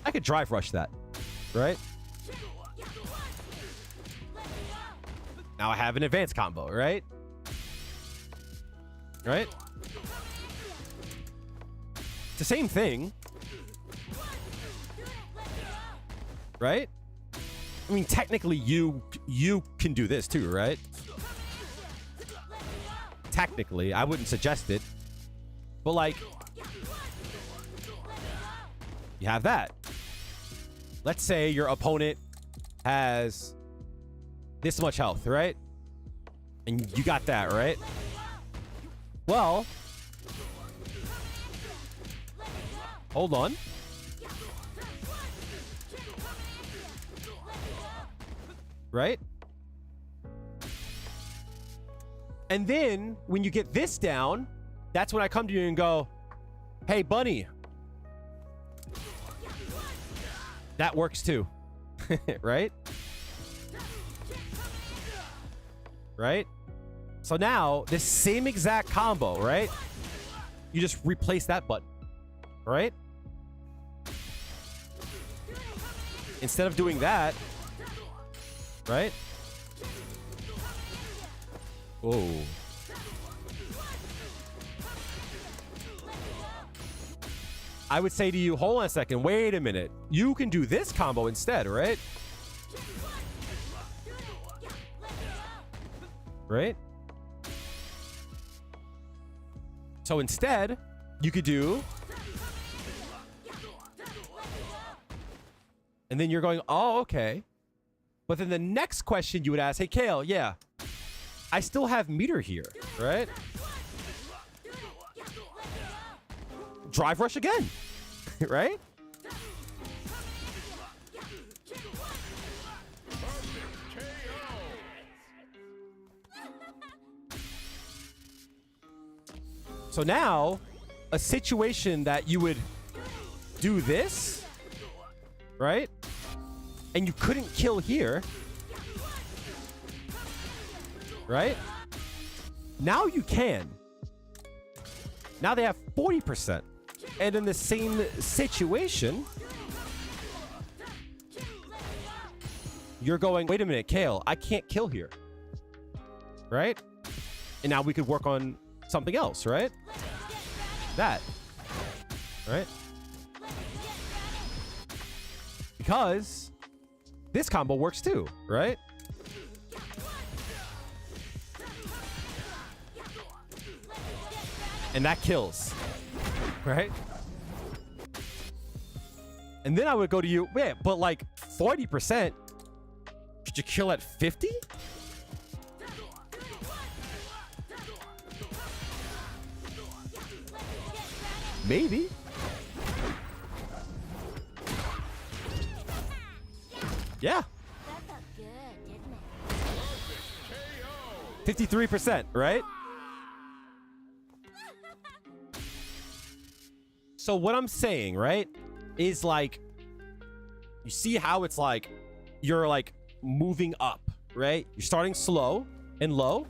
I could drive rush that, right? Now I have an advanced combo, right? Right? It's the same thing. Right? I mean, technically, you can do this too, right? Technically, I wouldn't suggest it. But like, you have that. Let's say your opponent has this much health, right? And you got that, right? Well, hold on. Right? And then when you get this down, that's when I come to you and go, hey, bunny. That works too. Right? Right? So now, this same exact combo, right? You just replace that button. right? Instead of doing that, right? Oh. I would say to you, hold on a second, wait a minute. You can do this combo instead, right? Right? So instead, you could do... And then you're going, oh, okay. But then the next question you would ask, hey, Kale, yeah, I still have meter here, right? Drive rush again, right? So now, a situation that you would do this, right? And you couldn't kill here, right? Now you can. Now they have 40%. And in the same situation, you're going, wait a minute, Kale, I can't kill here, right? And now we could work on something else, right? That, right? Because this combo works too, right? And that kills, right? And then I would go to you, wait, but like 40%, could you kill at 50? Maybe. Yeah. That felt good, didn't it? 53%, right? So what I'm saying, right, is like, you see how it's like, you're like moving up, right? You're starting slow and low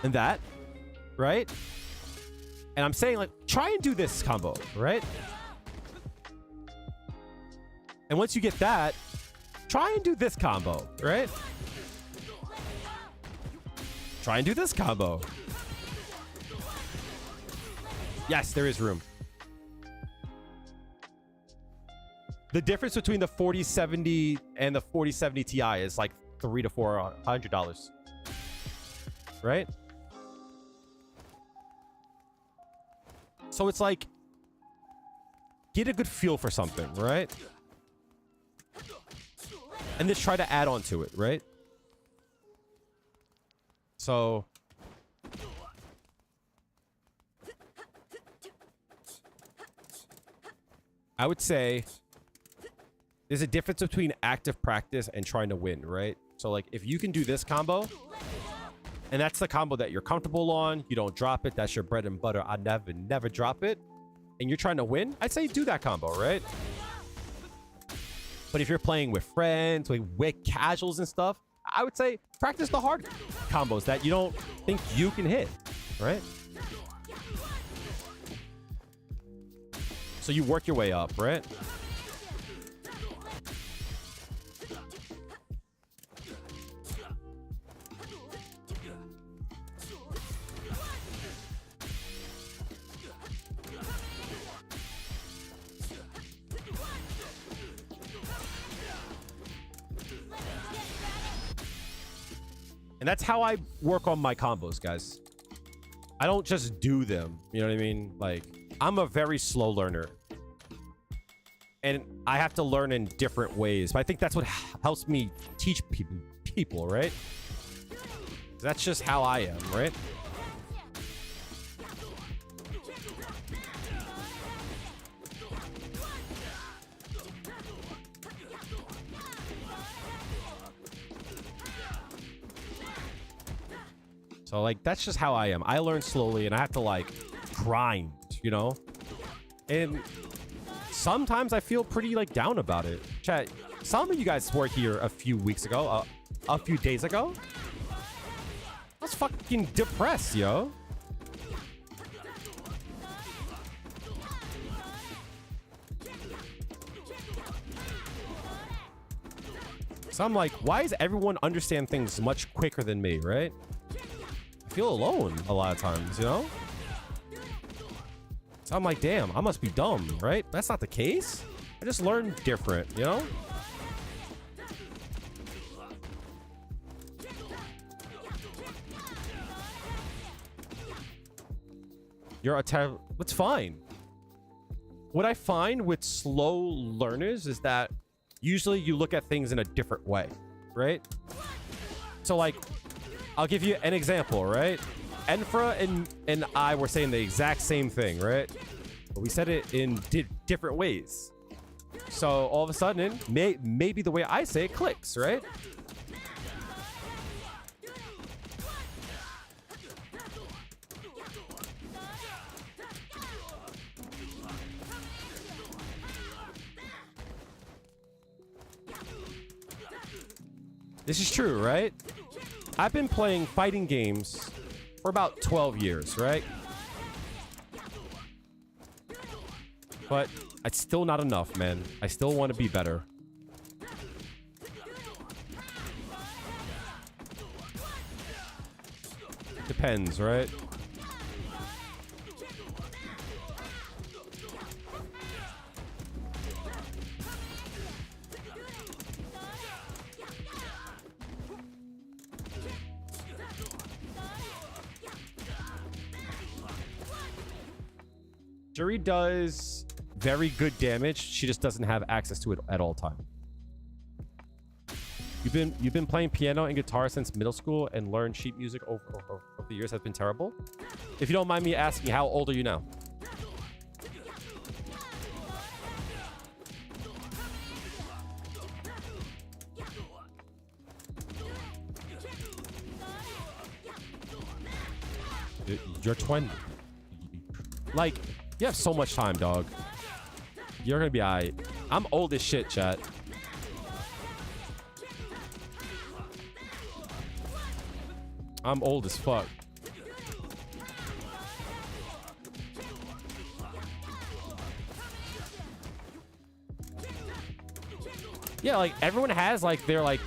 and that, right? And I'm saying like, try and do this combo, right? And once you get that, try and do this combo, right? Try and do this combo. Yes, there is room. The difference between the 4070 and the 4070 Ti is like $300 to $400, right? So it's like, get a good feel for something, right? And just try to add on to it, right? So I would say there's a difference between active practice and trying to win, right? So like if you can do this combo, and that's the combo that you're comfortable on, you don't drop it, that's your bread and butter, I never drop it, and you're trying to win, I'd say do that combo, right? But if you're playing with friends, with casuals and stuff, I would say practice the hard combos that you don't think you can hit, right? So you work your way up, right? And that's how I work on my combos, guys. I don't just do them. You know what I mean? Like, I'm a very slow learner. And I have to learn in different ways. But I think that's what helps me teach people, right? That's just how I am, right? So, like, that's just how I am. I learn slowly, and I have to, like, grind, you know? And sometimes I feel pretty, like, down about it. Chat, some of you guys were here a few weeks ago, a few days ago. I was fucking depressed, yo. So I'm like, why does everyone understand things much quicker than me, right? I feel alone a lot of times, you know? So I'm like, damn, I must be dumb, right? That's not the case. I just learn different, you know? You're a It's fine. What I find with slow learners is that usually you look at things in a different way, right? So like, I'll give you an example, right? Enfra and I were saying the exact same thing, right? But we said it in different ways. So all of a sudden, maybe the way I say it clicks, right? This is true, right? I've been playing fighting games for about 12 years, right? But it's still not enough, man. I still want to be better. Depends, right? Juri does very good damage. She just doesn't have access to it at all time. You've been playing piano and guitar since middle school and learned sheet music over the years has been terrible. If you don't mind me asking, how old are you now? You're 20. Like, you have so much time, dog. You're gonna be alright. I'm old as shit, chat. I'm old as fuck. Yeah, like everyone has like their like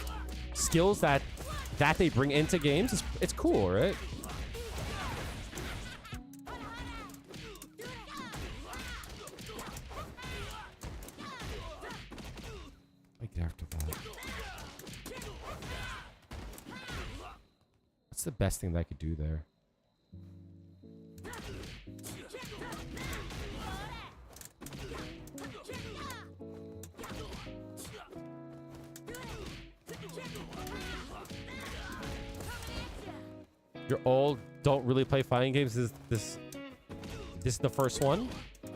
skills that they bring into games. It's cool, right? After that, what's the best thing that I could do there? You're old, don't really play fighting games. This is the first one.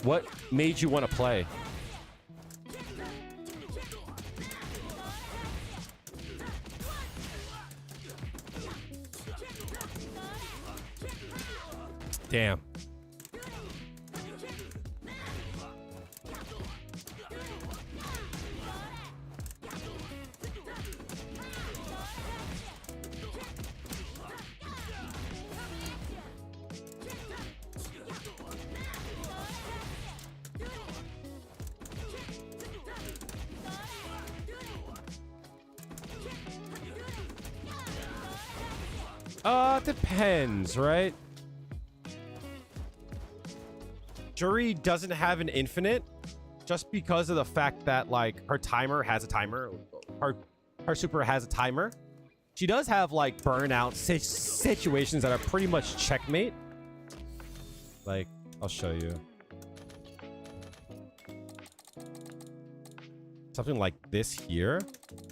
What made you want to play? Damn. Depends, right? Juri doesn't have an infinite just because of the fact that like her timer has a timer. Her super has a timer. She does have like burnout situations that are pretty much checkmate. Like, I'll show you. Something like this here.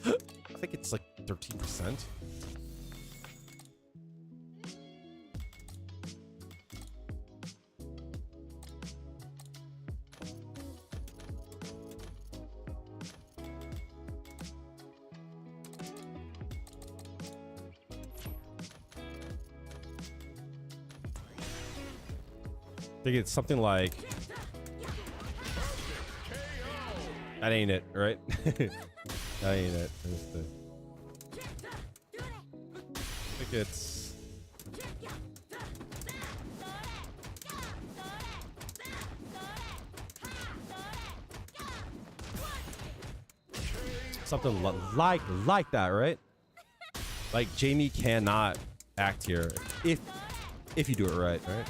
I think it's like 13%. I think it's something like that. Ain't it, right? That ain't it. I think it's Something like that, right? Like Jamie cannot act here if you do it right, right?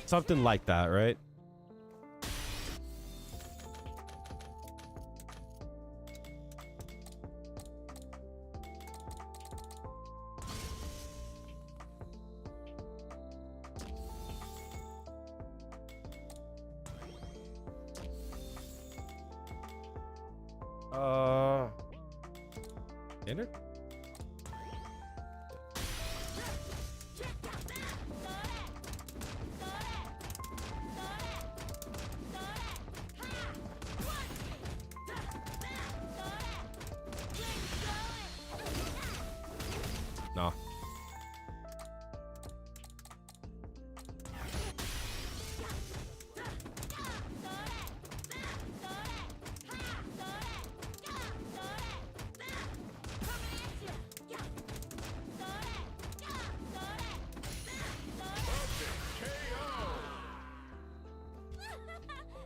Something like that, right? In it? No.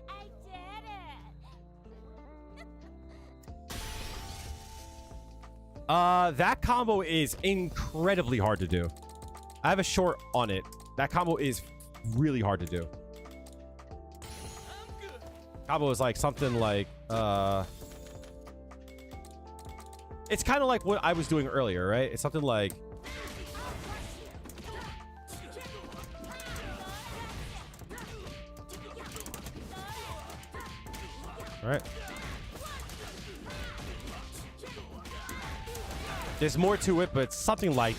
I did it. That combo is incredibly hard to do. I have a short on it. That combo is really hard to do. Combo is like something like, it's kind of like what I was doing earlier, right? It's something like, right? There's more to it, but it's something like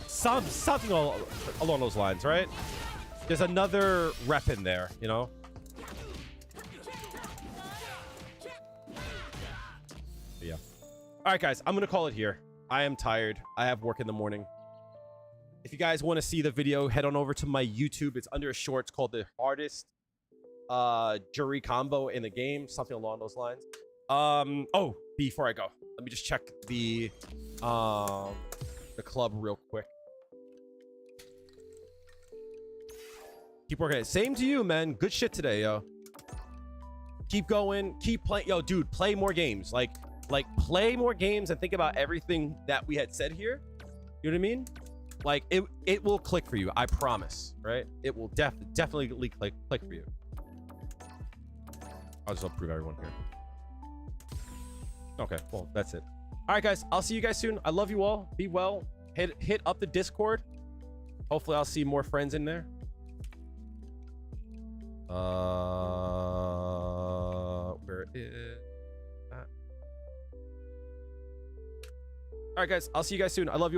something along those lines, right? There's another rep in there, you know? But yeah. All right, guys, I'm gonna call it here. I am tired. I have work in the morning. If you guys want to see the video, head on over to my YouTube. It's under a short. It's called the hardest Juri combo in the game, something along those lines. Oh, before I go, let me just check the club real quick. Keep working it. Same to you, man. Good shit today, yo. Keep going. Keep playing. Yo, dude, play more games. Like play more games and think about everything that we had said here. You know what I mean? Like it will click for you. I promise. Right? It will definitely click for you. I'll just approve everyone here. Okay, well, that's it. All right, guys. I'll see you guys soon. I love you all. Be well. Hit up the Discord. Hopefully, I'll see more friends in there. Where is that? All right, guys. I'll see you guys soon. I love you all.